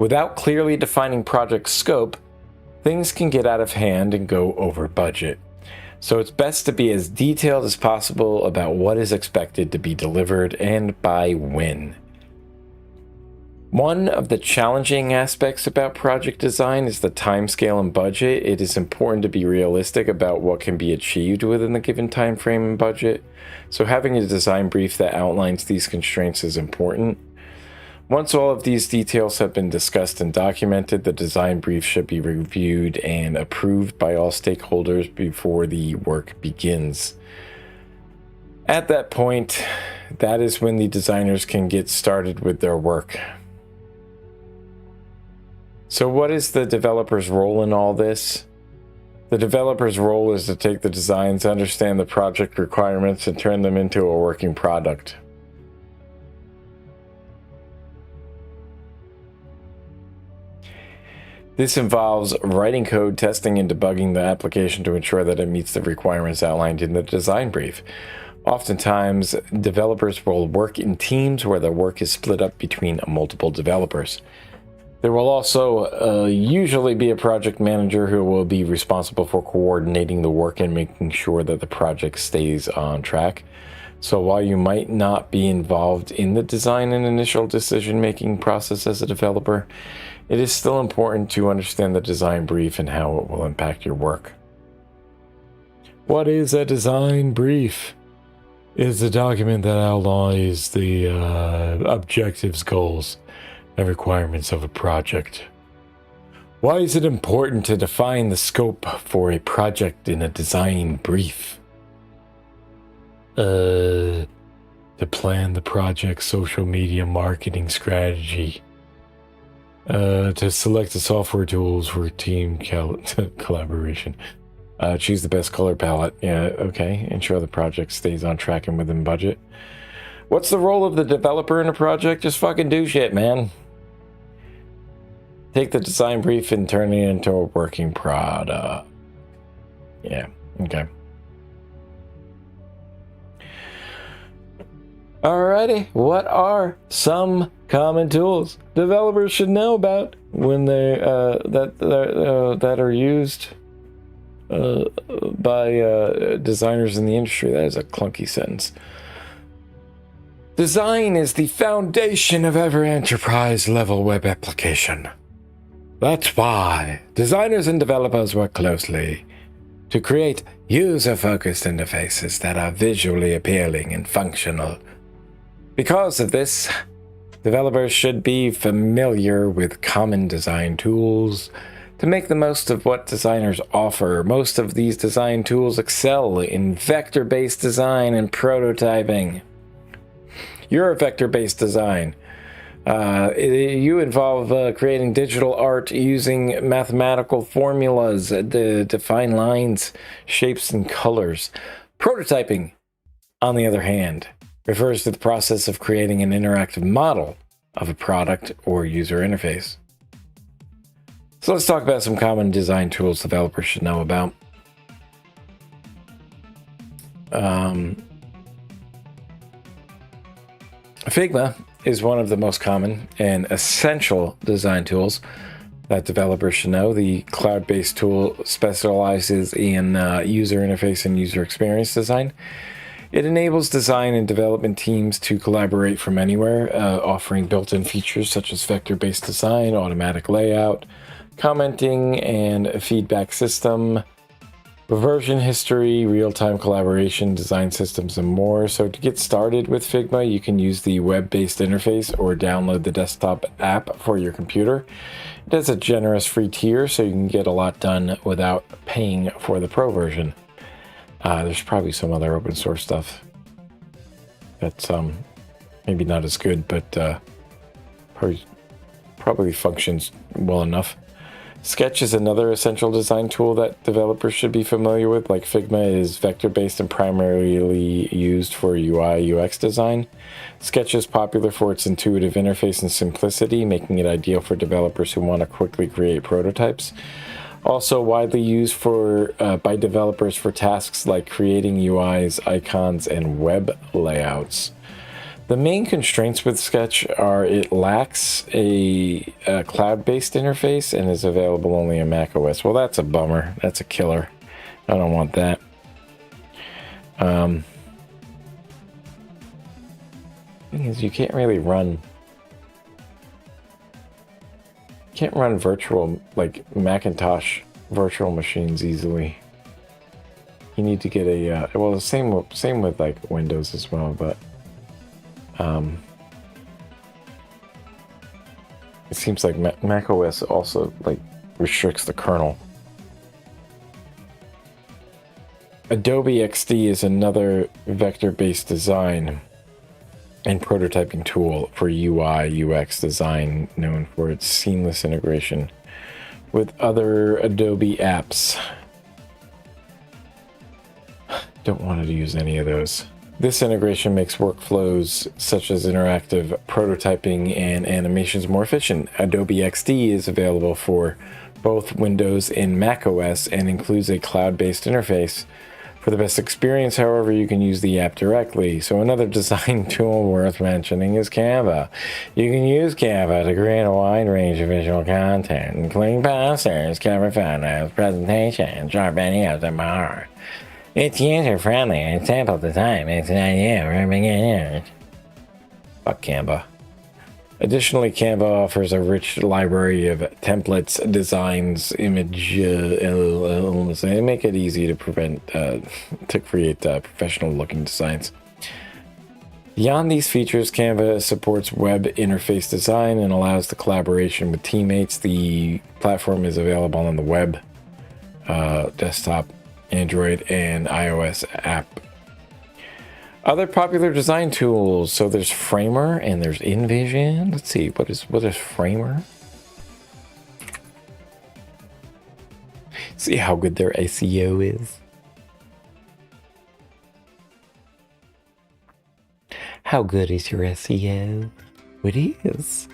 Without clearly defining project scope, things can get out of hand and go over budget. So it's best to be as detailed as possible about what is expected to be delivered and by when. One of the challenging aspects about project design is the timescale and budget. It is important to be realistic about what can be achieved within the given time frame and budget. So having a design brief that outlines these constraints is important. Once all of these details have been discussed and documented, the design brief should be reviewed and approved by all stakeholders before the work begins. At that point, that is when the designers can get started with their work. So what is the developer's role in all this? The developer's role is to take the designs, understand the project requirements, and turn them into a working product. This involves writing code, testing, and debugging the application to ensure that it meets the requirements outlined in the design brief. Oftentimes, developers will work in teams where the work is split up between multiple developers. There will also usually be a project manager who will be responsible for coordinating the work and making sure that the project stays on track. So while you might not be involved in the design and initial decision-making process as a developer, it is still important to understand the design brief and how it will impact your work. What is a design brief? It's a document that outlines the objectives, goals, and requirements of a project. Why is it important to define the scope for a project in a design brief? To plan the project's social media marketing strategy. To select the software tools for team collaboration. Choose the best color palette. Yeah, okay. Ensure the project stays on track and within budget. What's the role of the developer in a project? Just fucking do shit, man. Take the design brief and turn it into a working product. Yeah, okay. Alrighty, what are some common tools developers should know about when they that are used by designers in the industry? That is a clunky sentence. Design is the foundation of every enterprise-level web application. That's why designers and developers work closely to create user-focused interfaces that are visually appealing and functional. Because of this, developers should be familiar with common design tools to make the most of what designers offer. Most of these design tools excel in vector-based design and prototyping. You're a vector-based design. You involve creating digital art using mathematical formulas to define lines, shapes, and colors. Prototyping, on the other hand, refers to the process of creating an interactive model of a product or user interface. So let's talk about some common design tools developers should know about. Figma is one of the most common and essential design tools that developers should know. The cloud-based tool specializes in user interface and user experience design. It enables design and development teams to collaborate from anywhere, offering built-in features such as vector-based design, automatic layout, commenting and a feedback system, version history, real-time collaboration, design systems, and more. So to get started with Figma, you can use the web-based interface or download the desktop app for your computer. It has a generous free tier, so you can get a lot done without paying for the pro version. There's probably some other open source stuff that's maybe not as good, but probably functions well enough. Sketch is another essential design tool that developers should be familiar with. Like Figma is vector-based and primarily used for UI UX design. Sketch is popular for its intuitive interface and simplicity, making it ideal for developers who want to quickly create prototypes. Also widely used by developers for tasks like creating UIs, icons, and web layouts. The main constraints with Sketch are it lacks a cloud-based interface and is available only on macOS. Well, that's a bummer. That's a killer. I don't want that. Thing is, you can't really run. Can't run virtual, like Macintosh virtual machines easily. You need to get a well, the same with like Windows as well, but it seems like macOS also like restricts the kernel. Adobe XD is another vector-based design and prototyping tool for UI UX design, known for its seamless integration with other Adobe apps. Don't want to use any of those. This integration makes workflows such as interactive prototyping and animations more efficient. Adobe XD is available for both Windows and macOS and includes a cloud-based interface. For the best experience, however, you can use the app directly. So another design tool worth mentioning is Canva. You can use Canva to create a wide range of visual content, including posters, cover photos, presentations, short videos, and more. It's user-friendly and simple design makes it ideal for beginners. Fuck Canva. Additionally, Canva offers a rich library of templates, designs, images, and make it easy to create professional-looking designs. Beyond these features, Canva supports web interface design and allows the collaboration with teammates. The platform is available on the web, desktop, Android, and iOS app. Other popular design tools. So there's Framer and there's InVision. Let's see, what is Framer? See how good their SEO is. How good is your SEO? It is.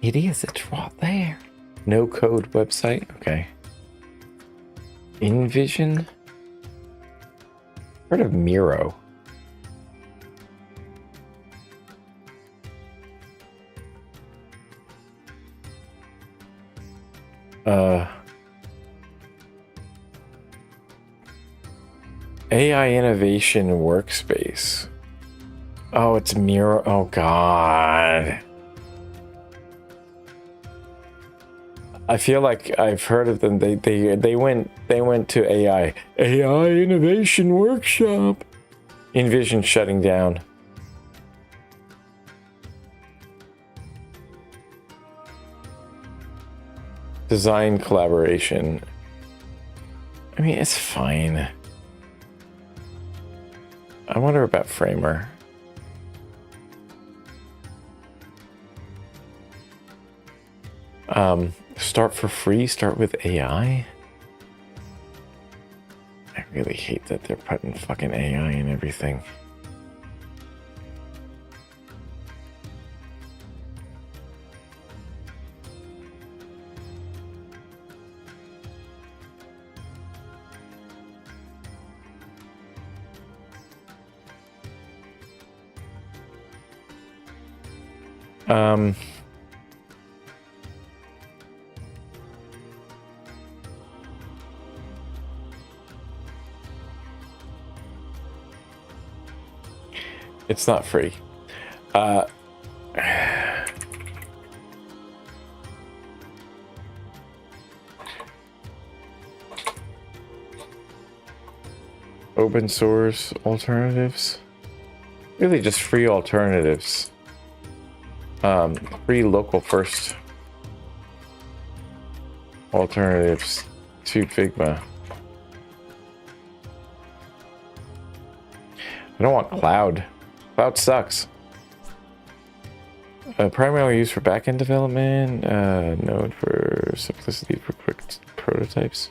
It is. It's right there. No code website. Okay. InVision. Heard of Miro. AI Innovation Workspace. Oh, it's Miro. Oh, God. I feel like I've heard of them. They went to AI Innovation Workshop. InVision shutting down. Design collaboration. I mean, it's fine. I wonder about Framer. Start for free, start with AI. I really hate that they're putting fucking AI in everything. It's not free. Open source alternatives. Really just free alternatives. Free local first alternatives to Figma. I don't want cloud. Cloud sucks. Primarily used for backend development. Node for simplicity for quick prototypes.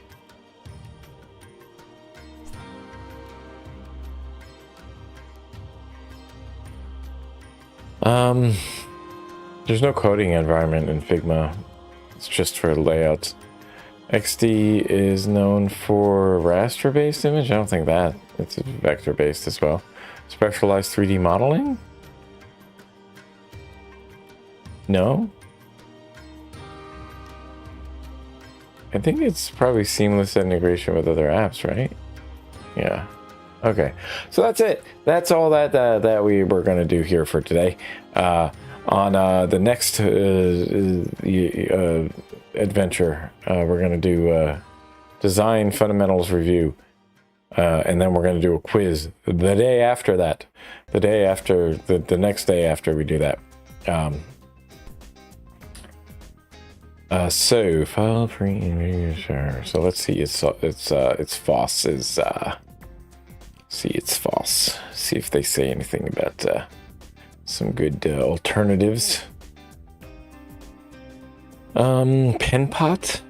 There's no coding environment in Figma. It's just for layouts. XD is known for raster-based image. I don't think that. It's vector-based as well. Specialized 3D modeling? No? I think it's probably seamless integration with other apps, right? Yeah. Okay. So that's it. That's all that we were going to do here for today. On the next adventure, we're going to do Design Fundamentals review. And then we're going to do a quiz the day after that. The day after, the next day after we do that. So file free. Sure. So let's see. It's FOSS is. See, it's FOSS. See if they say anything about some good alternatives. Penpot.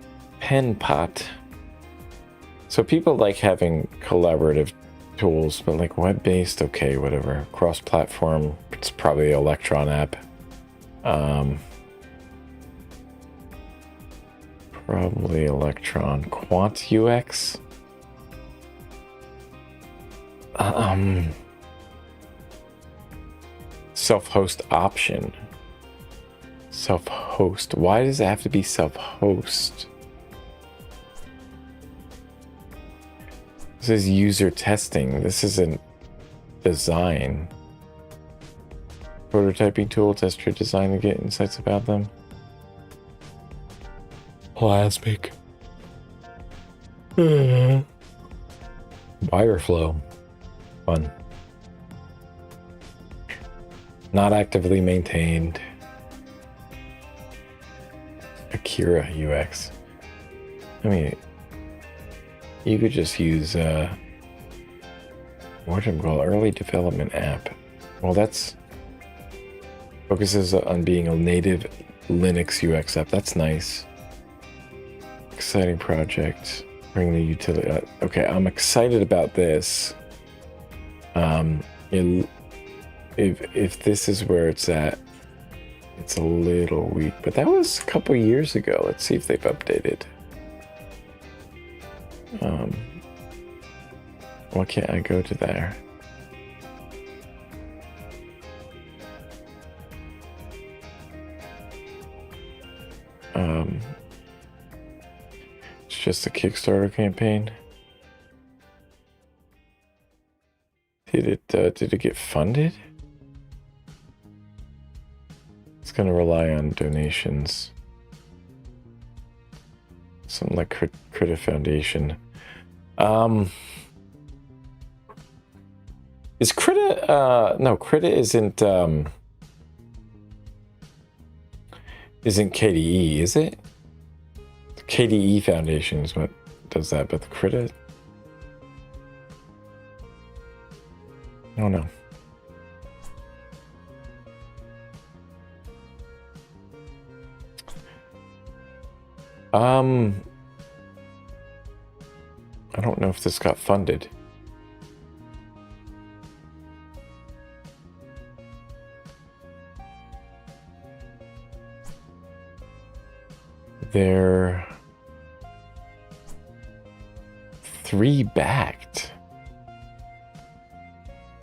So people like having collaborative tools, but like web-based, okay, whatever. Cross-platform, it's probably an Electron app. Probably Electron. Quant UX. Self-host option. Self-host. Why does it have to be self-host? This is user testing. This isn't design. Prototyping tool, test your design to get insights about them. Plasmic. Wire flow. Fun. Not actively maintained. Akira UX. I mean, you could just use what do you call early development app. Well, that's focuses on being a native Linux UX app. That's nice. Exciting project. bring the utility. Okay, I'm excited about this. If this is where it's at, it's a little weak, but that was a couple years ago. Let's see if they've updated. Why can't I go to there? It's just a Kickstarter campaign. Did it get funded? It's gonna rely on donations. Something like Krita Foundation. Is Krita no, Krita isn't KDE, is it? The KDE Foundation is what does that, but the Krita, I don't know. I don't know if this got funded. They're 3 backed.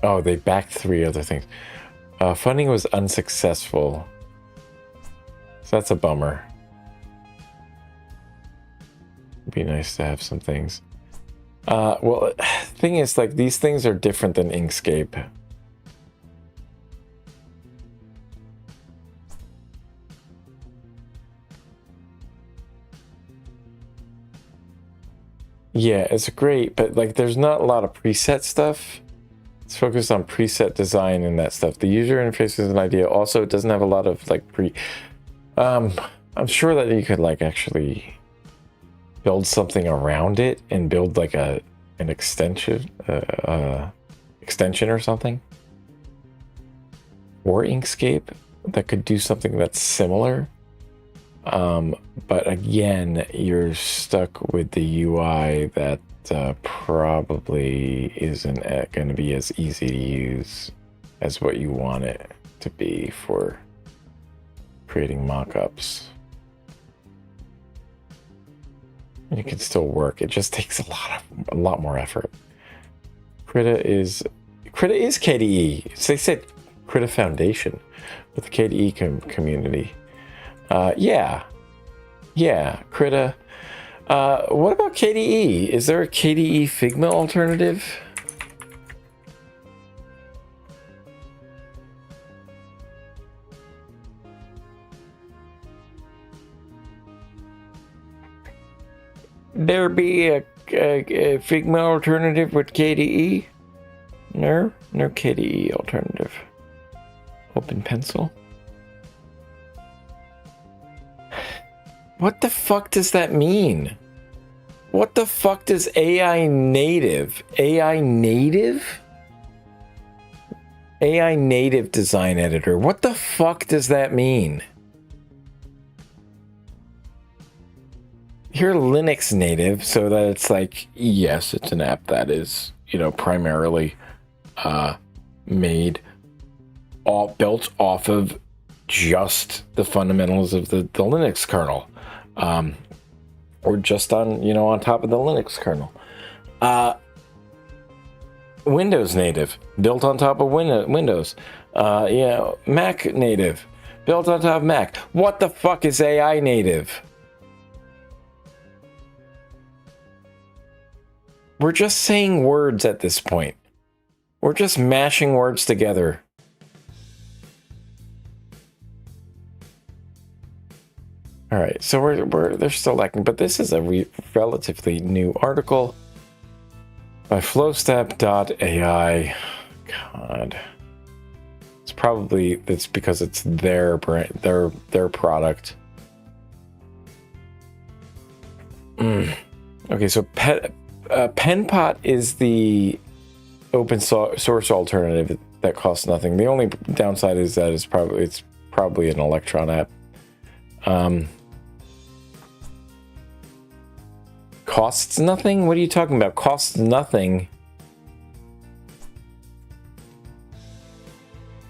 Oh, they backed 3 other things. Funding was unsuccessful. So that's a bummer. It'd be nice to have some things. Well, thing is, like, these things are different than Inkscape. Yeah, it's great, but like there's not a lot of preset stuff. It's focused on preset design and that stuff. The user interface is an idea. Also, it doesn't have a lot of like I'm sure that you could like actually build something around it and build like an extension or something. Or Inkscape that could do something that's similar. But again, you're stuck with the UI that probably isn't going to be as easy to use as what you want it to be for creating mockups. And it can still work. It just takes a lot more effort. Krita is KDE. So they said Krita Foundation with the KDE community. Yeah, Krita. What about KDE? Is there a KDE Figma alternative? There be a Figma alternative with KDE? No KDE alternative. Open Pencil. What the fuck does that mean? What the fuck does AI native? AI native? AI native design editor. What the fuck does that mean? Here Linux native, so that it's like, yes, it's an app that is, you know, primarily built off of just the fundamentals of the Linux kernel. Or just on, you know, on top of the Linux kernel. Windows native, built on top of Windows. Yeah, Mac native, built on top of Mac. What the fuck is AI native? We're just saying words at this point. We're just mashing words together. All right, so they're still lacking, but this is a relatively new article by flowstep.ai. God, it's because it's their brand, their product. Okay, so Penpot is the open source alternative that costs nothing. The only downside is that it's probably an Electron app. Costs nothing? What are you talking about? Costs nothing.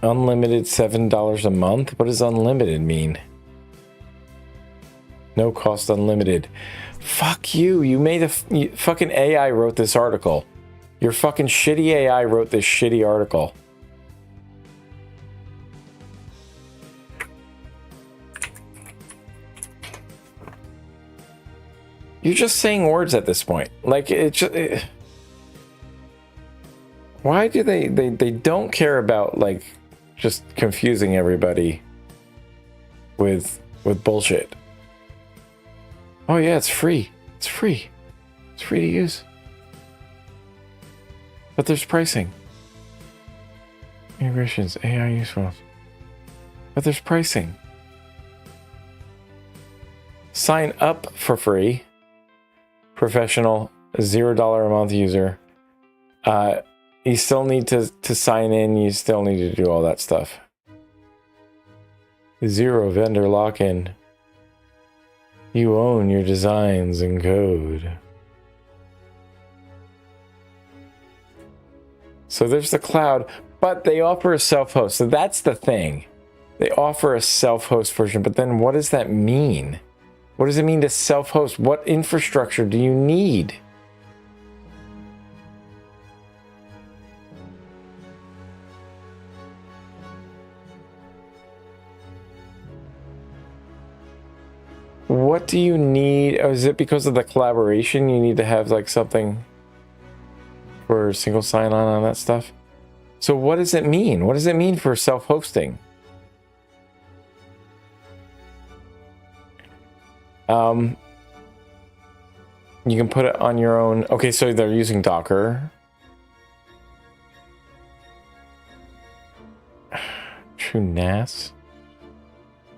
Unlimited $7 a month? What does unlimited mean? No cost unlimited. Fuck you. You made a fucking AI wrote this article. Your fucking shitty AI wrote this shitty article. You're just saying words at this point. Like, why do they don't care about, like, just confusing everybody with bullshit. Oh yeah, it's free. It's free. It's free to use. But there's pricing. Integrations, AI useful. But there's pricing. Sign up for free. Professional, $0 a month user. You still need to sign in. You still need to do all that stuff. 0 vendor lock-in. You own your designs and code. So there's the cloud, but they offer a self-host. So that's the thing. They offer a self-host version, but then what does that mean? What does it mean to self-host? What infrastructure do you need? What do you need? Oh, is it because of the collaboration? You need to have like something for single sign-on on that stuff? So what does it mean? What does it mean for self-hosting? You can put it on your own. Okay, so they're using Docker. True NAS.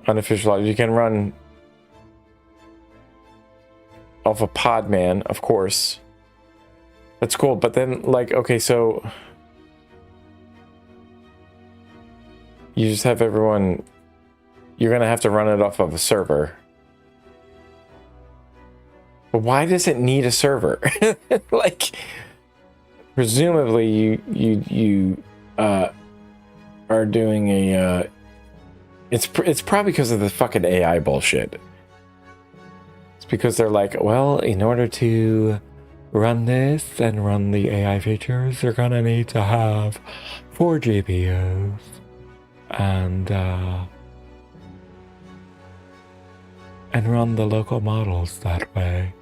Unofficial. You can run off a Podman, of course. That's cool, but then, like, okay, so you just have everyone. You're gonna have to run it off of a server. But why does it need a server? Like, presumably you are doing a. It's probably because of the fucking AI bullshit. It's because they're like, well, in order to run this and run the AI features, you're gonna need to have 4 GPUs and run the local models that way.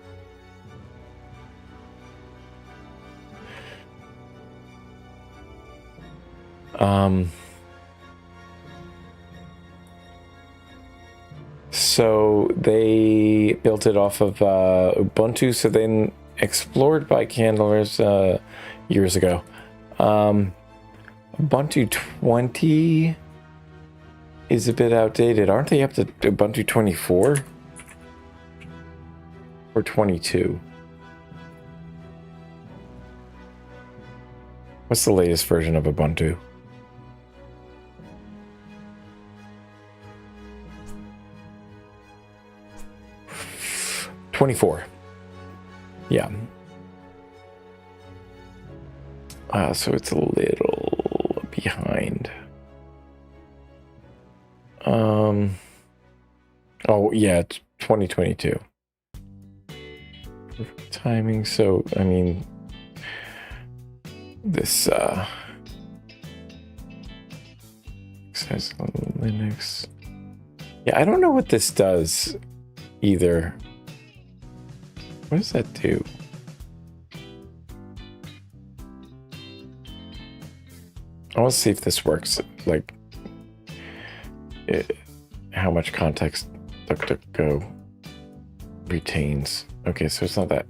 So they built it off of Ubuntu, so then explored by Candlers years ago. Ubuntu 20 is a bit outdated. Aren't they up to Ubuntu 24? Or 22? What's the latest version of Ubuntu? '24. Yeah. So it's a little behind. Oh yeah, it's 2022. Perfect timing. So I mean, this says Linux. Yeah, I don't know what this does either. What does that do? I want to see if this works. Like, how much context DuckDuckGo retains. Okay, so it's not that.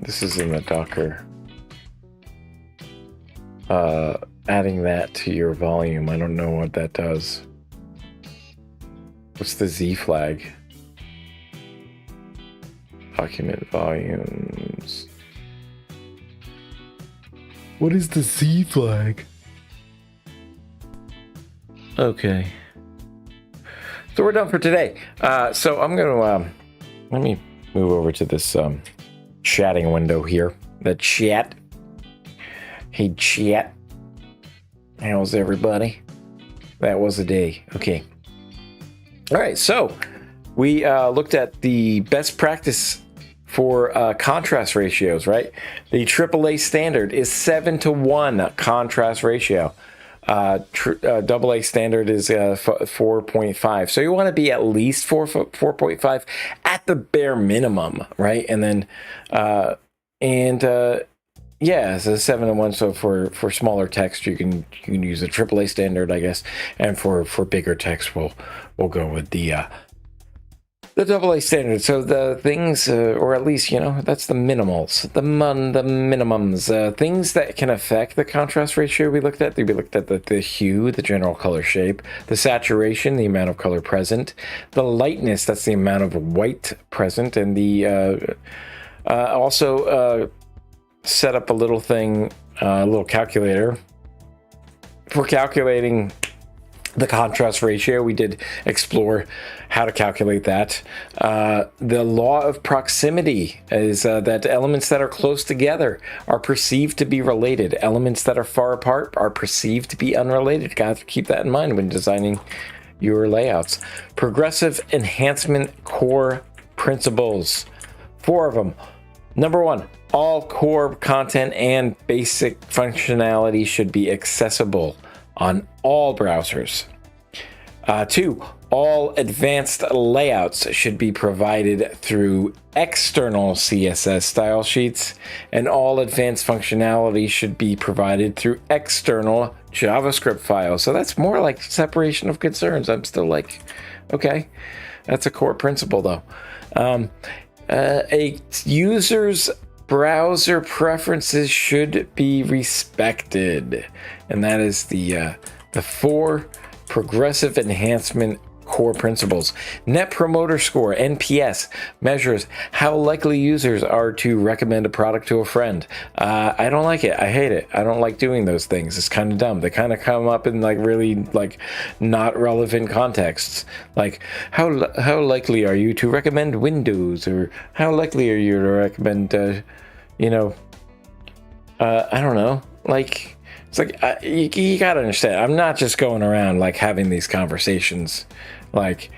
This is in the Docker. Adding that to your volume. I don't know what that does. What's the Z flag? Document volumes. What is the Z flag? Okay. So we're done for today. So I'm gonna let me move over to this chatting window here. The chat. Hey, chat. How's everybody? That was a day. Okay. All right, so we looked at the best practice for contrast ratios, right? The AAA standard is 7:1 contrast ratio. AA standard is 4.5. So you want to be at least 4.5 at the bare minimum, right? And then, yeah, so 7:1. So for smaller text, you can use the AAA standard, I guess, and for bigger text, we'll go with the AA standard. So the things, or at least, that's the minimals, the minimums, things that can affect the contrast ratio we looked at. We looked at the hue, the general color shape, the saturation, the amount of color present, the lightness, that's the amount of white present, and the also set up a little thing, a little calculator for calculating the contrast ratio. We did explore how to calculate that. The law of proximity is that elements that are close together are perceived to be related. Elements that are far apart are perceived to be unrelated. Got to keep that in mind when designing your layouts. Progressive enhancement core principles. 4 of them. Number 1, all core content and basic functionality should be accessible on all browsers. 2, all advanced layouts should be provided through external CSS style sheets, and all advanced functionality should be provided through external JavaScript files. So that's more like separation of concerns. I'm still like, okay, that's a core principle though. A user's browser preferences should be respected, and that is the 4 progressive enhancement core principles. Net Promoter Score, NPS, measures how likely users are to recommend a product to a friend. I don't like it. I hate it. I don't like doing those things. It's kind of dumb. They kind of come up in like really like not relevant contexts. Like how likely are you to recommend Windows, or how likely are you to recommend I don't know, like it's like you gotta understand, I'm not just going around like having these conversations like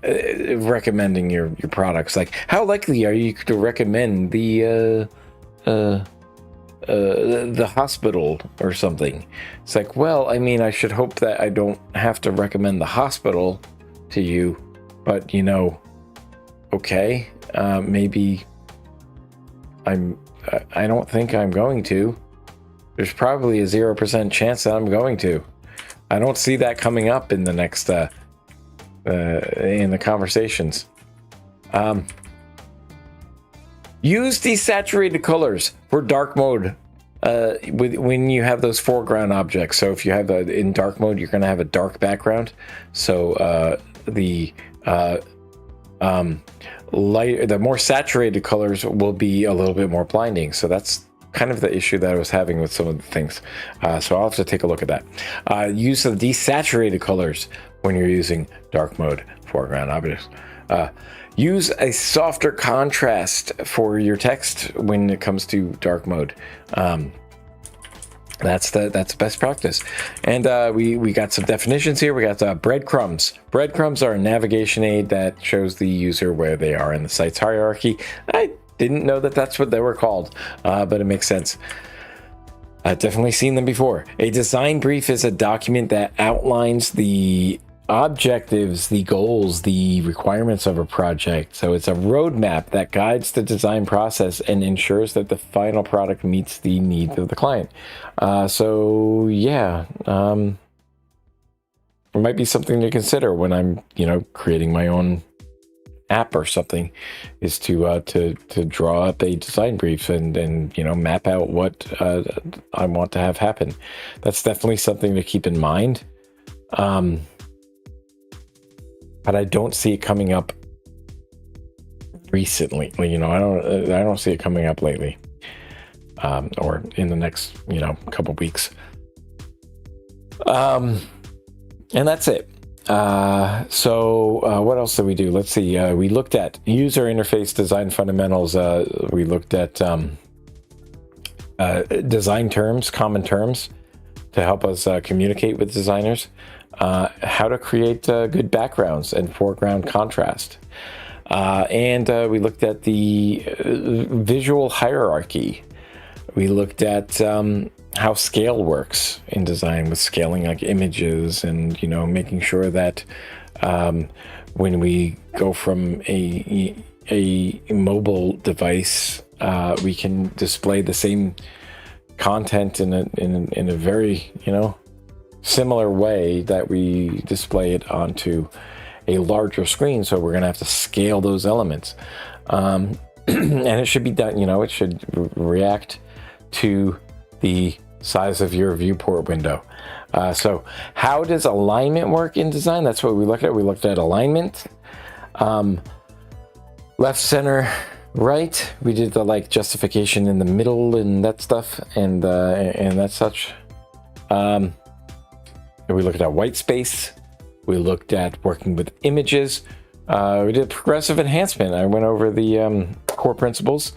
recommending your products. Like how likely are you to recommend the hospital or something? It's like, well, I mean, I should hope that I don't have to recommend the hospital to you, but okay, maybe I don't think I'm going to. There's probably a 0% chance that I'm going to. I don't see that coming up in the next in the conversations. Use desaturated colors for dark mode when you have those foreground objects. So if you have in dark mode, you're going to have a dark background. So the more saturated colors will be a little bit more blinding. So that's kind of the issue that I was having with some of the things. So I'll have to take a look at that. Use of desaturated colors when you're using dark mode foreground objects. Use a softer contrast for your text when it comes to dark mode. That's best practice. And we got some definitions here. We got breadcrumbs. Breadcrumbs are a navigation aid that shows the user where they are in the site's hierarchy. I didn't know that that's what they were called, but it makes sense. I've definitely seen them before. A design brief is a document that outlines the objectives, the goals, the requirements of a project. So it's a roadmap that guides the design process and ensures that the final product meets the needs of the client. So yeah, it might be something to consider when I'm, creating my own app or something, is to draw up a design brief and map out what I want to have happen. That's definitely something to keep in mind. But I don't see it coming up recently. I don't see it coming up lately, or in the next couple weeks. And that's it. What else did we do? Let's see. We looked at user interface design fundamentals. We looked at design terms, common terms to help us communicate with designers. How to create good backgrounds and foreground contrast. And we looked at the visual hierarchy. We looked at how scale works in design with scaling like images and, making sure that when we go from a mobile device, we can display the same content in a very, similar way that we display it onto a larger screen. So we're going to have to scale those elements. And it should be done, it should react to the size of your viewport window. So how does alignment work in design? That's what we looked at. We looked at alignment, left, center, right. We did the justification in the middle and that stuff and that such. We looked at white space. We looked at working with images. We did progressive enhancement. I went over the core principles.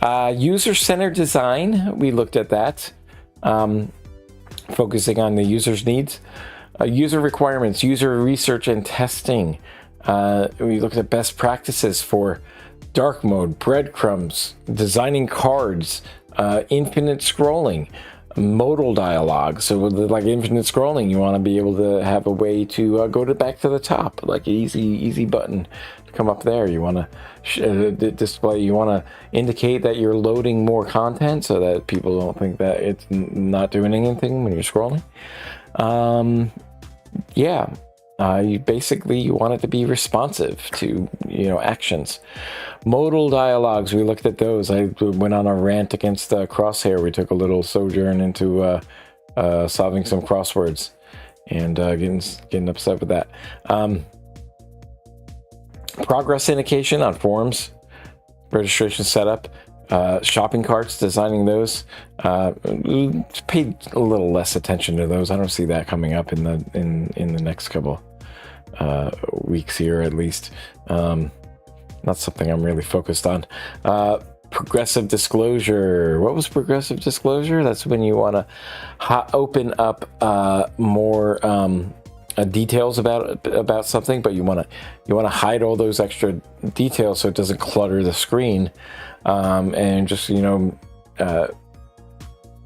User-centered design, we looked at that, focusing on the user's needs. User requirements, user research and testing. We looked at best practices for dark mode, breadcrumbs, designing cards, infinite scrolling, modal dialogue. So with infinite scrolling, you want to be able to have a way to go back to the top, like an easy button to come up there. You want to display, you want to indicate that you're loading more content so that people don't think that it's not doing anything when you're scrolling. You want it to be responsive to actions. Modal dialogues, we looked at those. I went on a rant against Crosshair. We took a little sojourn into solving some crosswords and getting upset with that. Progress indication on forms, registration setup, shopping carts, designing those. Paid a little less attention to those. I don't see that coming up in the next couple weeks here, at least. Not something I'm really focused on. Progressive disclosure. What was progressive disclosure? That's when you want to open up more details about something, but you want to hide all those extra details so it doesn't clutter the screen, and just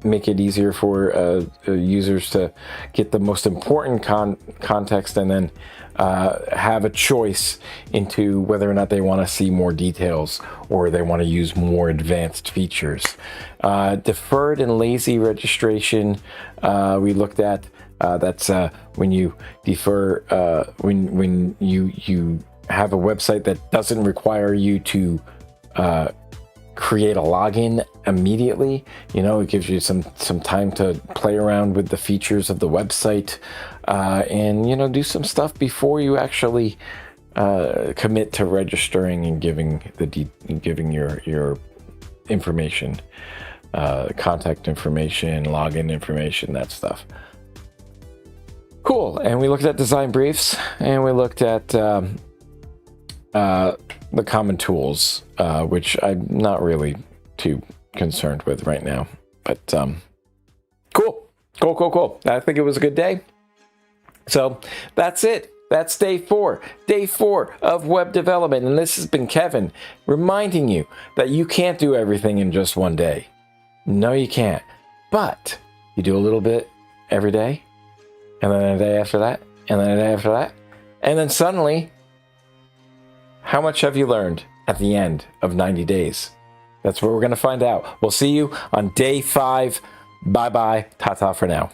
make it easier for users to get the most important context, and then have a choice into whether or not they want to see more details or they want to use more advanced features. Deferred and lazy registration, we looked at. That's when you defer, when you have a website that doesn't require you to create a login immediately. It gives you some time to play around with the features of the website, and do some stuff before you actually commit to registering and giving your information, contact information, login information, that stuff. Cool. And we looked at design briefs, and we looked at the common tools, which I'm not really too concerned with right now. But cool. I think it was a good day. So that's it. That's day 4. Day 4 of web development. And this has been Kevin reminding you that you can't do everything in just one day. No, you can't. But you do a little bit every day, and then a day after that, and then a day after that. And then suddenly, how much have you learned at the end of 90 days? That's what we're going to find out. We'll see you on day 5. Bye-bye. Ta-ta for now.